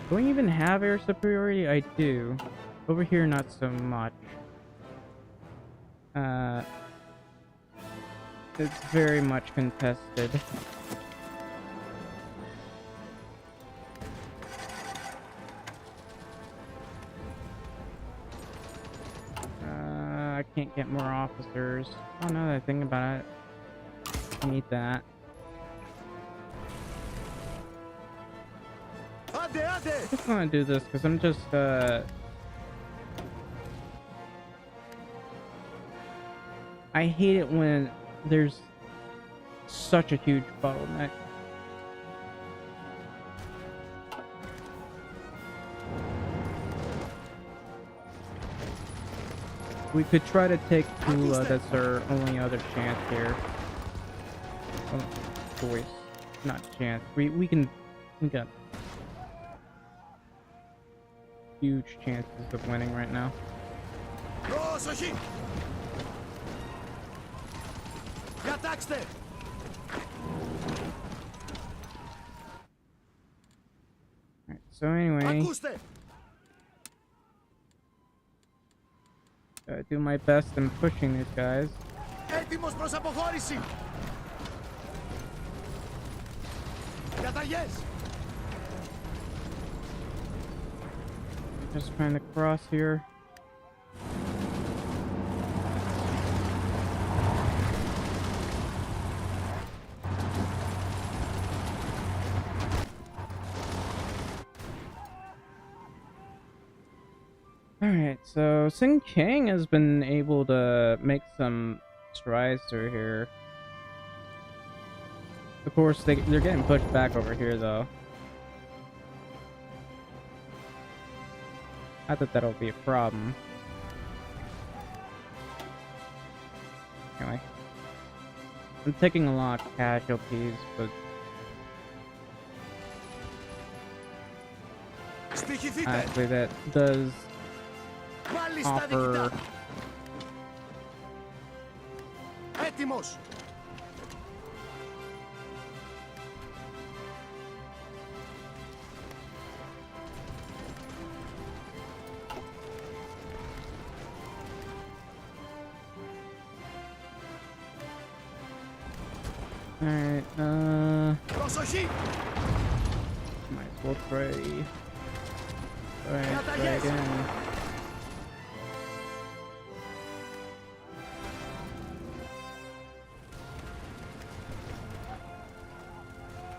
Speaker 1: Do we even have air superiority? I do. Over here, not so much. It's very much contested. I can't get more officers. Oh, now that I think about it, I need that.
Speaker 2: Άντε, άντε.
Speaker 1: I just want to do this because I'm just I hate it when there's such a huge bottleneck. We could try to take Tula. That's our only other chance here. Oh, choice, not chance. We got huge chances of winning right now.
Speaker 2: Προσοχή! Διατάξτε!
Speaker 1: Alright, so anyway,
Speaker 2: Ακούστε!
Speaker 1: do my best in pushing these guys.
Speaker 2: Έτοιμος προς αποχώρηση! Διαταγές!
Speaker 1: Just trying to cross here. Alright, so Sin King has been able to make some strides through here. Of course, they're getting pushed back over here, though. Not that that'll be a problem. Anyway. I'm taking a lot of casualties, but
Speaker 2: Στοιχηθείτε!
Speaker 1: actually that does
Speaker 2: Πάλι στα διοικητά!
Speaker 1: offer...
Speaker 2: Έτοιμος!
Speaker 1: Alright,
Speaker 2: Προσοχή!
Speaker 1: might as well try again.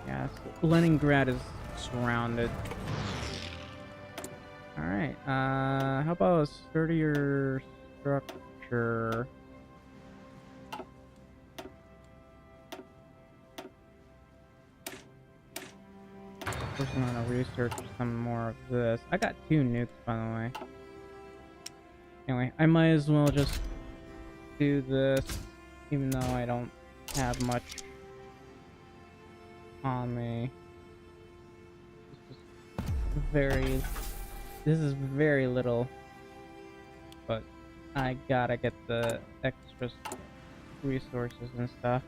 Speaker 1: Yeah, so Leningrad is surrounded. Alright, how about a sturdier structure? First, I'm gonna research some more of this. I got 2 nukes, by the way. Anyway, I might as well just do this, even though I don't have much on me. This is very little, but I gotta get the extra resources and stuff.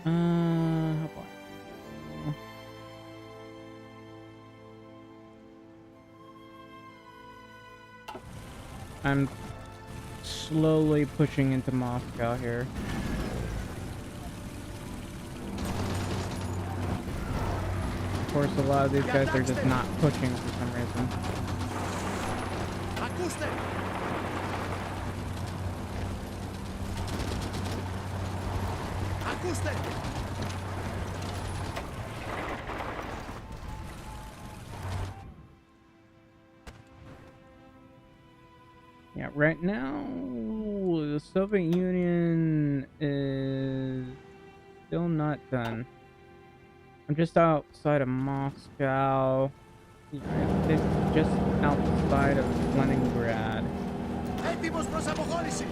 Speaker 1: How about I'm slowly pushing into Moscow here. Of course, a lot of these guys are just not pushing for some reason.
Speaker 2: Ακούστε! Ακούστε!
Speaker 1: Yeah, right now, the Soviet Union is still not done. I'm just outside of Moscow. Yeah, it's just outside of Leningrad.
Speaker 2: Έτοιμος προς αποχώρηση!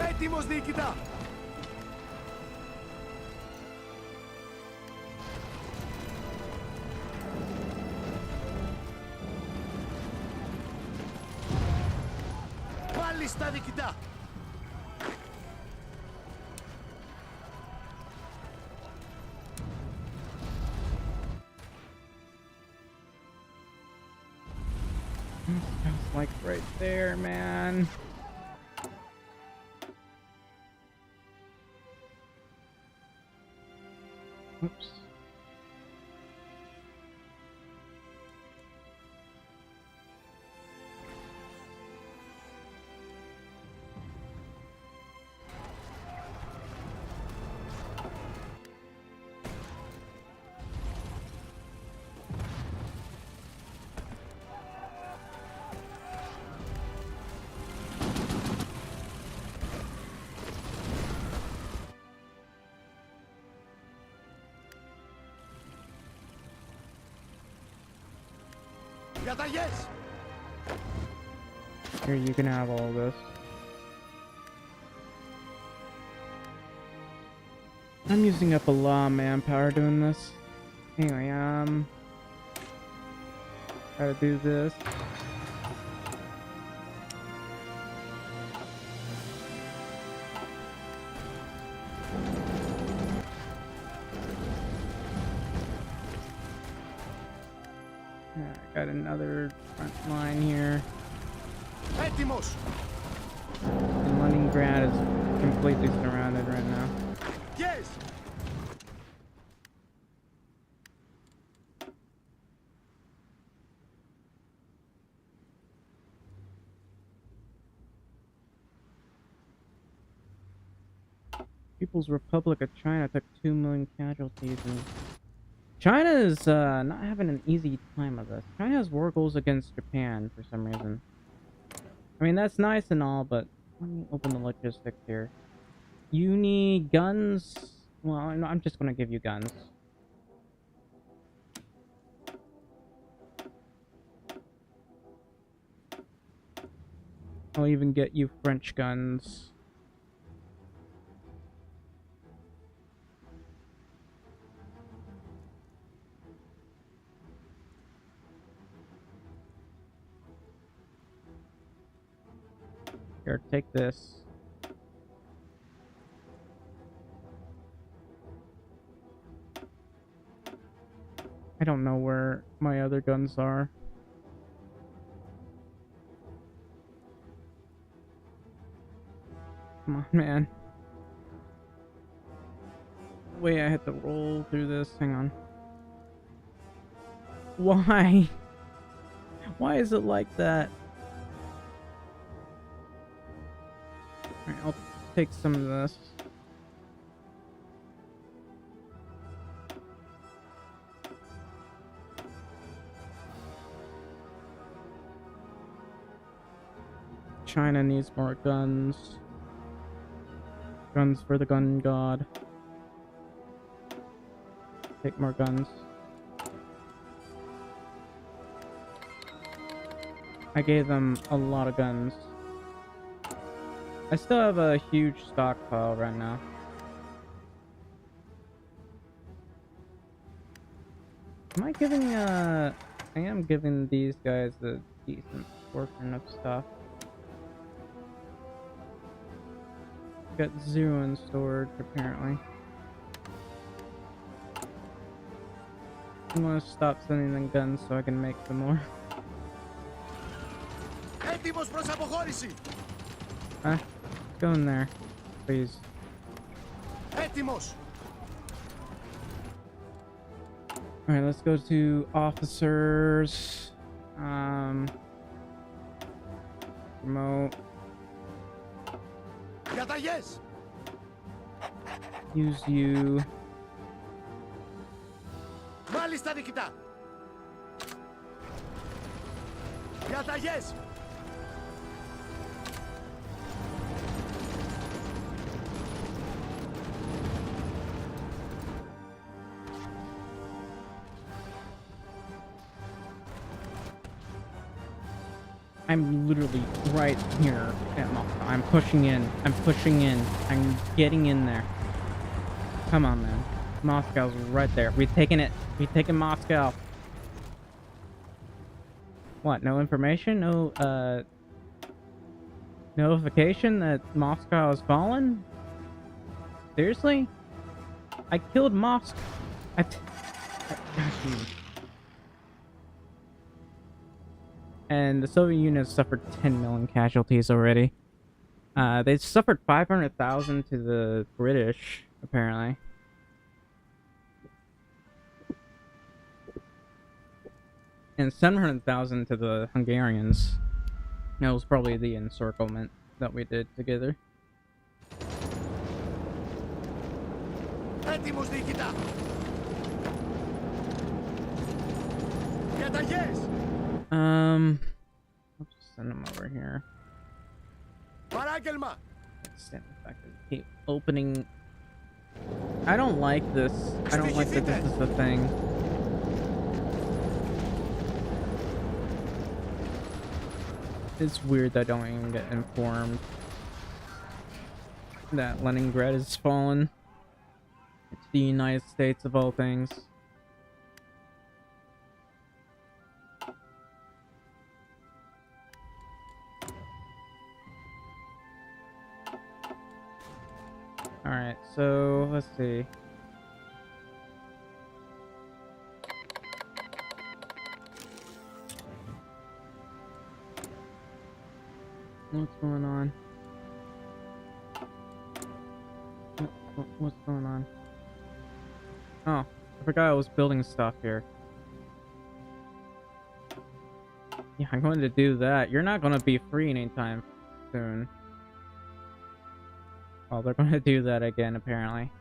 Speaker 2: Έτοιμος διοικητά! Πάλι στα διοικητά!
Speaker 1: It's like right there, man. Oops.
Speaker 2: Διαταγές!
Speaker 1: Here, you can have all of this. I'm using up a lot of manpower doing this. Anyway, gotta do this. Got another front line here.
Speaker 2: Έτοιμος!
Speaker 1: And Leningrad is completely surrounded right now.
Speaker 2: Yes!
Speaker 1: People's Republic of China took 2 million casualties, and China is not having an easy time of this. China has war goals against Japan for some reason. I mean, that's nice and all, but let me open the logistics here. You need guns? Well, I'm just gonna give you guns. I'll even get you French guns. Here, take this. I don't know where my other guns are. Come on, man. Wait, I had to roll through this. Hang on. Why? Why is it like that? Alright, I'll take some of this. China needs more guns. Guns for the gun god. Take more guns. I gave them a lot of guns. I still have a huge stockpile right now. Am I giving, I am giving these guys a decent portion of stuff. Got 0 in storage, apparently. I'm gonna stop sending them guns so I can make some more.
Speaker 2: Έτοιμος προς αποχώρηση!
Speaker 1: Huh? Go in there, please.
Speaker 2: Έτοιμος!
Speaker 1: Alright, let's go to officers. Remote.
Speaker 2: Διαταγές!
Speaker 1: Use you.
Speaker 2: Μάλιστα, νικητά! Διαταγές!
Speaker 1: I'm literally right here at Moscow. I'm pushing in. I'm pushing in. I'm getting in there. Come on, man. Moscow's right there. We've taken it. We've taken Moscow. What? No information? No, notification that Moscow has fallen? Seriously? I killed Moscow. And the Soviet Union has suffered 10 million casualties already. They suffered 500,000 to the British, apparently. And 700,000 to the Hungarians. That was probably the encirclement that we did together.
Speaker 2: Έτοιμος, νικητά! Διαταγές!
Speaker 1: I'll just send them over here.
Speaker 2: Παράγγελμα!
Speaker 1: Stand the fact that we keep opening. I don't like this. I don't like that this is the thing. It's weird that I don't even get informed that Leningrad has fallen. It's the United States of all things. Alright, so let's see. What's going on? What's going on? Oh, I forgot I was building stuff here. Yeah, I'm going to do that. You're not going to be free anytime soon. Oh, they're going to do that again, apparently.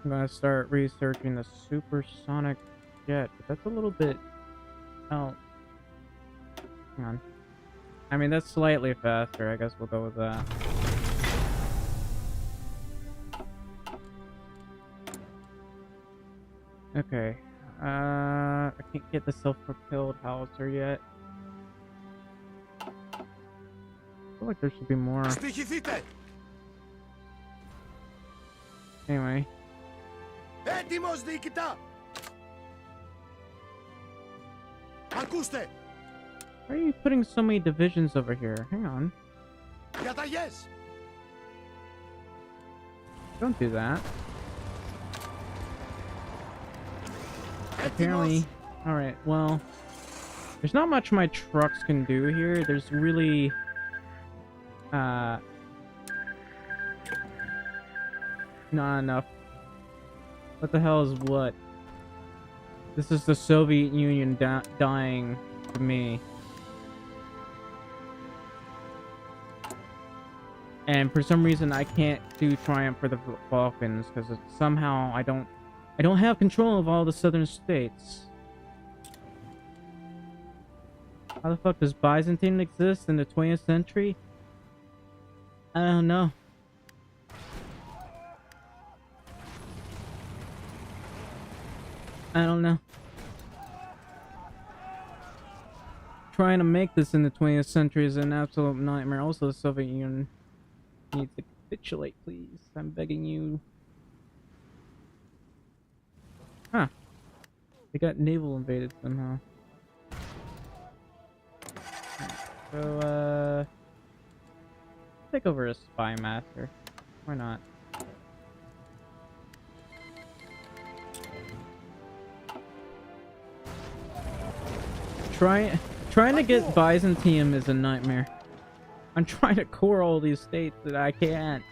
Speaker 1: I'm going to start researching the supersonic jet, but that's a little bit... Oh. Hang on. I mean, that's slightly faster. I guess we'll go with that. Okay. I can't get the self-propelled howitzer yet. I feel like there should be more. Anyway.
Speaker 2: Έτοιμος διοικητά! Ακούστε!
Speaker 1: Why are you putting so many divisions over here? Hang on.
Speaker 2: Διαταγές!
Speaker 1: Don't do that. Apparently... Alright, well... There's not much my trucks can do here. There's really... Not enough. What the hell is what? This is the Soviet Union dying to me. And for some reason I can't do Triumph for the Balkans because somehow I don't have control of all the southern states. How the fuck does Byzantine exist in the 20th century? I don't know. I don't know. Trying to make this in the 20th century is an absolute nightmare. Also, the Soviet Union needs to capitulate, please. I'm begging you. Huh. They got naval invaded somehow. So, take over a spy master. Why not? Trying to get Byzantium is a nightmare. I'm trying to core all these states that I can't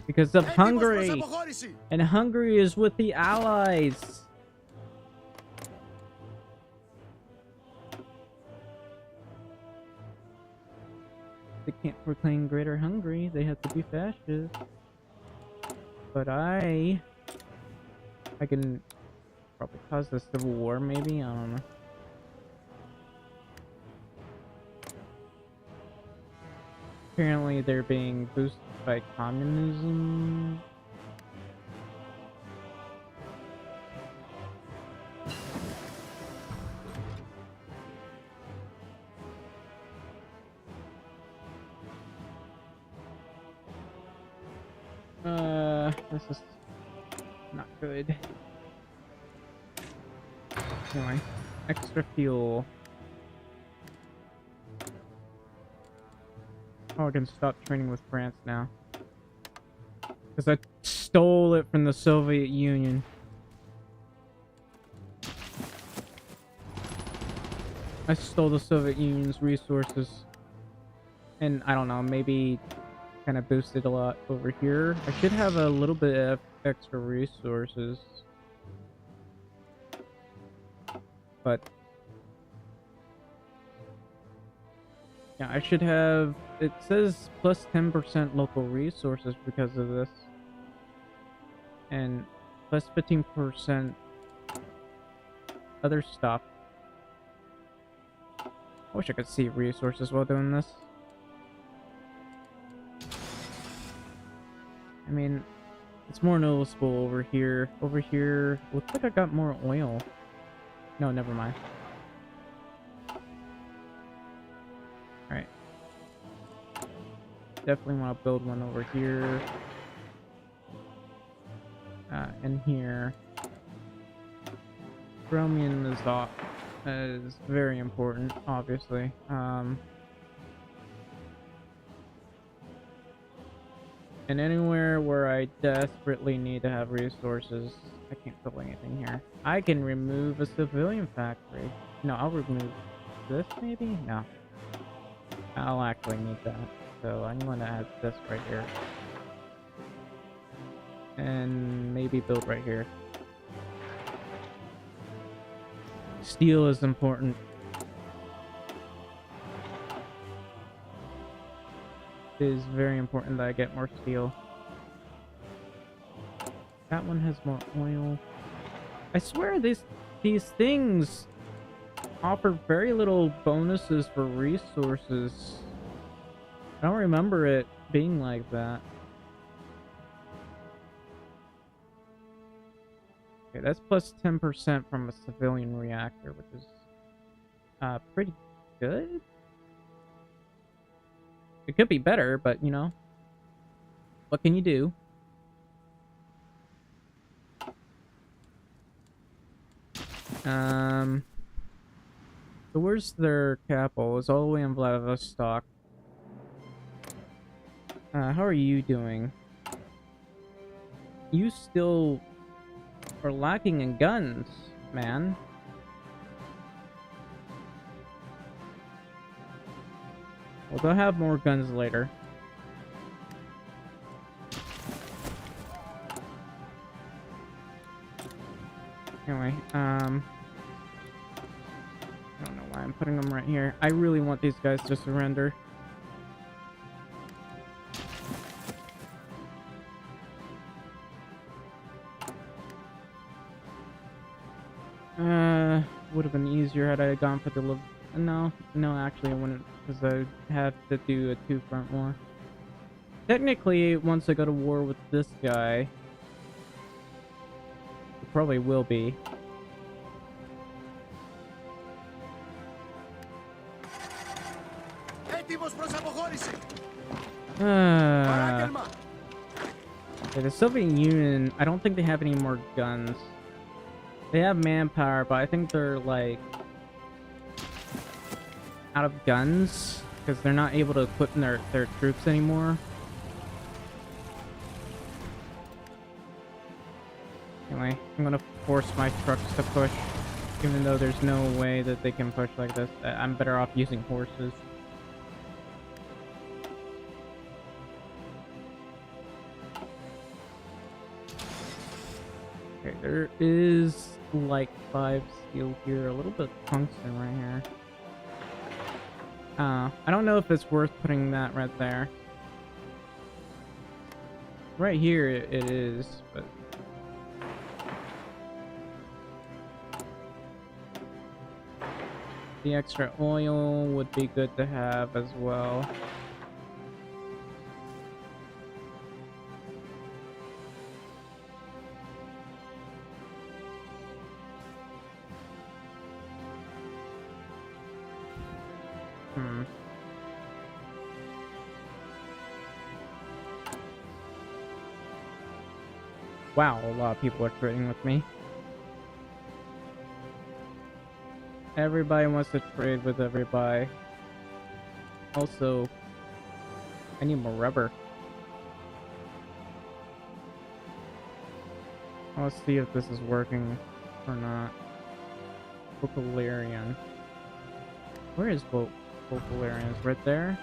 Speaker 1: because of Hungary, and Hungary is with the Allies. They can't proclaim Greater Hungary. They have to be fascist. But I can probably cause the civil war. Maybe, I don't know. Apparently they're being boosted by communism. This is not good. Anyway, extra fuel. Oh, I can stop training with France now. Because I stole it from the Soviet Union. I stole the Soviet Union's resources. And I don't know, maybe kind of boosted a lot over here. I should have a little bit of extra resources. But yeah, I should have, it says plus 10% local resources because of this. And plus 15% other stuff. I wish I could see resources while doing this. I mean, It's more noticeable over here. Over here, looks like I got more oil. No, never mind. Alright. Definitely want to build one over here. And here. Chromium is very important, obviously. And anywhere where I desperately need to have resources, I can't build anything here. I can remove a civilian factory. No, I'll remove this maybe? No. I'll actually need that. So I'm going to add this right here. And maybe build right here. Steel is important. It is very important that I get more steel. That one has more oil. I swear these things offer very little bonuses for resources. I don't remember it being like that. Okay, that's plus 10% from a civilian reactor, which is pretty good. It could be better, but you know, what can you do? So where's their capital? It's all the way in Vladivostok. How are you doing? You still are lacking in guns, man. Well, they'll have more guns later. Anyway, I don't know why I'm putting them right here. I really want these guys to surrender. Would have been easier had I gone for the no, actually I wouldn't, because I'd have to do a two-front war. Technically, once I go to war with this guy, it probably will be. Okay, the Soviet Union, I don't think they have any more guns. They have manpower, but I think they're like out of guns because they're not able to equip their troops anymore. Anyway, I'm gonna force my trucks to push, even though there's no way that they can push like this. I'm better off using horses. Okay, there is like 5 steel here, a little bit of tungsten right here. I don't know if it's worth putting that right there. Right here it is, but the extra oil would be good to have as well. Wow, a lot of people are trading with me. Everybody wants to trade with everybody. Also, I need more rubber. Let's see if this is working or not. Vocalarian. Where is Vocalarian? Is right there?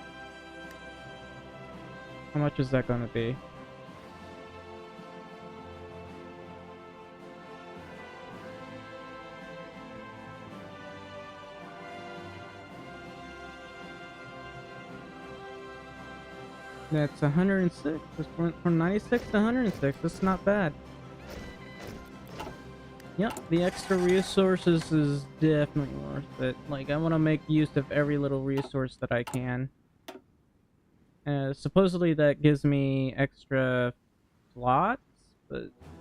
Speaker 1: How much is that going to be? That's 106. Just went from 96 to 106. That's not bad. Yep, the extra resources is definitely worth it. Like, I want to make use of every little resource that I can. Supposedly that gives me extra slots,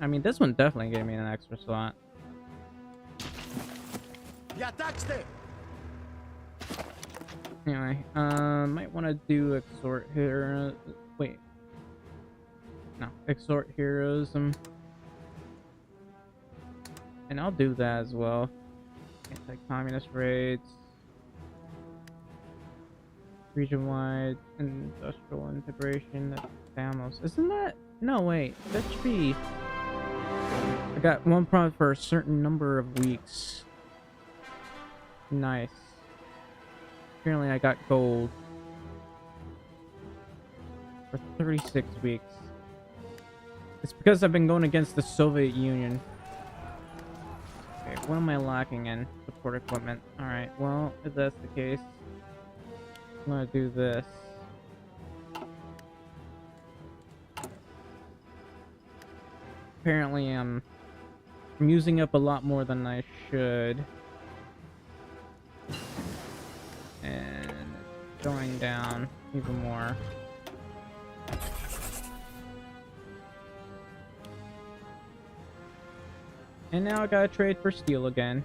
Speaker 1: mean, this one definitely gave me an extra slot.
Speaker 2: Διατάξτε!
Speaker 1: Anyway, might want to do exhort here. Wait. No, exhort heroism. And I'll do that as well. Anti-communist raids. Region-wide industrial integration. That's Thamos. Isn't that? No, wait. That should be... I got one prompt for a certain number of weeks. Nice. Apparently I got gold. For 36 weeks. It's because I've been going against the Soviet Union. Okay, what am I lacking in? Support equipment. Alright, well, if that's the case, I'm gonna do this. Apparently I'm using up a lot more than I should. And it's going down even more. And now I gotta trade for steel again.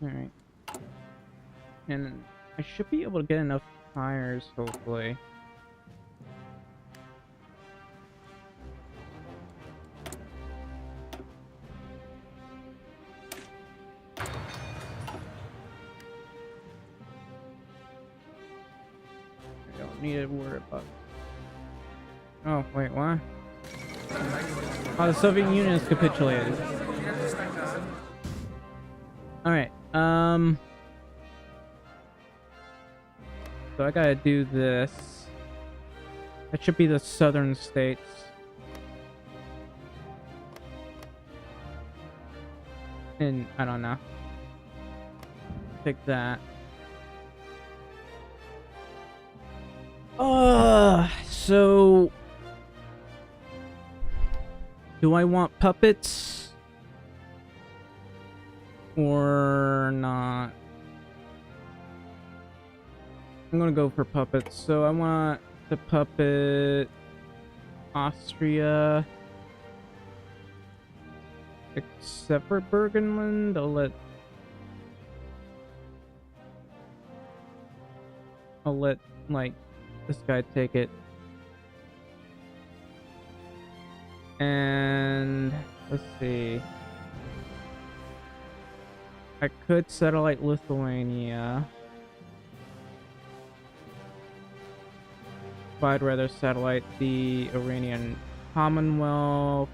Speaker 1: Alright. And I should be able to get enough tires, hopefully. Need to worry about. Oh wait, what? Oh, the Soviet Union has capitulated. All right. So I gotta do this. That should be the southern states. And I don't know. Pick that. So do I want puppets or not? I'm gonna go for puppets. So I want the puppet Austria, except for Burgenland. I'll let like this guy take it. And let's see. I could satellite Lithuania. But I'd rather satellite the Iranian Commonwealth.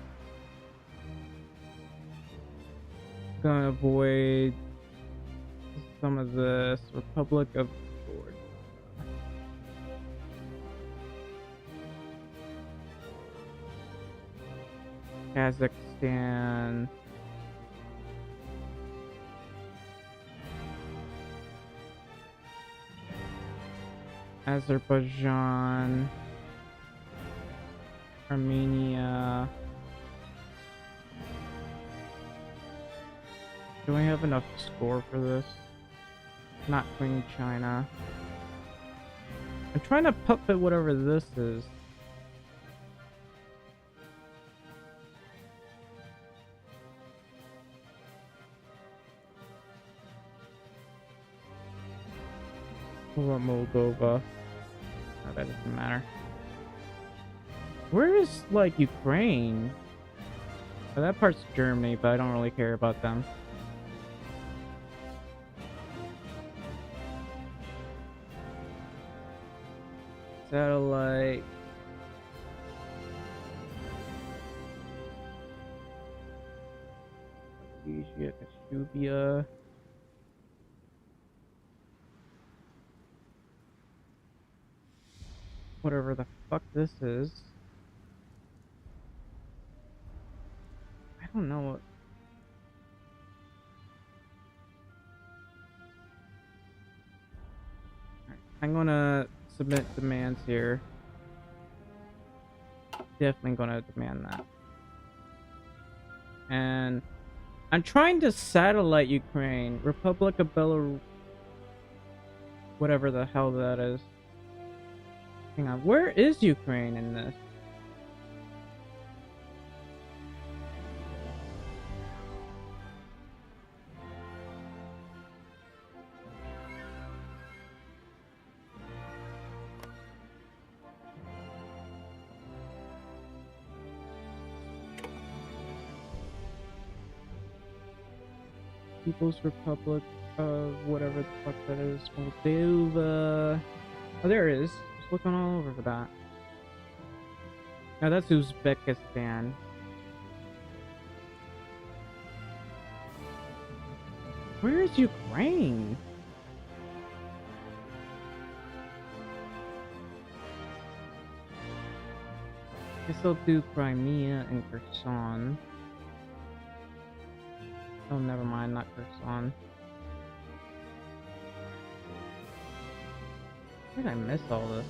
Speaker 1: Gonna avoid some of this. Republic of Georgia. Kazakhstan. Azerbaijan. Armenia. Do I have enough score for this? Not Queen China. I'm trying to puppet whatever this is. What about Moldova? Oh, that doesn't matter. Where is, like, Ukraine? Oh, that part's Germany, but I don't really care about them. Satellite. Asia, Kashubia. Whatever the fuck this is. I don't know what. Right, I'm gonna submit demands here. Definitely gonna demand that. And I'm trying to satellite Ukraine. Republic of Belarus. Whatever the hell that is. Hang on. Where is Ukraine in this? People's Republic of whatever the fuck that is. Moldova. Oh, there it is. Just looking all over for that. Now that's Uzbekistan. Where is Ukraine? Guess I'll do Crimea and Kherson. Oh, never mind, not Kherson. Where did I miss all this?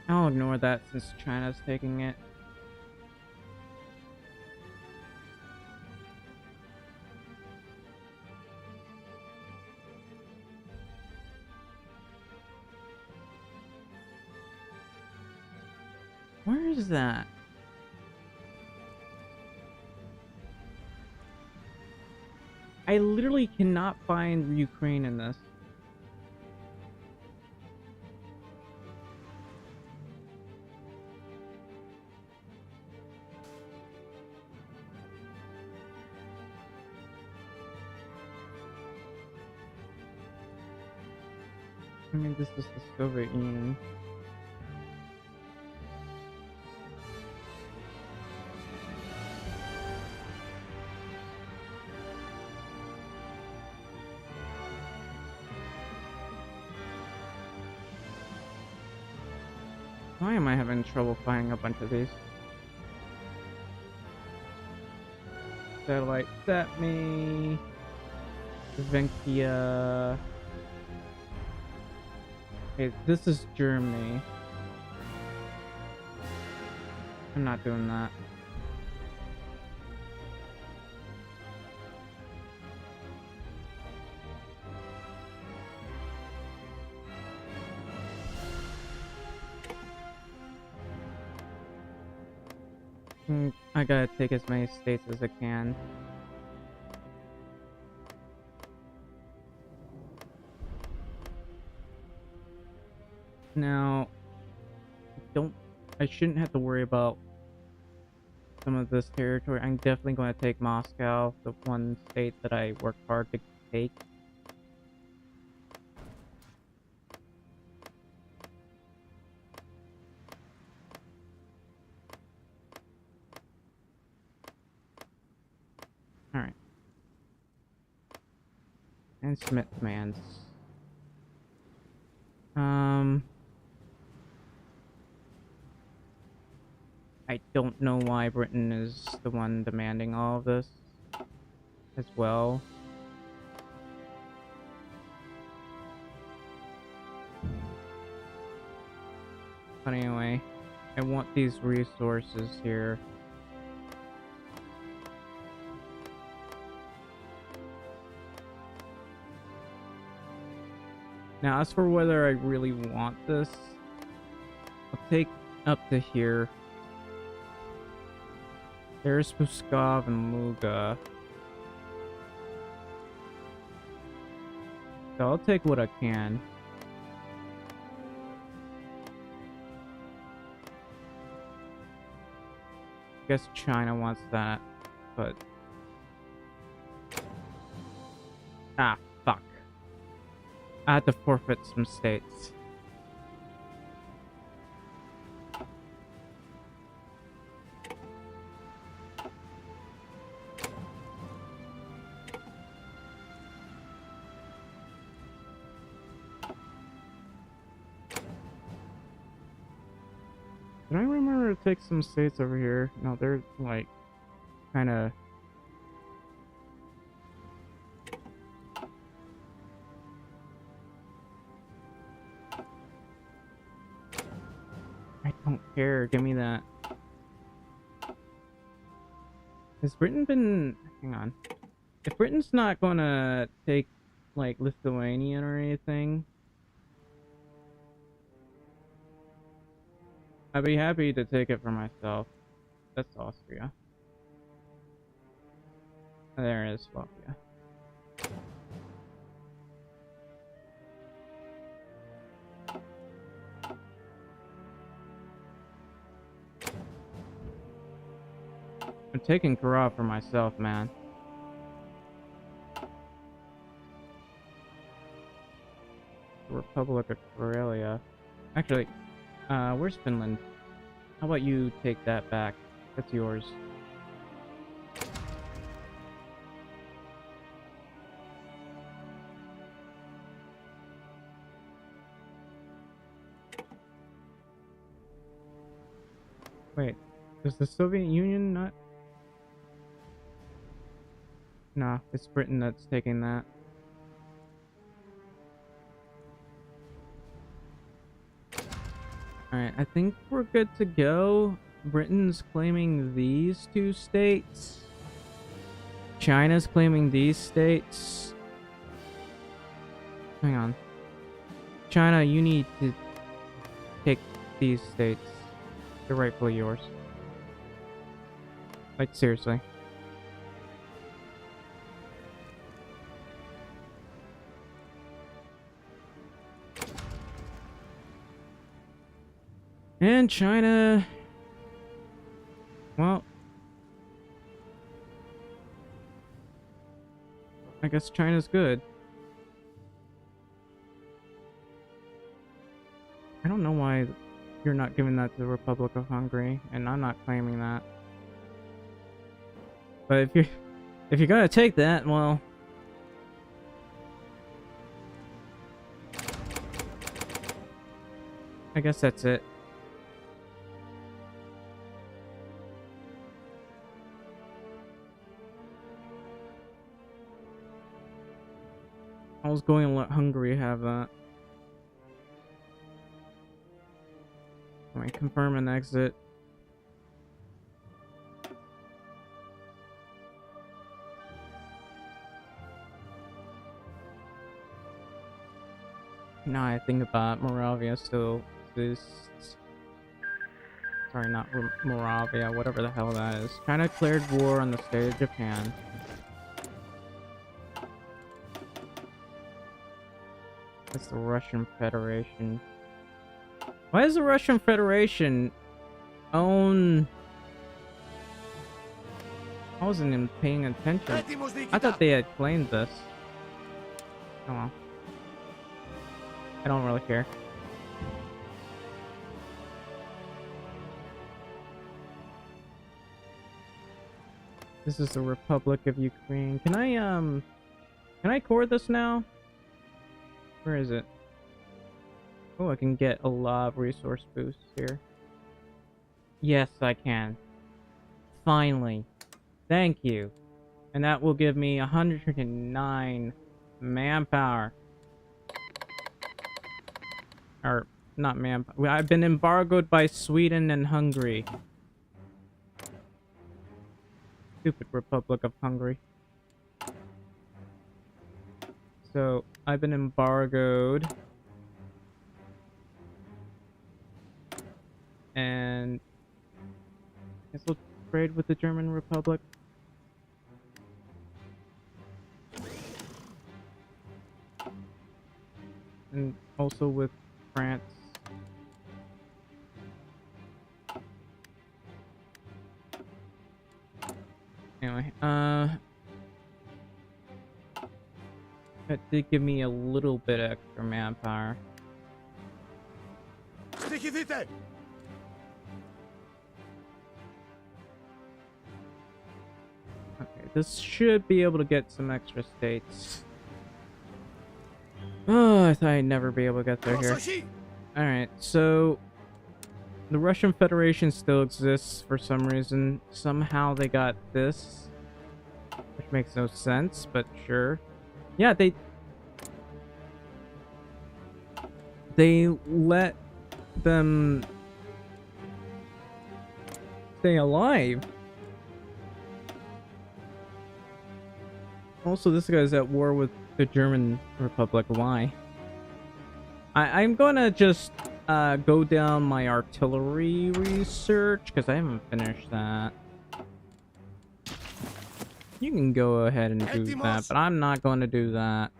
Speaker 1: I'll ignore that since China's taking it. Where is that? I literally cannot find Ukraine in this. I mean, this is the Soviet Union. Why am I having trouble finding a bunch of these? Satellite set me. Slovakia. Okay, this is Germany. I'm not doing that. I gotta take as many states as I can. Now, I shouldn't have to worry about some of this territory. I'm definitely going to take Moscow, the one state that I worked hard to take. Alright. And submit commands. I don't know why Britain is the one demanding all of this as well. But anyway, I want these resources here. Now, as for whether I really want this, I'll take up to here. There's Puskov and Muga. So I'll take what I can. I guess China wants that, but... Ah, fuck. I had to forfeit some states. Did I remember to take some states over here? No, they're like kind of care. Give me that. Has Britain been... Hang on. If Britain's not gonna take, like, Lithuania or anything, I'd be happy to take it for myself. That's Austria. There is Slovakia. I'm taking Kara for myself, man. The Republic of Karelia. Actually, where's Finland? How about you take that back? That's yours. Wait, does the Soviet Union not? No, it's Britain that's taking that. Alright, I think we're good to go. Britain's claiming these two states. China's claiming these states. Hang on. China, you need to take these states. They're rightfully yours. Like, seriously. And China... Well... I guess China's good. I don't know why you're not giving that to the Republic of Hungary, and I'm not claiming that. But if you're gonna take that, well... I guess that's it. I was going to let Hungary have that. Let me confirm and exit. Now I think about Moravia still exists. Sorry, not Moravia, whatever the hell that is. China declared war on the state of Japan. That's the Russian Federation. Why does the Russian Federation own... I wasn't even paying attention. I thought they had claimed this. Oh well. I don't really care. This is the Republic of Ukraine. Can I core this now? Where is it? Oh, I can get a lot of resource boosts here. Yes, I can. Finally. Thank you. And that will give me 109 manpower. Or, not manpower. I've been embargoed by Sweden and Hungary. Stupid Republic of Hungary. So, I've been embargoed. And I guess we'll trade with the German Republic. And also with France. Anyway, that did give me a little bit extra manpower.
Speaker 2: Στοιχηθείτε!
Speaker 1: Okay, this should be able to get some extra states. Oh, I thought I'd never be able to get there here. Alright, so the Russian Federation still exists for some reason. Somehow they got this, which makes no sense, but sure. Yeah, they let them stay alive. Also, this guy's at war with the German Republic. Why? I'm gonna just go down my artillery research because I haven't finished that. You can go ahead and do that, but I'm not going to do that.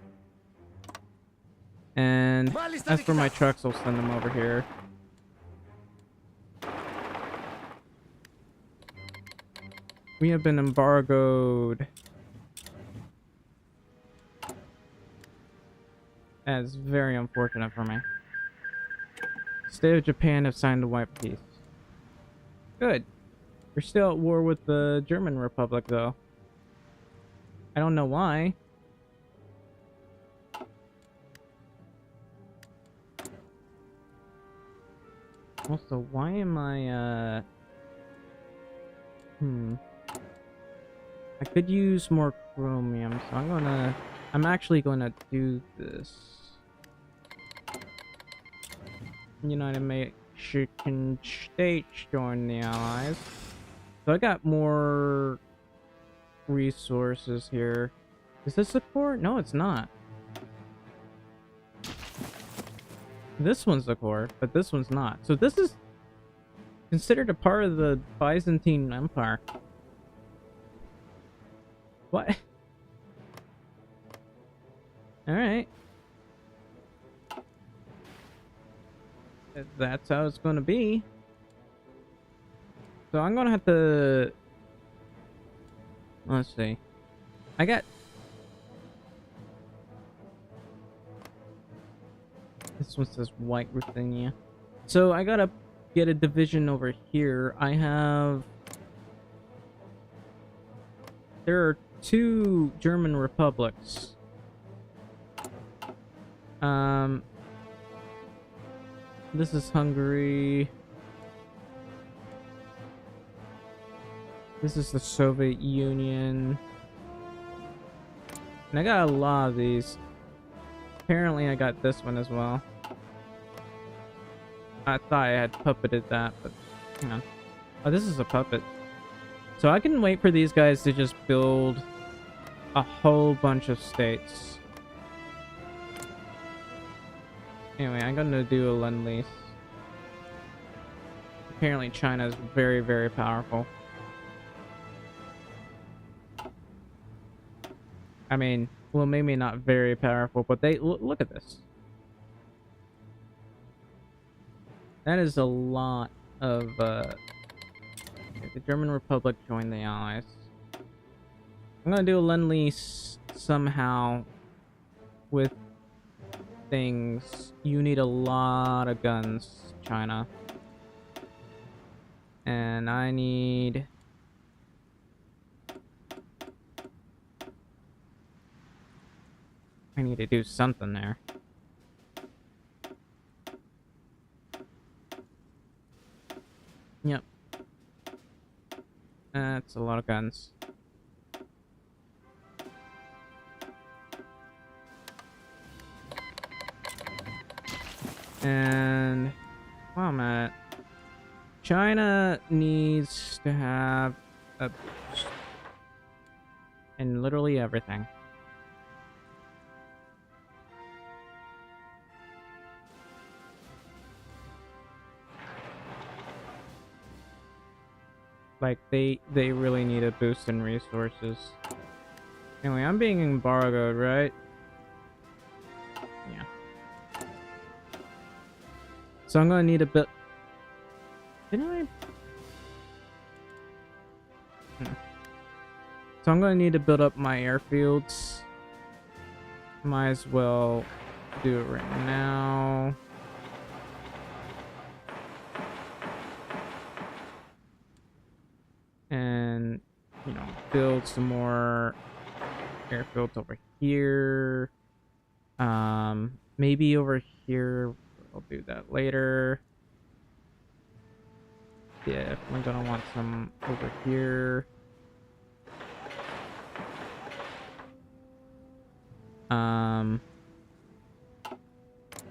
Speaker 1: And as for my trucks, I'll send them over here. We have been embargoed. That's very unfortunate for me. State of Japan have signed the White Peace. Good. We're still at war with the German Republic, though. I don't know why. Also, why am I, I could use more chromium, so I'm actually gonna do this. United Mexican States join the Allies. So I got more resources here. Is this a core? No, it's not. This one's the core, but this one's not. So this is considered a part of the Byzantine Empire. What? Alright. That's how it's gonna be. So I'm gonna have to... Let's see. I got... This one says White Ruthenia. So I gotta get a division over here. I have... There are 2 German republics. This is Hungary. This is the Soviet Union. And I got a lot of these. Apparently I got this one as well. I thought I had puppeted that, but hang on. Oh, this is a puppet. So I can wait for these guys to just build a whole bunch of states. Anyway, I'm gonna do a lend-lease. Apparently China is very, very powerful. I mean, well, maybe not very powerful, but they look at this. That is a lot of okay, the German Republic joined the Allies. I'm gonna do a lend-lease somehow with things. You need a lot of guns, China. And I need... I need to do something there. Yep. That's a lot of guns. And wow, I'm at China needs to have a boost in literally everything. Like they really need a boost in resources. Anyway, I'm being embargoed, right? Yeah. So I'm gonna need a bit. Didn't I? So I'm gonna need to build up my airfields. Might as well do it right now. And, you know, build some more airfields over here. Maybe over here. I'll do that later. Yeah, I'm gonna want some over here.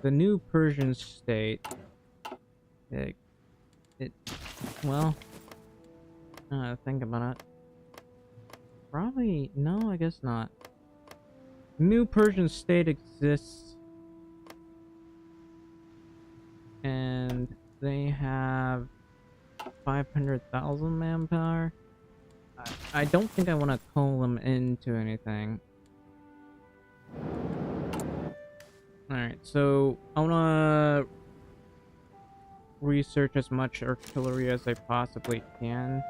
Speaker 1: The new Persian state. Well, Think about it. Probably no, I guess not. New Persian state exists, and they have 500,000 manpower. I don't think I want to call them into anything. Alright, so I want to research as much artillery as I possibly can.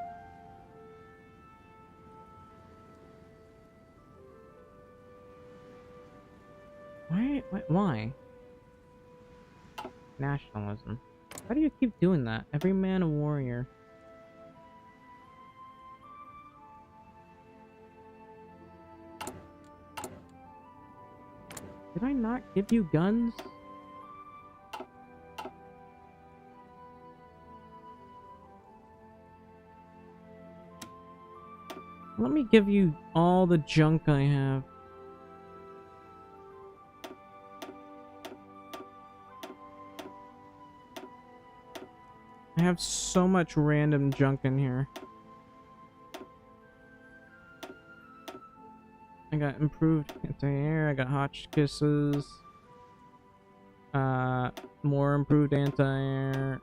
Speaker 1: Why? Nationalism. Why do you keep doing that? Every man a warrior. Did I not give you guns? Let me give you all the junk I have. I have so much random junk in here. I got improved anti-air, I got Hotchkisses. More improved anti-air.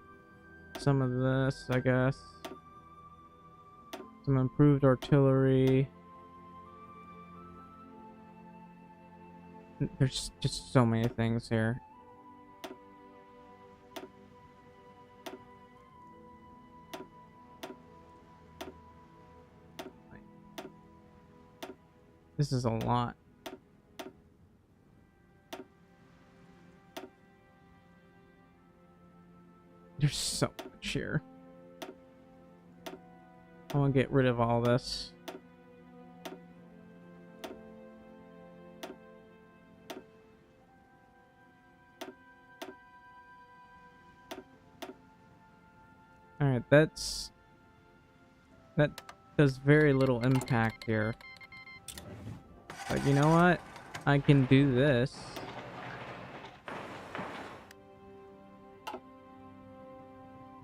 Speaker 1: Some of this, I guess. Some improved artillery. There's just so many things here. This is a lot. There's so much here. I want to get rid of all this. Alright, that does very little impact here. But you know what? I can do this.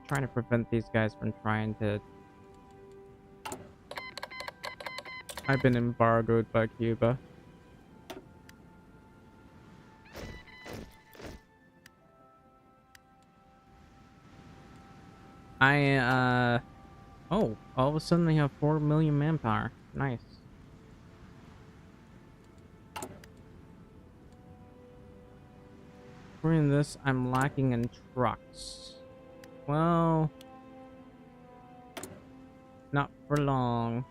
Speaker 1: Trying to prevent these guys from trying to... I've been embargoed by Cuba. Oh, all of a sudden they have 4 million manpower. Nice. According to this, I'm lacking in trucks. Well, not for long.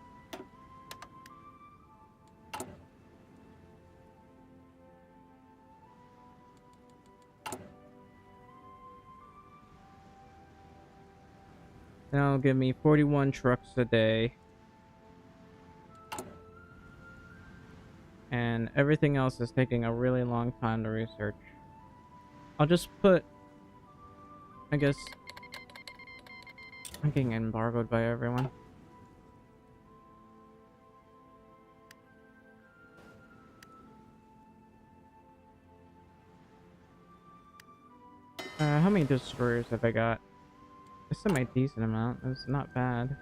Speaker 1: That'll give me 41 trucks a day. And everything else is taking a really long time to research. I'll just put... I guess... I'm getting embargoed by everyone. How many destroyers have I got? It's a semi-decent amount. It's not bad.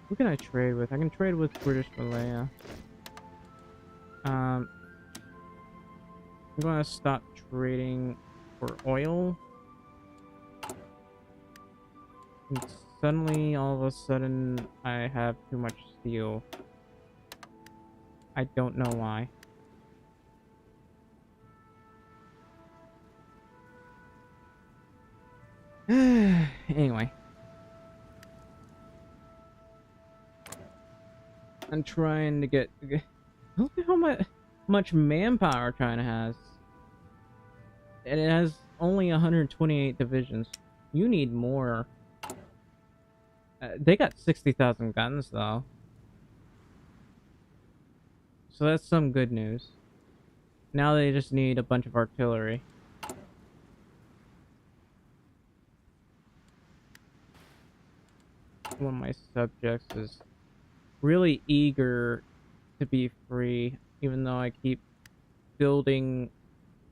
Speaker 1: Who can I trade with? I can trade with British Malaya. I'm gonna stop trading for oil. And suddenly, all of a sudden, I have too much steel. I don't know why. Anyway. I'm trying to get... Look at how much manpower China has. And it has only 128 divisions. You need more. They got 60,000 guns, though. So that's some good news. Now they just need a bunch of artillery. One of my subjects is really eager to be free, even though I keep building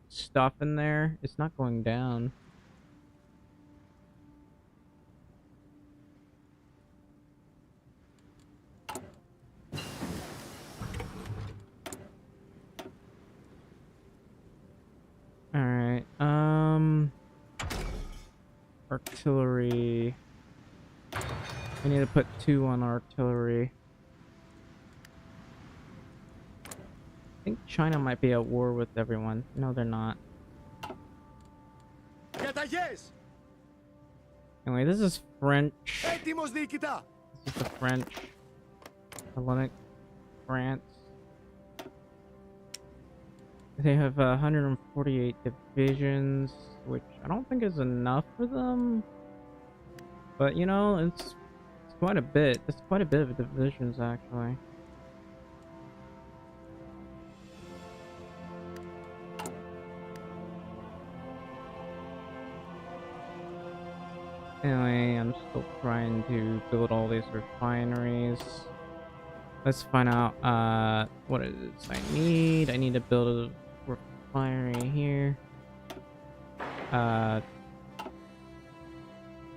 Speaker 1: stuff in there. It's not going down. artillery. I need to put 2 on artillery. I think China might be at war with everyone. No, they're not.
Speaker 2: Καταγιές!
Speaker 1: Anyway, this is French.
Speaker 2: Έτοιμος διοικητά!
Speaker 1: This is the French. Hellenic France. They have 148 divisions, which I don't think is enough for them. But you know, it's quite a bit. It's quite a bit of divisions, actually. Anyway, I'm still trying to build all these refineries. Let's find out what it is I need. I need to build a refinery here.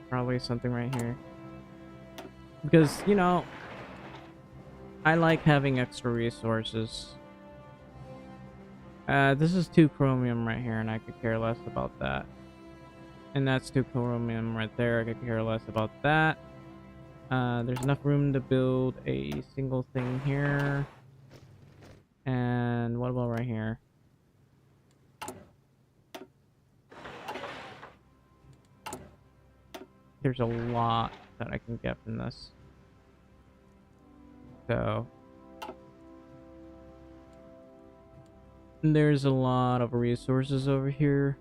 Speaker 1: Probably something right here. Because, you know, I like having extra resources. This is 2 chromium right here, and I could care less about that. And that's 2 chromium right there. I could care less about that. There's enough room to build a single thing here. And what about right here? There's a lot that I can get from this. So there's a lot of resources over here.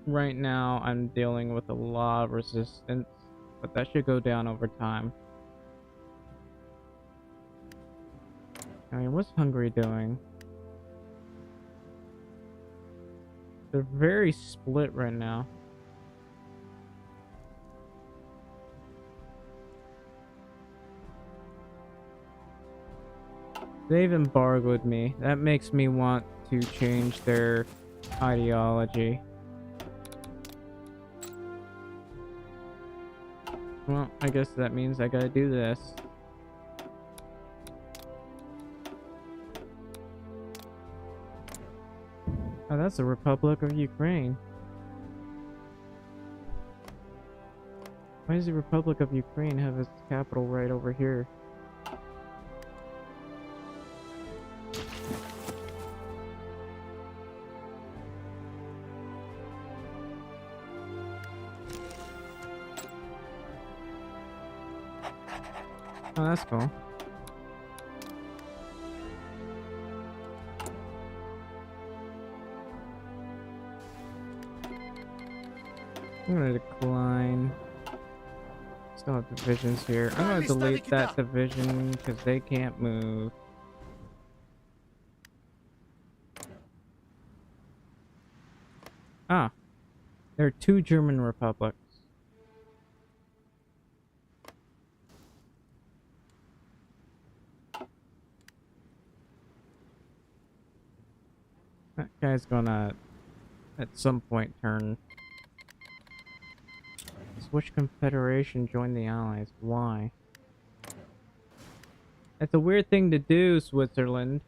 Speaker 1: Right now I'm dealing with a lot of resistance, but that should go down over time. I mean, what's Hungary doing? They're very split right now. They've embargoed me. That makes me want to change their ideology. Well, I guess that means I gotta do this. Oh, that's the Republic of Ukraine. Why does the Republic of Ukraine have its capital right over here? Oh, that's cool. I'm gonna decline. Still have divisions here. I'm gonna delete that division because they can't move. Ah, there are 2 German republics. That guy's gonna, at some point, turn. Which confederation joined the Allies? Why? That's a weird thing to do, Switzerland.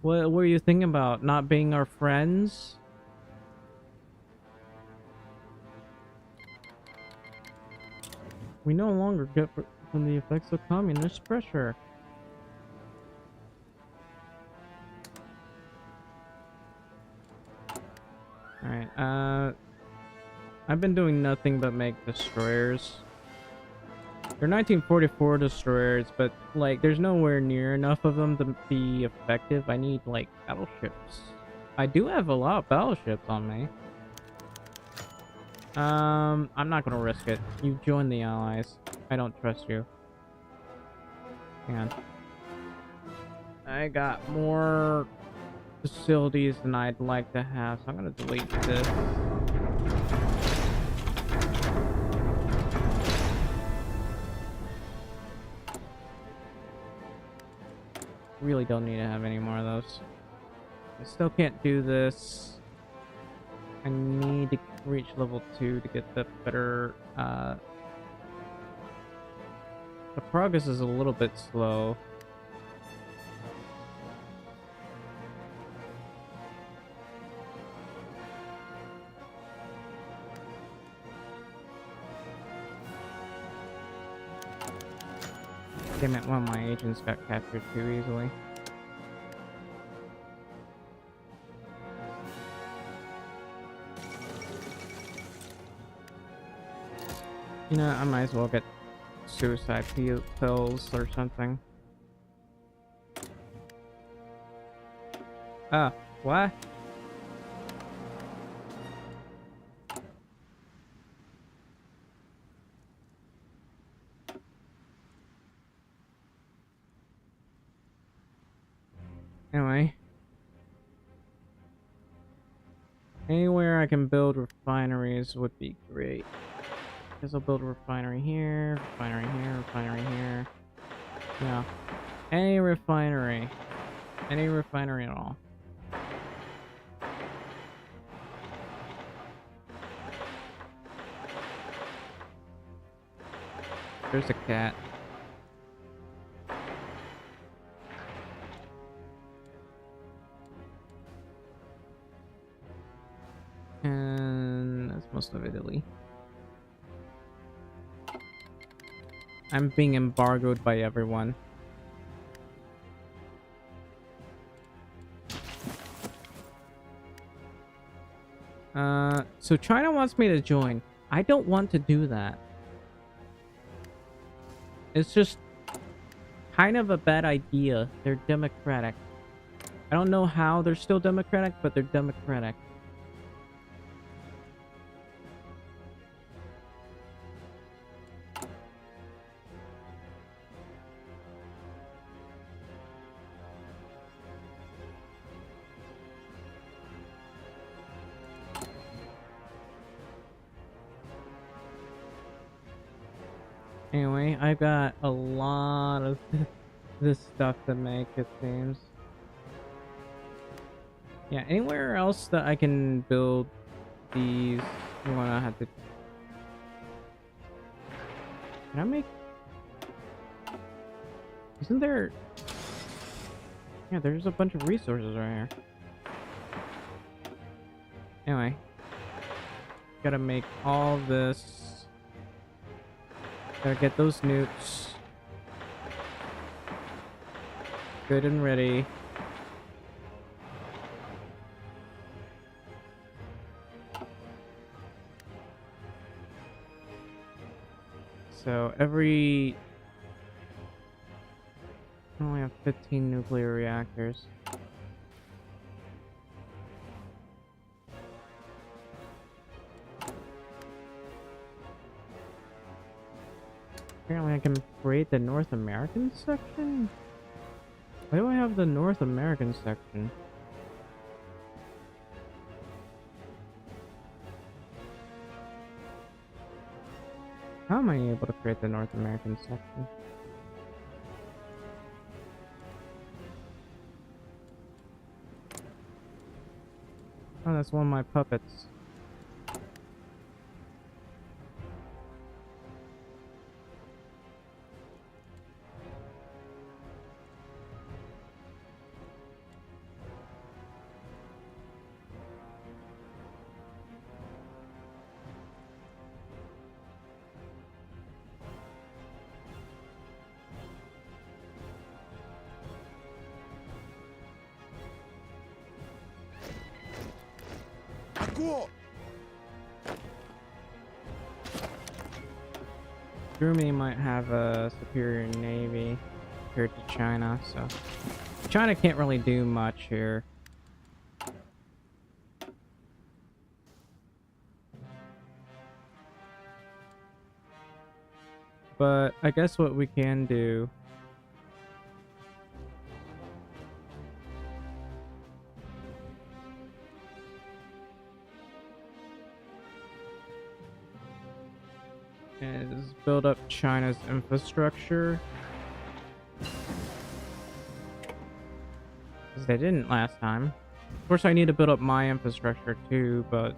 Speaker 1: What were you thinking about? Not being our friends? We no longer get from the effects of communist pressure. Alright, I've been doing nothing but make destroyers. They're 1944 destroyers, but like there's nowhere near enough of them to be effective. I need like battleships. I do have a lot of battleships on me. I'm not gonna risk it. You joined the Allies. I don't trust you. Hang on. I got more facilities than I'd like to have, so I'm gonna delete this. Really don't need to have any more of those. I still can't do this. I need to reach level 2 to get the better, the progress is a little bit slow. Damn it, one of my agents got captured too easily. You know, I might as well get suicide pills or something. Ah, what? Anyway. Anywhere I can build refineries would be great. Guess I'll build a refinery here, refinery here, refinery here. Yeah. Any refinery. Any refinery at all. There's a cat. And that's most of Italy. I'm being embargoed by everyone. So China wants me to join. I don't want to do that. It's just kind of a bad idea. They're democratic. I don't know how they're still democratic, but they're democratic. Anyway, I've got a lot of this stuff to make, it seems. Yeah, anywhere else that I can build these, I'm gonna have to... Can I make... Isn't there... Yeah, there's a bunch of resources right here. Anyway. Gotta make all this... Gotta get those nukes good and ready. So every... I only have 15 nuclear reactors. Apparently I can create the North American section? Why do I have the North American section? How am I able to create the North American section? Oh, that's one of my puppets.
Speaker 2: Ακούω!
Speaker 1: Germany might have a superior navy compared to China, so China can't really do much here. But I guess what we can do is build up China's infrastructure. Because they didn't last time. Of course, I need to build up my infrastructure too, but...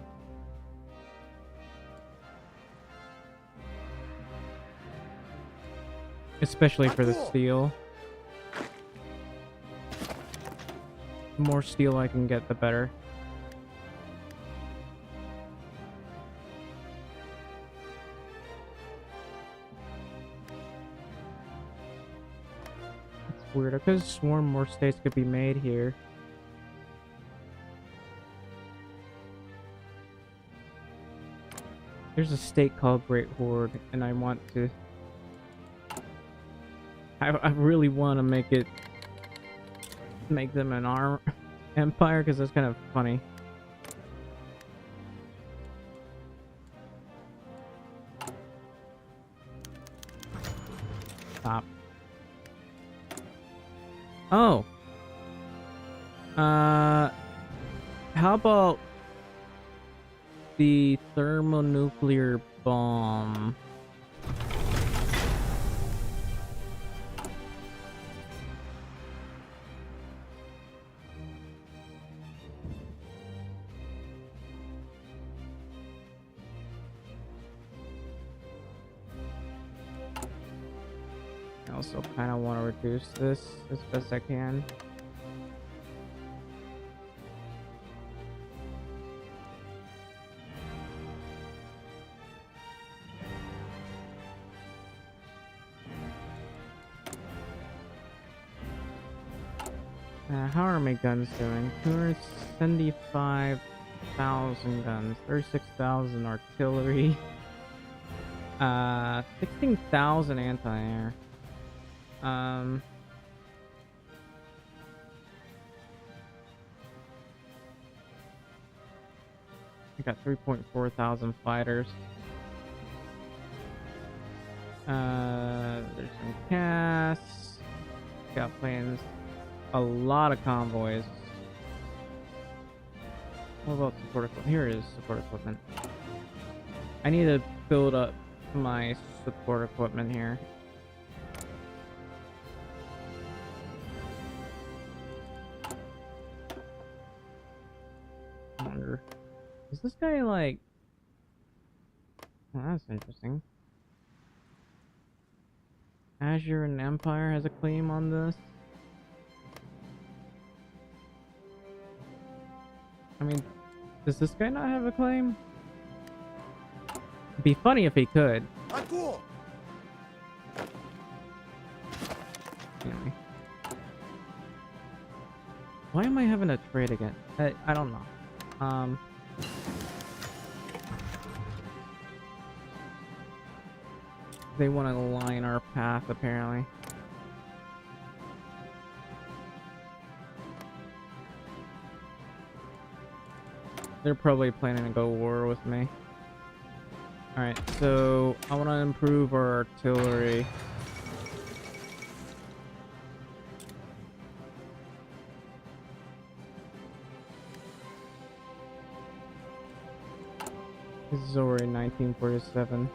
Speaker 1: Especially for the steel. The more steel I can get, the better. Weird. I could have sworn more states could be made here. There's a state called Great Horde, and I want to... I really want to make them an arm empire, because that's kind of funny. Stop. Oh. How about the thermonuclear bomb? I also kind of want to reduce this as best I can. How are my guns doing? 275,000 guns, 36,000 artillery, 16,000 anti-air. I got 3.4 thousand fighters. There's some casts. Got planes. A lot of convoys. What about support equipment? Here is support equipment. I need to build up my support equipment here. I wonder, is this guy like... Oh, that's interesting. Azure and Empire has a claim on this. I mean, does this guy not have a claim? It'd be funny if he could. Anyway. Why am I having a trade again? I don't know. They want to align our path, apparently. They're probably planning to go war with me. Alright, so I want to improve our artillery. This is already 1947.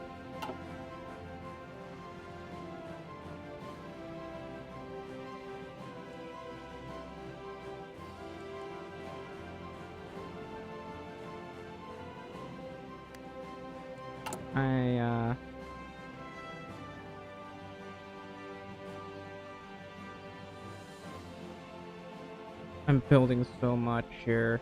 Speaker 1: I'm building so much here.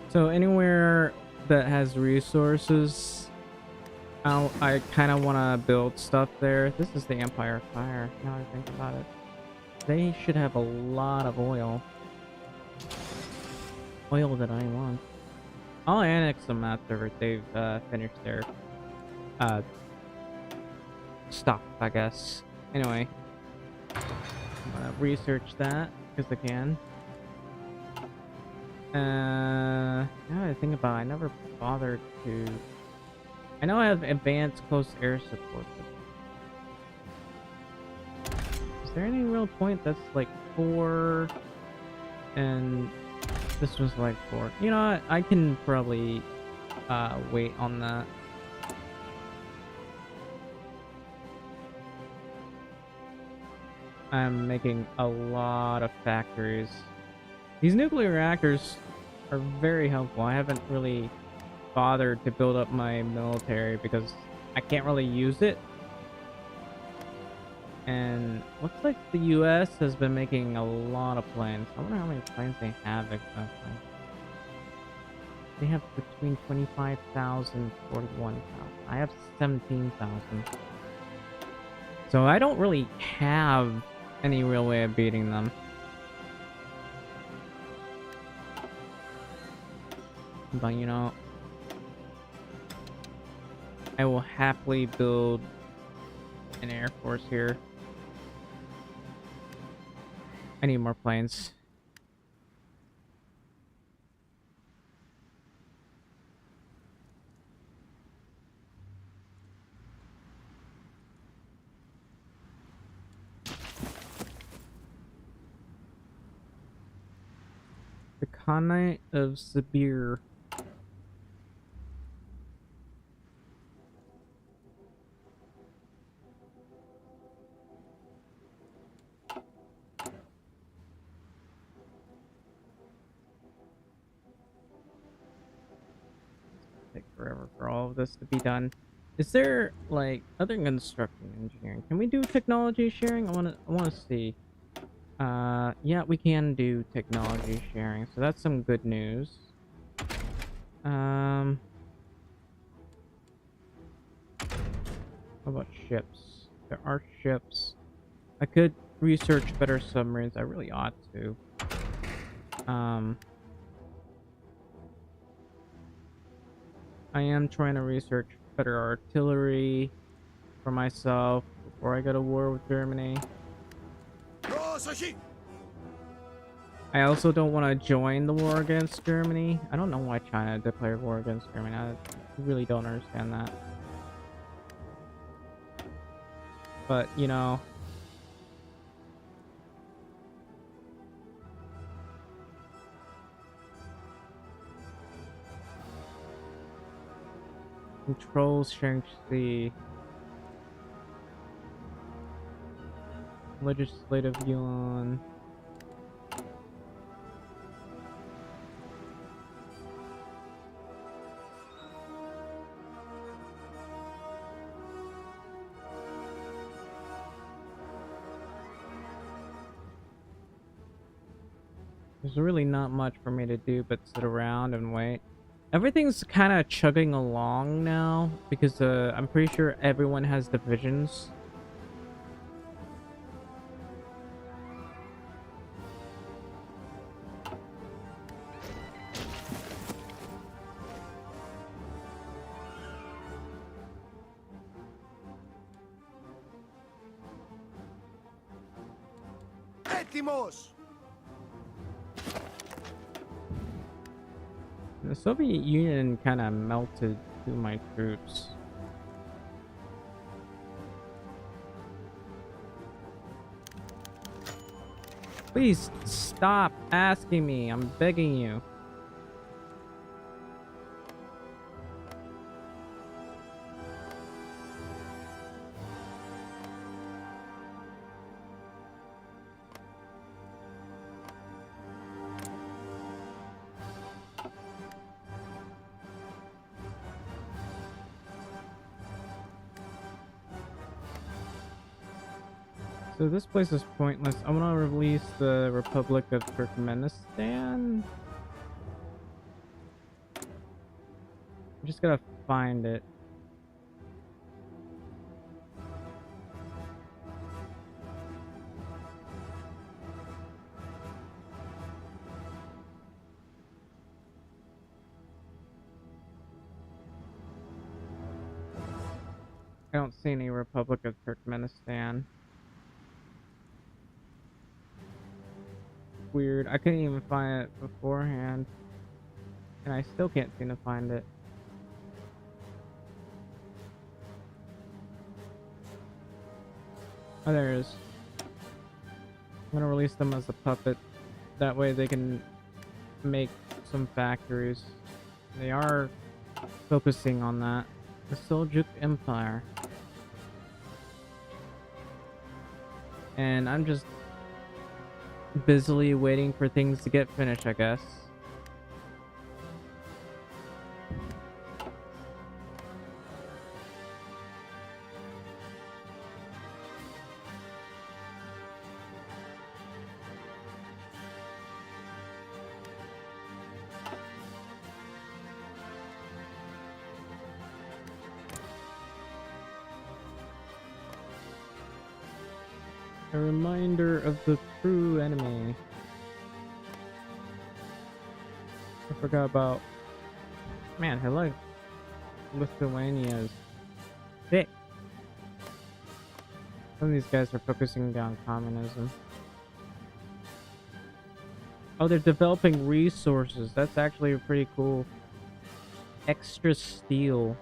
Speaker 1: So anywhere that has resources, I kind of want to build stuff there. This is the Empire Fire, now I think about it. They should have a lot of oil. Oil that I want. I'll annex them after they've finished their stuff, I guess. Anyway, I'm gonna research that because I can. Now that I think about it, I never bothered to... I know I have advanced close air support. Is there any real point that's like 4 and this was like 4? You know what? I can probably wait on that. I'm making a lot of factories. These nuclear reactors are very helpful. I haven't really bothered to build up my military because I can't really use it. And looks like the US has been making a lot of planes. I wonder how many planes they have exactly. They have between 25,000 and 41,000. I have 17,000. So I don't really have any real way of beating them. But you know, I will happily build an air force here. I need more planes. The Khanate of Sibir. Take forever for all of this to be done. Is there like other than construction engineering? Can we do technology sharing? I wanna see. Yeah, we can do technology sharing, so that's some good news. How about ships? There are ships. I could research better submarines. I really ought to. I am trying to research better artillery for myself before I go to war with Germany. I also don't want to join the war against Germany. I don't know why China declared war against Germany. I really don't understand that. But, you know, controls sharing the legislative yuan. There's really not much for me to do but sit around and wait. Everything's kind of chugging along now because I'm pretty sure everyone has divisions.
Speaker 2: Έτοιμος!
Speaker 1: The Soviet Union kind of melted through my troops. Please stop asking me. I'm begging you. So this place is pointless. I want to release the Republic of Turkmenistan. I just gotta find it. I don't see any Republic of Turkmenistan. Weird. I couldn't even find it beforehand. And I still can't seem to find it. Oh, there it is. I'm gonna release them as a puppet. That way they can make some factories. They are focusing on that. The Seljuk Empire. And I'm just busily waiting for things to get finished, I guess. A reminder of the true enemy. I forgot about... Man, I like Lithuania's thick. Some of these guys are focusing on communism. Oh, they're developing resources. That's actually pretty cool. Extra steel.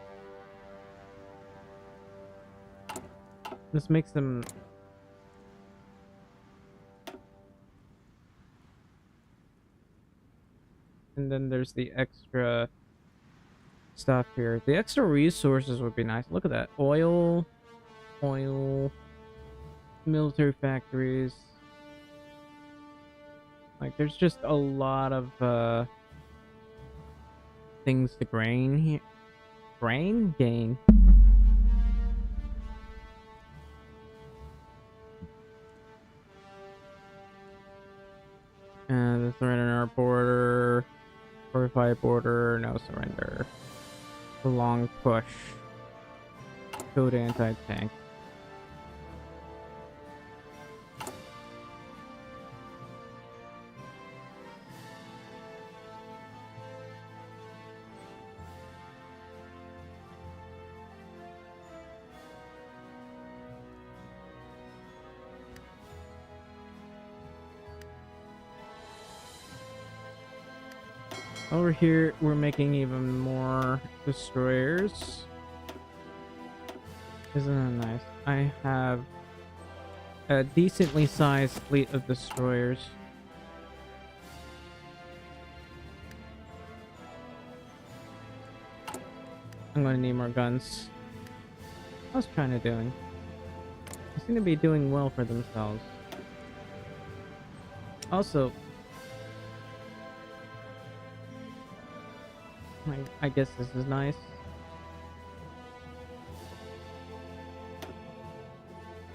Speaker 1: This makes them... And then there's the extra stuff here. The extra resources would be nice. Look at that. Oil, military factories. Like, there's just a lot of things to grain here. Gain. And the surrender border, fortified border, no surrender. The long push. Code anti-tank. Over here, we're making even more destroyers. Isn't that nice? I have a decently sized fleet of destroyers. I'm going to need more guns. How's China doing? They seem to be doing well for themselves. Also, I guess this is nice.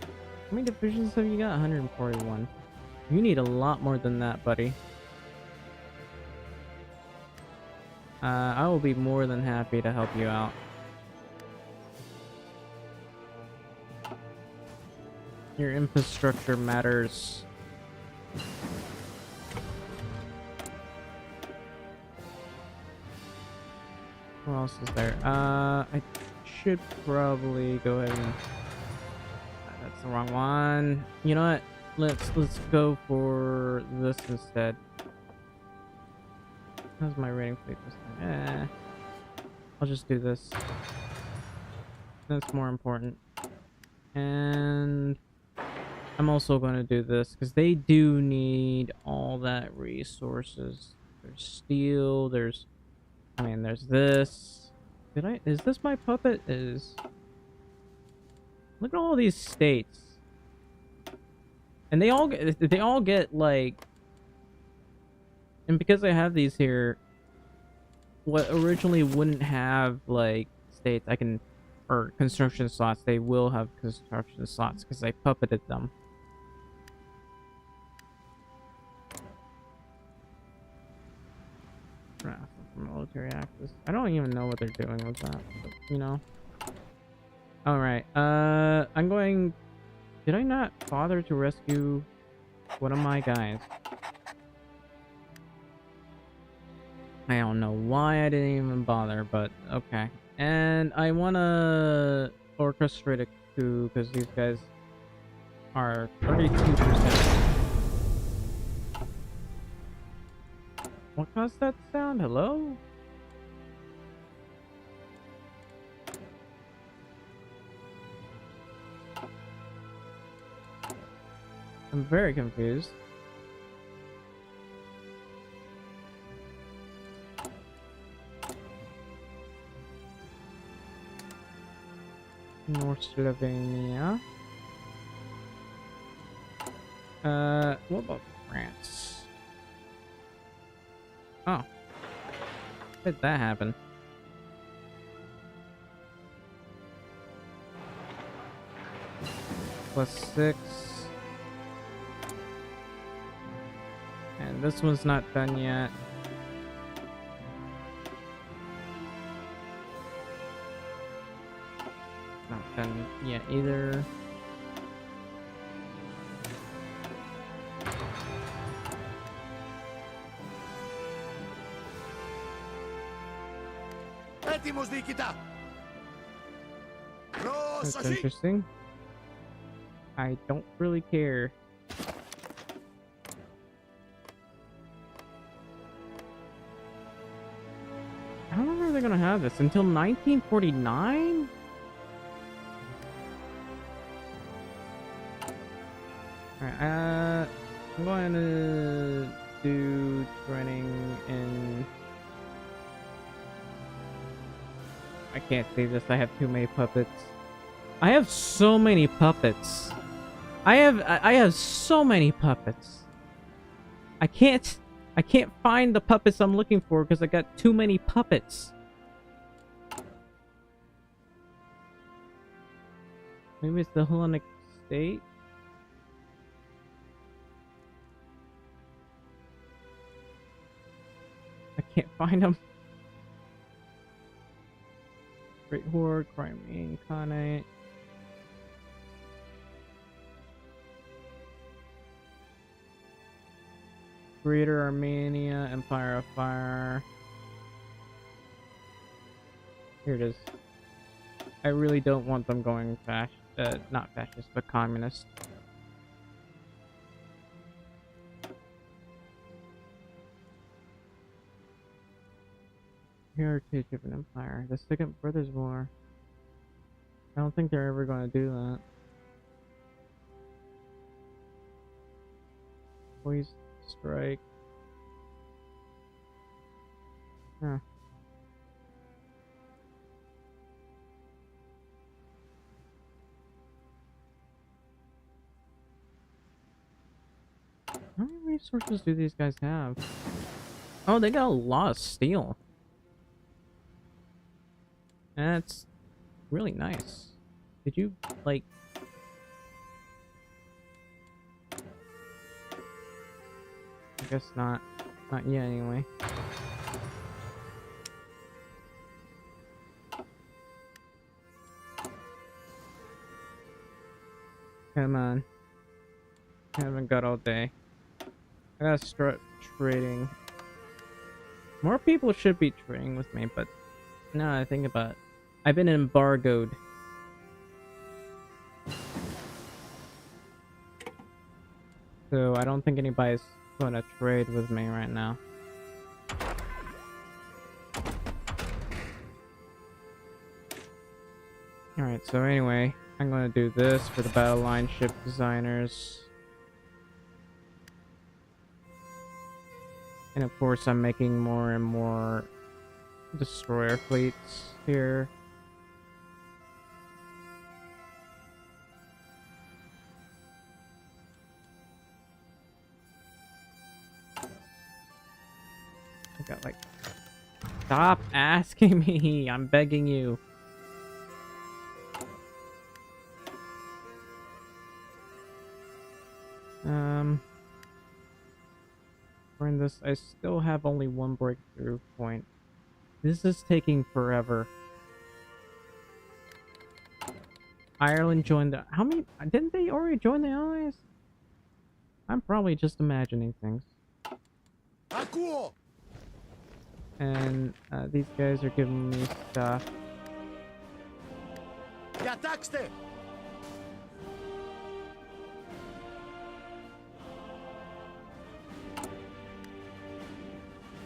Speaker 1: How many divisions have you got? 141. You need a lot more than that, buddy. I will be more than happy to help you out. Your infrastructure matters. What else is there? I should probably go ahead and... That's the wrong one. You know what? Let's go for this instead. How's my rating fleet this time? I'll just do this. That's more important. And I'm also going to do this because they do need all that resources. There's steel, there's this. Is this my puppet? Look at all these states. And they all get like, and because I have these here, what originally wouldn't have like states, or construction slots, they will have construction slots because I puppeted them. Military access. I don't even know what they're doing with that, but, you know. Alright, I'm going... Did I not bother to rescue one of my guys? I don't know why I didn't even bother, but okay. And I want to orchestrate a coup because these guys are 32%. What caused that sound? Hello? I'm very confused. North Slovenia. What about France? Oh. How did that happen? +6. And this one's not done yet. Not done yet either.
Speaker 2: Έτοιμος, διοικητά.
Speaker 1: That's
Speaker 2: Πρόσοχη.
Speaker 1: interesting. I don't really care. How long are they gonna have this? Until 1949? Alright, I'm going to do training in... I can't save this. I have too many puppets. I have so many puppets. I have so many puppets. I can't find the puppets I'm looking for because I got too many puppets. Maybe it's the Hellenic state. I can't find them. Great Horde, Crimean Khanate. Greater Armenia, Empire of Fire. Here it is. I really don't want them going not fascist, but communist. Heritage of an Empire. The Second Brothers War. I don't think they're ever going to do that. Please strike. Huh. How many resources do these guys have? Oh, they got a lot of steel. That's really nice. Did you, like... I guess not. Not yet, anyway. Come on. I haven't got all day. I gotta start trading. More people should be trading with me, but now I think about it, I've been embargoed. So I don't think anybody's gonna trade with me right now. Alright, so anyway, I'm gonna do this for the battle line ship designers. And of course I'm making more and more destroyer fleets here. I got like... Stop asking me! I'm begging you. In this, I still have only one breakthrough point. This is taking forever. Ireland joined the... How many... Didn't they already join the Allies? I'm probably just imagining things.
Speaker 2: Ακούω.
Speaker 1: And these guys are giving me stuff.
Speaker 2: Διατάξτε.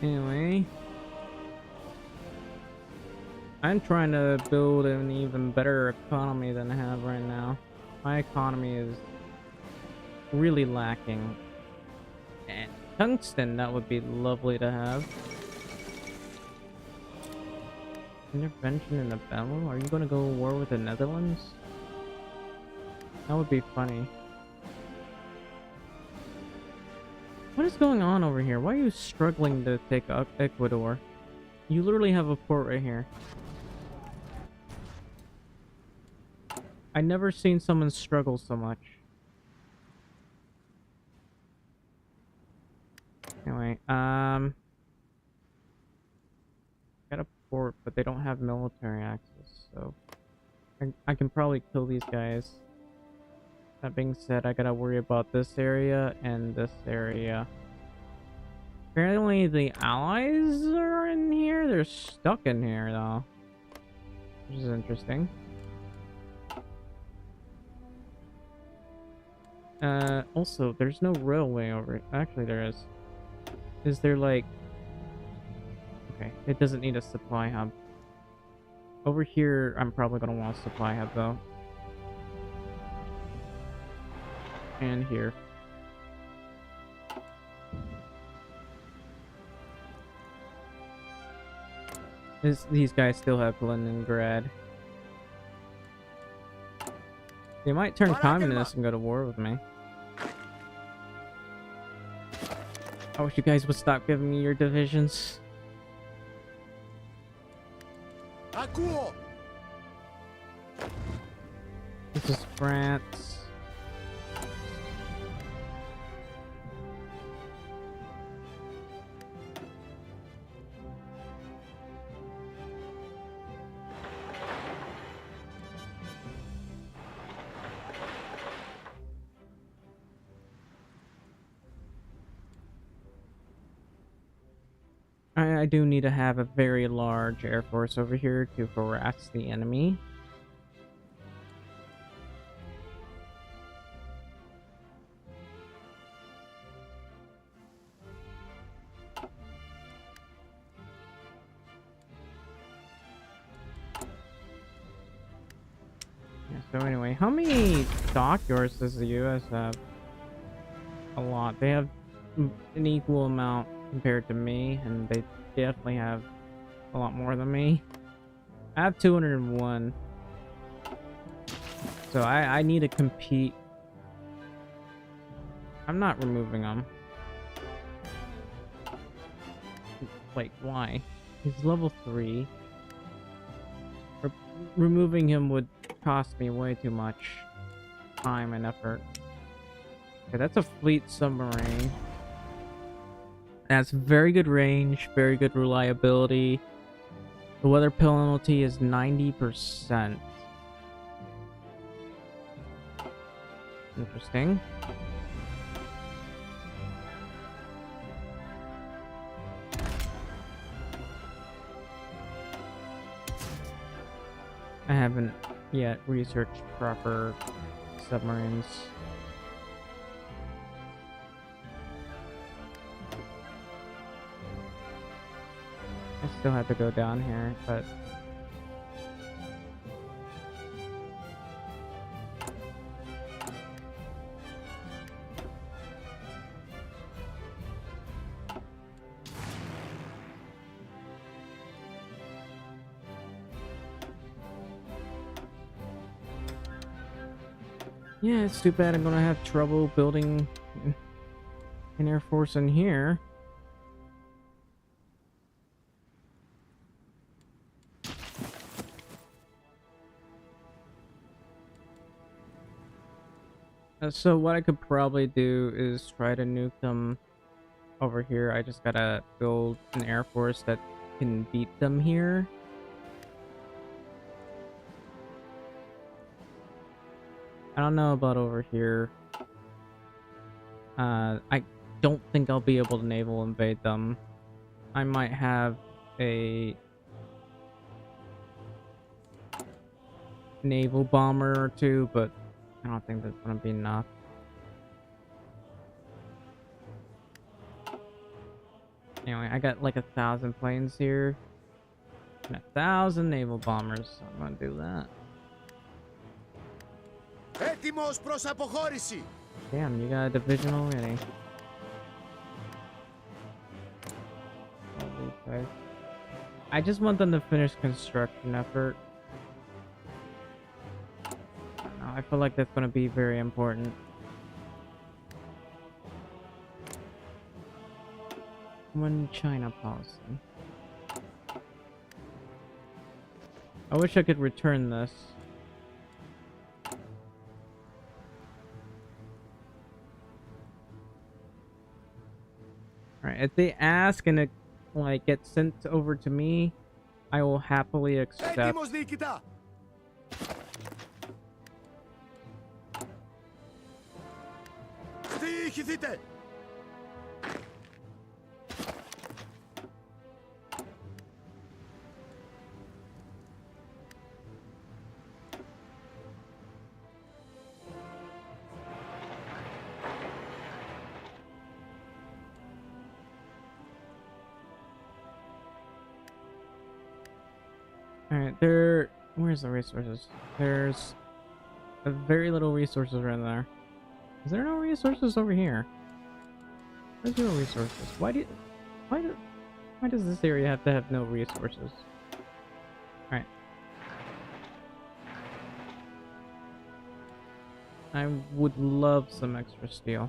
Speaker 1: Anyway, I'm trying to build an even better economy than I have right now. My economy is really lacking. And tungsten, that would be lovely to have. Intervention in the battle? Are you going to go to war with the Netherlands? That would be funny. What is going on over here? Why are you struggling to take Ecuador? You literally have a port right here. I never seen someone struggle so much. Anyway, got a port, but they don't have military access, so I can probably kill these guys. That being said, I gotta worry about this area and this area. Apparently the Allies are in here? They're stuck in here, though. which is interesting. Also, there's no railway over. Actually, there is. Is there like? Okay, it doesn't need a supply hub. Over here, I'm probably gonna want a supply hub though. And here. These guys still have Leningrad. They might turn communist and go to war with me. I wish you guys would stop giving me your divisions.
Speaker 2: Ακούω.
Speaker 1: This is France. I do need to have a very large air force over here to harass the enemy. Yeah, so anyway, how many dockyards does the US have? A lot. They have an equal amount compared to me, and they definitely have a lot more than me. I have 201. So I need to compete. I'm not removing them. Wait, why? He's level 3. Removing him would cost me way too much time and effort. Okay, that's a fleet submarine. That's very good range, very good reliability. The weather penalty is 90%. Interesting. I haven't yet researched proper submarines. I still have to go down here, but yeah, it's too bad I'm gonna have trouble building an air force in here. So what I could probably do is try to nuke them over here. I just gotta build an air force that can beat them here. I don't know about over here. I don't think I'll be able to naval invade them. I might have a naval bomber or two, but I don't think that's gonna be enough. Anyway, I got like 1,000 planes here and 1,000 naval bombers, so I'm gonna do that.
Speaker 2: Έτοιμος προς αποχώρηση.
Speaker 1: Damn, you got a division already. Okay. I just want them to finish construction effort. I feel like that's going to be very important. One China policy. I wish I could return this. Alright, if they ask and it like gets sent over to me, I will happily accept.
Speaker 2: Έτοιμος διοικητά. Διοικηθείτε.
Speaker 1: Alright, where's the resources? There's a very little resources right there. Is there no resources over here? There's no resources. Why does this area have to have no resources? Alright. I would love some extra steel.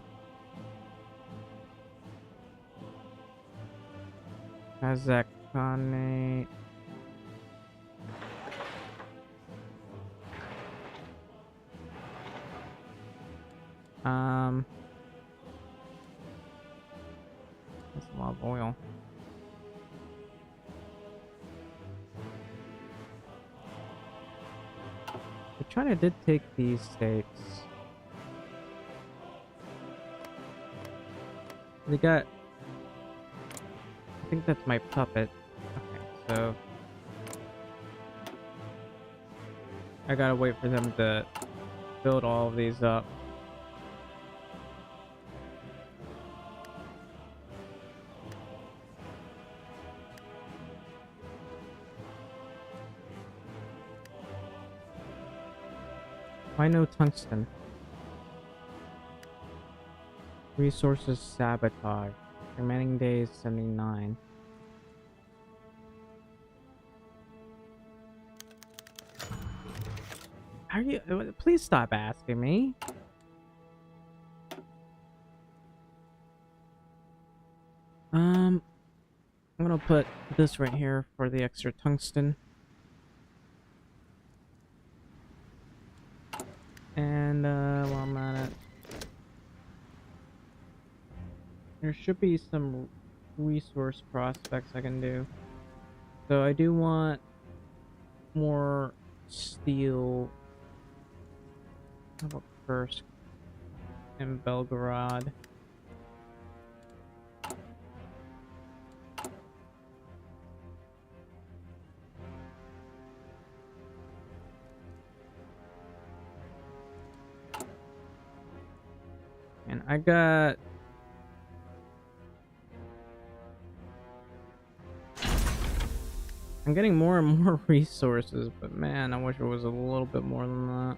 Speaker 1: Kazakhstan. That's a lot of oil. China did take these states. They got... I think that's my puppet. Okay, so... I gotta wait for them to build all of these up. Why no tungsten? Resources sabotage. Remaining days 79. Are you? Please stop asking me. I'm gonna put this right here for the extra tungsten. And while I'm at it, there should be some resource prospects I can do. So I do want more steel. How about Kursk and Belgorod? And I got... I'm getting more and more resources, but man, I wish it was a little bit more than that.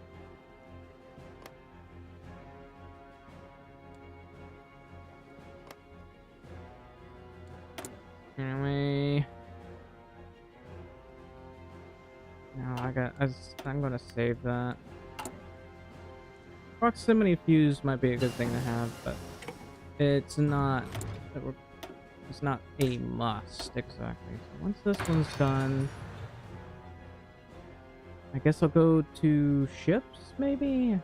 Speaker 1: Anyway... No, I'm gonna save that. Proximity fuse might be a good thing to have, but it's not a must exactly. So once this one's done, I guess I'll go to ships maybe.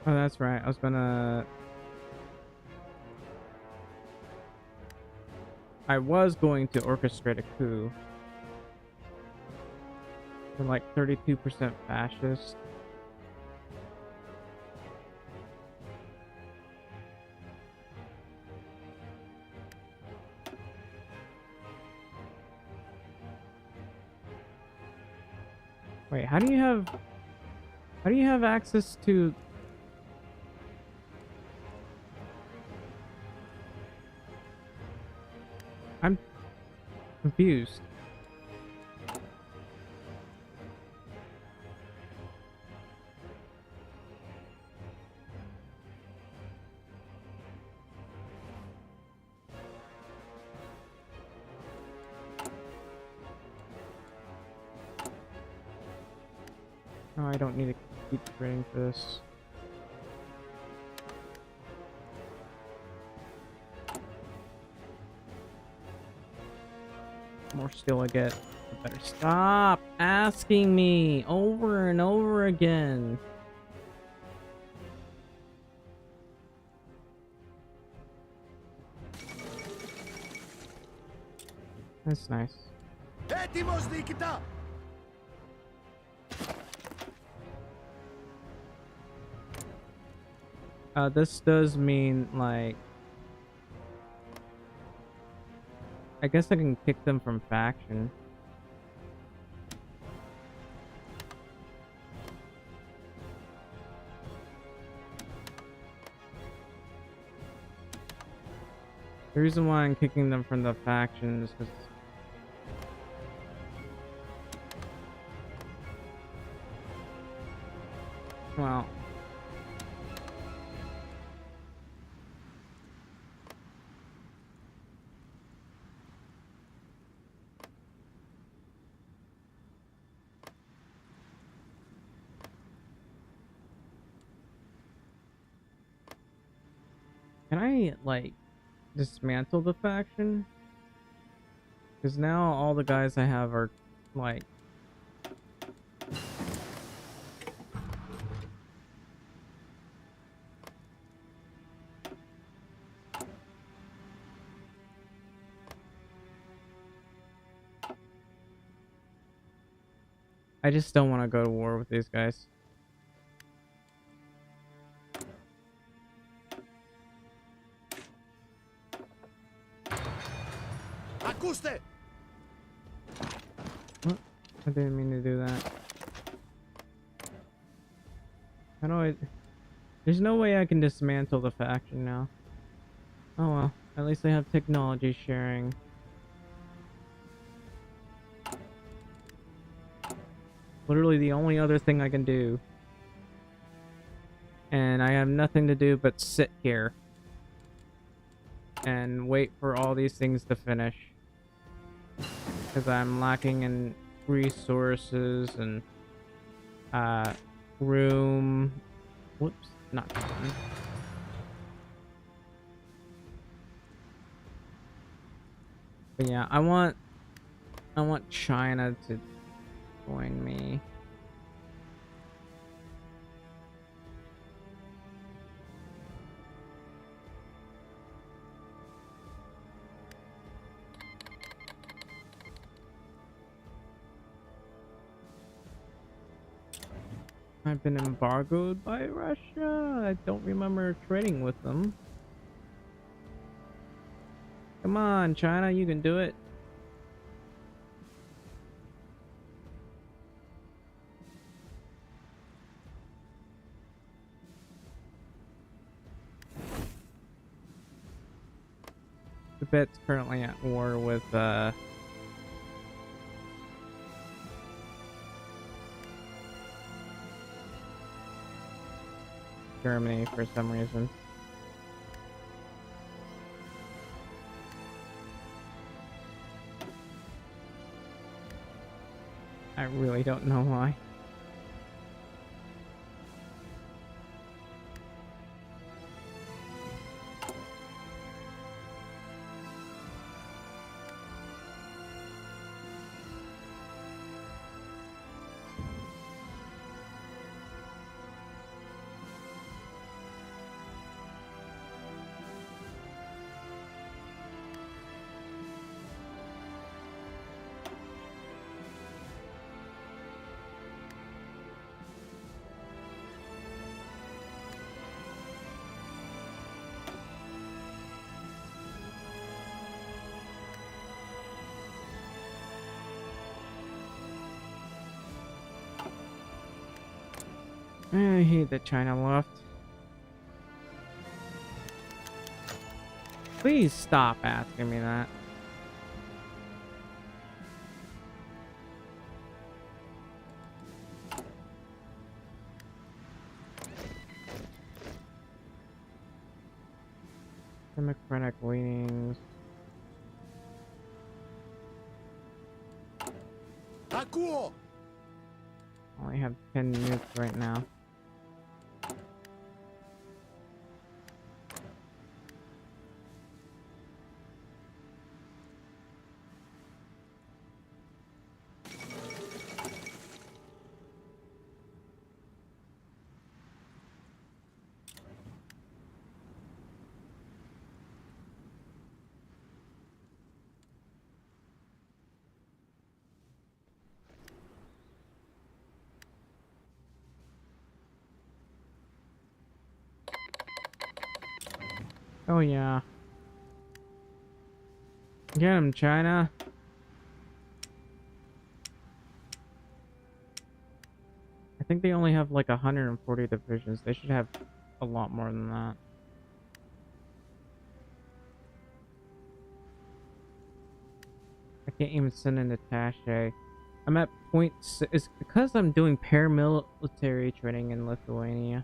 Speaker 1: Oh, that's right. I was going to orchestrate a coup. For like 32% fascist. Wait, how do you have access to... I'm confused. No, I don't need to keep trading for this. The more steel I get, the better. Stop asking me over and over again. That's nice.
Speaker 2: Έτοιμος, διοικητά!
Speaker 1: This does mean, like... I guess I can kick them from faction. The reason why I'm kicking them from the faction is because, well, can I like dismantle the faction? Because now all the guys I have are like, I just don't want to go to war with these guys.
Speaker 2: Ακούστε!
Speaker 1: What? I didn't mean to do that. How do I... There's no way I can dismantle the faction now. Oh well, at least I have technology sharing. Literally the only other thing I can do. And I have nothing to do but sit here and wait for all these things to finish. Because I'm lacking in resources and room. Whoops, not that one. But yeah, I want China to join me. I've been embargoed by Russia. I don't remember trading with them. Come on, China, you can do it. Tibet's currently at war with Germany for some reason. I really don't know why. I hate that China left. Please stop asking me that. Democratic leanings.
Speaker 2: Ακούω!
Speaker 1: I only have 10 nukes right now. Oh yeah. Get him, China. I think they only have like 140 divisions. They should have a lot more than that. Can't even send an attaché. I'm at point six. It's because I'm doing paramilitary training in Lithuania.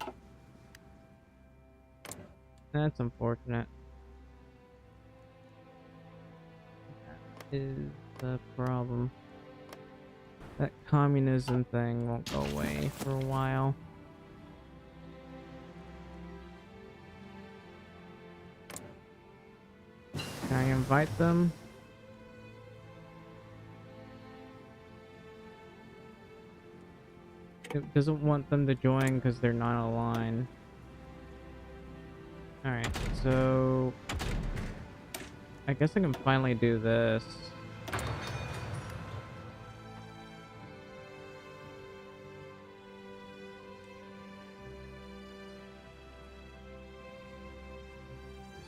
Speaker 1: That's unfortunate. That is the problem. That communism thing won't go away for a while. Can I invite them? It doesn't want them to join because they're not aligned. Alright, so I guess I can finally do this.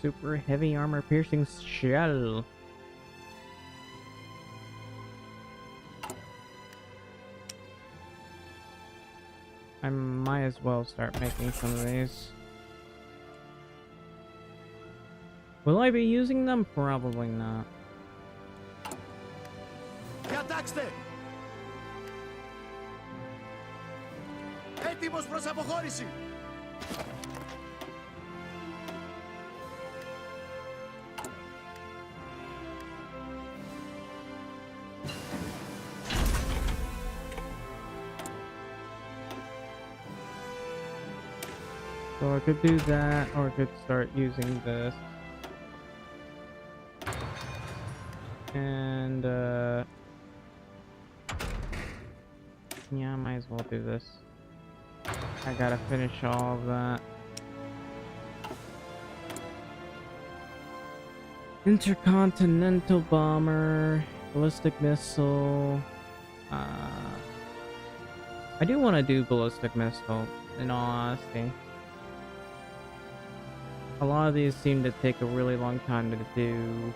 Speaker 1: Super heavy armor piercing shell. I might as well start making some of these. Will I be using them? Probably not.
Speaker 2: Διατάξτε! Έτοιμος προς αποχώρηση!
Speaker 1: So I could do that, or I could start using this. And, yeah, I might as well do this. I gotta finish all of that. Intercontinental bomber, ballistic missile. I do want to do ballistic missile, in all honesty. A lot of these seem to take a really long time to do.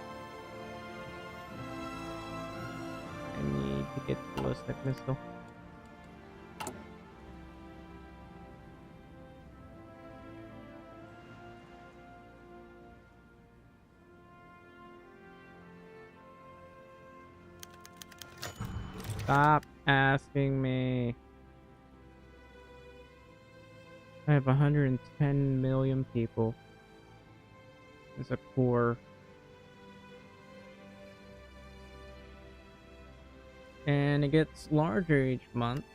Speaker 1: I need to get ballistic missile. Stop asking me. I have 110 million people as a core. And it gets larger each month.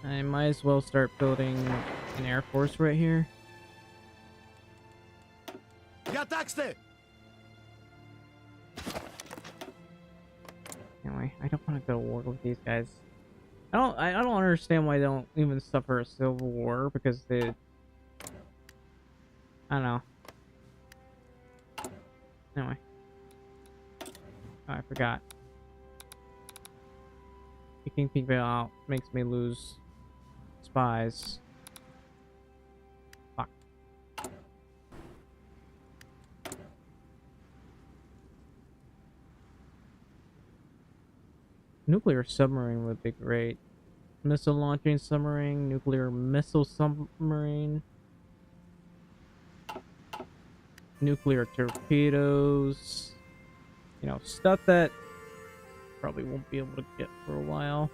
Speaker 1: I might as well start building an air force right here.
Speaker 2: Διατάξτε!
Speaker 1: Anyway, I don't want to go to war with these guys. I don't understand why they don't even suffer a civil war, because they, I don't know. Anyway. Oh, I forgot. Kicking people out makes me lose spies. Fuck. Nuclear submarine would be great. Missile launching submarine, nuclear missile submarine, nuclear torpedoes. You know, stuff that probably won't be able to get for a while.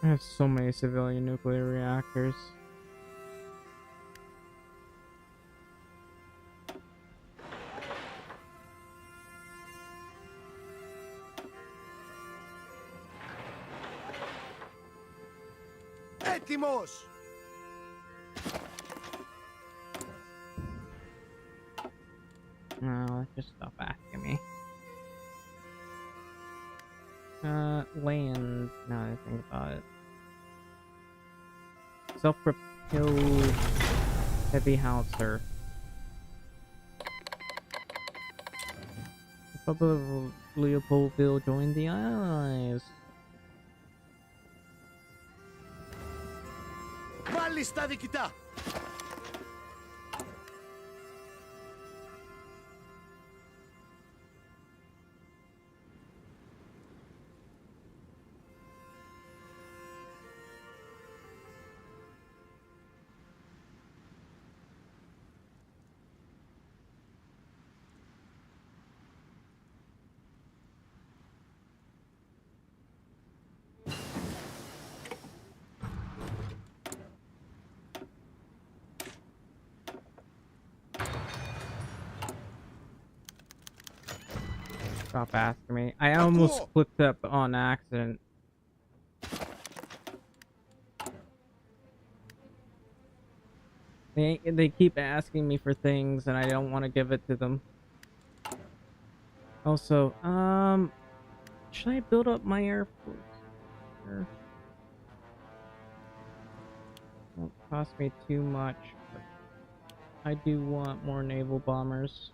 Speaker 1: I have so many civilian nuclear reactors.
Speaker 2: Έτοιμος!
Speaker 1: No, just stop asking me. Land. Now that I think about it. Self-propelled heavy howitzer. The Republic of Leopoldville joined the Allies.
Speaker 2: Βάλει στα διοικητά!
Speaker 1: Stop asking me. I almost clicked up on accident. They keep asking me for things and I don't want to give it to them. Also, should I build up my air force? Sure. Won't cost me too much, but I do want more naval bombers.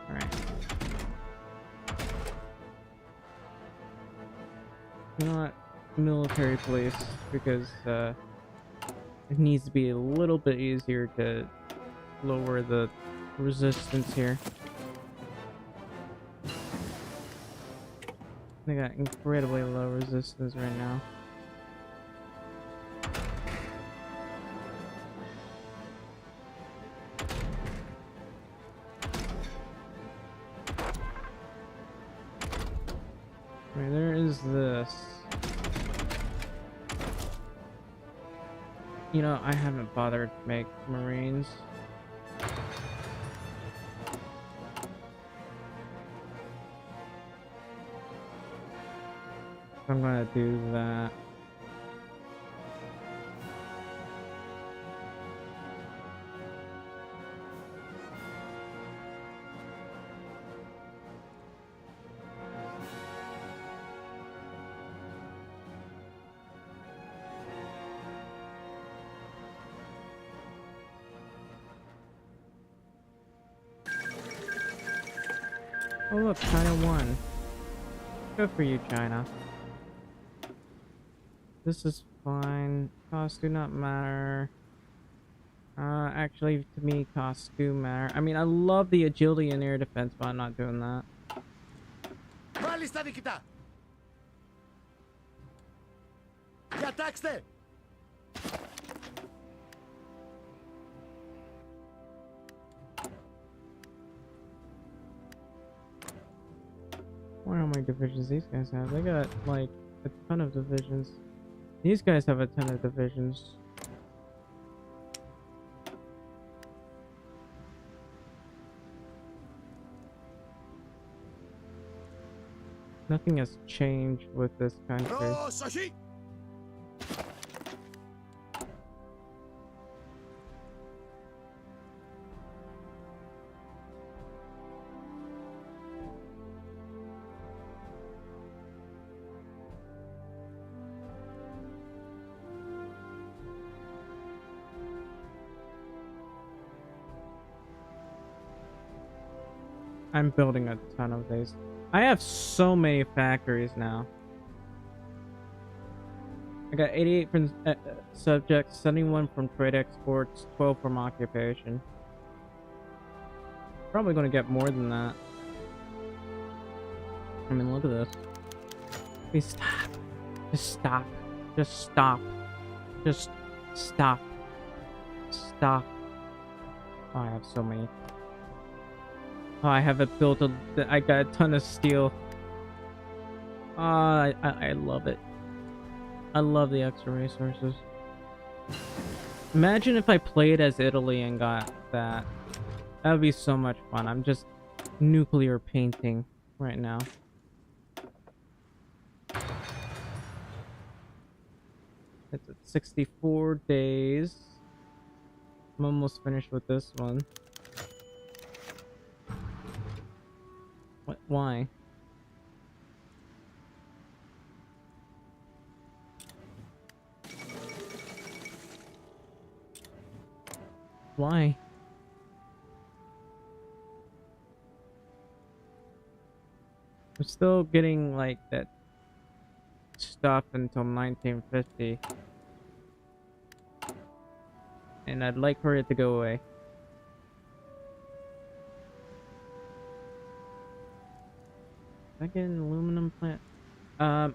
Speaker 1: Alright. Not military police, because it needs to be a little bit easier to lower the resistance here. They got incredibly low resistance right now. I mean, there is this. You know, I haven't bothered to make Marines. I'm gonna do that. Oh look, China won. Good for you, China. This is fine. Costs do not matter. Actually, to me, costs do matter. I mean, I love the agility in air defense, but I'm not doing that.
Speaker 2: Μάλιστα, νικητά. Διατάξτε.
Speaker 1: I wonder how many divisions these guys have. They got, like, a ton of divisions. These guys have a ton of divisions. Nothing has changed with this country.
Speaker 2: Προσοχή.
Speaker 1: I'm building a ton of these. I have so many factories now. I got 88 from subjects, 71 from trade exports, 12 from occupation. Probably going to get more than that. I mean, look at this. Please stop. Just stop. Just stop. Just stop. Stop. Oh, I have so many. Oh, I have it built. I got a ton of steel. I love it. I love the extra resources. Imagine if I played as Italy and got that. That would be so much fun. I'm just nuclear painting right now. It's at 64 days. I'm almost finished with this one. What? Why? Why? I'm still getting like that stuff until 1950. And I'd like for it to go away. Did I get an aluminum plant? Now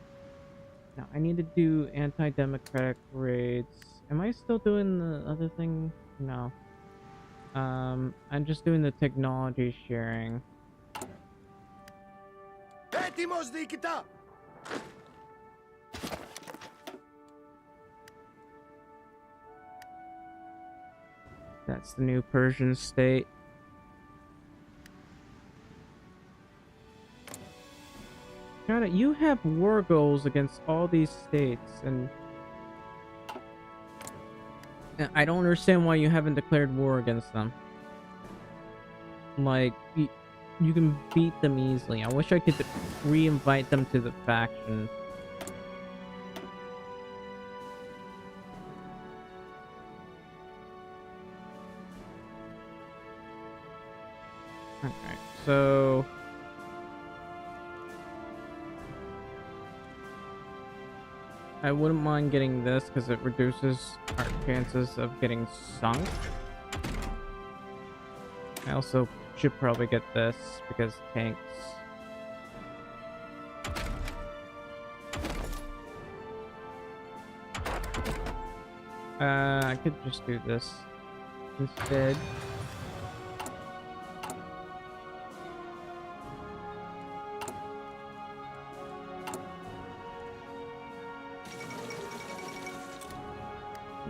Speaker 1: I need to do anti-democratic raids. Am I still doing the other thing? No. I'm just doing the technology sharing.
Speaker 2: Έτοιμος, διοικητά!
Speaker 1: That's the new Persian state. Got it. You have war goals against all these states, and I don't understand why you haven't declared war against them. Like, you can beat them easily. I wish I could re-invite them to the faction. Okay, so I wouldn't mind getting this because it reduces our chances of getting sunk. I also should probably get this because tanks. I could just do this instead.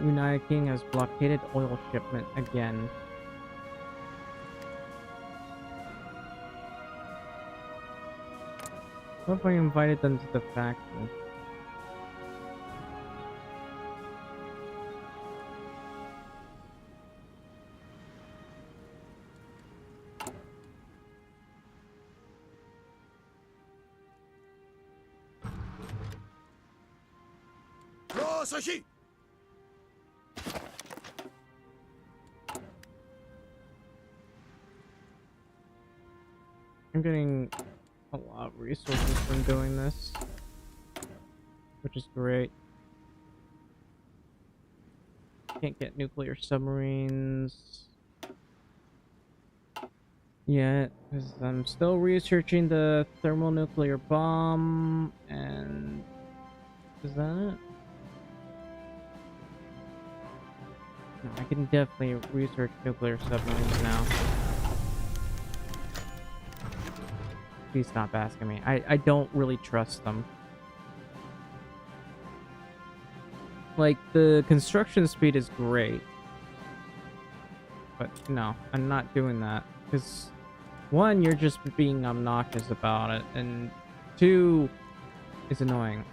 Speaker 1: United King has blockaded oil shipment again. What if I invited them to the faction?
Speaker 2: Πρόσοχη!
Speaker 1: I'm getting a lot of resources from doing this, which is great. Can't get nuclear submarines yet, because I'm still researching the thermonuclear bomb, and is that it? No, I can definitely research nuclear submarines now. Please stop asking me. I don't really trust them. Like, the construction speed is great. But no, I'm not doing that. Because, one, you're just being obnoxious about it. And two, it's annoying.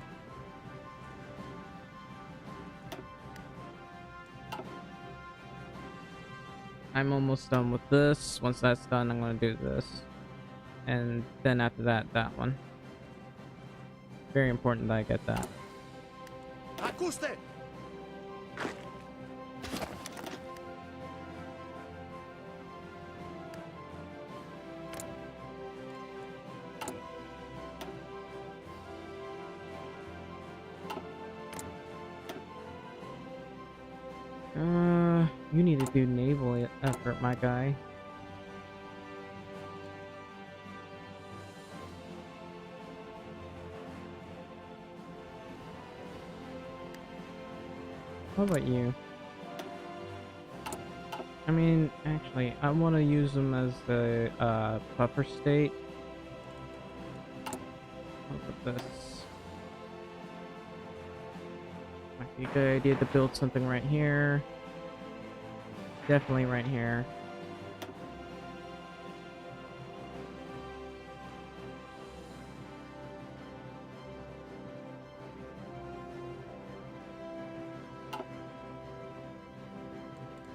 Speaker 1: I'm almost done with this. Once that's done, I'm going to do this. And then after that, that one. Very important that I get that.
Speaker 2: Ακούστε!
Speaker 1: You need to do naval effort, my guy. How about you? I mean, actually, I want to use them as the buffer state. Look at this. Might be a good idea to build something right here. Definitely right here.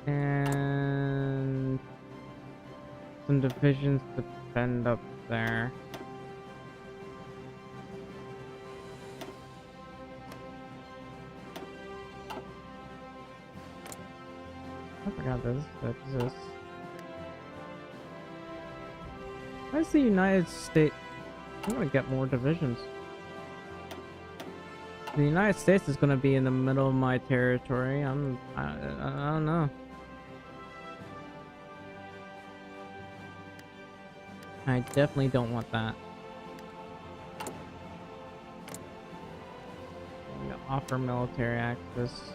Speaker 1: And some divisions to defend up there. I forgot this exists. Where's the United States? I want to get more divisions. The United States is going to be in the middle of my territory. I don't know. I definitely don't want that. I'm gonna offer military access.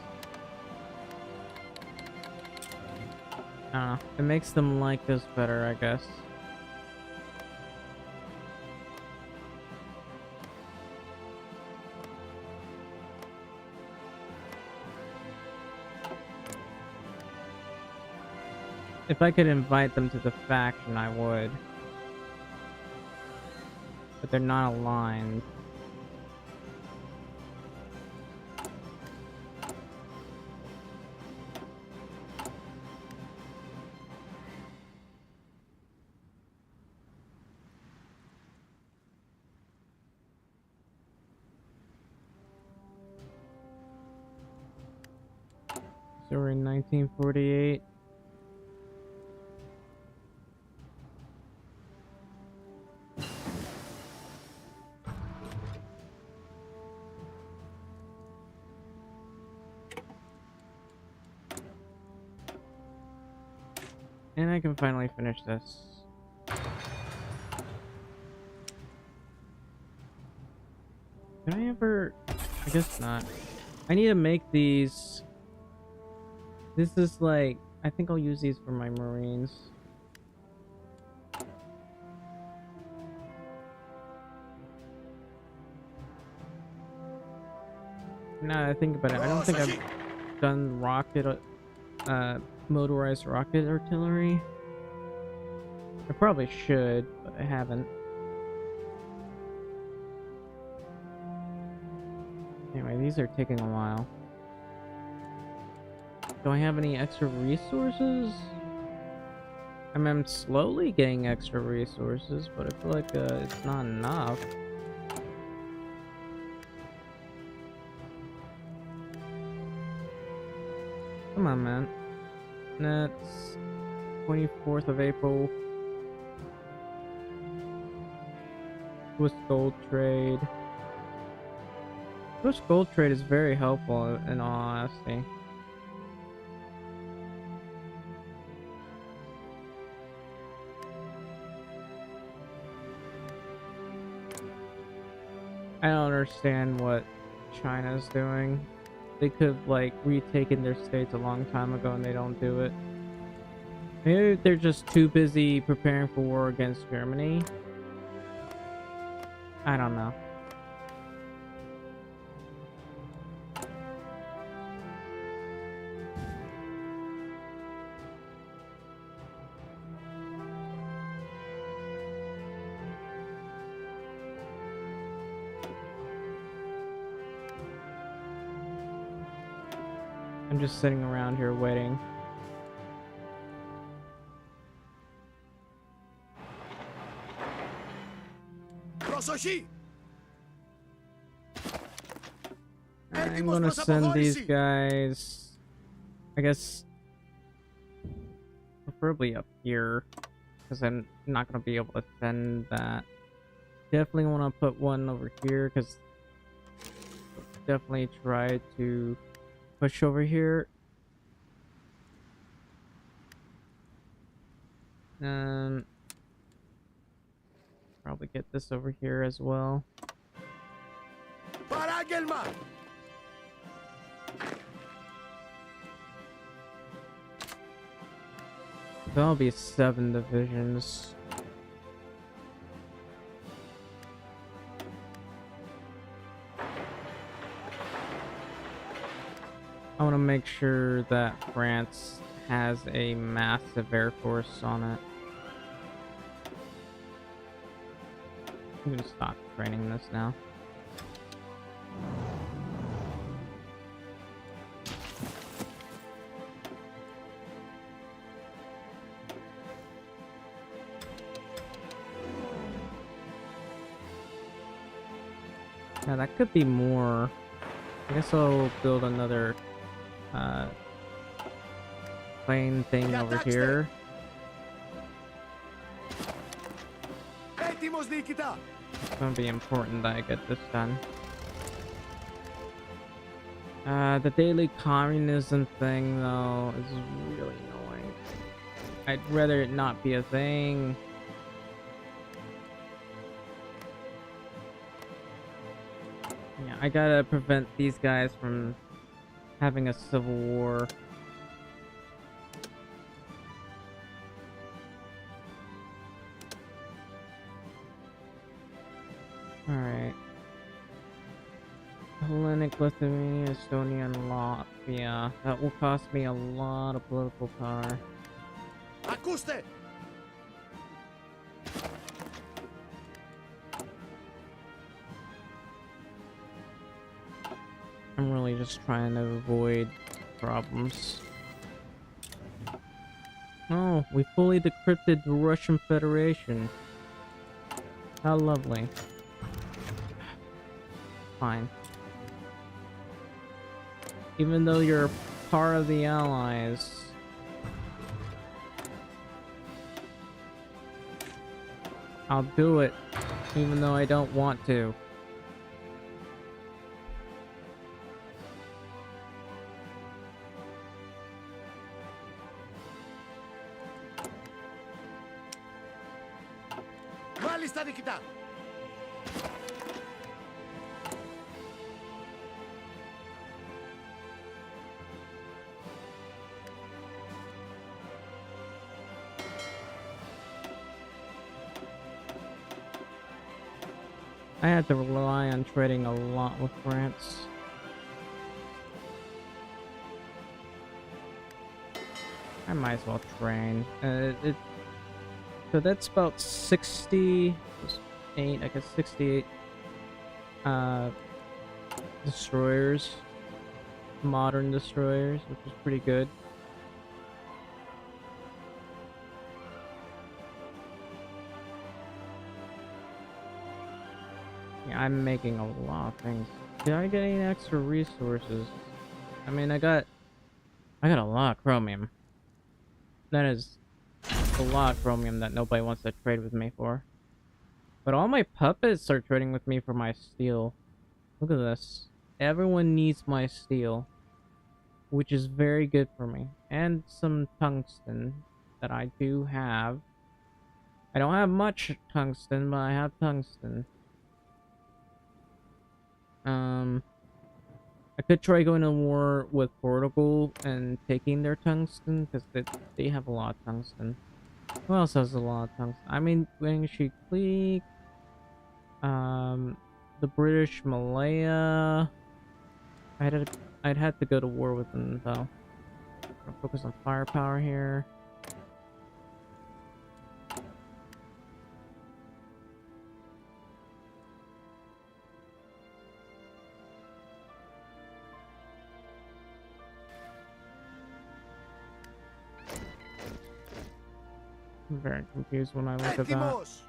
Speaker 1: It makes them like this better, I guess. If I could invite them to the faction, I would. But they're not aligned. So we're in 1948. And I can finally finish this. Can I ever... I guess not. I need to make these... This is like... I think I'll use these for my Marines. Now that I think about it, I don't think I've done motorized rocket artillery. I probably should, but I haven't. Anyway, these are taking a while. Do I have any extra resources? I mean, I'm slowly getting extra resources, but I feel like it's not enough. Come on, man. That's 24th of April. Swiss gold trade. Swiss gold trade is very helpful, in all honesty. I don't understand what China's doing. They could have, like, retaken their states a long time ago and they don't do it. Maybe they're just too busy preparing for war against Germany. I don't know. I'm just sitting around here waiting. I'm gonna send these guys, I guess, preferably up here, because I'm not gonna be able to defend that. Definitely want to put one over here, because definitely try to push over here. Probably get this over here as well. That'll be 7 divisions. I want to make sure that France has a massive air force on it. I'm gonna stop training this now. Now that could be more. I guess I'll build another plane thing over here. It's gonna be important that I get this done. The daily communism thing, though, is really annoying. I'd rather it not be a thing. Yeah, I gotta prevent these guys from having a civil war. Alright. Hellenic, Lithuania, Estonia, and Latvia. That will cost me a lot of political power.
Speaker 2: Ακούστε!
Speaker 1: I'm really just trying to avoid problems. Oh, we fully decrypted the Russian Federation. How lovely. Fine. Even though you're part of the Allies, I'll do it, even though I don't want to.
Speaker 2: Μάλιστα, νικητά!
Speaker 1: I have to rely on trading a lot with France. I might as well train. So that's about 68, I guess 68 destroyers, modern destroyers, which is pretty good. Yeah, I'm making a lot of things. Did I get any extra resources? I mean, I got a lot of chromium. That is a lot of chromium that nobody wants to trade with me for. But all my puppets are trading with me for my steel. Look at this. Everyone needs my steel, which is very good for me. And some tungsten that I do have. I don't have much tungsten, but I have tungsten. I could try going to war with Portugal and taking their tungsten, because they have a lot of tungsten. Who else has a lot of tungsten? I mean, Guangxi Clique, the British Malaya. I'd have to go to war with them, though. I'll focus on firepower here. I'm very confused when I look at that.
Speaker 2: Έτοιμος!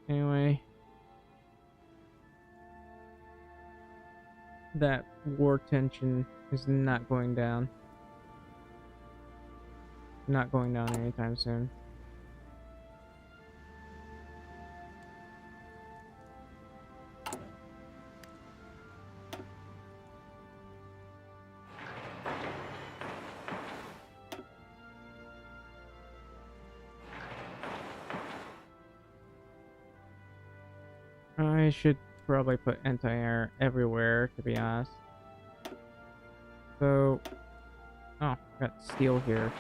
Speaker 1: Anyway, that war tension is not going down. Not going down anytime soon. I should probably put anti-air everywhere, to be honest. So, oh, got steel here.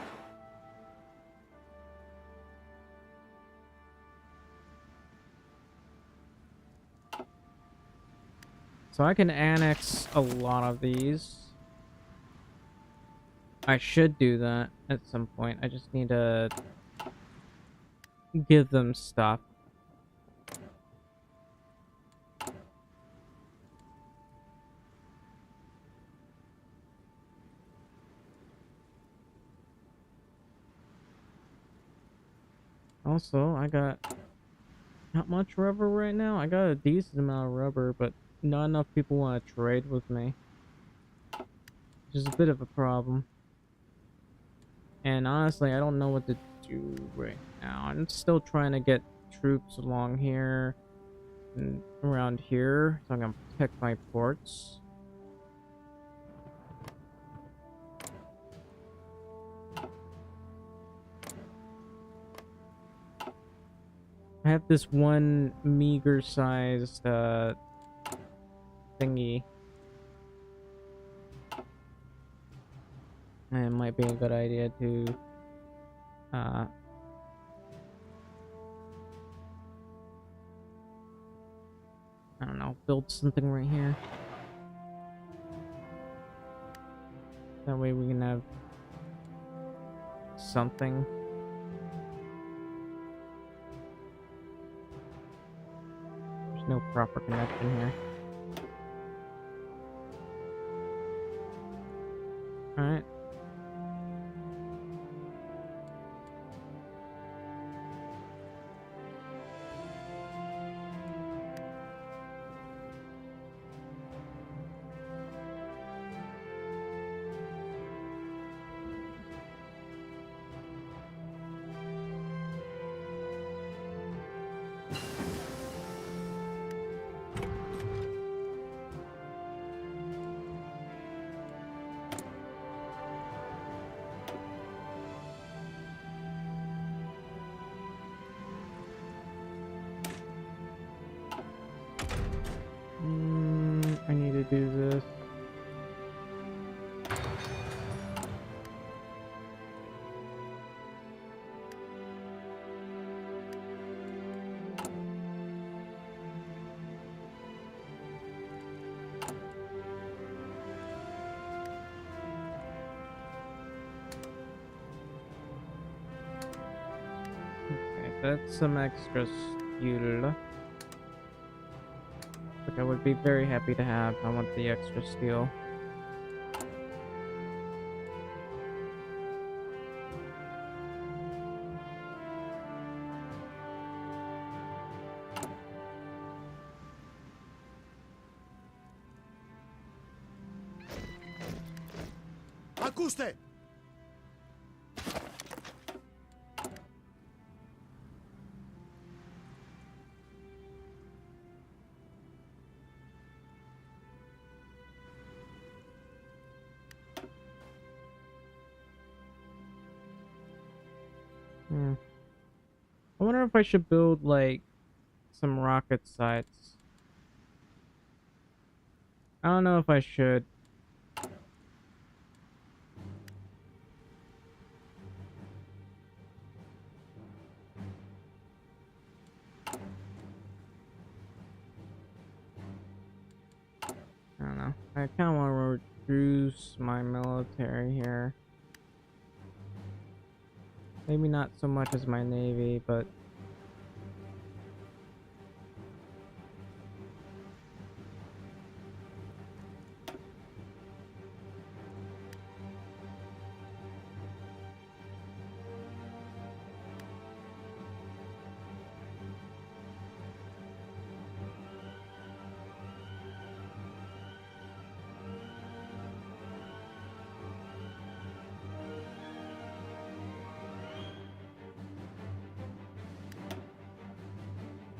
Speaker 1: So I can annex a lot of these. I should do that at some point. I just need to give them stuff. Also, I got not much rubber right now. I got a decent amount of rubber, but not enough people want to trade with me. Which is a bit of a problem. And honestly, I don't know what to do right now. I'm still trying to get troops along here and around here, so I'm gonna protect my ports. I have this one meager sized thingy. And it might be a good idea to I don't know, build something right here. That way we can have something. There's no proper connection here. Alright. I need to do this. Okay, that's some extra steel. Which I would be very happy to have. I want the extra steel.
Speaker 2: Ακούστε!
Speaker 1: I wonder if I should build like some rocket sites. I don't know if I should. I don't know. I kind of want to reduce my military here. Maybe not so much as my navy, but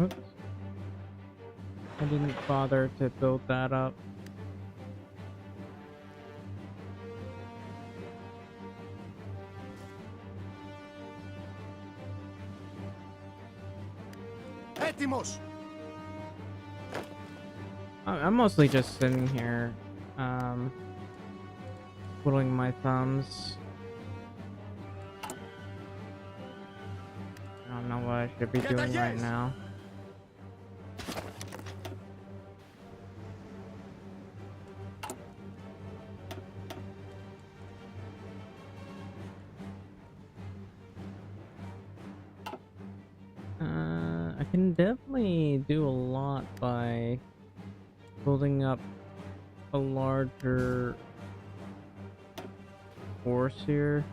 Speaker 1: oops. I didn't bother to build that up.
Speaker 2: Έτοιμος!
Speaker 1: I'm mostly just sitting here, twiddling my thumbs. I don't know what I should be doing right now. I can definitely do a lot by building up a larger force here.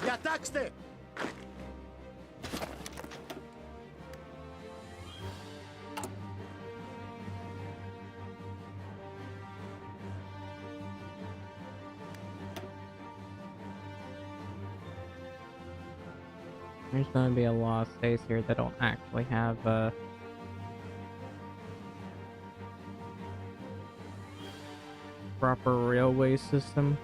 Speaker 2: Διατάξτε!
Speaker 1: There's going to be a lot of states here that don't actually have a proper railway system.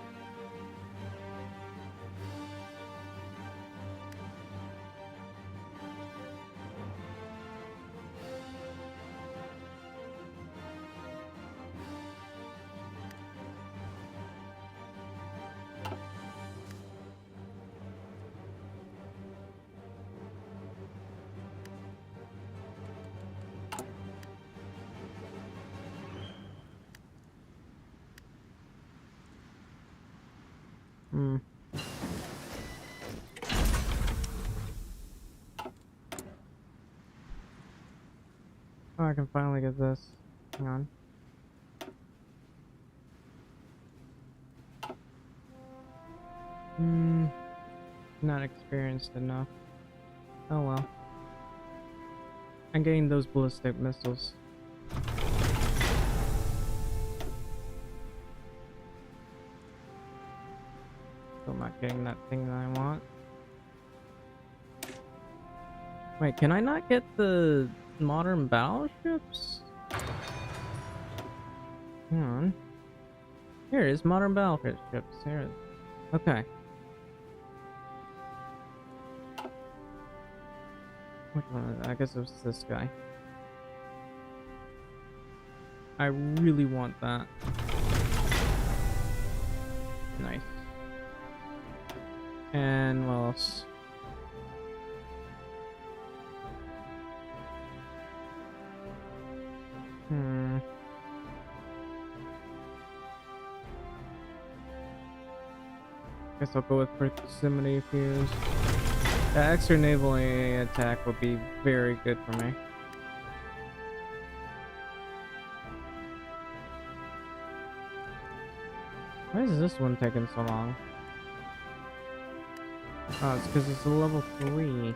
Speaker 1: Hmm. Oh, I can finally get this. Hang on. Hmm. Not experienced enough. Oh well. I'm getting those ballistic missiles. Still not getting that thing that I want. Wait, can I not get the modern battleships? Hang on. Here it is, modern battleships. Here it is. Okay. Which one is it? I guess it was this guy. I really want that. Nice. And what else? Guess I'll go with proximity fuse. That extra naval attack would be very good for me. Why is this one taking so long? Oh, it's because it's a level 3.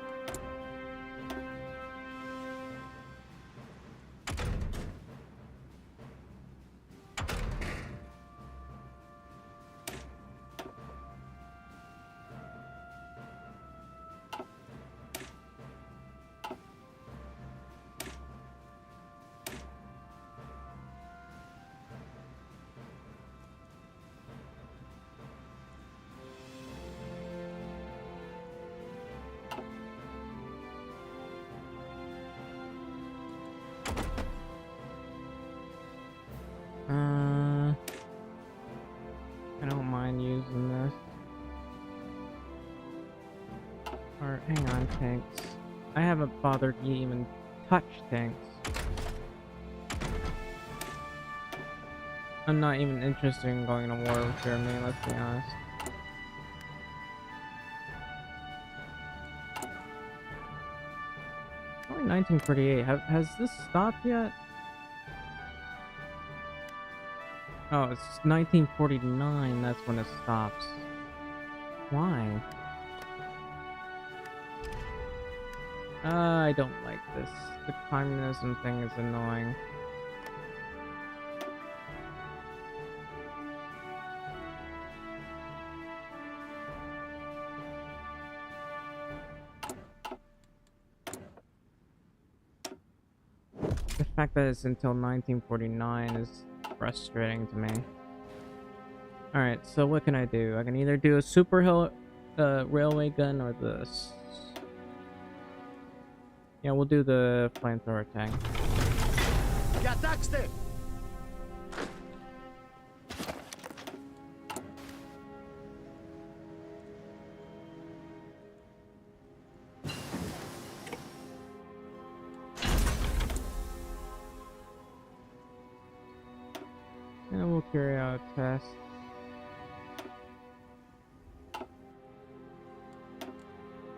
Speaker 1: I don't mind using this. Or, hang on, tanks. I haven't bothered to even touch tanks. I'm not even interested in going to war with Germany, let's be honest. Only 1948. Has this stopped yet? Oh, it's 1949. That's when it stops. Why? I don't like this. The communism thing is annoying. The fact that it's until 1949 is frustrating to me. Alright, so what can I do? I can either do a super railway gun or this. Yeah, we'll do the flamethrower tank.
Speaker 2: Διατάξτε!
Speaker 1: And we'll carry out a test.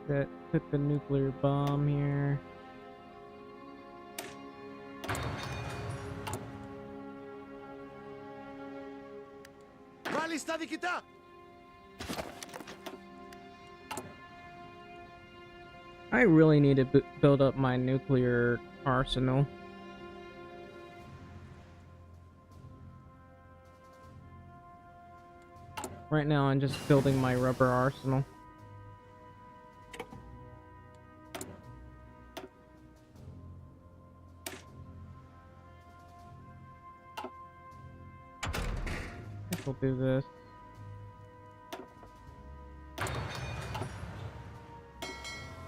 Speaker 1: That took the nuclear bomb here.
Speaker 2: Βάλει στα διοικητά!
Speaker 1: I really need to build up my nuclear arsenal. Right now, I'm just building my rubber arsenal. Guess we'll do this.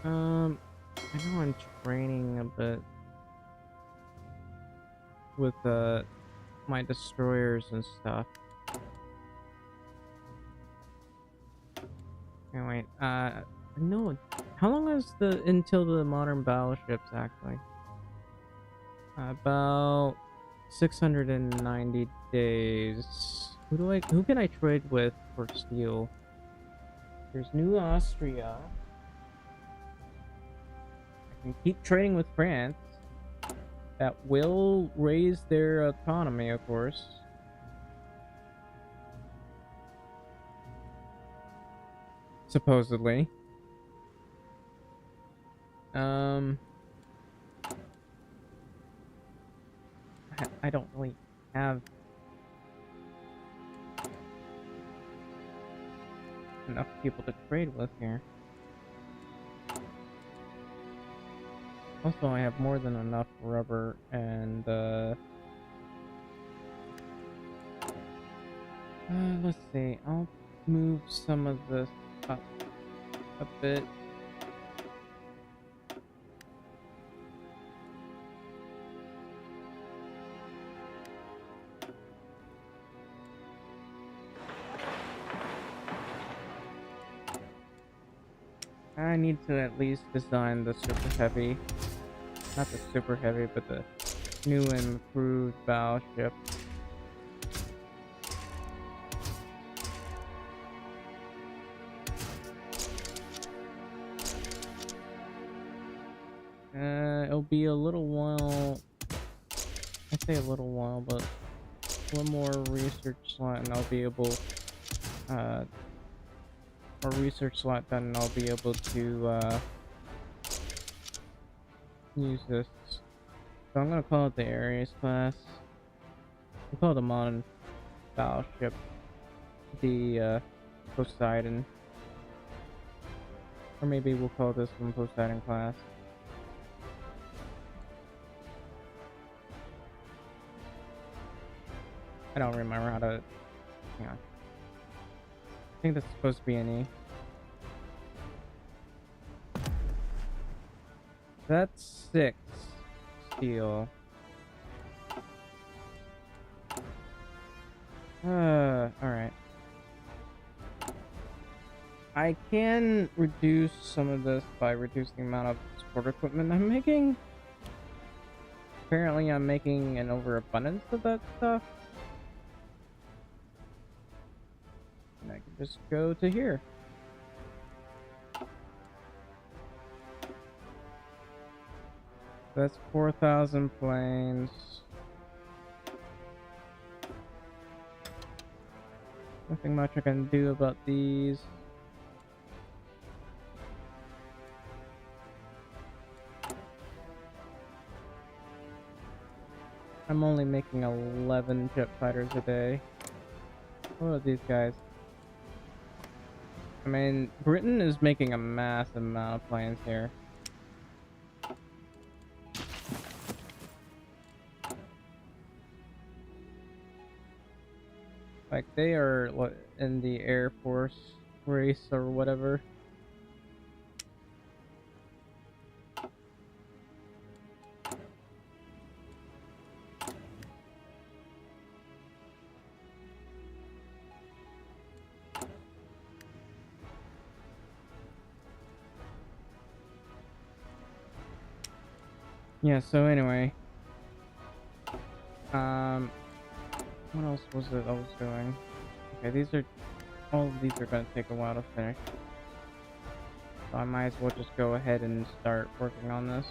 Speaker 1: I know I'm training a bit with my destroyers and stuff. Okay, wait. No. How long is until the modern battleships actually? About 690 days. Who can I trade with for steel? There's New Austria. I can keep trading with France. That will raise their autonomy, of course. Supposedly. I don't really have enough people to trade with here. Also, I have more than enough rubber and let's see. I'll move some of this up a bit. I need to at least design the super heavy, not the super heavy, but the new and improved battleship. It'll be a little while. I say a little while, but one more research slot, and I'll be able, a research slot done, and I'll be able to use this. So I'm gonna call it the Ares class. We'll call it the modern battleship the Poseidon, or maybe we'll call this one Poseidon class. I don't remember how to. Hang on. I think that's supposed to be an E. That's 6 steel. Alright. I can reduce some of this by reducing the amount of support equipment I'm making. Apparently I'm making an overabundance of that stuff. And I can just go to here. That's 4,000 planes. Nothing much I can do about these. I'm only making 11 jet fighters a day. What are these guys? I mean, Britain is making a massive amount of planes here. Like, they are in the Air Force race or whatever. Yeah, so anyway. What else was it I was doing? Okay, all of these are gonna take a while to finish. So I might as well just go ahead and start working on this.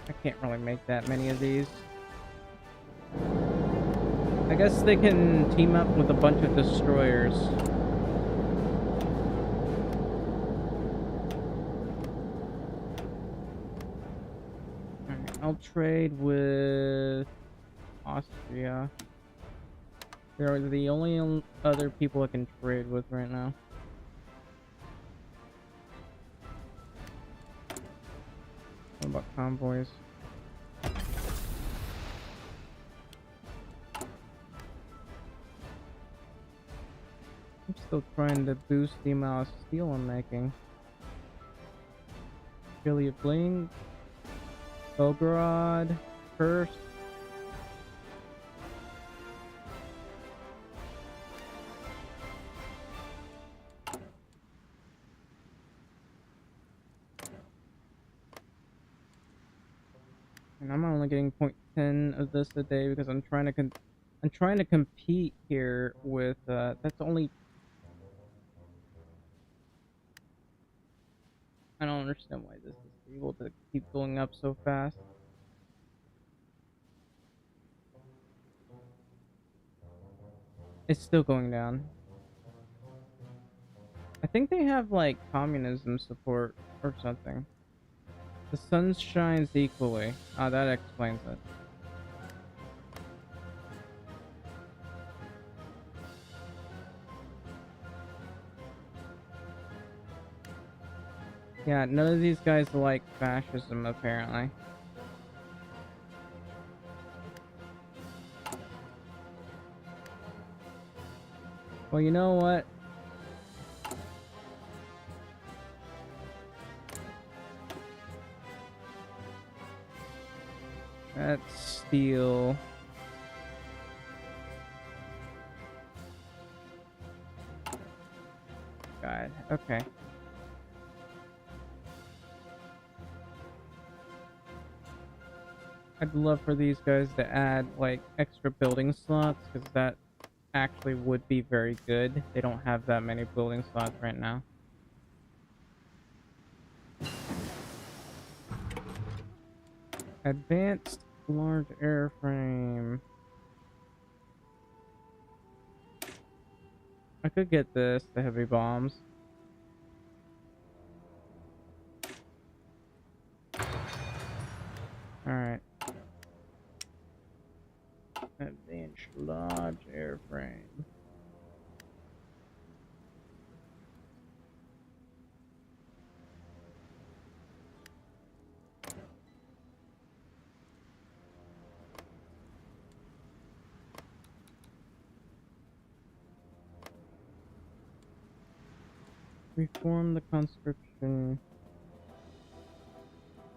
Speaker 1: I can't really make that many of these. I guess they can team up with a bunch of destroyers. Alright, I'll trade with Austria. They're the only other people I can trade with right now. What about convoys? I'm still trying to boost the amount of steel I'm making. Affiliate Bling, Belgrade, Kursk. And I'm only getting 0.10 of this a day because I'm trying to I'm trying to compete here with that's only, I don't understand why this is able to keep going up so fast. It's still going down. I think they have like communism support or something. The sun shines equally. Ah, that explains it. Yeah, none of these guys like fascism, apparently. Well, you know what? That's steel. God, okay. I'd love for these guys to add like extra building slots because that actually would be very good. They don't have that many building slots right now. Advanced large airframe. I could get this, the heavy bombs. Alright. Advanced large airframe. Reform the conscription.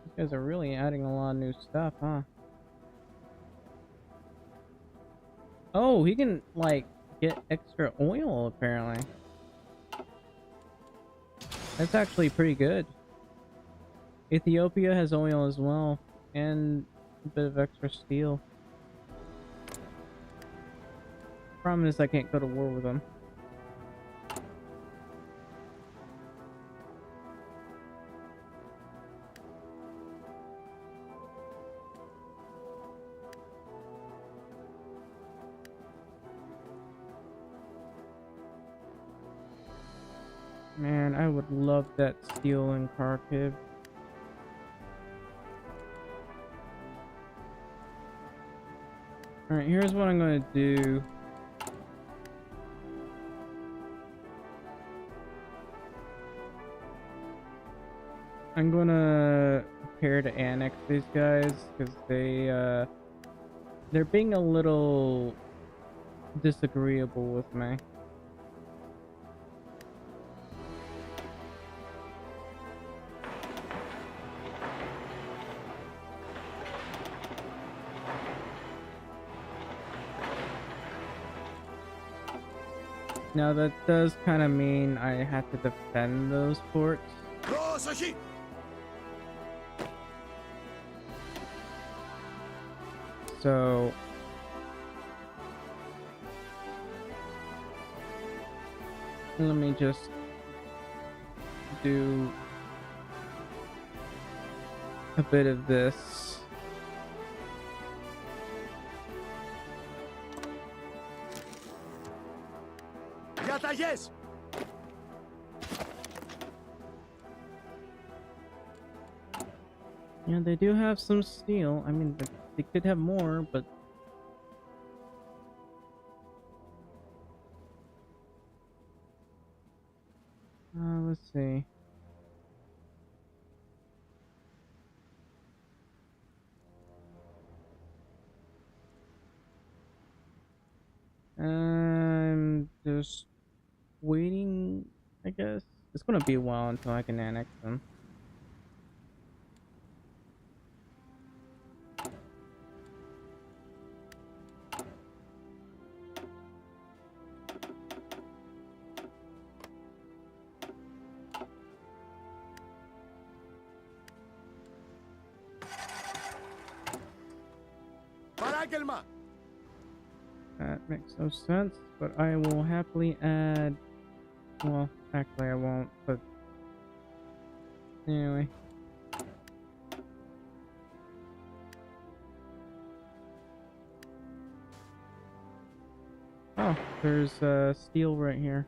Speaker 1: These guys are really adding a lot of new stuff, huh? Oh, he can, like, get extra oil, apparently. That's actually pretty good. Ethiopia has oil as well, and a bit of extra steel. Problem is I can't go to war with them. Man, I would love that steel in Kharkiv. Alright, here's what I'm gonna do. I'm gonna prepare to annex these guys because they're being a little disagreeable with me. Now that does kind of mean I have to defend those ports. So let me just do a bit of this.
Speaker 2: Yes.
Speaker 1: Yeah, they do have some steel. I mean, they could have more, but let's see. I'm just waiting, I guess. It's gonna be a while until I can annex them.
Speaker 2: Παράγγελμα.
Speaker 1: That makes no sense, but I will happily add. Well, actually, I won't, but anyway. Oh, there's steel right here.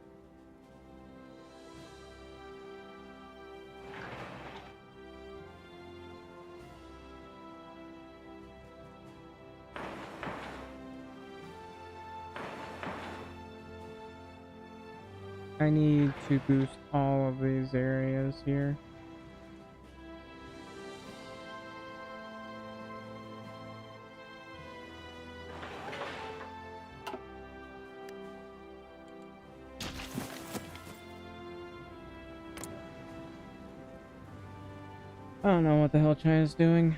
Speaker 1: I need to boost all of these areas here. I don't know what the hell China's doing.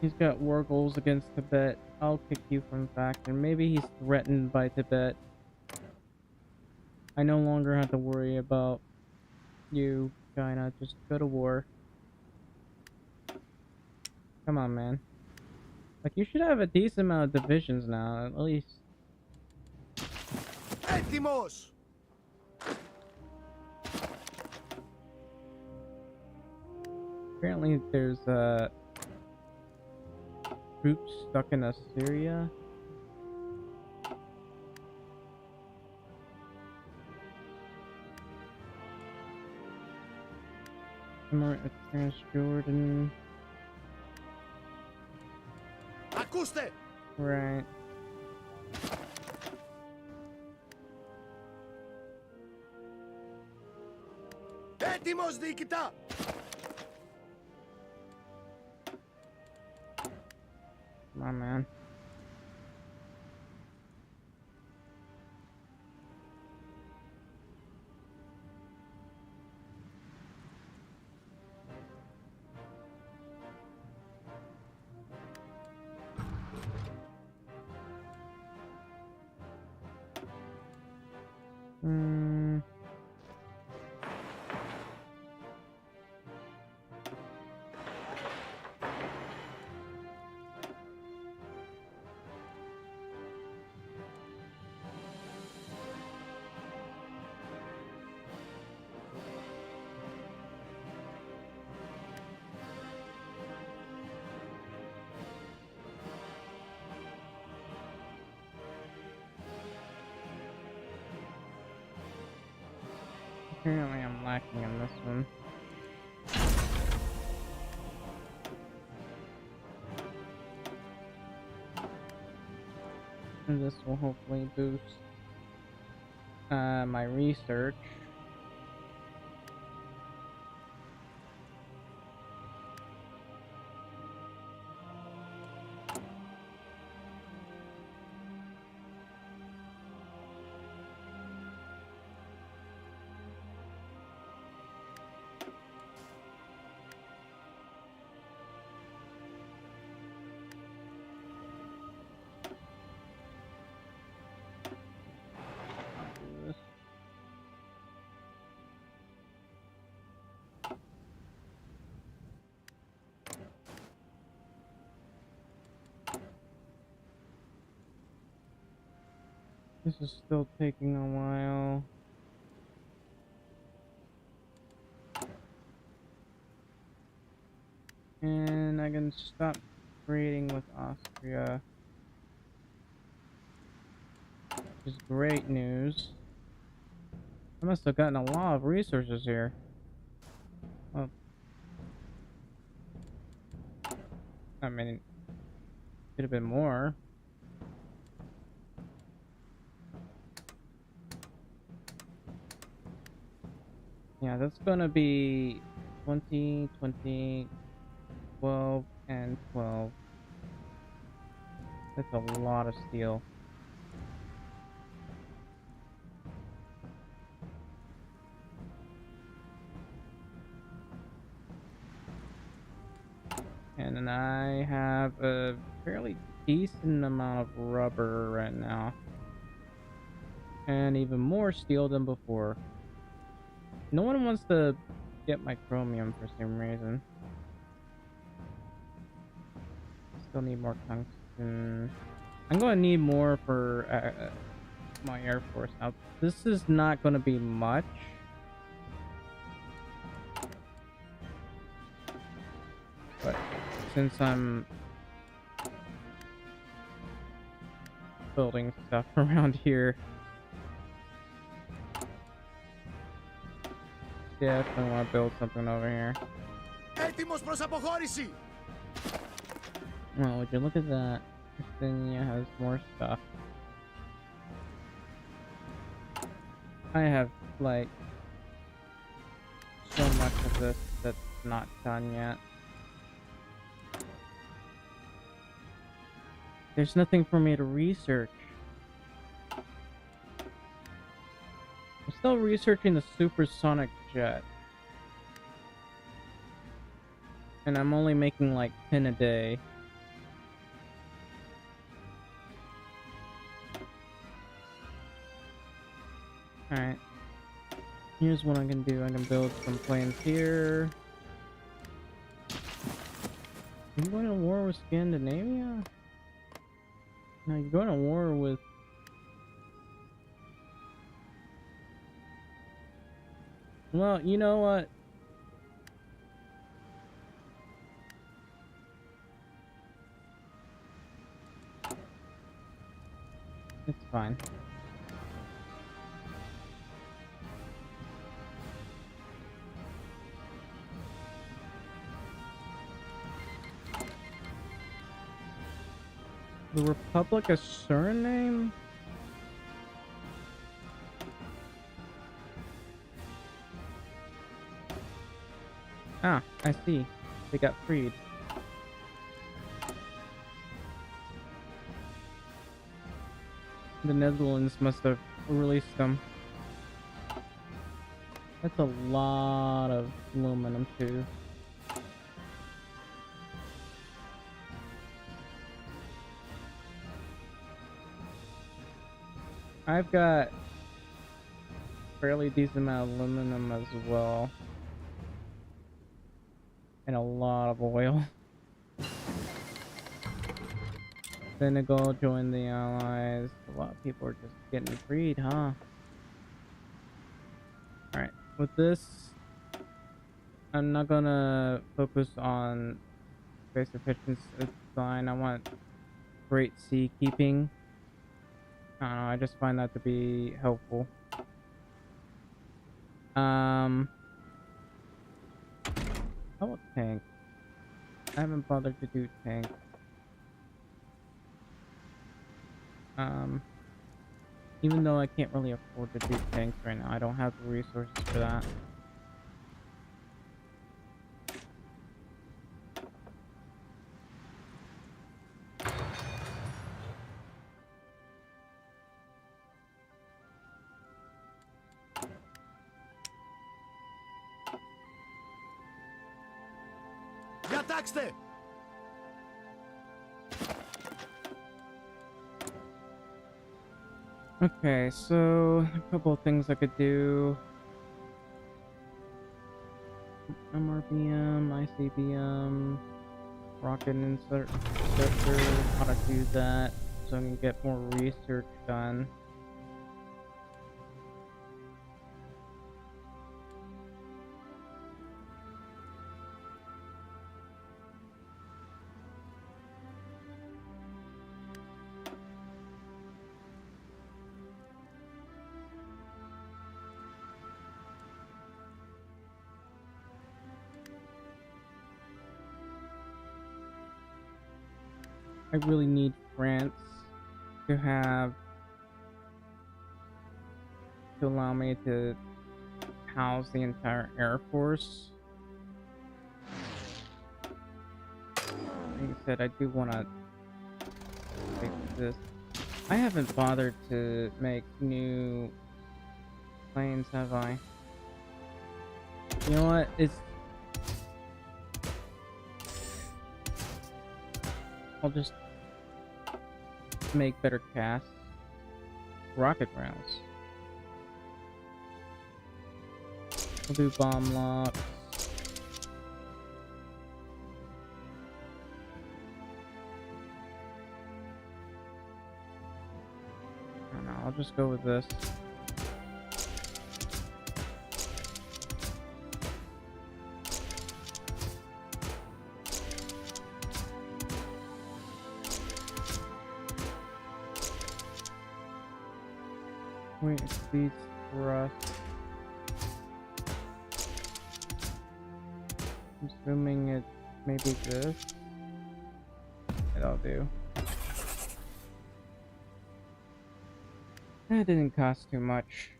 Speaker 1: He's got war goals against Tibet. I'll kick you from faction. Maybe he's threatened by Tibet. I no longer have to worry about you, China. Just go to war. Come on, man. Like, you should have a decent amount of divisions now, at least.
Speaker 2: Έτοιμος.
Speaker 1: Apparently there's troops stuck in Assyria. Transjordan.
Speaker 2: Ακούστε.
Speaker 1: Right.
Speaker 2: Έτοιμος διοικητά.
Speaker 1: Come on, man. Apparently I'm lacking in this one. And this will hopefully boost my research. This is still taking a while. And I can stop trading with Austria. Which is great news. I must have gotten a lot of resources here. Well, I mean, could have been more. Yeah, that's gonna be 20, 20, 12, and 12. That's a lot of steel. And then I have a fairly decent amount of rubber right now. And even more steel than before. No one wants to get my chromium for some reason. Still need more tungsten. I'm going to need more for my Air Force. Now, this is not going to be much. But since I'm building stuff around here, definitely want to build something over here.
Speaker 2: Έτοιμος προς αποχώρηση.
Speaker 1: Well, would you look at that? Virginia has more stuff. I have like so much of this that's not done yet. There's nothing for me to research. I'm still researching the supersonic jet. And I'm only making like 10 a day. Alright. Here's what I can do. I can build some planes here. Are you going to war with Scandinavia? No, you're going to war with... Well, you know what? It's fine. The Republic of Suriname? Ah, I see. They got freed. The Netherlands must have released them. That's a lot of aluminum too. I've got fairly decent amount of aluminum as well. And a lot of oil. Senegal joined the Allies. A lot of people are just getting freed, huh? Alright, with this, I'm not gonna focus on space efficiency design. I want great sea keeping. I don't know, I just find that to be helpful. How about tank? I haven't bothered to do tank. Even though I can't really afford to do tanks right now, I don't have the resources for that.
Speaker 2: Διατάξτε.
Speaker 1: Okay, so a couple of things I could do. MRBM, ICBM, rocket inserter, how to do that so I can get more research done. I really need France to allow me to house the entire Air Force. Like I said, I do want to fix this. I haven't bothered to make new planes, have I? You know what? I'll just make better casts. Rocket rounds. We'll do bomb locks. I'll just go with this. Wait, speed thrust. I'm assuming it's maybe this. It'll do. That didn't cost too much.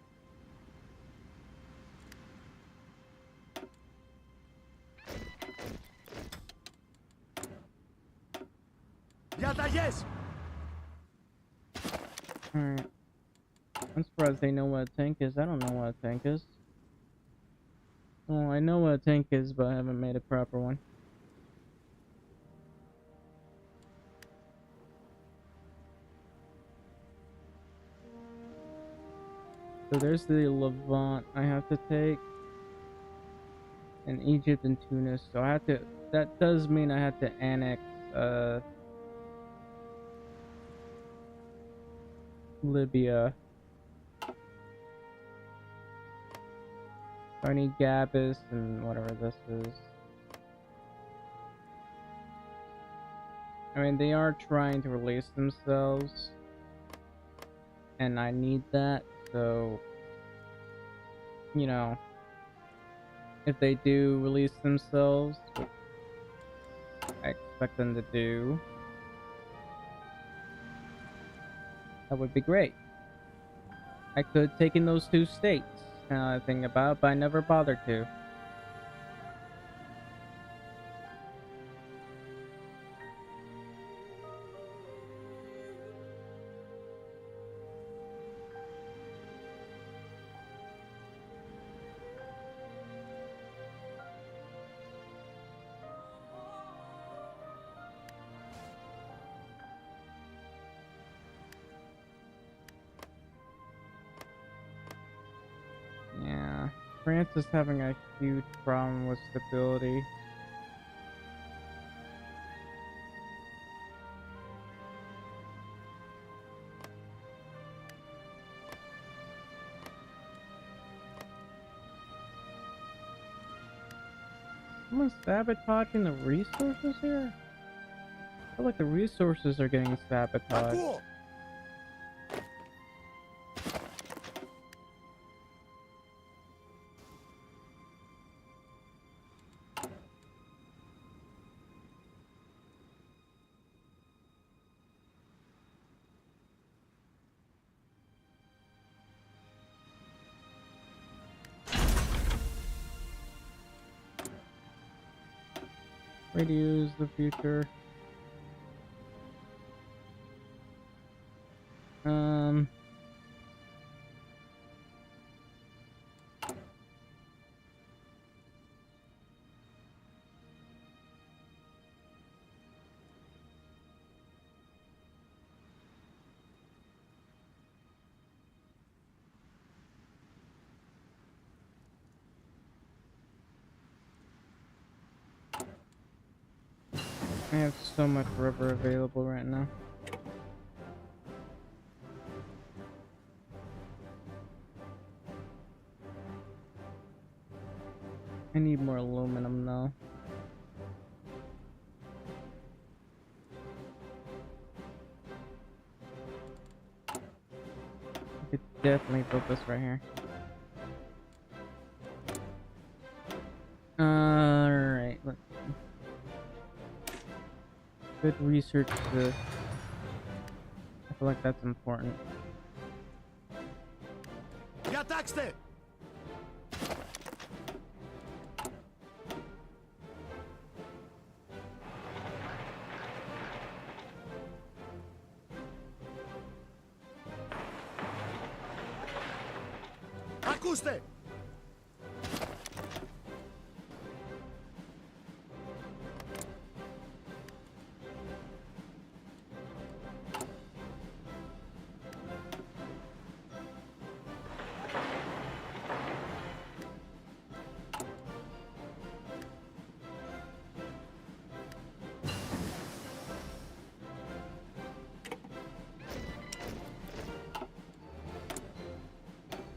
Speaker 2: Διαταγές!
Speaker 1: Alright. I'm surprised they know what a tank is. I don't know what a tank is. Well, I know what a tank is, but I haven't made a proper one. So there's the Levant I have to take. And Egypt and Tunis. So I have to... That does mean I have to annex, Libya. I need Gabus and whatever this is. I mean, they are trying to release themselves. And I need that, so... You know... If they do release themselves, which I expect them to do, that would be great. I could take in those two states, now that I think about it, but I never bothered to. Yeah, France is having a huge problem with stability. Someone's sabotaging the resources here? I feel like the resources are getting sabotaged.
Speaker 2: Ακούω!
Speaker 1: Radios the future. I have so much rubber available right now. I need more aluminum though. I could definitely build this right here. Alright, let's see. Good research this. I feel like that's important.
Speaker 2: Διατάξτε! Ακούστε!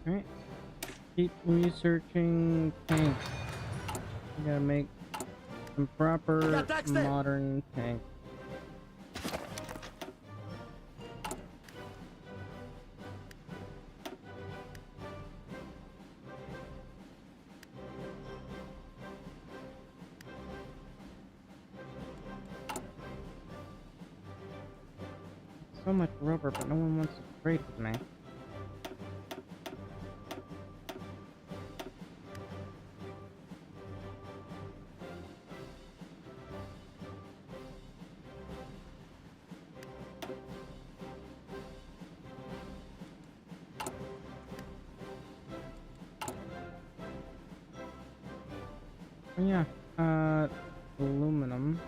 Speaker 1: Alright. Keep researching tanks. We gotta make some proper modern tanks. So much rubber, but no one wants to trade with me. Oh, yeah, aluminum.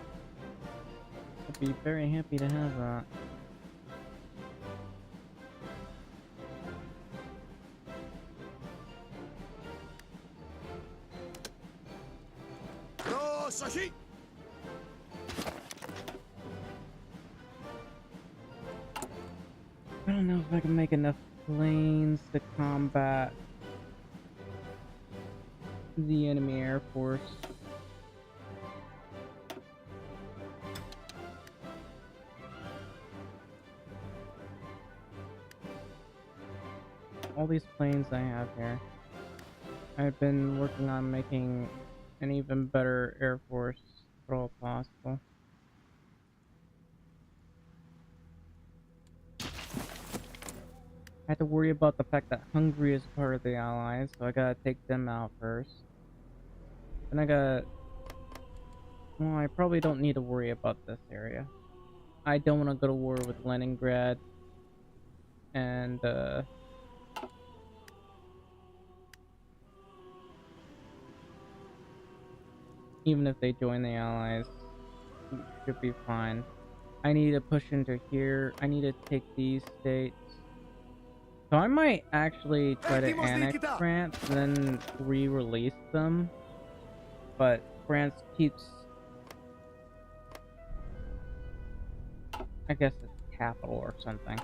Speaker 1: I'd be very happy to have that.
Speaker 2: Sashi!
Speaker 1: I don't know if I can make enough planes to combat the enemy air force. All these planes I have here. I've been working on making an even better air force if at all possible. I have to worry about the fact that Hungary is part of the Allies, so I gotta take them out first. Then I gotta... Well, I probably don't need to worry about this area. I don't want to go to war with Leningrad. And, even if they join the Allies, it should be fine. I need to push into here. I need to take these states. So I might actually try to annex France and then re-release them. But France keeps... I guess it's capital or something.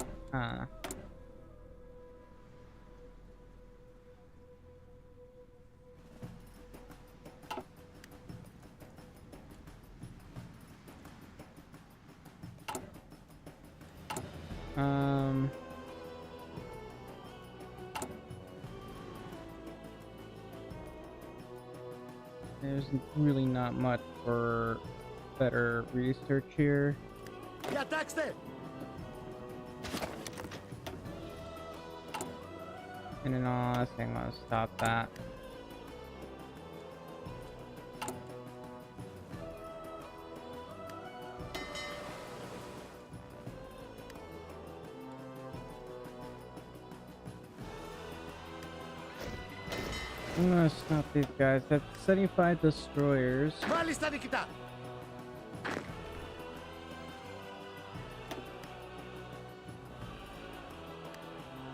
Speaker 1: There's really not much for better research here.
Speaker 2: Yeah, tax it.
Speaker 1: And in all honesty, I'm gonna stop that. I'm gonna stop these guys. That's 75 destroyers.
Speaker 2: Μάλιστα, νικητά.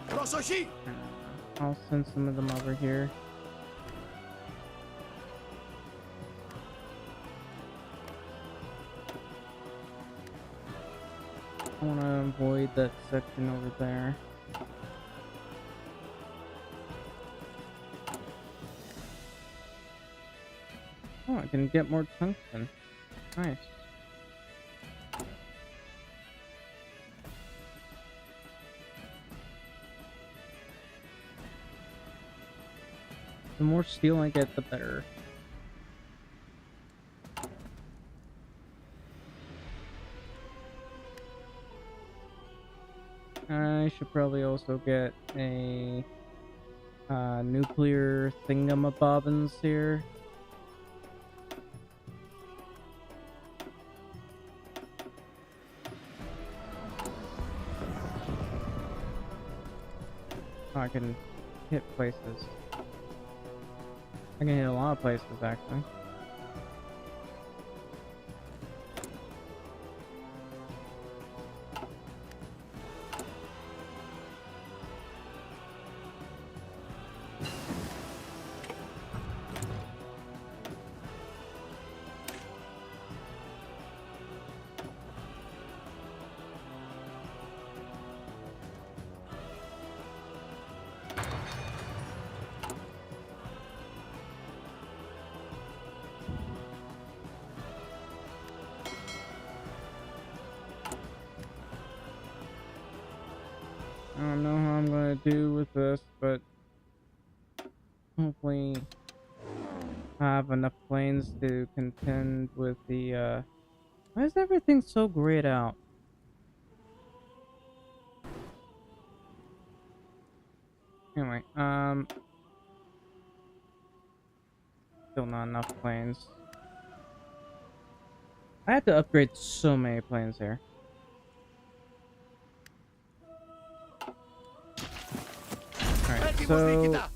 Speaker 2: Προσοχή.
Speaker 1: I'll send some of them over here. I want to avoid that section over there. Oh, I can get more tungsten. Nice. The more steel I get, the better. I should probably also get a nuclear thingamabobbins here. Oh, I can hit places. I can hit a lot of places, actually. I don't know how I'm gonna do with this, but hopefully I have enough planes to contend with the why is everything so grayed out? Anyway, still not enough planes. I have to upgrade so many planes here. Alright, so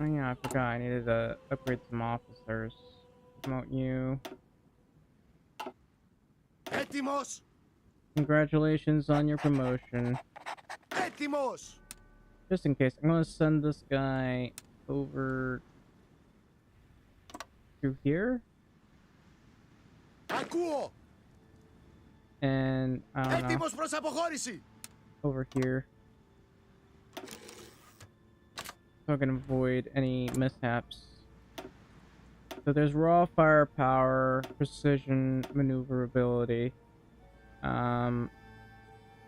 Speaker 1: oh yeah, I forgot I needed to upgrade some officers. Promote you.
Speaker 2: Έτοιμος.
Speaker 1: Congratulations on your promotion.
Speaker 2: Έτοιμος.
Speaker 1: Just in case, I'm gonna send this guy over to here.
Speaker 2: Ακούω.
Speaker 1: And I don't know,
Speaker 2: Έτοιμος προς αποχώρηση.
Speaker 1: over here. So I can avoid any mishaps. So there's raw firepower, precision, maneuverability. I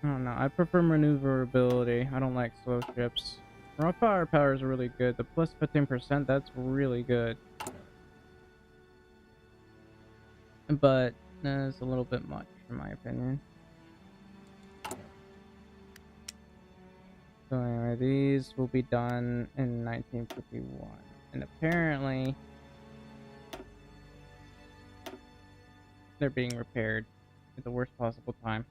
Speaker 1: don't know. I prefer maneuverability. I don't like slow ships. Raw firepower is really good. The plus 15%, that's really good. But that's a little bit much, in my opinion. So anyway, these will be done in 1951. And apparently, they're being repaired at the worst possible time.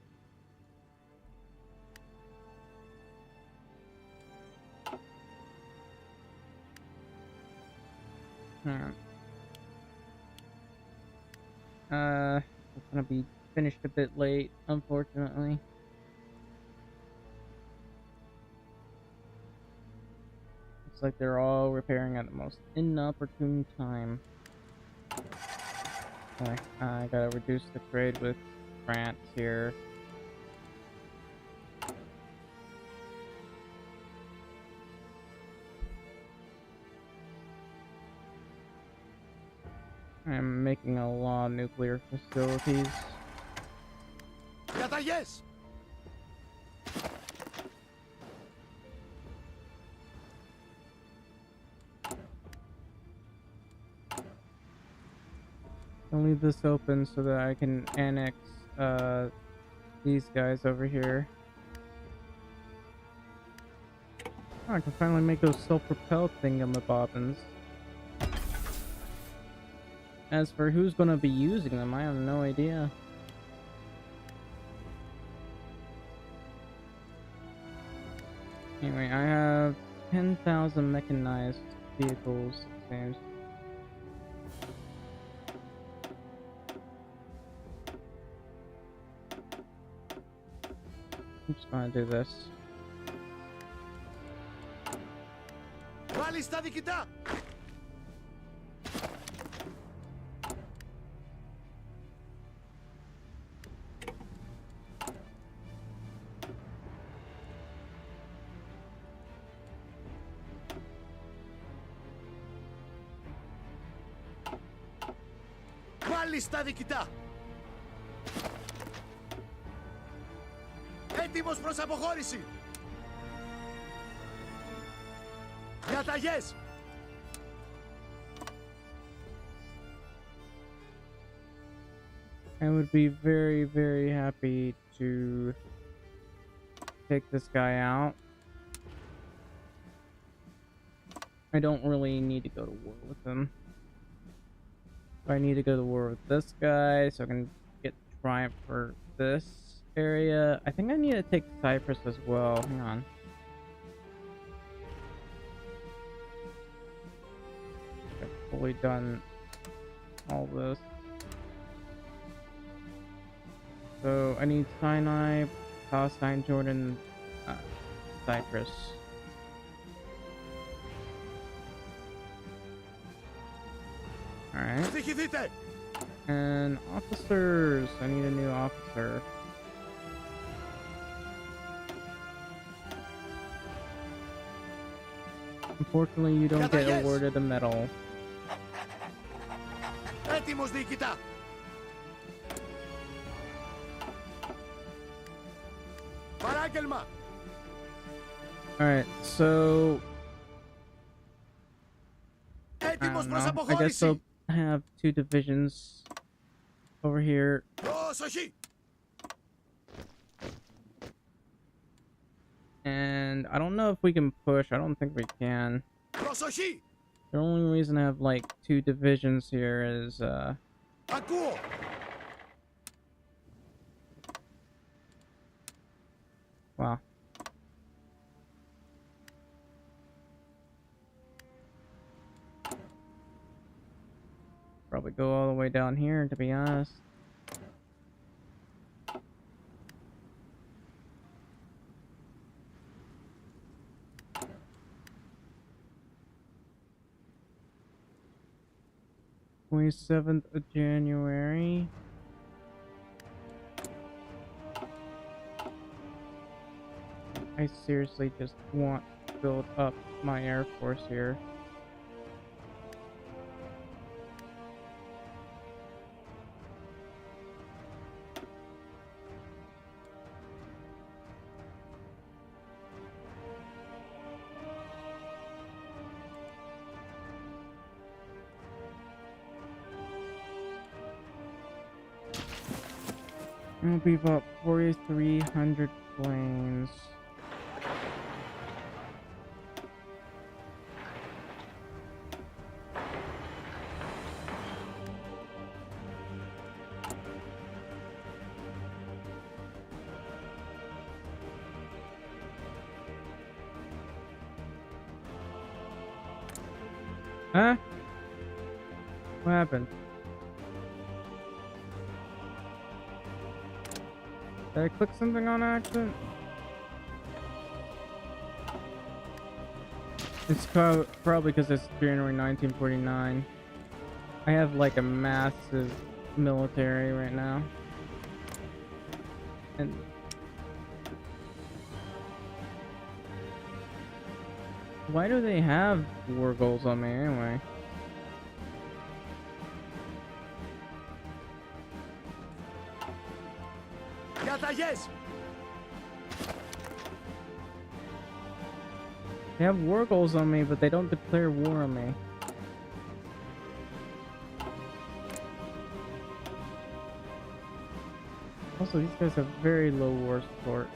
Speaker 1: It's gonna be finished a bit late, unfortunately. Looks like they're all repairing at the most inopportune time. Okay, I gotta reduce the trade with France here. I'm making a lot of nuclear facilities.
Speaker 2: Διαταγές.
Speaker 1: I'll leave this open so that I can annex these guys over here. Oh, I can finally make those self-propelled thingamabobbins. As for who's gonna be using them, I have no idea. Anyway, I have 10,000 mechanized vehicles, it seems. I'm just gonna do this.
Speaker 2: Βάλει στα διοικητά. Βάλει στα διοικητά. Έτοιμος προς αποχώρηση. Διαταγές.
Speaker 1: I would be very, very happy to take this guy out. I don't really need to go to war with him. I need to go to war with this guy so I can get triumph for this area. I think I need to take Cyprus as well. Hang on. I've fully done all this. So I need Sinai, Palestine, Jordan, Cyprus. Alright.
Speaker 2: Διοικηθείτε.
Speaker 1: And officers. I need a new officer. Unfortunately, you don't get awarded a medal.
Speaker 2: Έτοιμος διοικητά. Παράγγελμα.
Speaker 1: Alright, so I
Speaker 2: Έτοιμος
Speaker 1: don't
Speaker 2: προς
Speaker 1: know. I guess
Speaker 2: αποχώρηση.
Speaker 1: I'll have 2 divisions over here.
Speaker 2: Προσοχή.
Speaker 1: And I don't know if we can push. I don't think we can.
Speaker 2: Προσοχή.
Speaker 1: The only reason I have like 2 divisions here is
Speaker 2: Ακούω.
Speaker 1: wow. Probably go all the way down here, to be honest. January 27th. I seriously just want to build up my Air Force here. I'll beef up 4,300 planes. Huh? What happened? Did I click something on accident? It's probably because it's January 1949. I have like a massive military right now. And why do they have war goals on me anyway?
Speaker 2: Διαταγές.
Speaker 1: They have war goals on me, but they don't declare war on me. Also, these guys have very low war support.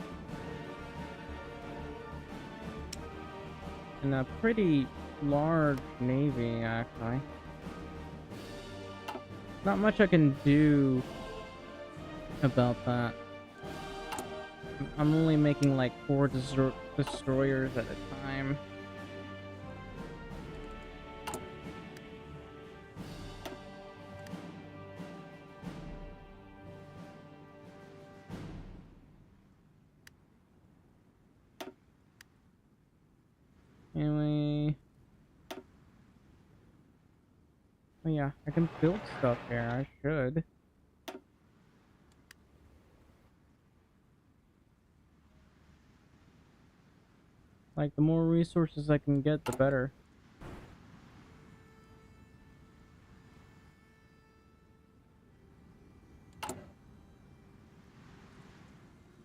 Speaker 1: And a pretty large navy, actually. Not much I can do about that. I'm only making like 4 destroyers at a time. Anyway, oh yeah, I can build stuff here. I should. Like, the more resources I can get, the better.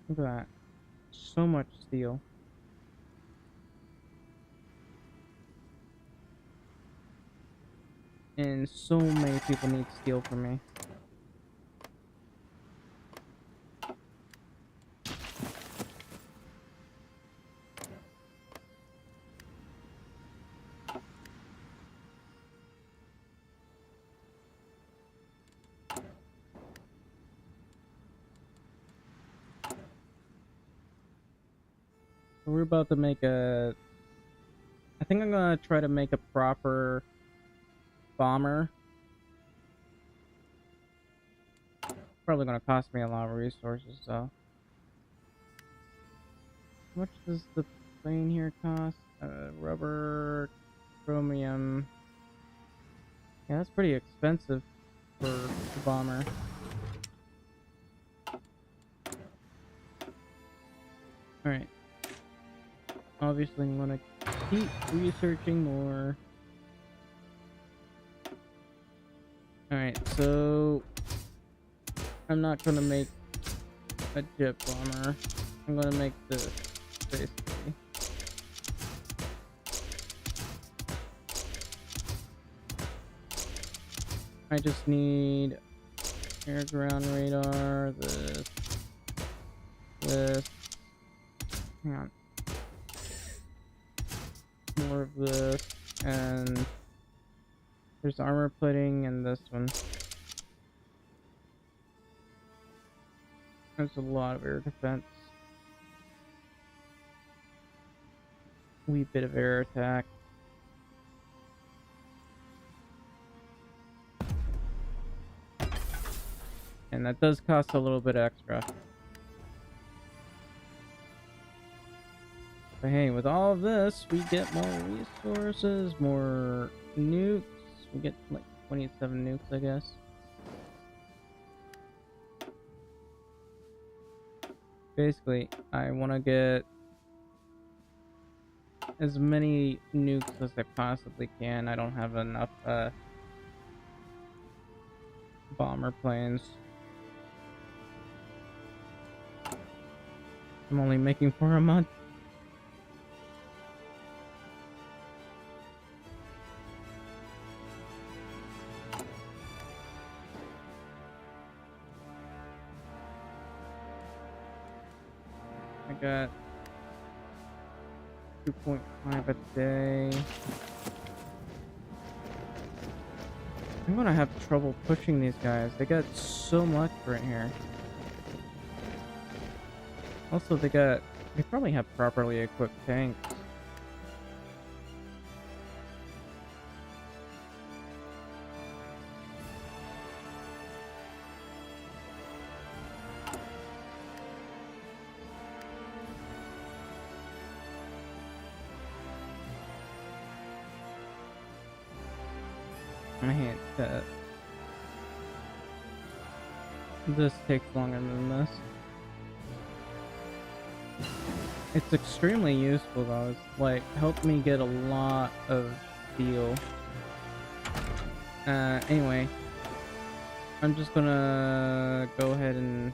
Speaker 1: Look at that. So much steel. And so many people need steel from me. We're about to make a... I think I'm gonna try to make a proper bomber. Probably gonna cost me a lot of resources, though. How much does the plane here cost? Rubber, chromium. Yeah, that's pretty expensive for the bomber. Alright. Obviously, I'm gonna keep researching more. Alright, so I'm not gonna make a jet bomber. I'm gonna make this, basically. I just need air ground radar, this, hang on, more of this, and there's armor plating and this one. There's a lot of air defense. Wee bit of air attack. And that does cost a little bit extra. But hey, with all of this, we get more resources, more nukes. We get like 27 nukes, I guess. Basically, I want to get as many nukes as I possibly can. I don't have enough bomber planes. I'm only making 4 a month. I got 2.5 a day. I'm gonna have trouble pushing these guys. They got so much right here. Also, they probably have properly equipped tanks. I hate that this takes longer than this. It's extremely useful though. It's like helped me get a lot of steel. Anyway, I'm just gonna go ahead and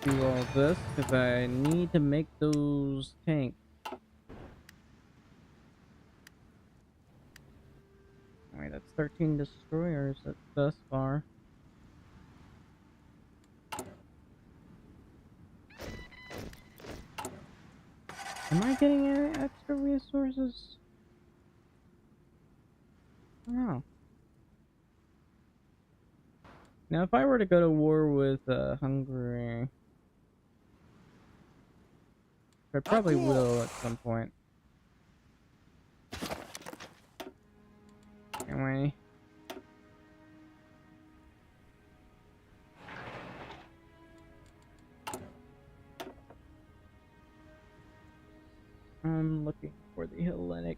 Speaker 1: do all this because I need to make those tanks. Alright, that's 13 destroyers thus far. Am I getting any extra resources? Oh. Now, if I were to go to war with Hungary, I probably will at some point. Anyway. I'm looking for the Hellenic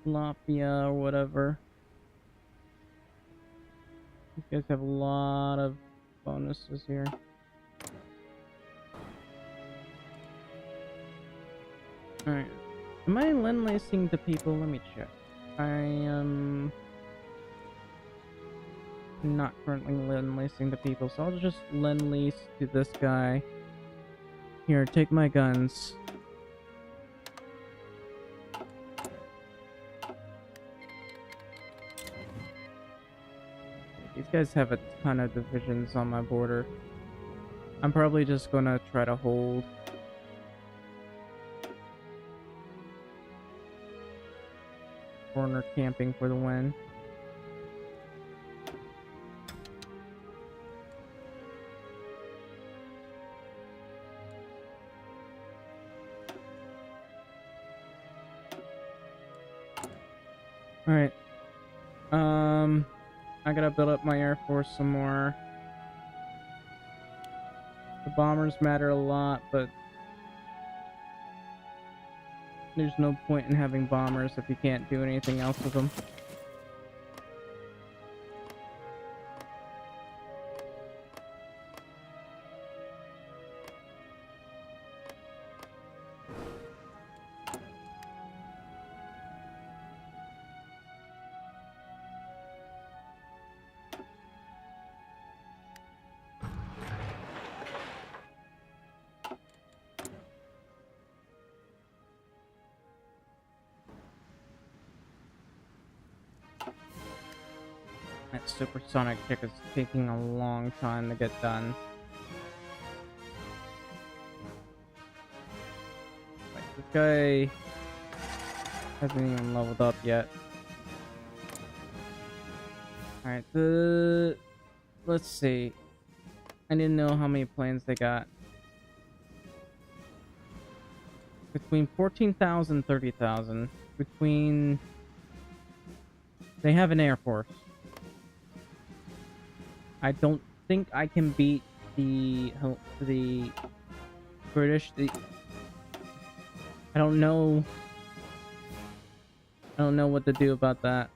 Speaker 1: Latvia or whatever. These guys have a lot of bonuses here. Alright. Am I lend-leasing to people? Let me check. I am not currently lend-leasing to people, so I'll just lend-lease to this guy. Here, take my guns. These guys have a ton of divisions on my border. I'm probably just gonna try to hold. Corner camping for the win. Alright. I gotta build up my Air Force some more. The bombers matter a lot, but there's no point in having bombers if you can't do anything else with them. That supersonic kick is taking a long time to get done. Like, this guy hasn't even leveled up yet. Alright, let's see. I didn't know how many planes they got. Between 14,000 and 30,000. Between... They have an air force. I don't think I can beat the British. I don't know. I don't know what to do about that.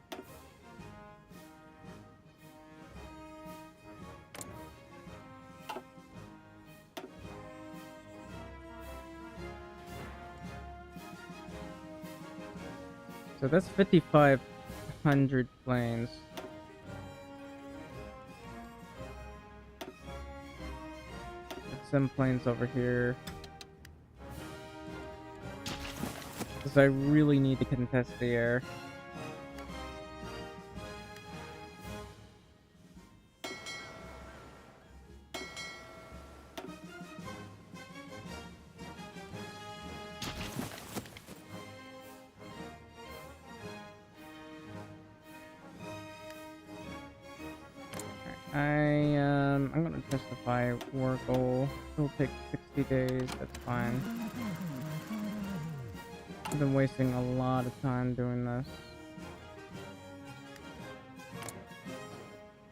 Speaker 1: So that's 5,500 planes. Some planes over here. Because I really need to contest the air. I'm gonna justify war goal. It'll take 60 days, that's fine. I've been wasting a lot of time doing this.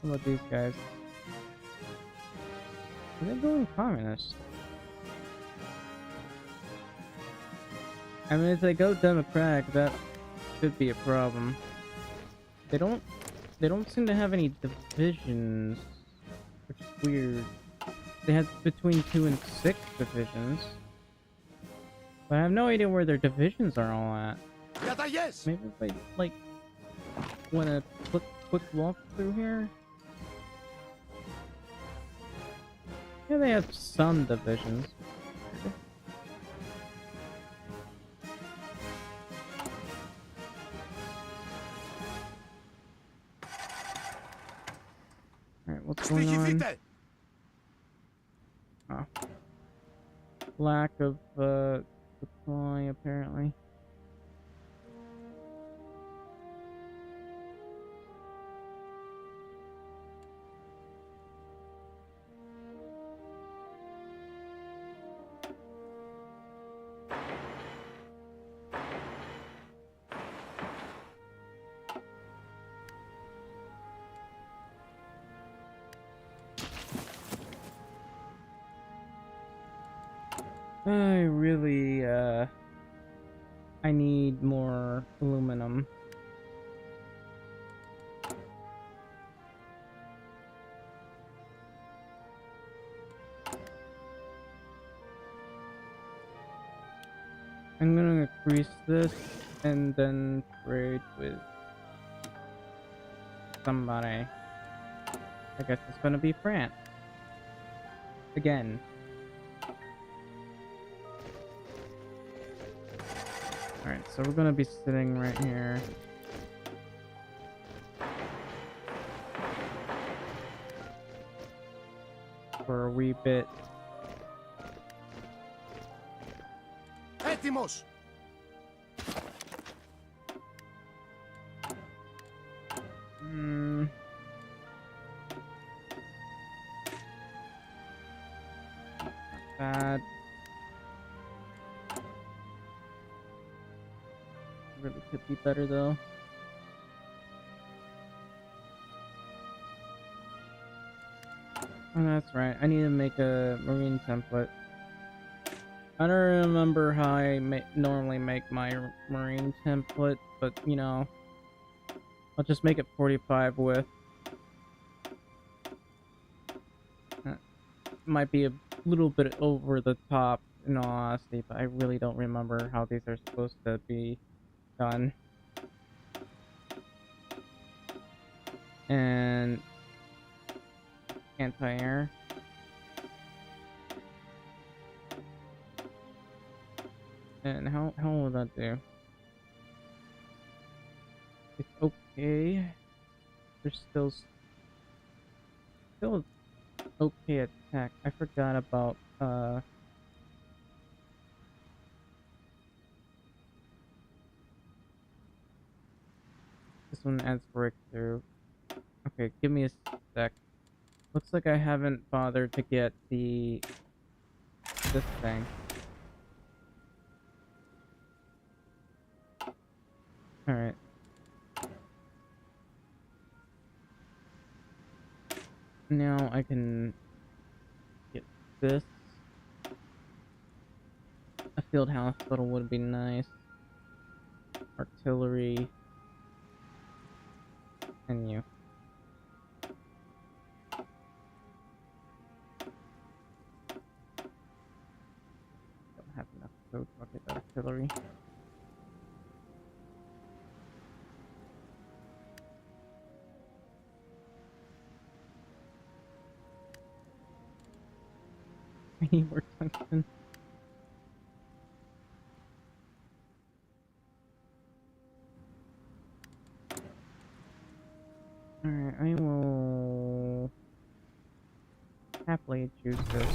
Speaker 1: How about these guys? Are they going communist? I mean, if they go democratic, that could be a problem. They don't seem to have any divisions, which is weird. They have between 2 and 6 divisions. But I have no idea where their divisions are all at. Maybe if I, like, want a quick walk through here? Yeah, they have some divisions. Alright, what's going on? Oh. Lack of, supply, apparently. I really, I need more aluminum. I'm gonna increase this and then trade with somebody. I guess it's gonna be France. Again. Alright, so we're gonna be sitting right here. For a wee bit.
Speaker 2: Έτοιμος!
Speaker 1: Bad. Really could be better though. Oh, that's right. I need to make a marine template. I don't remember how I normally make my marine template, but you know, I'll just make it 45 with. Might be a little bit over the top in all honesty, but I really don't remember how these are supposed to be done. And anti-air. And how will that do? It's okay. There's still still okay attack. I forgot about this one adds breakthrough. Okay, give me a sec. Looks like I haven't bothered to get this thing. Alright. Now I can get this. A field hospital would be nice. Artillery. And you. Don't have enough code to get the artillery. I need more tungsten. Alright, I will happily choose this.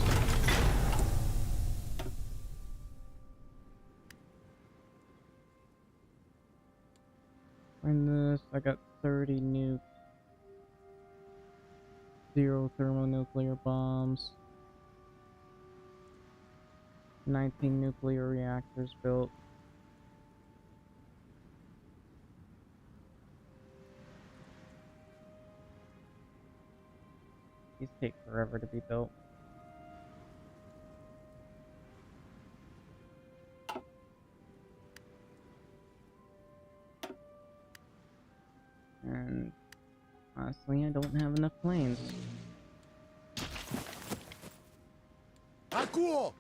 Speaker 1: Find this, I got 30 nukes. 0 thermonuclear bombs. 19 nuclear reactors built. These take forever to be built. And honestly, I don't have enough planes.
Speaker 2: Ακούω!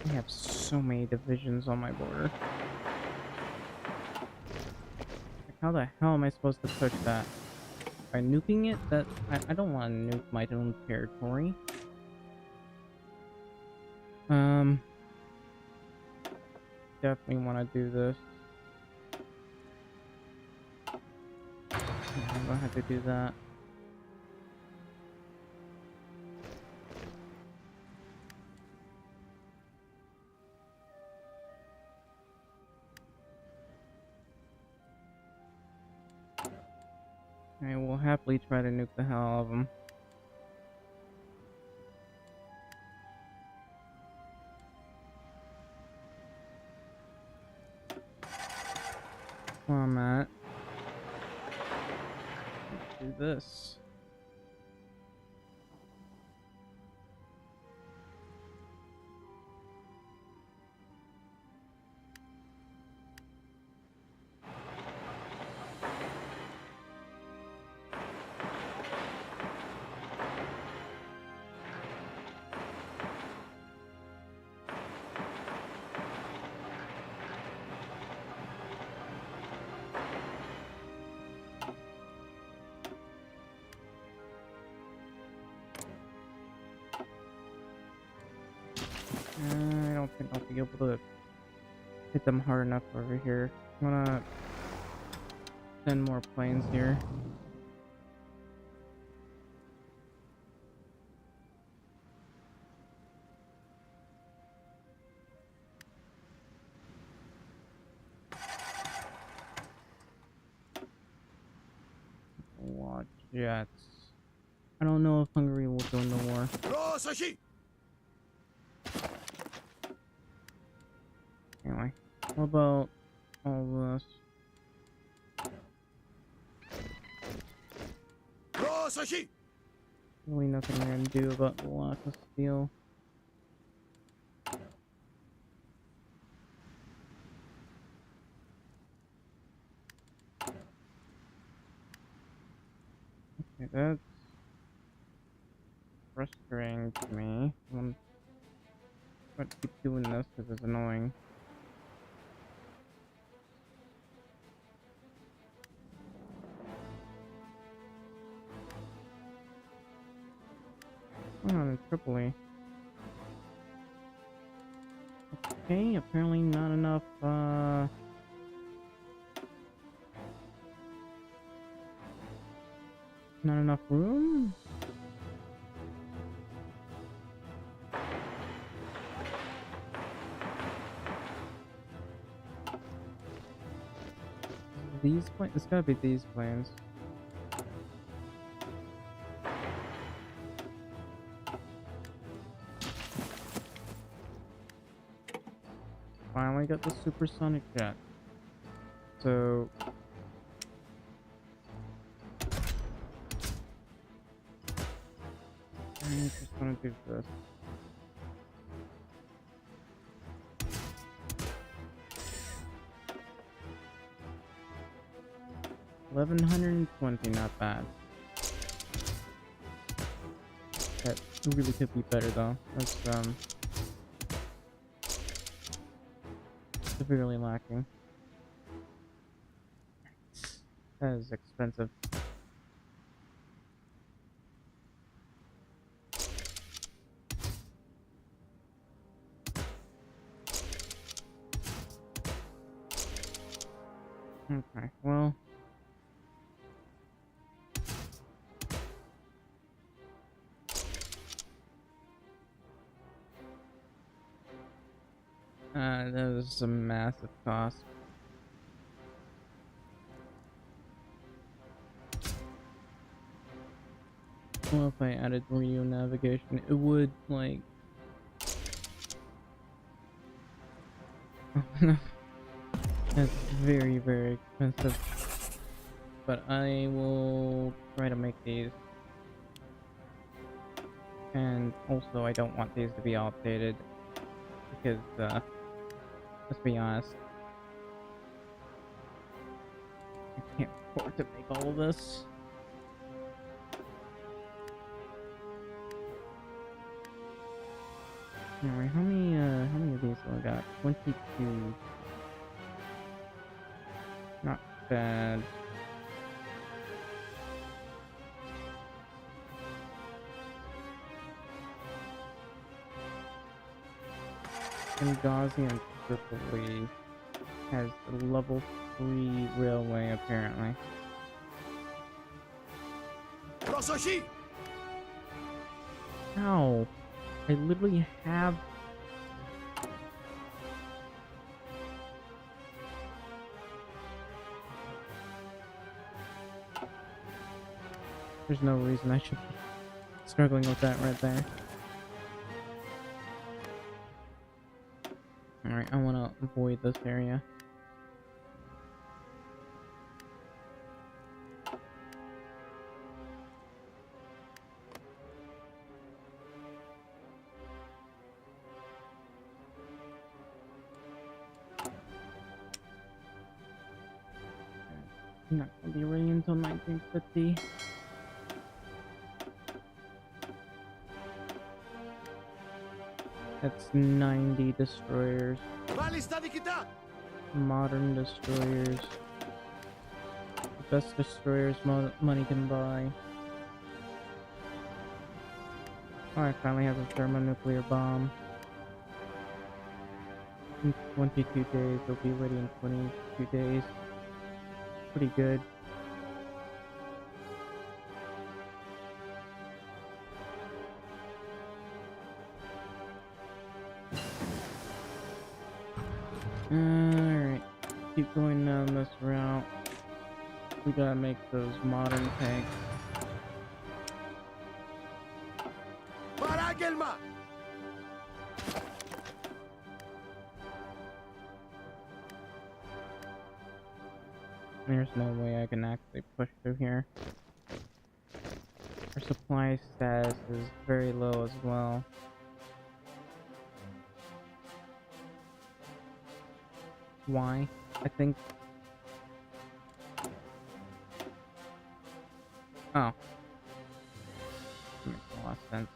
Speaker 1: I have so many divisions on my border. Like, how the hell am I supposed to push that? By nuking it? I don't want to nuke my own territory. Definitely want to do this. I'm gonna have to do that. I will happily try to nuke the hell out of them. Where I'm at. Let's do this. I don't think I'll be able to hit them hard enough over here. I'm gonna send more planes here. Watch jets. I don't know if Hungary will join the war.
Speaker 2: Πρόσοχη!
Speaker 1: Anyway, what about all this?
Speaker 2: Πρόσοχη!
Speaker 1: Really nothing I can do about the lack of steel. Okay, that's frustrating to me. I'm gonna keep doing this because it's annoying. What's going on in Tripoli? Okay, apparently not enough, not enough room? These planes? It's gotta be these planes. Finally got the supersonic jet. So I just want to do this. $1,120, not bad. That really could be better though. That's severely lacking. That is expensive. Okay, well. That was a massive cost. Well, if I added radio navigation, it would, like... That's very, very expensive. But I will try to make these. And also, I don't want these to be outdated. Because, let's be honest. I can't afford to make all of this. Alright, how many of these do I got? 22. Not bad. Benghazi and Tripoli has a level 3 railway apparently.
Speaker 2: Προσοχή!
Speaker 1: Ow! I literally have... There's no reason I should be struggling with that right there. Alright, I want to avoid this area. Not gonna be ready until 1950. That's 90 destroyers.
Speaker 2: Μάλιστα νικητά!
Speaker 1: Modern destroyers. The best destroyers money can buy. Oh, I finally have a thermonuclear bomb. In 22 days, it'll be ready in 22 days. Pretty good. Alright, keep going down this route. We gotta make those modern tanks.
Speaker 2: Παράγγελμα!
Speaker 1: There's no way I can actually push through here. Our supply status is very low as well. Why? I think... Oh. That makes a lot of sense.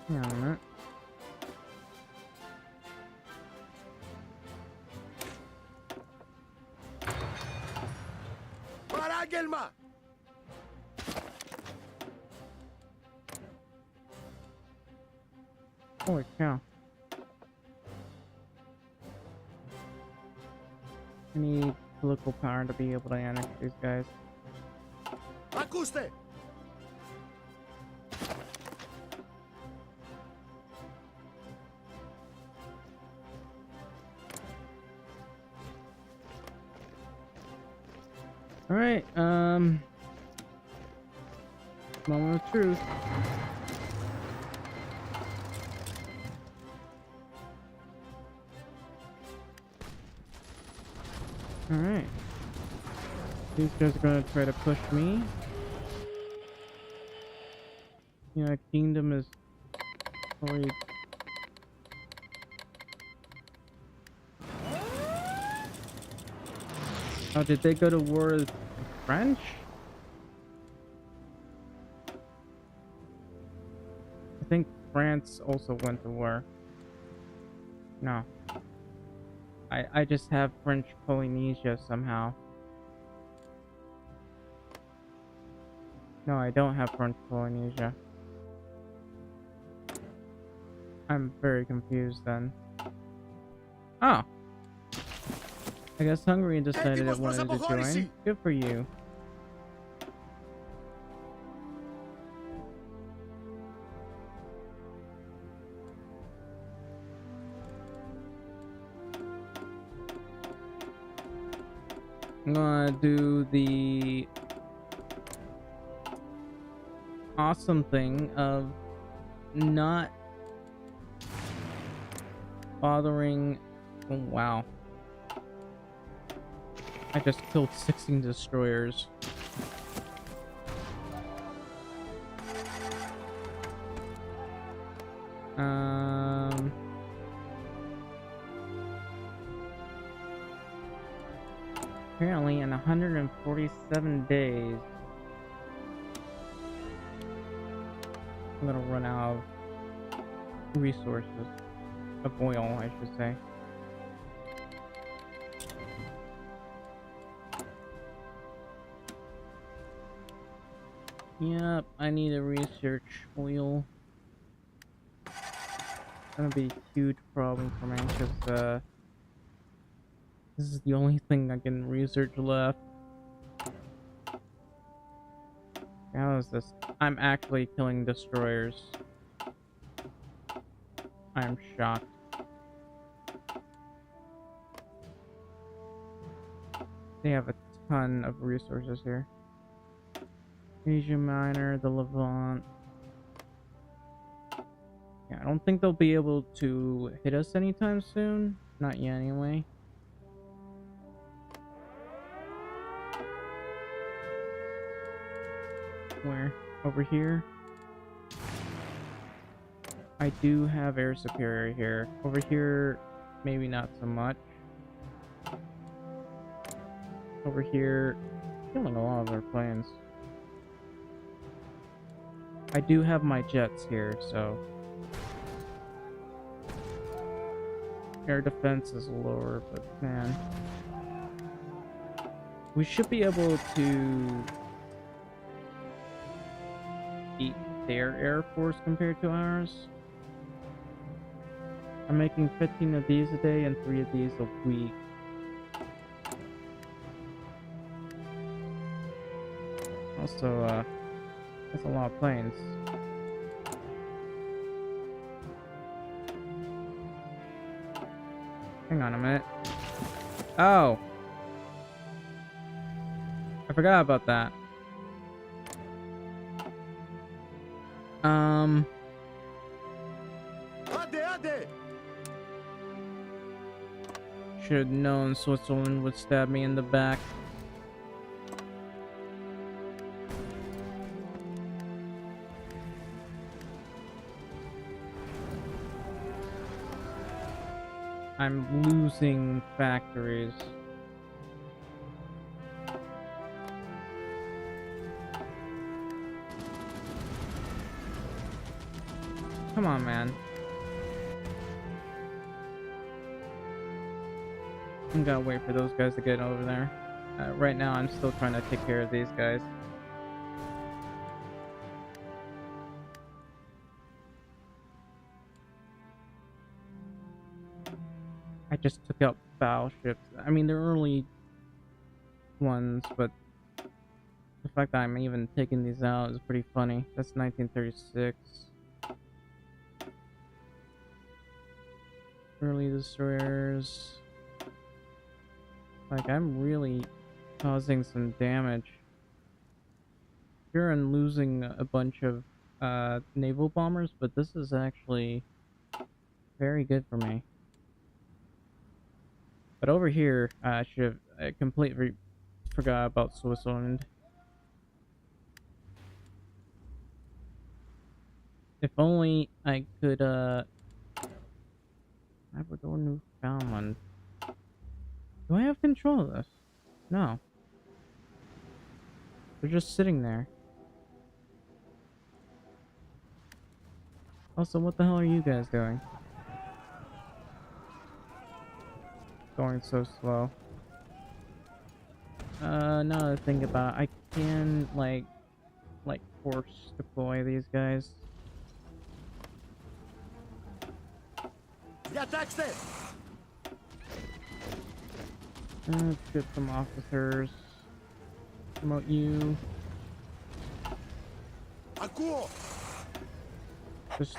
Speaker 1: Hang on a minute.
Speaker 2: Παράγγελμα!
Speaker 1: Holy cow. I need political power to be able to annex these guys.
Speaker 2: Ακούστε!
Speaker 1: Alright, moment of truth. Alright. These guys are gonna try to push me. Yeah, kingdom is already. Oh, did they go to war with the French? I think France also went to war. No. I just have French Polynesia somehow. No, I don't have French Polynesia. I'm very confused then. Oh. I guess Hungary decided it wanted to join. Good for you. I'm gonna do the awesome thing of not bothering. Oh, wow. I just killed 16 destroyers. Apparently in 147 days I'm gonna run out of resources. Of oil, I should say. Yep, I need to research oil. It's gonna be a huge problem for me because this is the only thing I can research left. How is this? I'm actually killing destroyers. I'm shocked. They have a ton of resources here. Asia Minor, the Levant. Yeah, I don't think they'll be able to hit us anytime soon. Not yet, anyway. Where? Over here? I do have air superior here. Over here, maybe not so much. Over here, killing a lot of their planes. I do have my jets here, so air defense is lower, but man, we should be able to beat their air force compared to ours. I'm making 15 of these a day and 3 of these a week. Also, that's a lot of planes. Hang on a minute. Oh! I forgot about that. Should have known Switzerland would stab me in the back. I'm losing factories. Come on, man. I'm gonna wait for those guys to get over there. Right now, I'm still trying to take care of these guys. I just took out battleships. I mean, they're early ones, but the fact that I'm even taking these out is pretty funny. That's 1936. Early destroyers. Like, I'm really causing some damage. Sure, I'm losing a bunch of naval bombers, but this is actually very good for me. But over here, I should have completely forgot about Switzerland. If only I could, I would go Newfoundland. Do I have control of this? No. They're just sitting there. Also, what the hell are you guys doing? Going so slow. Now that I think about it, I can, like force deploy these guys.
Speaker 2: Διατάξτε!
Speaker 1: Let's get some officers. Promote you.
Speaker 2: Ακούω!
Speaker 1: Just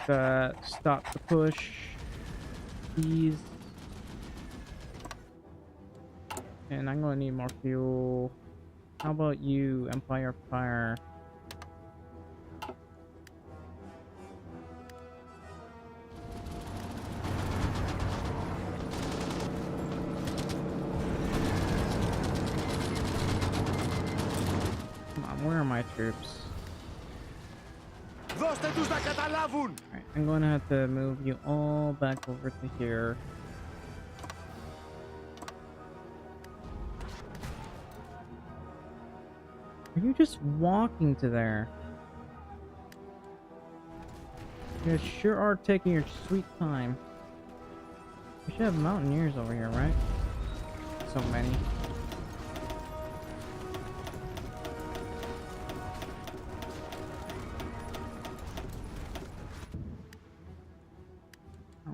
Speaker 1: stop the push. Please. And I'm gonna need more fuel. How about you, Empire Fire? Come on, where are my troops?
Speaker 2: Δώστε τους να καταλάβουν!
Speaker 1: Alright, I'm gonna have to move you all back over to here. Are you just walking to there? You sure are taking your sweet time. We should have mountaineers over here, right? So many.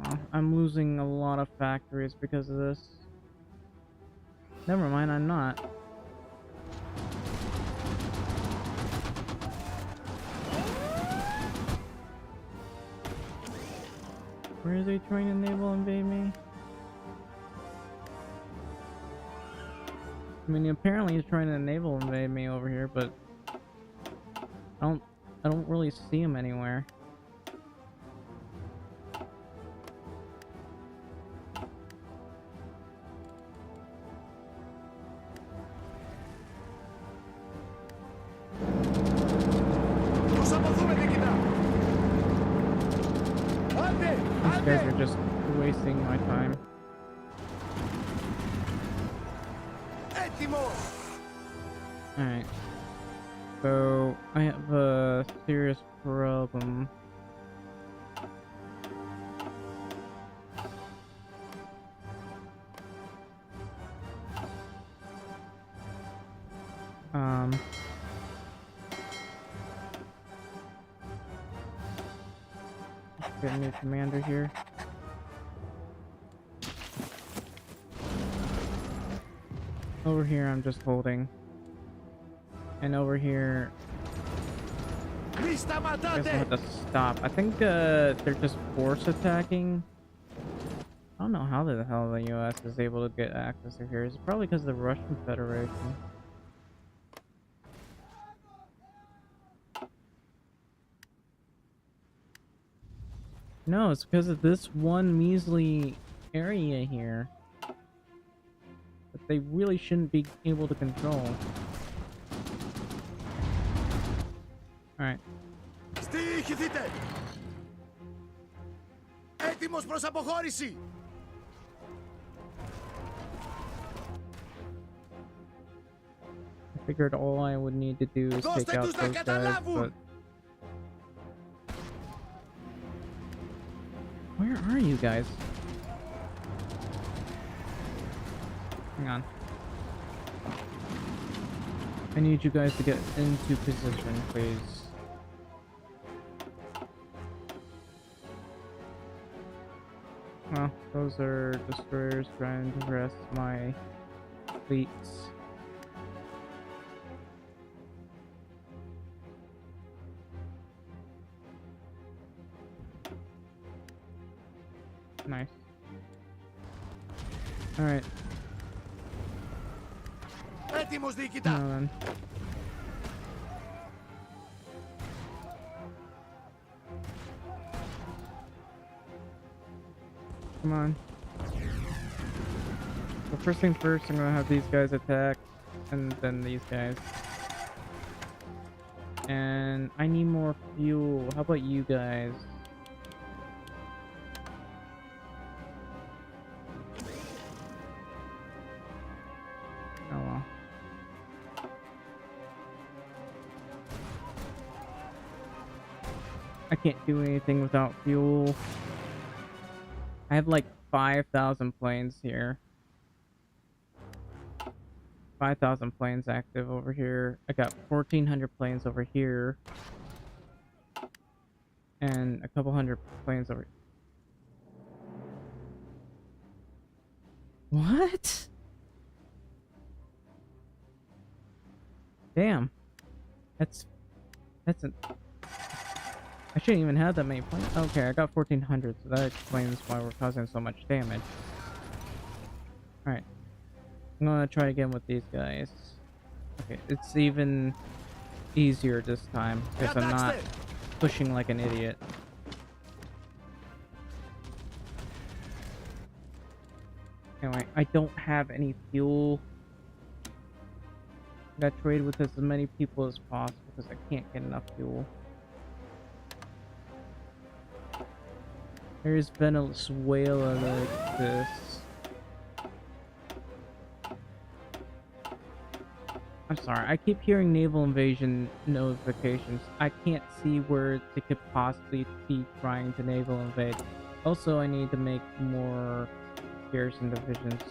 Speaker 1: Oh, I'm losing a lot of factories because of this. Never mind, I'm not. Where is he trying to naval invade me? I mean, apparently he's trying to naval invade me over here, but I don't really see him anywhere.
Speaker 2: Τους αποθούμε και κοιτά! Άντε!
Speaker 1: These guys are just wasting my time.
Speaker 2: Έτοιμος!
Speaker 1: Alright. So, I have a serious problem. Let's get a new commander here. Over here, I'm just holding. And over here,
Speaker 2: Μη
Speaker 1: I guess I
Speaker 2: σταματάτε!
Speaker 1: have to stop. I think they're just force attacking. I don't know how the hell the US is able to get access to here. It's probably because of the Russian Federation. No, it's because of this one measly area here that they really shouldn't be able to control. Alright.
Speaker 2: Στηχηθείτε! Έτοιμος προς αποχώρηση!
Speaker 1: I figured all I would need to do is take out those guys, but Where are you guys? Hang on. I need you guys to get into position, please. Well, those are destroyers trying to harass my fleets. Nice. Alright.
Speaker 2: Έτοιμος,
Speaker 1: Now
Speaker 2: διοικητά.
Speaker 1: then. Come on. So first thing first, I'm gonna have these guys attack, and then these guys. And I need more fuel. How about you guys? Oh well. I can't do anything without fuel. I have like 5,000 planes here. 5,000 planes active over here. I got 1,400 planes over here. And a couple hundred planes over... What? Damn. That's a... I shouldn't even have that many planes. Okay, I got 1,400, so that explains why we're causing so much damage. Alright. I'm gonna try again with these guys. Okay, it's even easier this time, because I'm not pushing like an idiot. Anyway, I don't have any fuel. I gotta trade with as many people as possible, because I can't get enough fuel. There's Venezuela like this. I'm sorry, I keep hearing naval invasion notifications. I can't see where they could possibly be trying to naval invade. Also, I need to make more garrison divisions.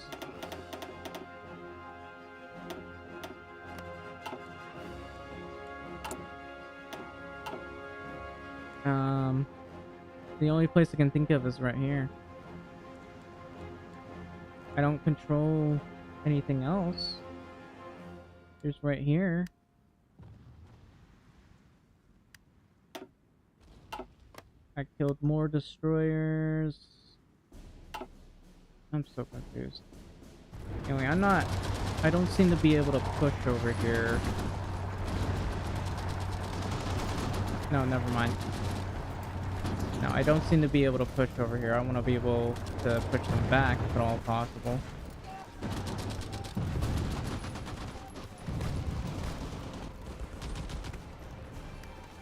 Speaker 1: The only place I can think of is right here. I don't control anything else. Here's right here. I killed more destroyers. I'm so confused. Anyway, I don't seem to be able to push over here. No, never mind. No, I don't seem to be able to push over here. I want to be able to push them back if at all possible.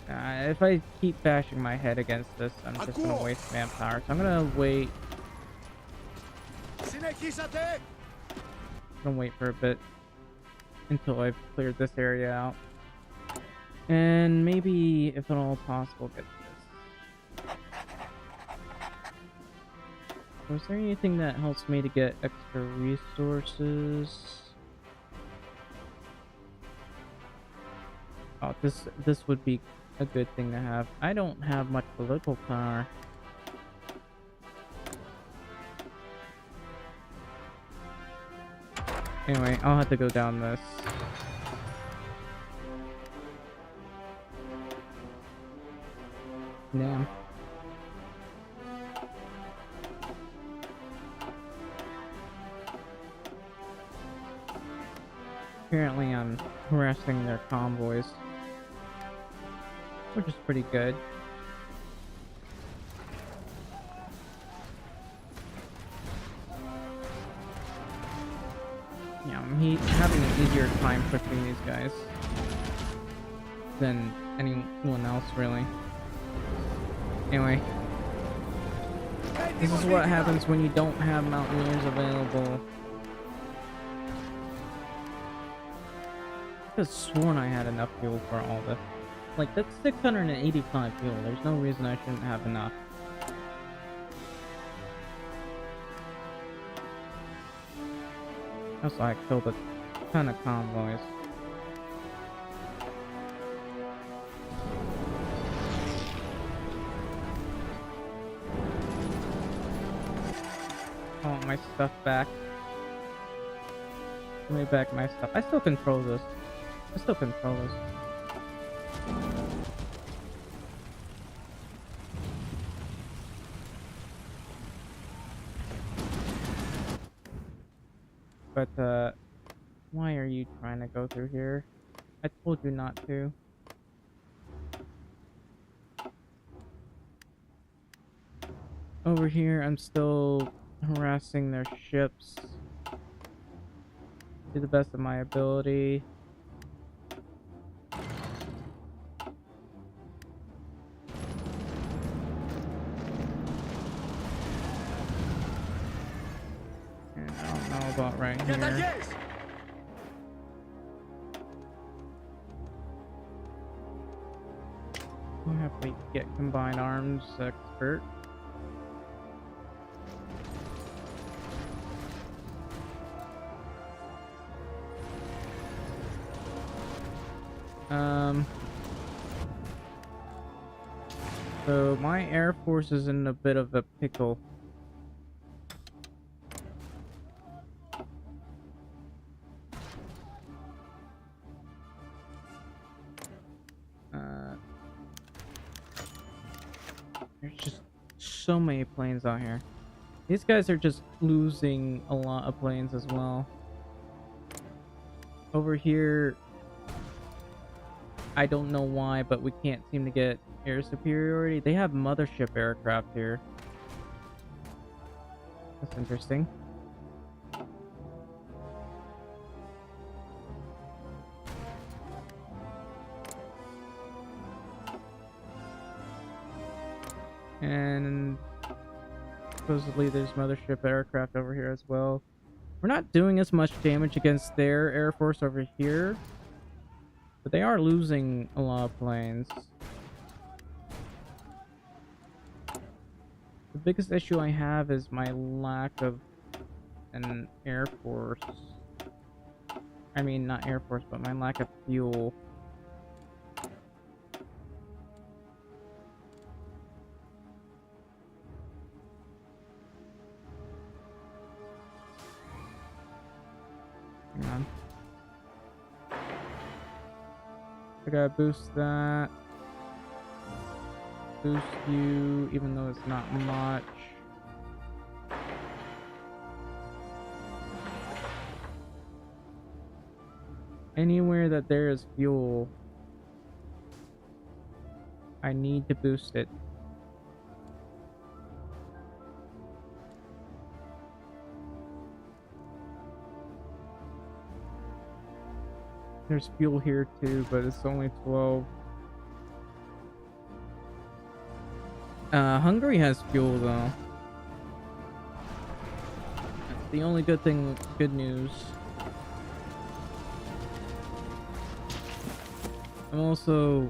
Speaker 1: If I keep bashing my head against this, I'm just gonna waste manpower. So I'm gonna wait.
Speaker 2: Συνεχίσατε.
Speaker 1: I'm gonna wait for a bit until I've cleared this area out, and maybe, if at all possible, get this. Was there anything that helps me to get extra resources? Oh, this would be a good thing to have. I don't have much political power. Anyway, I'll have to go down this. Damn. Apparently I'm harassing their convoys, which is pretty good. Yeah, I'm having an easier time pushing these guys than anyone else, really. Anyway, this is what happens when you don't have mountaineers available. I could have sworn I had enough fuel for all this. Like, that's 685 fuel. There's no reason I shouldn't have enough. Also, I killed a ton of convoys. I want my stuff back. Give me back my stuff. I still control this. I still control this. But, why are you trying to go through here? I told you not to. Over here, I'm still harassing their ships to the best of my ability. And I don't know about right here.
Speaker 2: Καταγιές!
Speaker 1: We'll have to get combined arms expert. So my Air Force is in a bit of a pickle. There's just so many planes out here. These guys are just losing a lot of planes as well. Over here, I don't know why, but we can't seem to get air superiority. They have mothership aircraft here. That's interesting. And supposedly there's mothership aircraft over here as well. We're not doing as much damage against their air force over here, but they are losing a lot of planes. The biggest issue I have is my lack of an air force. I mean, not air force, but my lack of fuel. Hang on. I gotta boost that. Boost you, even though it's not much. Anywhere that there is fuel, I need to boost it. There's fuel here too, but it's only 12. Hungary has fuel though. That's the only good thing, good news. I'm also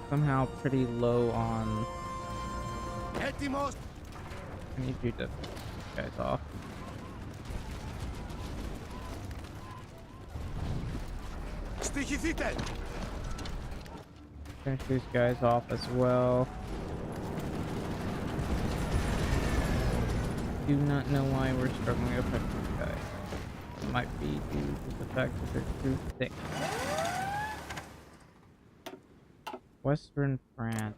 Speaker 1: somehow pretty low on...
Speaker 2: Έτοιμος!
Speaker 1: I need you to piss these guys off.
Speaker 2: Στοιχηθείτε!
Speaker 1: Finish these guys off as well. Do not know why we're struggling to affect these guys. It might be due to the fact that they're too thick. Western France.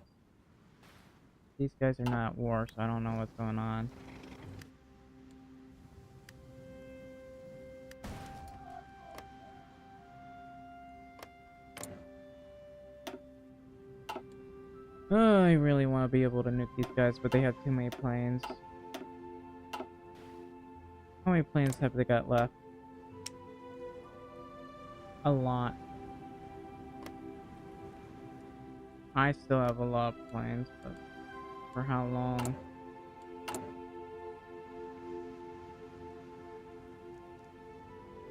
Speaker 1: These guys are not at war, so I don't know what's going on. Oh, I really want to be able to nuke these guys, but they have too many planes. How many planes have they got left? A lot. I still have a lot of planes, but for how long?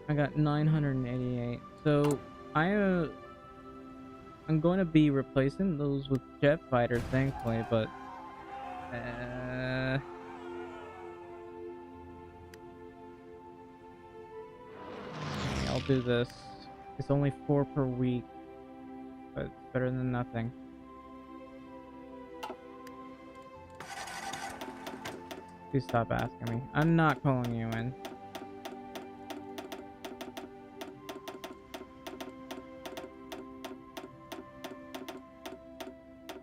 Speaker 1: I got 988. So I'm going to be replacing those with jet fighters, thankfully, but do this. It's only 4 per week, but it's better than nothing. Please stop asking me. I'm not calling you in.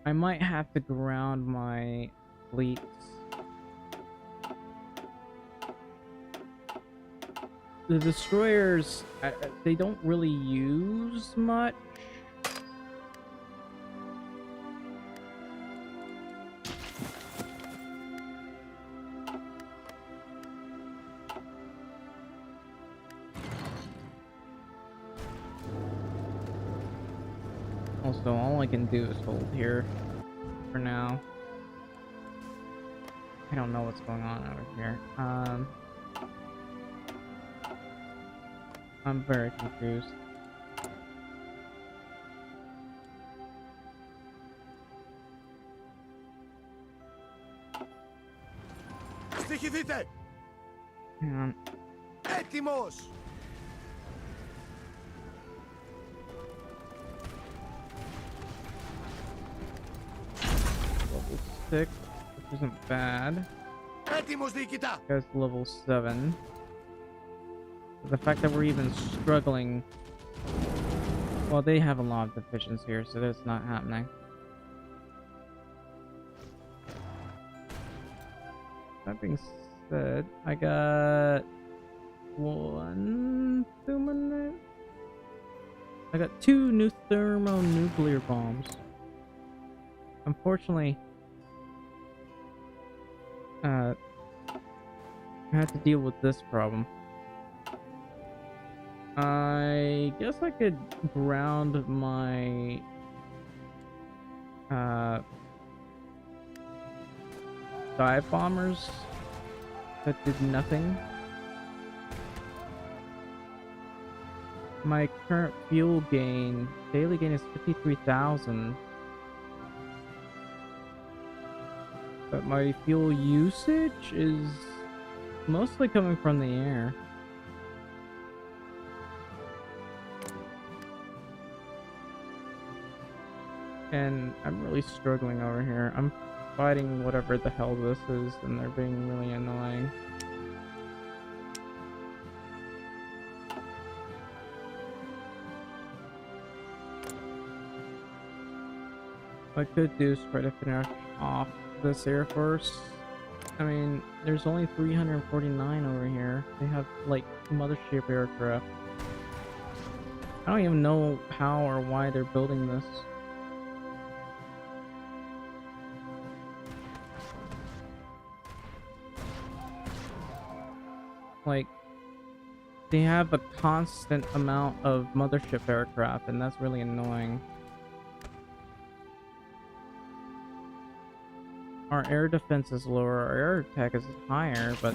Speaker 1: I might have to ground my fleets. The destroyers, they don't really use much. Also, all I can do is hold here for now. I don't know what's going on over here. I'm very confused.
Speaker 2: Στοιχηθείτε!
Speaker 1: Hang on.
Speaker 2: Έτοιμος!
Speaker 1: Level 6, which isn't bad.
Speaker 2: Έτοιμος, διοικητά!
Speaker 1: Guy's level 7. The fact that we're even struggling, well, they have a lot of divisions here, so that's not happening. That being said, I got 1 illuminate. I got 2 new thermonuclear bombs. Unfortunately, I had to deal with this problem. I guess I could ground my dive bombers that did nothing. My current fuel gain, daily gain is 53,000. But my fuel usage is mostly coming from the air. And I'm really struggling over here. I'm fighting whatever the hell this is, and they're being really annoying. What I could do is try to finish off this Air Force. I mean, there's only 349 over here. They have, like, mothership aircraft. I don't even know how or why they're building this. Like, they have a constant amount of mothership aircraft, and that's really annoying. Our air defense is lower, our air attack is higher, but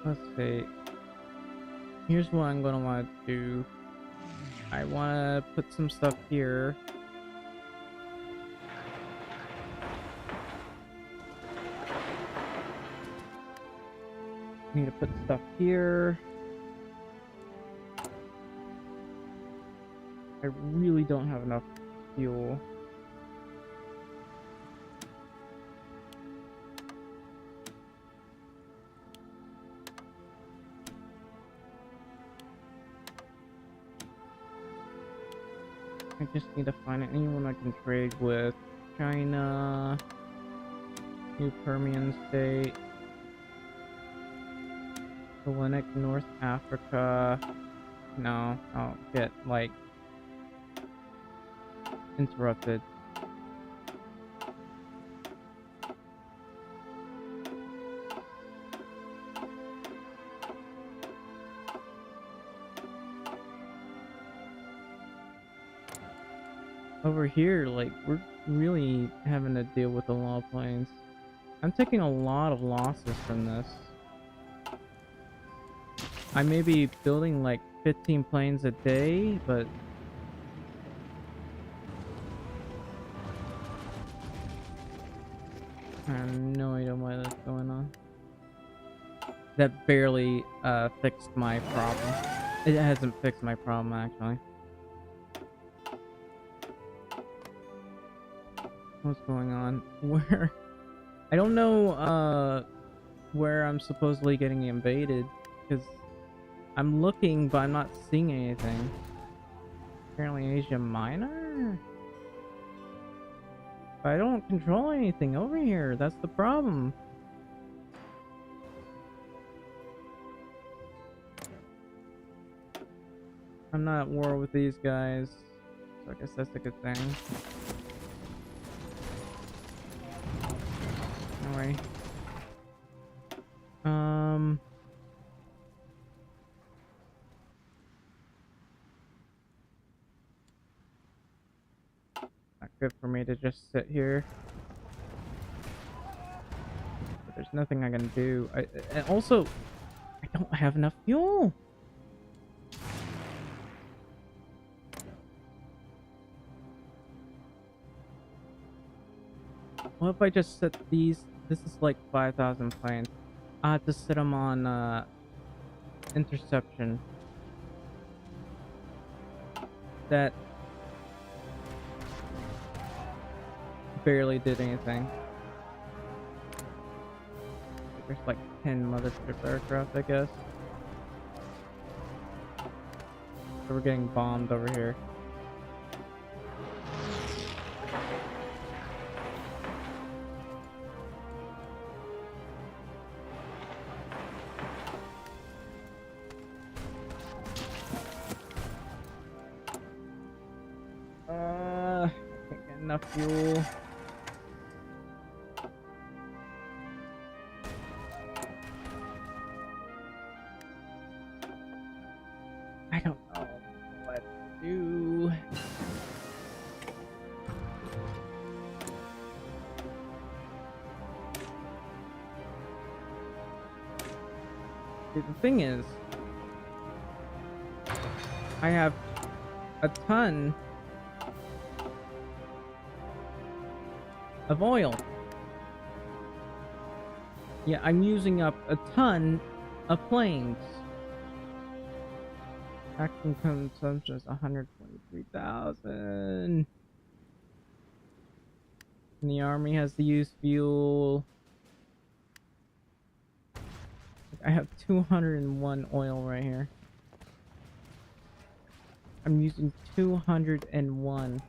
Speaker 1: let's see. Here's what I'm gonna want to do. I want to put some stuff here. Need to put stuff here. I really don't have enough fuel. I just need to find anyone I can trade with. China, New Permian State, Hellenic North Africa. No, I'll get, like, interrupted. Over here, like, we're really having to deal with the law planes. I'm taking a lot of losses from this. I may be building like 15 planes a day, but I have no idea why that's going on. that barely fixed my problem. It hasn't fixed my problem, actually. What's going on? Where? I don't know where I'm supposedly getting invaded, because I'm looking, but I'm not seeing anything. Apparently Asia Minor? But I don't control anything over here. That's the problem. I'm not at war with these guys, so I guess that's a good thing. Anyway. Not good for me to just sit here. But there's nothing I can do. And also, I don't have enough fuel. What if I just set these? This is like 5,000 planes. I have to set them on interception. That barely did anything. There's like 10 mothership aircraft, I guess. So we're getting bombed over here. Can't get enough fuel. I don't know what to do. See, the thing is, I have a ton of oil. Yeah, I'm using up a ton of planes. Action consumption is 123,000. And the army has to use fuel. I have 201 oil right here. I'm using 201.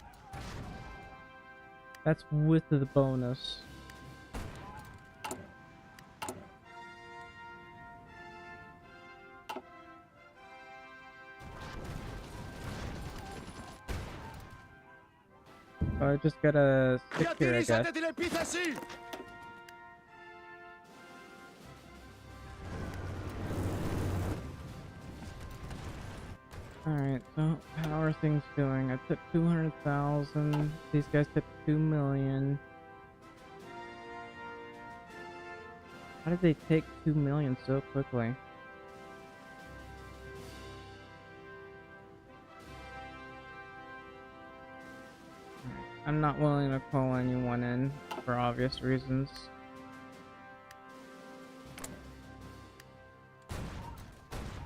Speaker 1: That's with the bonus. I just gotta stick here, I guess. Alright, so how are things doing? I took 200,000. These guys took 2 million. How did they take 2 million so quickly? I'm not willing to call anyone in for obvious reasons.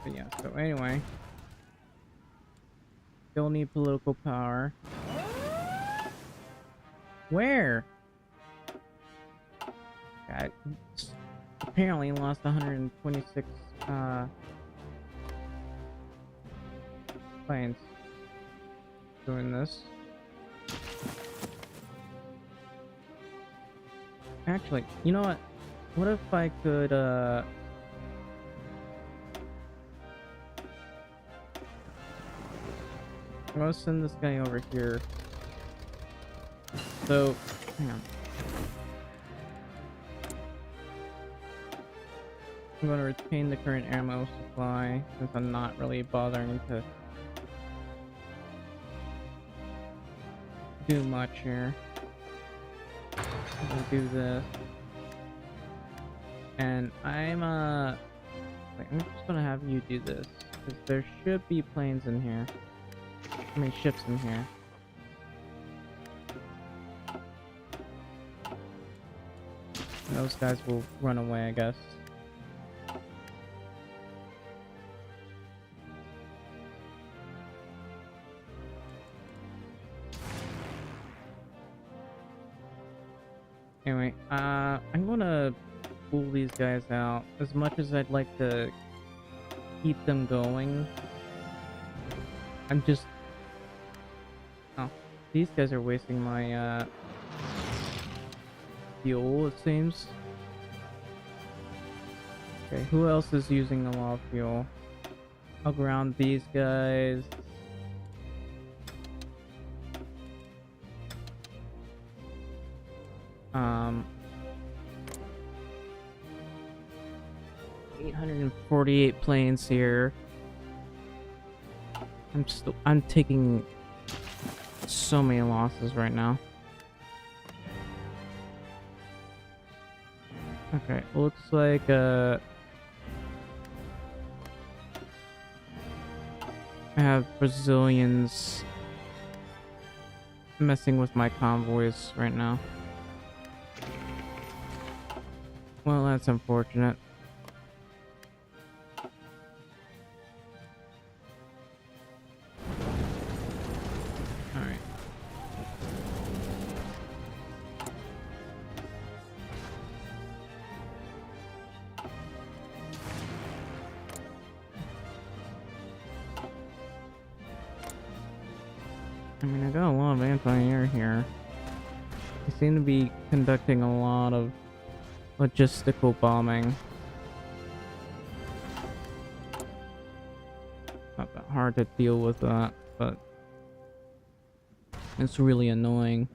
Speaker 1: But yeah, so anyway. Still need political power. Where? God, apparently lost 126 planes doing this. Actually, you know what? What if I could I'm gonna send this guy over here. So, hang on. I'm gonna retain the current ammo supply since I'm not really bothering to do much here. I'm gonna do this. And I'm just gonna have you do this. Because there should be planes in here. I mean, ships in here. And those guys will run away, I guess. Anyway, I'm gonna pull these guys out. As much as I'd like to keep them going, I'm just... Oh, these guys are wasting my, fuel, it seems. Okay, who else is using a lot of fuel? I'll ground these guys. Um... 848 planes here. I'm taking so many losses right now. Okay, looks like I have Brazilians messing with my convoys right now. Well, that's unfortunate. Alright. I mean, I got a lot of anti-air here. They seem to be conducting a lot of logistical bombing. Not that hard to deal with that, but it's really annoying.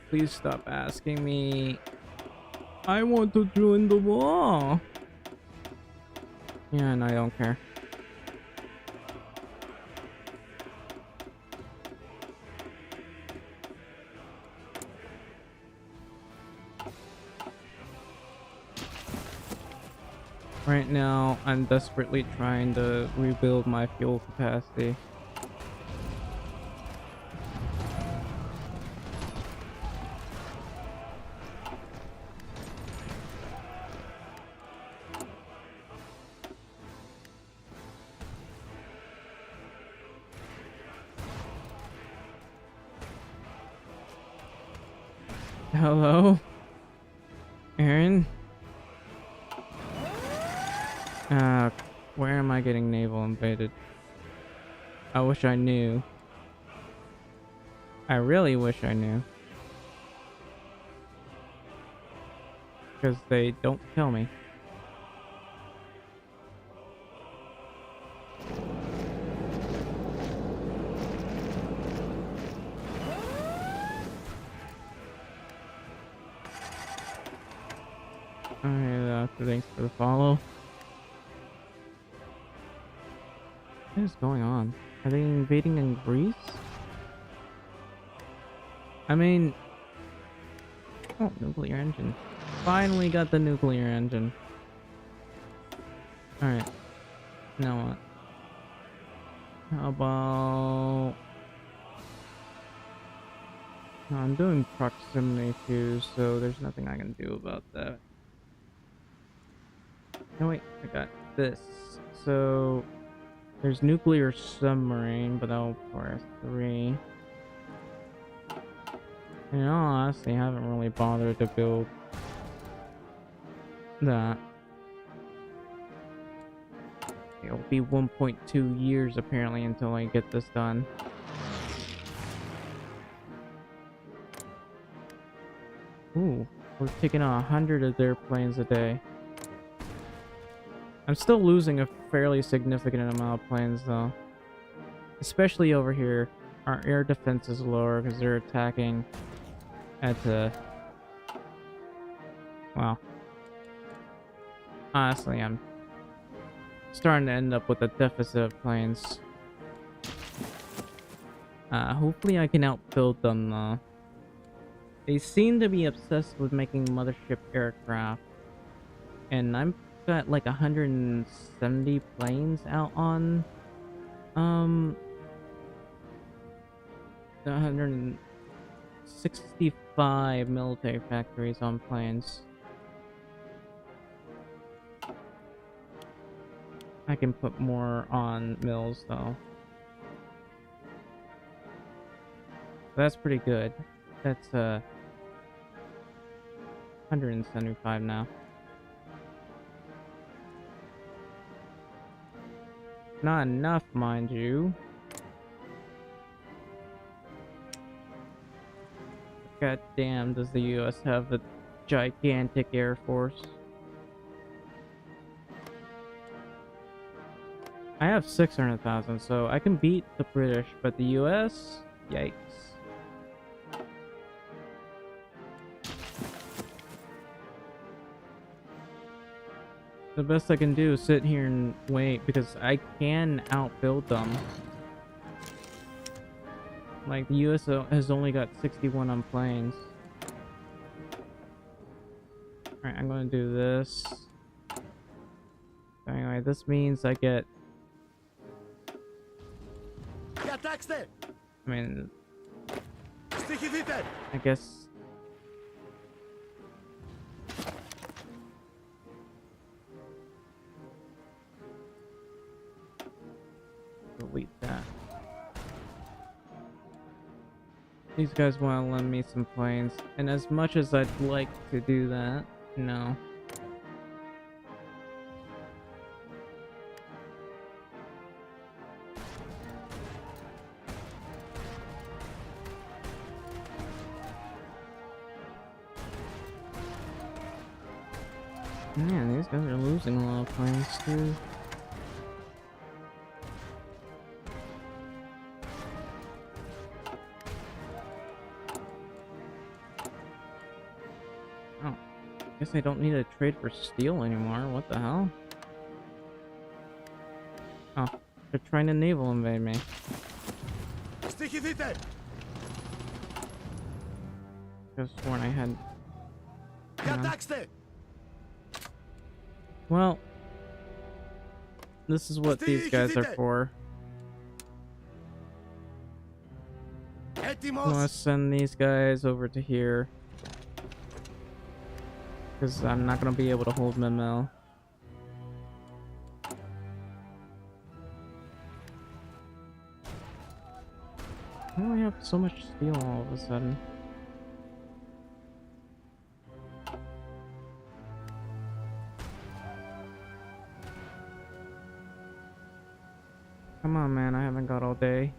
Speaker 1: Please stop asking me. I want to join the war. Yeah, and I don't care. Right now, I'm desperately trying to rebuild my fuel capacity. Hello? Aaron? Where am I getting naval invaded? I wish I knew. I really wish I knew. Because they don't tell me. Alright, thanks for the follow. What is going on? Are they invading in Greece? I mean... Oh, nuclear engine. Finally got the nuclear engine. Alright. Now what? How about... No, I'm doing proximity too, so there's nothing I can do about that. No, wait, I got this. So... There's nuclear submarine, but that'll require 3. And honestly, I haven't really bothered to build that. It'll be 1.2 years apparently until I get this done. Ooh, we're taking on 100 of their planes a day. I'm still losing a fairly significant amount of planes though. Especially over here. Our air defense is lower because they're attacking at the... Well. Honestly, I'm starting to end up with a deficit of planes. Hopefully I can outbuild them though. They seem to be obsessed with making mothership aircraft. And I'm got like 170 planes out on 165 military factories on planes. I can put more on mills though. That's pretty good. That's 175 now. Not enough, mind you. God damn, does the US have a gigantic air force? I have 600,000, so I can beat the British, but the US? Yikes. The best I can do is sit here and wait, because I can outbuild them. Like, the US has only got 61 on planes. Alright, I'm gonna do this. Anyway, this means I get... I mean... I guess... delete that. These guys want to lend me some planes, and as much as I'd like to do that, no. Man, these guys are losing a lot of planes too. Oh, guess I don't need to trade for steel anymore. What the hell? Oh, they're trying to naval invade me. Just sworn I had. Well, this is what these guys are for. I'm gonna send these guys over to here, because I'm not gonna be able to hold my mill. Why do I have so much steel all of a sudden? Come on, man, I haven't got all day.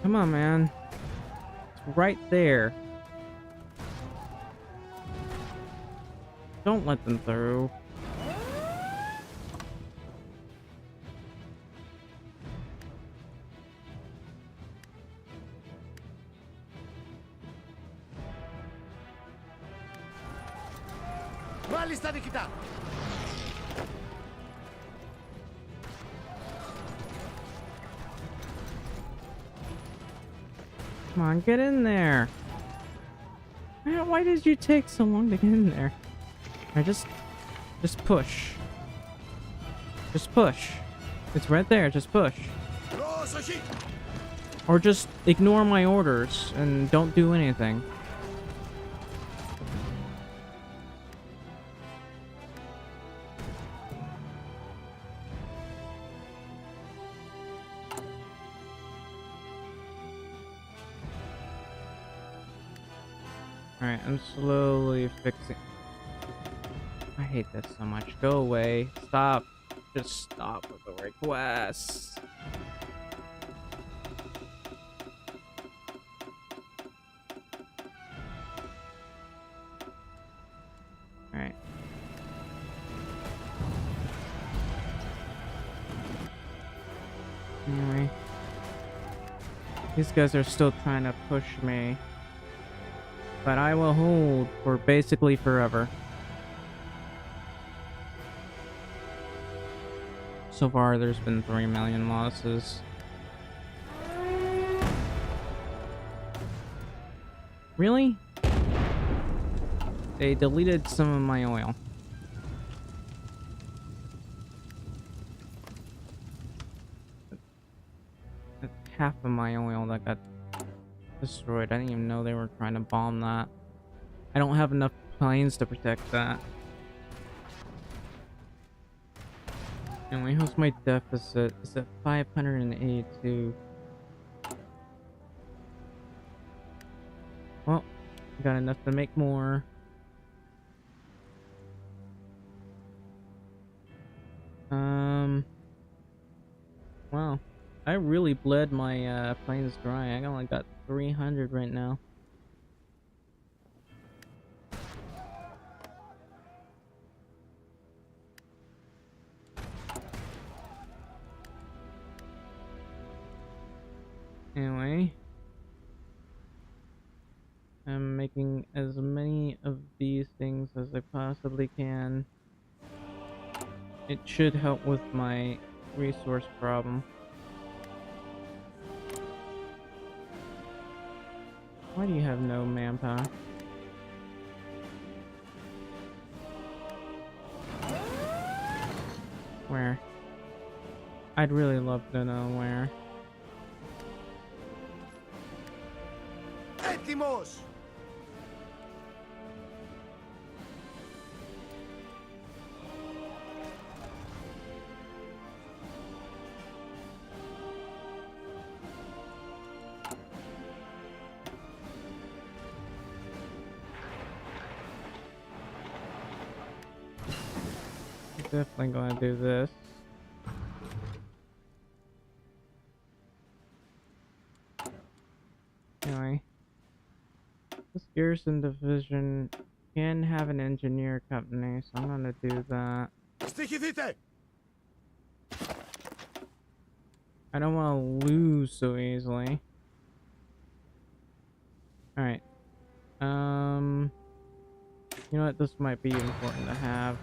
Speaker 1: Come on, man. It's right there. Don't let them through. Come on, get in there. Man, why did you take so long to get in there? I just push. Just push. It's right there, just push. Or just ignore my orders and don't do anything. Alright, I'm slowly fixing. I hate this so much. Go away. Stop. Just stop with the requests. Alright. Anyway. These guys are still trying to push me. But I will hold for basically forever. So far, there's been 3 million losses. Really? They deleted some of my oil. half of my oil that got destroyed. I didn't even know they were trying to bomb that. I don't have enough planes to protect that. Anyway, how's my deficit? It's at 582. Well, got enough to make more. Wow. I really bled my planes dry. I only got 300 right now. Anyway, I'm making as many of these things as I possibly can. It should help with my resource problem. Why do you have no manpower? Where? I'd really love to know where.
Speaker 2: Έτοιμος!
Speaker 1: Definitely gonna do this. Anyway, this garrison division can have an engineer company, so I'm gonna do that.
Speaker 2: Στοιχηθείτε!
Speaker 1: I don't want to lose so easily. All right. You know what? This might be important to have.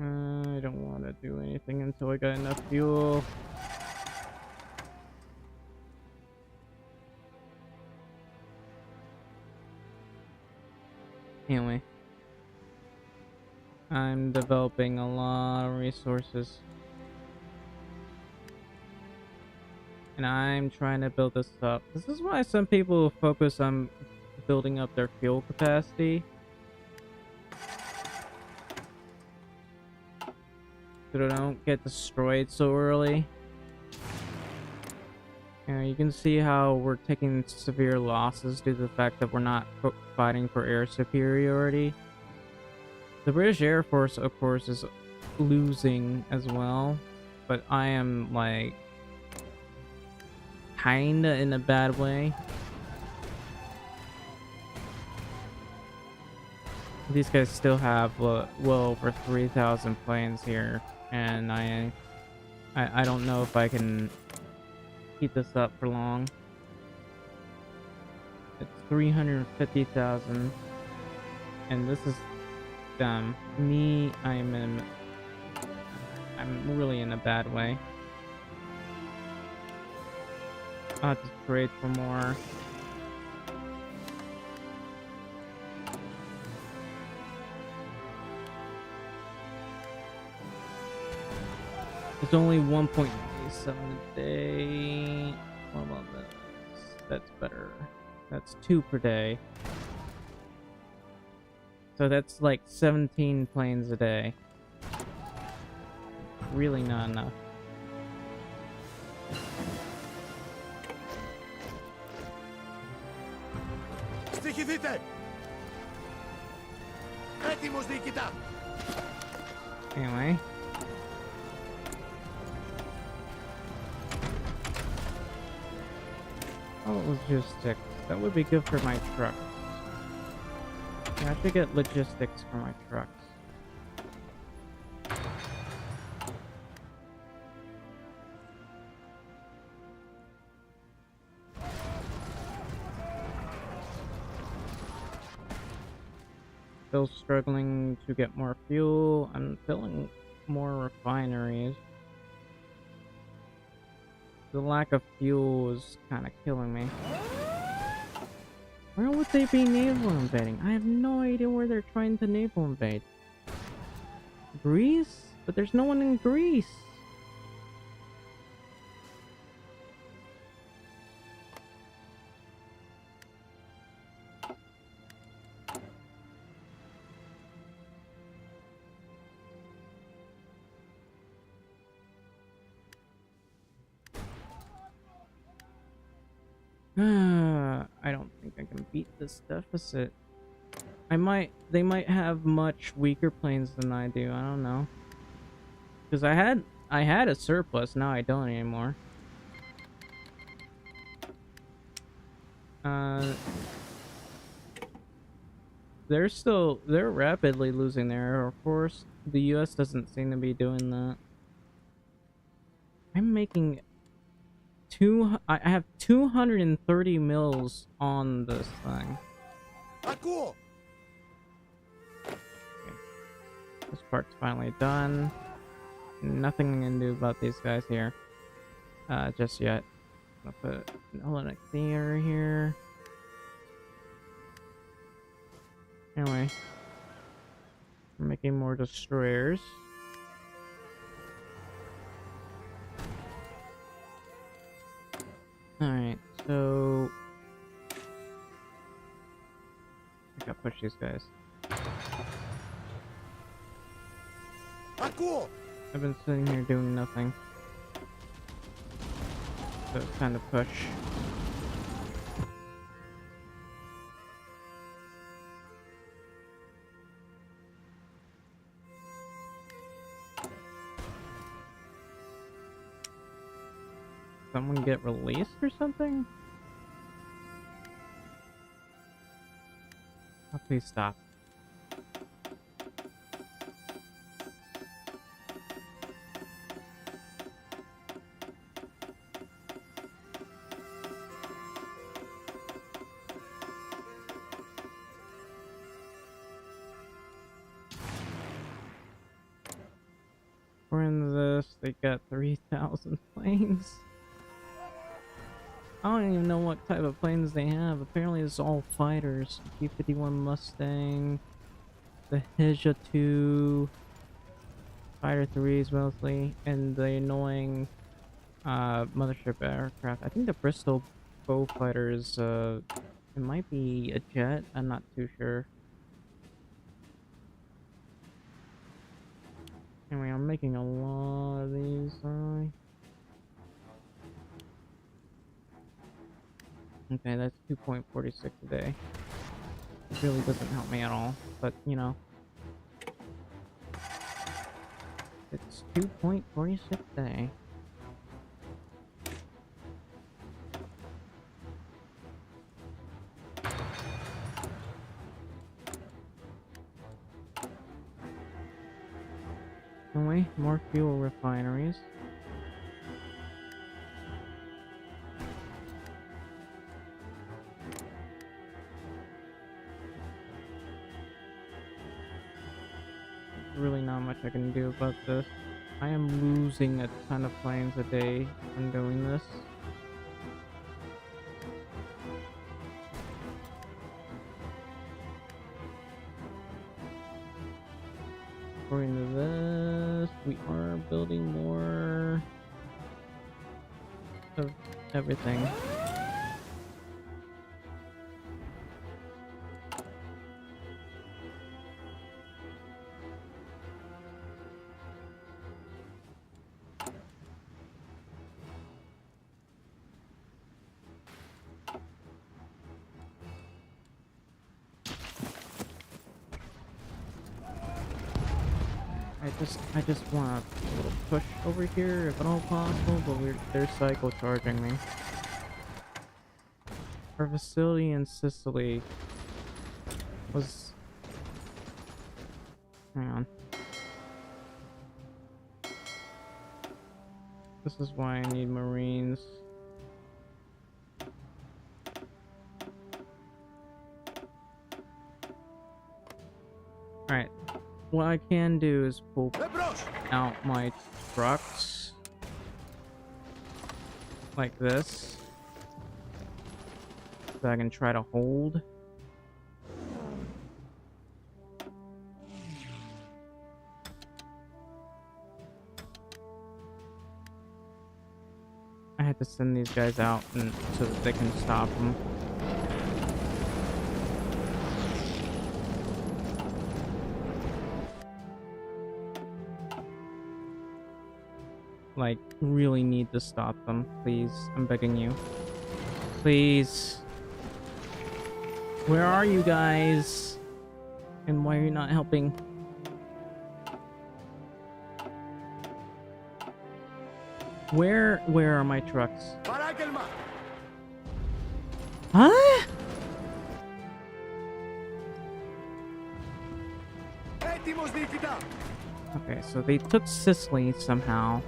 Speaker 1: I don't want to do anything until I got enough fuel. Anyway, I'm developing a lot of resources. And I'm trying to build this up. This is why some people focus on building up their fuel capacity. So they don't get destroyed so early. You can see how we're taking severe losses due to the fact that we're not fighting for air superiority. The British Air Force, of course, is losing as well, but I am like kinda in a bad way. These guys still have well over 3,000 planes here, and I don't know if I can keep this up for long. It's 350,000, and this is me. I'm really in a bad way. I'll have to trade for more. It's only 1.87 a day. What about this? That's better. That's 2 per day. So that's like 17 planes a day. Really not enough.
Speaker 2: Στοιχηθείτε! Έτοιμος διοικητά!
Speaker 1: Anyway. Oh, logistics. That would be good for my trucks. Yeah, I should get logistics for my trucks. Still struggling to get more fuel. I'm filling more refineries. The lack of fuel is kind of killing me. Where would they be naval invading? I have no idea where they're trying to naval invade. Greece? But there's no one in Greece. I don't think I can beat this deficit. They might have much weaker planes than I do. I don't know. Because I had a surplus, now I don't anymore. They're rapidly losing their Air Force. The US doesn't seem to be doing that. I'm making I have 230 mils on this thing.
Speaker 2: Ακούω!
Speaker 1: This part's finally done. Nothing I can do about these guys here. Just yet. I'll put an illuminate theater here. Anyway. We're making more destroyers. Alright, so I gotta push these guys.
Speaker 2: Ακούω!
Speaker 1: I've been sitting here doing nothing. So it's time to push. Someone get released or something? Oh, please stop. According to this, they got 3,000 planes. I don't even know what type of planes they have. Apparently it's all fighters. P-51 Mustang, the HOI4, Fighter 3s mostly, and the annoying mothership aircraft. I think the Bristol Beaufighter is it might be a jet, I'm not too sure. Anyway, I'm making a lot of these, aren't I? Okay, that's 2.46 a day. It really doesn't help me at all, but you know. It's 2.46 a day. Anyway, more fuel refineries. Really not much I can do about this. I am losing a ton of planes a day from doing this. According to this, we are building more of everything. I just want a little push over here if at all possible, but they're cycle charging me. Our facility in Sicily was... Hang on. This is why I need Marines. Alright. what I can do is pull
Speaker 2: Εμπρός!
Speaker 1: out my trucks like this so I can try to hold. I had to send these guys out and so that they can stop them. Like, really need to stop them, please. I'm begging you. Please. Where are you guys? And why are you not helping? Where are my trucks?
Speaker 2: Παράγγελμα!
Speaker 1: Huh?
Speaker 2: Έτοιμος διοικητά!
Speaker 1: Okay, so they took Sicily somehow.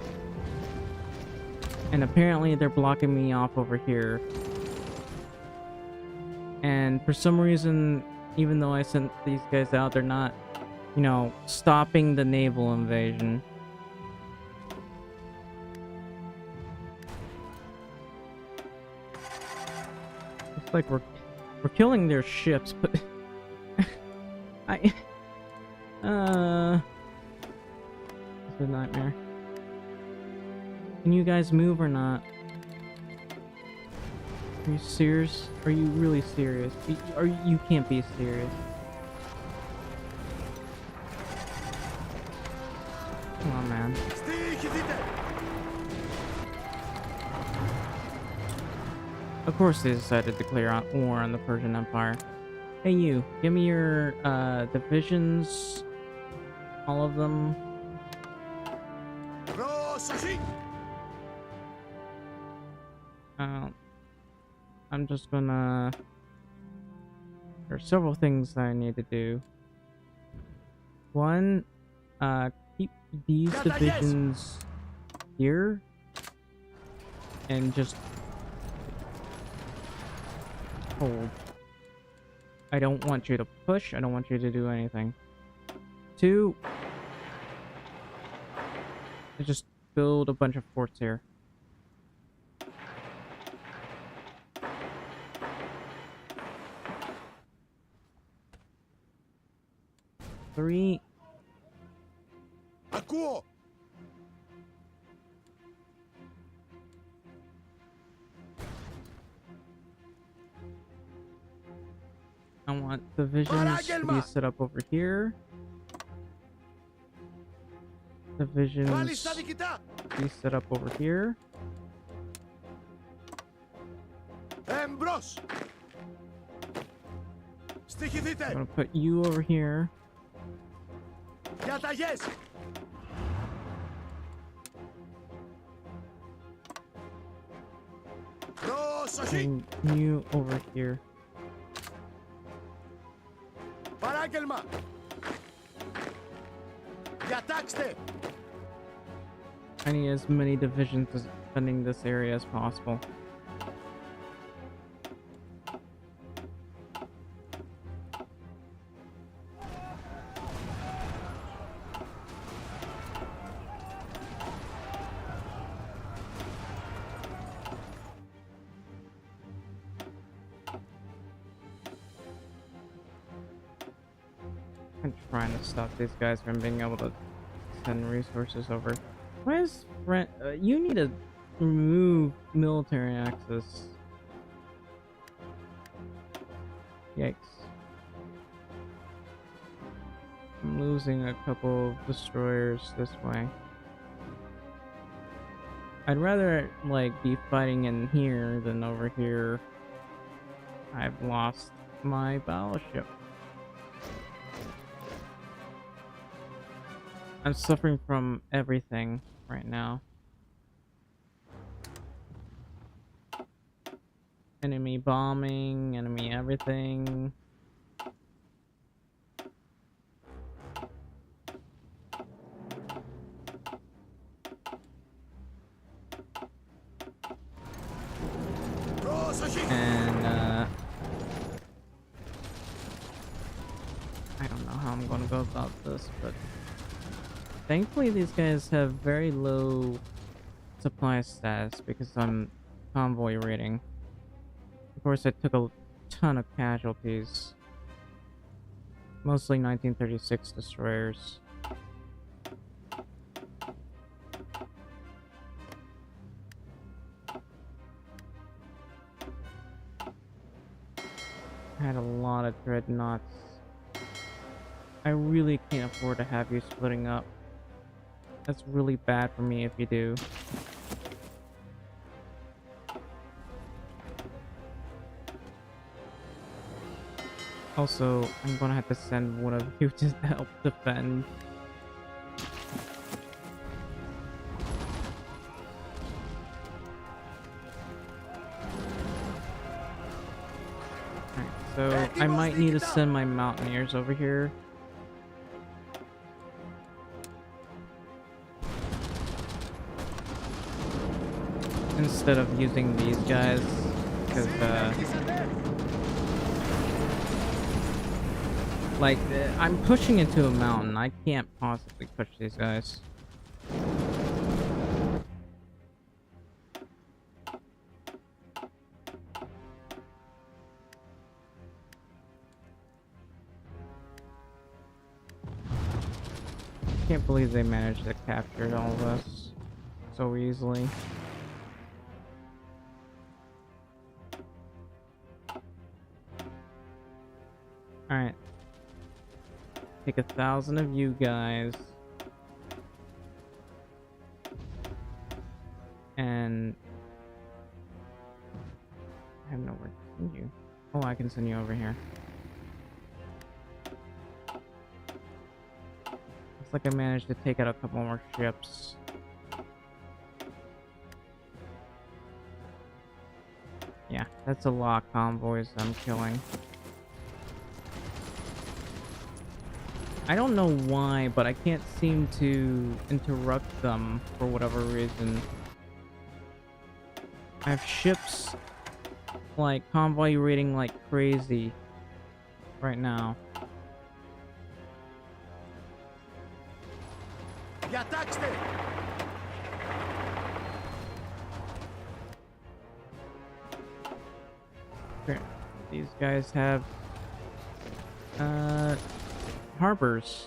Speaker 1: And apparently they're blocking me off over here. And for some reason, even though I sent these guys out, they're not, you know, stopping the naval invasion. It's like we're killing their ships, but it's a nightmare. Can you guys move or not? Are you serious? Are you really serious? You can't be serious. Come on, man.
Speaker 2: Στοιχηθείτε!
Speaker 1: Of course they decided to declare war on the Persian Empire. Hey you, give me your divisions. All of them.
Speaker 2: Προσοχή!
Speaker 1: I'm just gonna... There are several things that I need to do. One, keep these divisions here. And just hold. I don't want you to push. I don't want you to do anything. Two, just build a bunch of forts here. Three.
Speaker 2: Ακούω!
Speaker 1: I want divisions to be set up over here. Divisions
Speaker 2: Μάλιστα διοικητά!
Speaker 1: be set up over here.
Speaker 2: Εμπρός!
Speaker 1: I'm
Speaker 2: Στοιχηθείτε!
Speaker 1: gonna put you over here.
Speaker 2: Διαταγές! Προσοχή!
Speaker 1: And you over here.
Speaker 2: Παράγγελμα! Διατάξτε!
Speaker 1: I need as many divisions defending this area as possible. I'm trying to stop these guys from being able to send resources over. Why is you need to remove military access? Yikes. I'm losing a couple of destroyers this way. I'd rather like be fighting in here than over here. I've lost my battleship. I'm suffering from everything right now. Enemy bombing, enemy everything. And I don't know how I'm gonna go about this, but thankfully these guys have very low supply status because I'm convoy raiding. Of course, I took a ton of casualties. Mostly 1936 destroyers. I had a lot of dreadnoughts. I really can't afford to have you splitting up. That's really bad for me if you do. Also, I'm gonna have to send one of you to help defend. Alright, so I might need to send my mountaineers over here. Instead of using these guys, because like I'm pushing into a mountain. I can't possibly push these guys. Can't believe they managed to capture all of us so easily. Alright. Take 1,000 of you guys. And I have nowhere to send you. Oh, I can send you over here. Looks like I managed to take out a couple more ships. Yeah, that's a lot of convoys I'm killing. I don't know why, but I can't seem to interrupt them for whatever reason. I have ships like convoy raiding like crazy right now. Okay. These guys have harbors.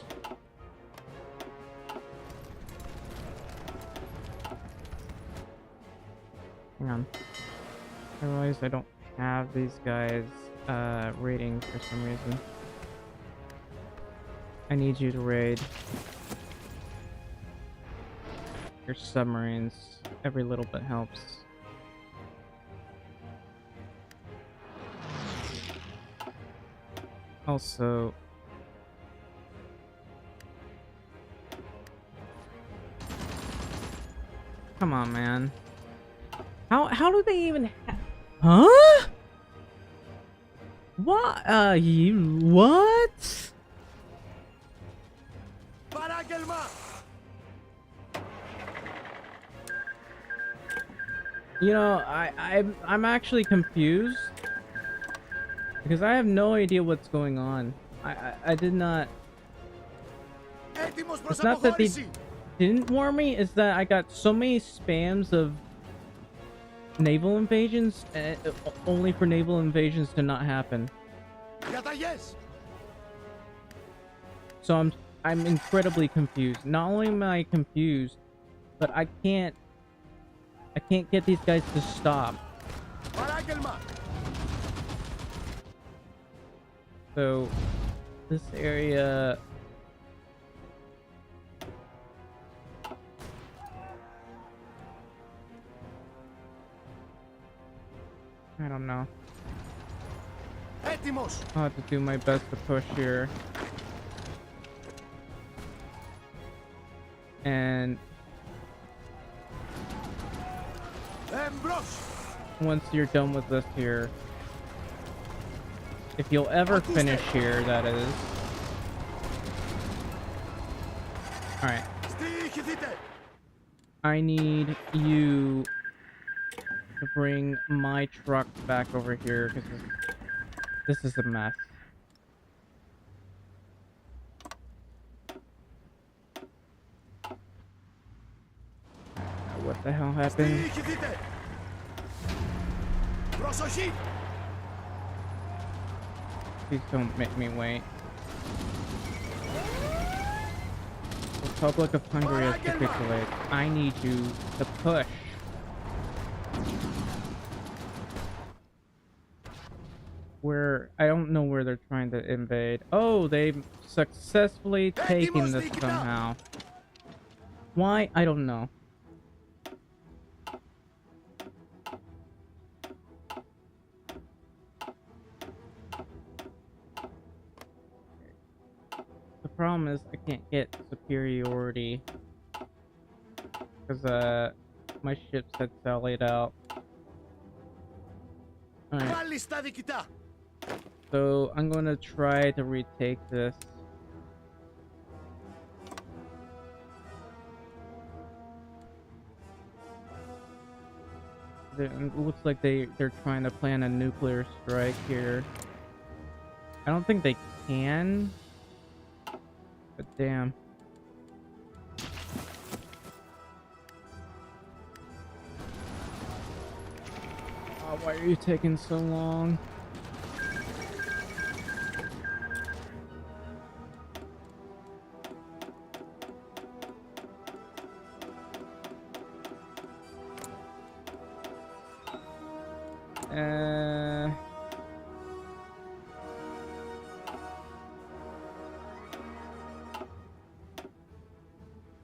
Speaker 1: Hang on. I realize I don't have these guys raiding for some reason. I need you to raid your submarines. Every little bit helps. Also, come on, man. How do they even huh? What? You what? You know, I'm actually confused because I have no idea what's going on. I did not. It's not that they didn't warn me. It's that I got so many spams of naval invasions, only for naval invasions to not happen. So I'm incredibly confused. Not only am I confused, but I can't get these guys to stop. So this area, I don't know. I'll have to do my best to push here. And once you're done with this here, if you'll ever finish here, that is. Alright. I need you to bring my truck back over here because this is a mess. The hell happened?
Speaker 2: Διοικηθείτε. Προσοχή.
Speaker 1: Please don't make me wait. Republic of Hungary has capitulated. I need you to push. Where I don't know where they're trying to invade. Oh, they've successfully taken this somehow. Why? I don't know. The problem is I can't get superiority because my ships had sallied out. Alright,
Speaker 2: Πάλι στα διοικητά.
Speaker 1: so I'm gonna try to retake this. It looks like they're trying to plan a nuclear strike here. I don't think they can, but damn. Oh, why are you taking so long?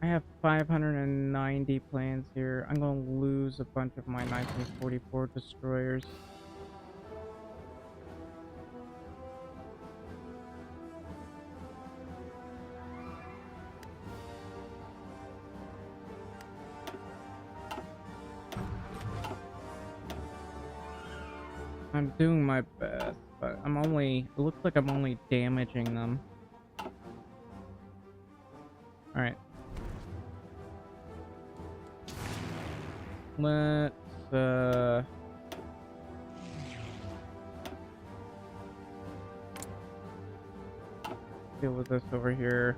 Speaker 1: I have 590 planes here. I'm gonna lose a bunch of my 1944 destroyers. I'm doing my best, but it looks like I'm only damaging them. Alright. Let's, deal with this over here.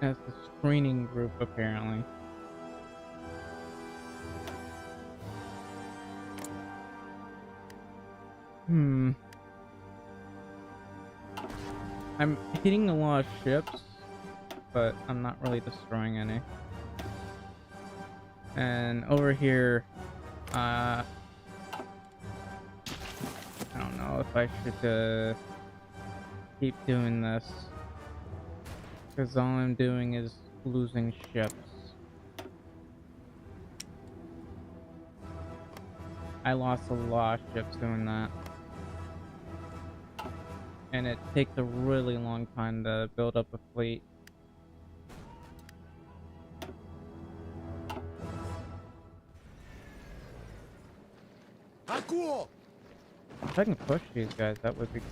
Speaker 1: That's the screening group, apparently. I'm hitting a lot of ships, but I'm not really destroying any. And over here, I don't know if I should keep doing this, because all I'm doing is losing ships. I lost a lot of ships doing that. And it takes a really long time to build up a fleet.
Speaker 2: Ακούω.
Speaker 1: If I can push these guys, that would be...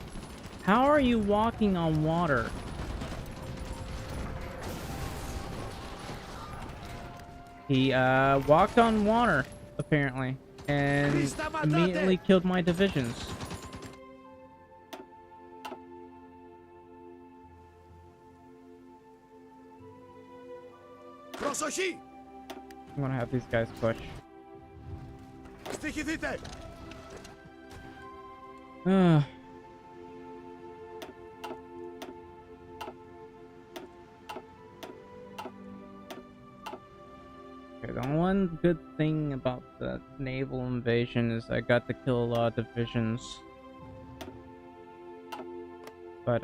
Speaker 1: How are you walking on water? He walked on water, apparently, and immediately killed my divisions.
Speaker 2: Προσοχή.
Speaker 1: I'm gonna have these guys push.
Speaker 2: Στοιχηθείτε. Okay, the one good thing about the naval invasion is I got to kill a lot of divisions. But,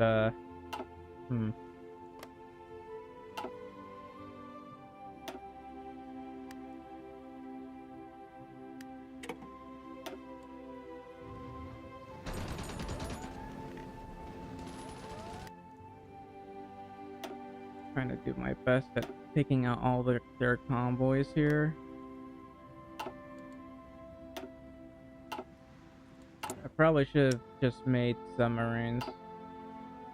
Speaker 2: trying to do my best at taking out all their convoys here. I probably should have just made submarines,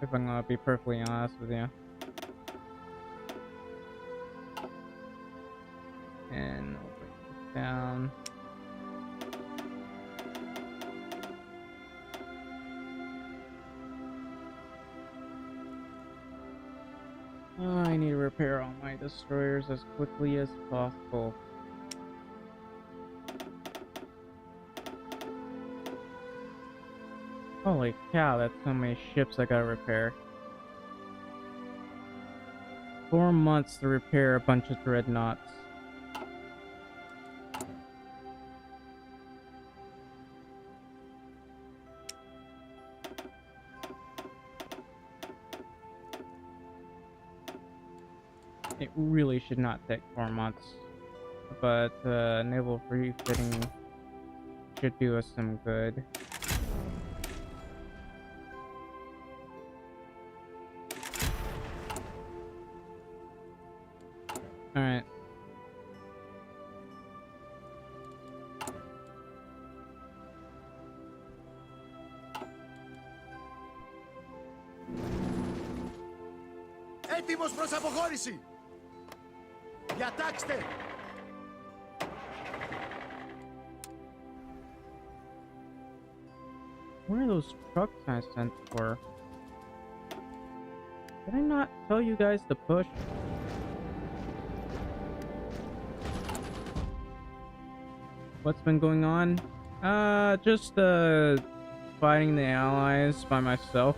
Speaker 2: if I'm gonna be perfectly honest with you. And I'll bring this down.
Speaker 1: I need to repair all my destroyers as quickly as possible. Holy cow, that's so many ships I gotta repair. 4 months to repair a bunch of dreadnoughts. It really should not take 4 months, but naval refitting should do us some good. Alright.
Speaker 3: Έτοιμος προς αποχώρηση! Διατάξτε!
Speaker 1: Where are those trucks I sent for? Did I not tell you guys to push? What's been going on? Just fighting the allies by myself.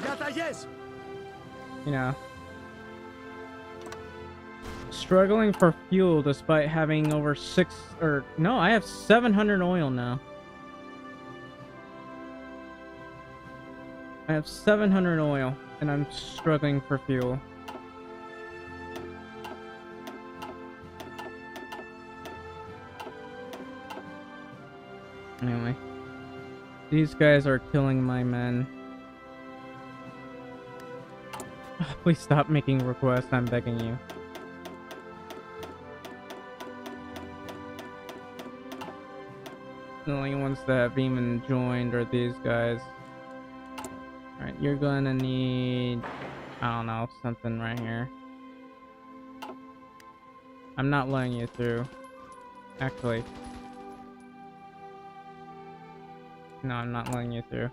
Speaker 3: Διαταγές!
Speaker 1: You know, struggling for fuel despite having over I have 700 oil now. I have 700 oil and I'm struggling for fuel. Anyway, these guys are killing my men. Please stop making requests, I'm begging you. The only ones that have even joined are these guys. Alright, you're gonna need, I don't know, something right here. I'm not letting you through. Actually. No, I'm not letting you through.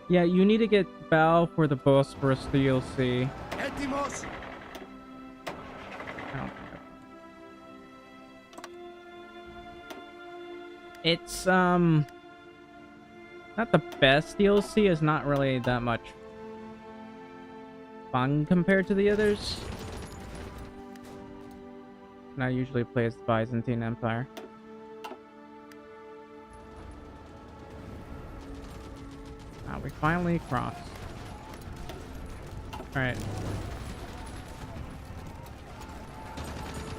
Speaker 1: Yeah, you need to get Bow for the Bosporus DLC.
Speaker 3: Έτοιμος!
Speaker 1: I don't think it's not the best DLC. It's not really that much fun compared to the others. And I usually play as the Byzantine Empire. We finally crossed. Alright.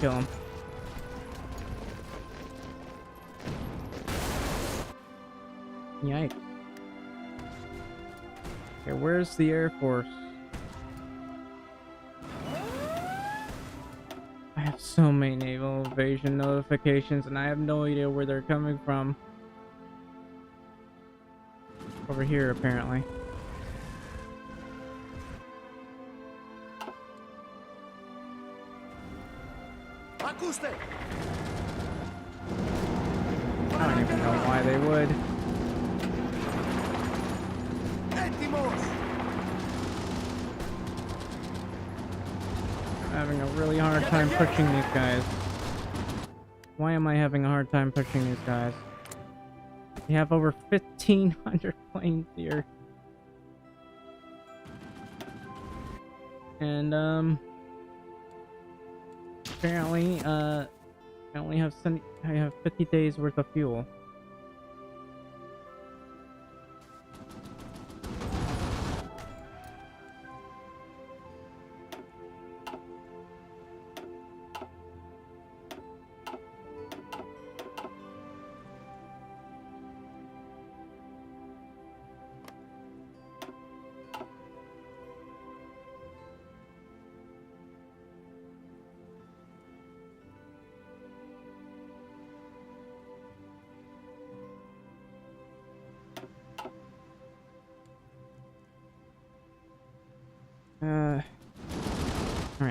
Speaker 1: Kill him. Yikes. Okay, where's the Air Force? I have so many naval invasion notifications and I have no idea where they're coming from. Over here, apparently.
Speaker 3: Ακούστε!
Speaker 1: I don't even know why they would.
Speaker 3: Έτοιμος!
Speaker 1: I'm having a really hard time pushing these guys. Why am I having a hard time pushing these guys? We have over 1,500 planes here. And, apparently, I only have I have 50 days worth of fuel.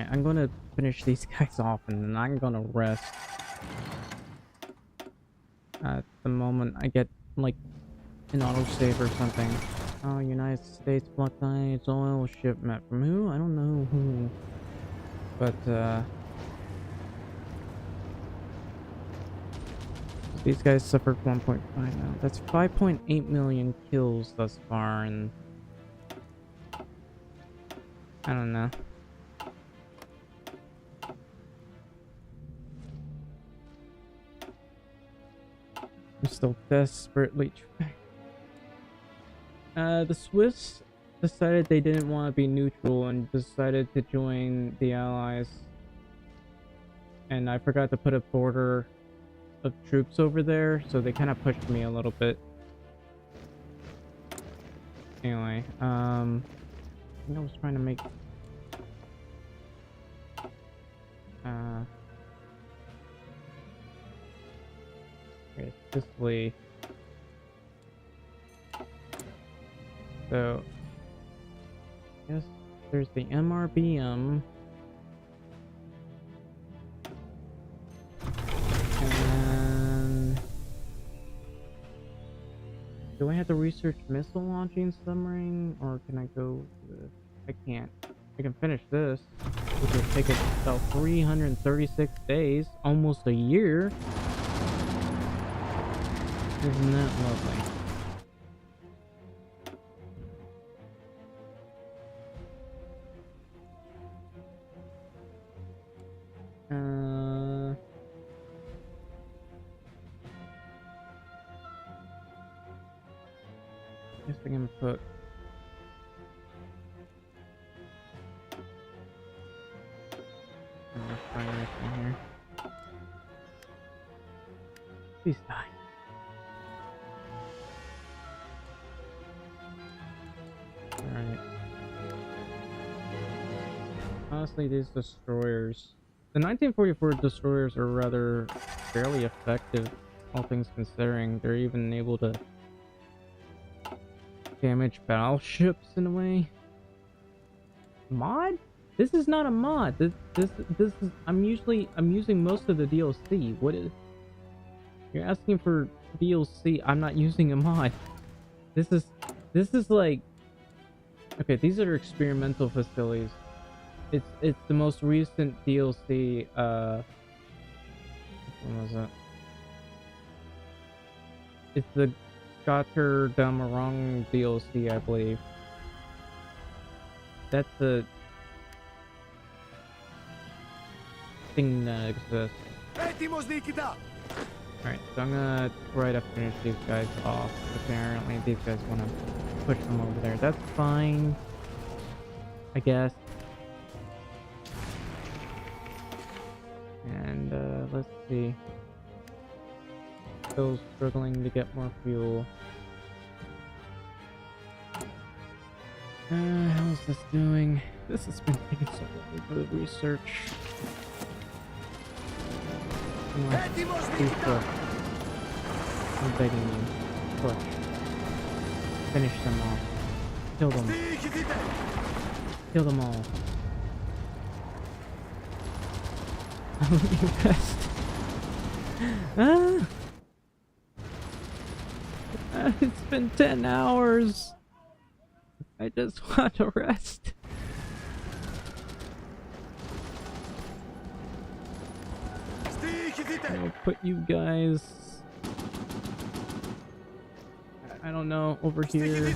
Speaker 1: Alright, I'm gonna finish these guys off and then I'm gonna rest. At the moment I get like an autosave or something. Oh, United States blockades oil shipment from who? I don't know who. But these guys suffered 1.5 now. That's 5.8 million kills thus far, and I don't know. I'm still desperately trying. The Swiss decided they didn't want to be neutral and decided to join the Allies. And I forgot to put a border of troops over there, so they kind of pushed me a little bit. Anyway, I think I was trying to make okay, this way. So yes, there's the MRBM. Do I have to research missile launching submarine, or can I go to this? I can't. I can finish this, which will take us about 336 days, almost a year. Isn't that lovely? I guess I can put refineries in here. Please die. Alright. Honestly, these destroyers. The 1944 destroyers are rather fairly effective, all things considering. They're even able to damage battleships in a way. Mod? This is not a mod. This is I'm using most of the DLC. What is you're asking for DLC? I'm not using a mod. This is like okay, these are experimental facilities. It's the most recent DLC when was it? It's the Gotterdammerung DLC, I believe. That's the thing that exists. Alright, so I'm gonna try to finish these guys off. Apparently these guys want to push them over there. That's fine, I guess. And let's see. Still struggling to get more fuel. How's this doing? This has been taking so long for the research. Please push. I'm begging you. Push. Finish them all. Kill them. Kill them all. Let me rest. It's been 10 hours. I just want to rest. I'll put you guys, I don't know, over here.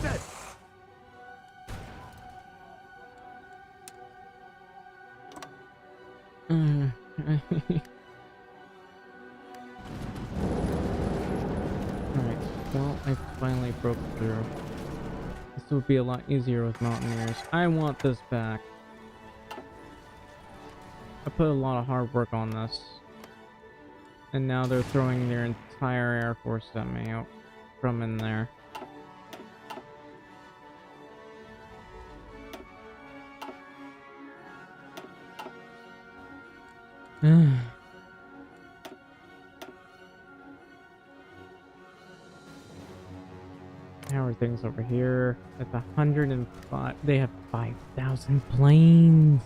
Speaker 1: Alright, well, I finally broke through. This would be a lot easier with mountaineers. I want this back. I put a lot of hard work on this. And now they're throwing their entire air force at me out from in there. How are things over here? At 105, they have 5,000 planes.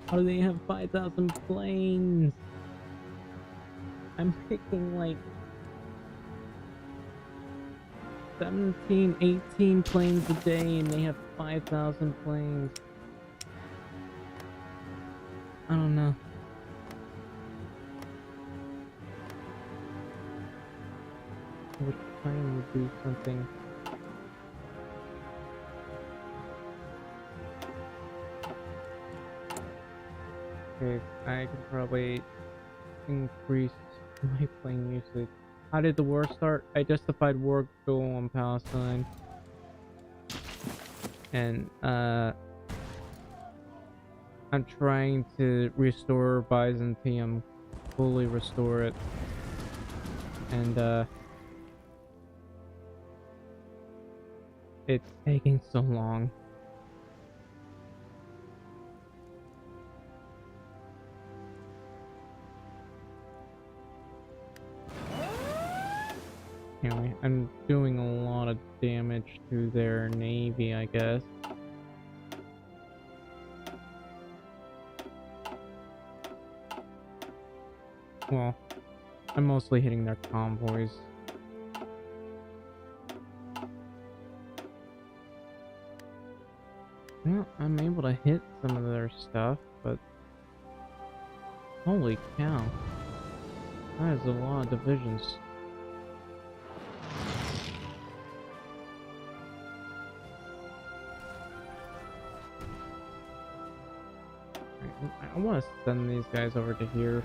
Speaker 1: How do they have 5,000 planes? I'm picking like 17, 18 planes a day and they have 5,000 planes. I don't know. Which plane would do something? Okay, I could probably increase my plane usage. How did the war start? I justified war goal on Palestine. And, I'm trying to restore Byzantium. Fully restore it. And, it's taking so long. Anyway, I'm doing a lot of damage to their navy, I guess. Well, I'm mostly hitting their convoys. Well, I'm able to hit some of their stuff, but holy cow. That is a lot of divisions. I want to send these guys over to here.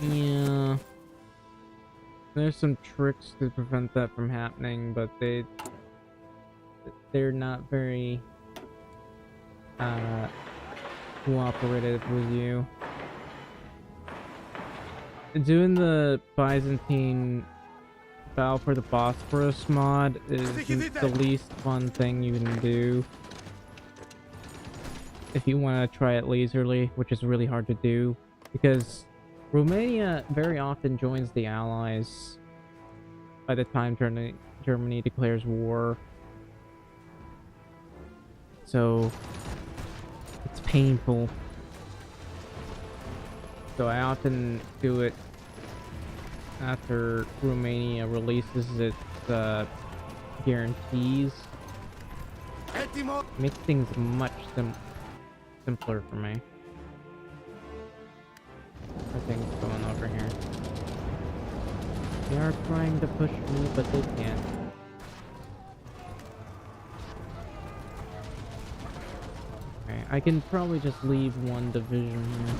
Speaker 1: Yeah. There's some tricks to prevent that from happening, but they're not very cooperative with you. Doing the Byzantine Battle for the Bosphorus mod is the least fun thing you can do if you want to try it leisurely, which is really hard to do because Romania very often joins the Allies by the time Germany declares war. So it's painful. So I often do it after Romania releases its guarantees. Makes things much simpler for me. Everything's going over here. They are trying to push me, but they can't. Okay, I can probably just leave one division here.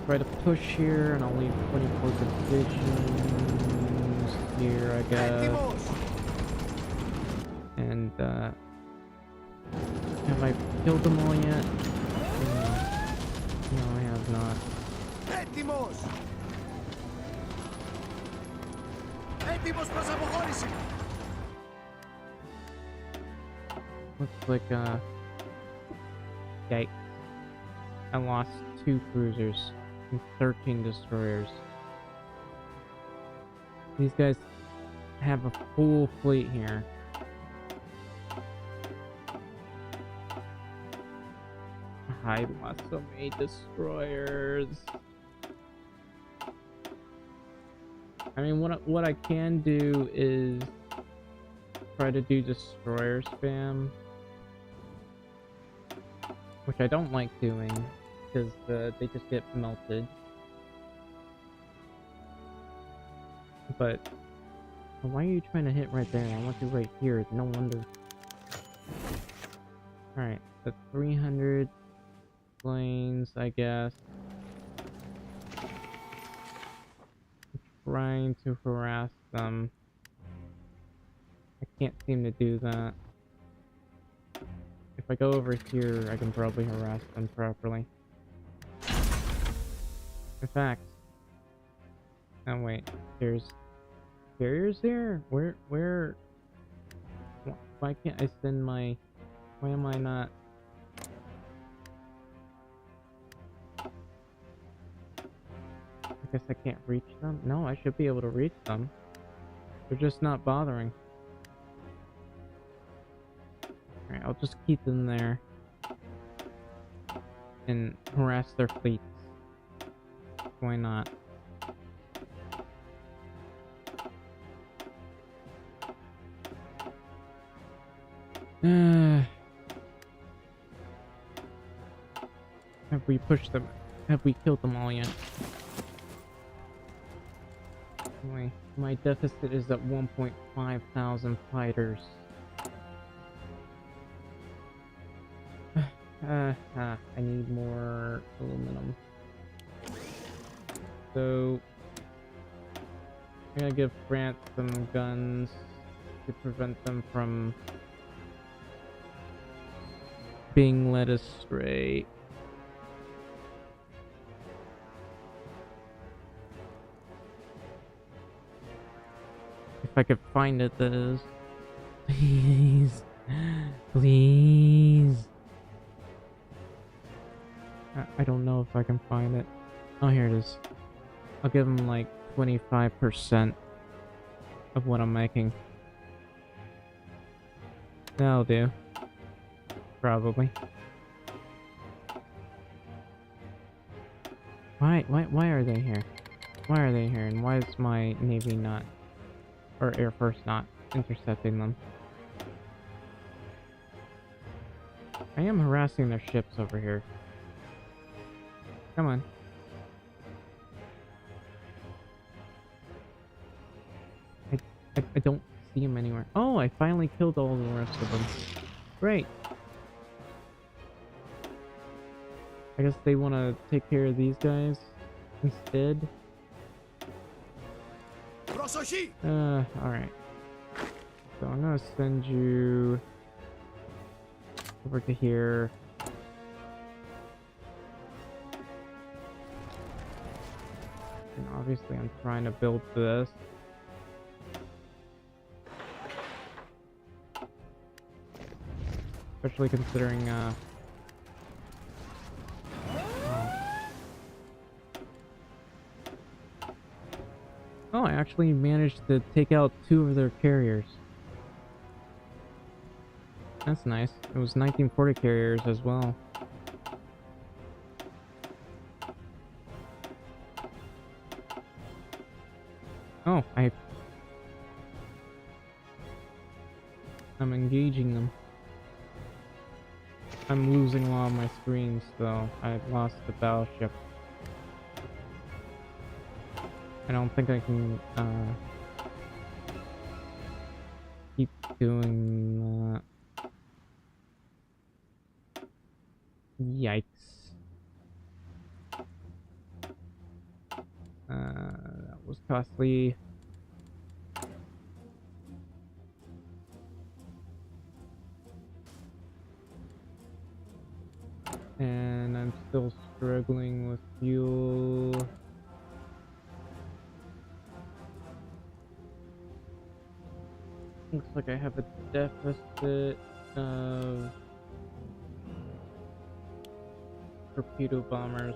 Speaker 1: Try to push here, and I'll leave 24 divisions here, I guess. And, have I killed them all yet? No, I have not. Looks like, yikes. I lost 2 cruisers and 13 destroyers. These guys have a full fleet here. I lost so many destroyers. I mean, what I can do is try to do destroyer spam, which I don't like doing because they just get melted. But why are you trying to hit right there? I want you right here. No wonder. All right, the 300 planes, I guess. Trying to harass them. I can't seem to do that. If I go over here, I can probably harass them properly. In fact, oh wait, there's carriers here? Where? Why can't I send my? Why am I not? guess I can't reach them. No, I should be able to reach them. They're just not bothering. Alright, I'll just keep them there. And harass their fleets. Why not? Have we pushed them? Have we killed them all yet? Anyway, my deficit is at 1.5 thousand fighters. I need more aluminum. So, I'm gonna give France some guns to prevent them from being led astray. If I could find it, that is. Please. Please. I don't know if I can find it. Oh, here it is. I'll give him like 25% of what I'm making. That'll do. Probably. Why are they here? Why are they here? And why is my Navy not, or Air Force not intercepting them? I am harassing their ships over here. Come on. I don't see them anywhere. Oh, I finally killed all the rest of them. Great. I guess they want to take care of these guys instead. Alright. So I'm gonna send you over to here. And obviously I'm trying to build this. Especially considering, Oh, I actually managed to take out 2 of their carriers. That's nice. It was 1940 carriers as well. Oh, I'm engaging them. I'm losing a lot of my screens, though. I lost the battleship. I don't think I can keep doing that. Yikes. That was costly. And I'm still struggling with fuel. Looks like I have a deficit of torpedo bombers.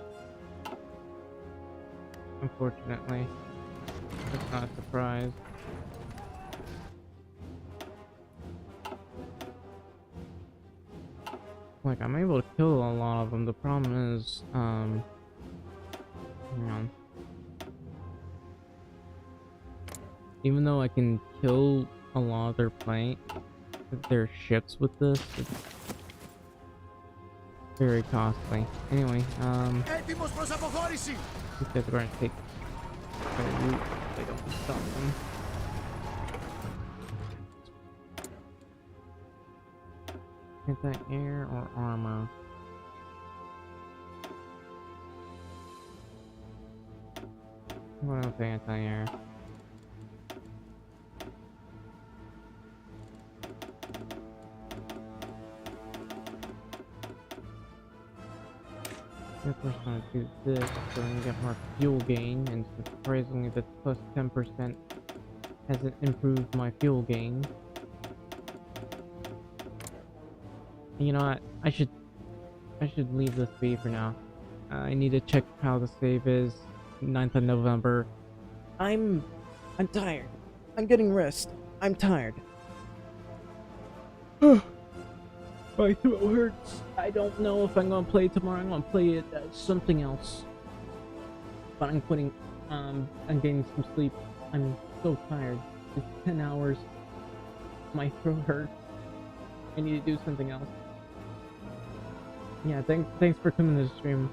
Speaker 1: Unfortunately, that's not a surprise. Like, I'm able to kill a lot of them. The problem is, hang on. Even though I can kill a lot of their ships with this, it's very costly. Anyway, these guys are going to take a route if they don't stop them. Anti-air or armor? I'm going with anti-air. Of course, I'm gonna do this so I can get more fuel gain, and surprisingly, the plus 10% hasn't improved my fuel gain. You know what? I should leave this be for now. I need to check how the save is 9th of November. I'm tired. I'm getting rest. I'm tired. My throat hurts. I don't know if I'm gonna play tomorrow. I'm gonna play it as something else. But I'm quitting. I'm getting some sleep. I'm so tired. It's 10 hours. My throat hurts. I need to do something else. Yeah, thanks for coming to the stream.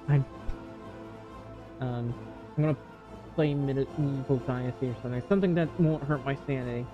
Speaker 1: I'm gonna play Medieval Dynasty or something that won't hurt my sanity.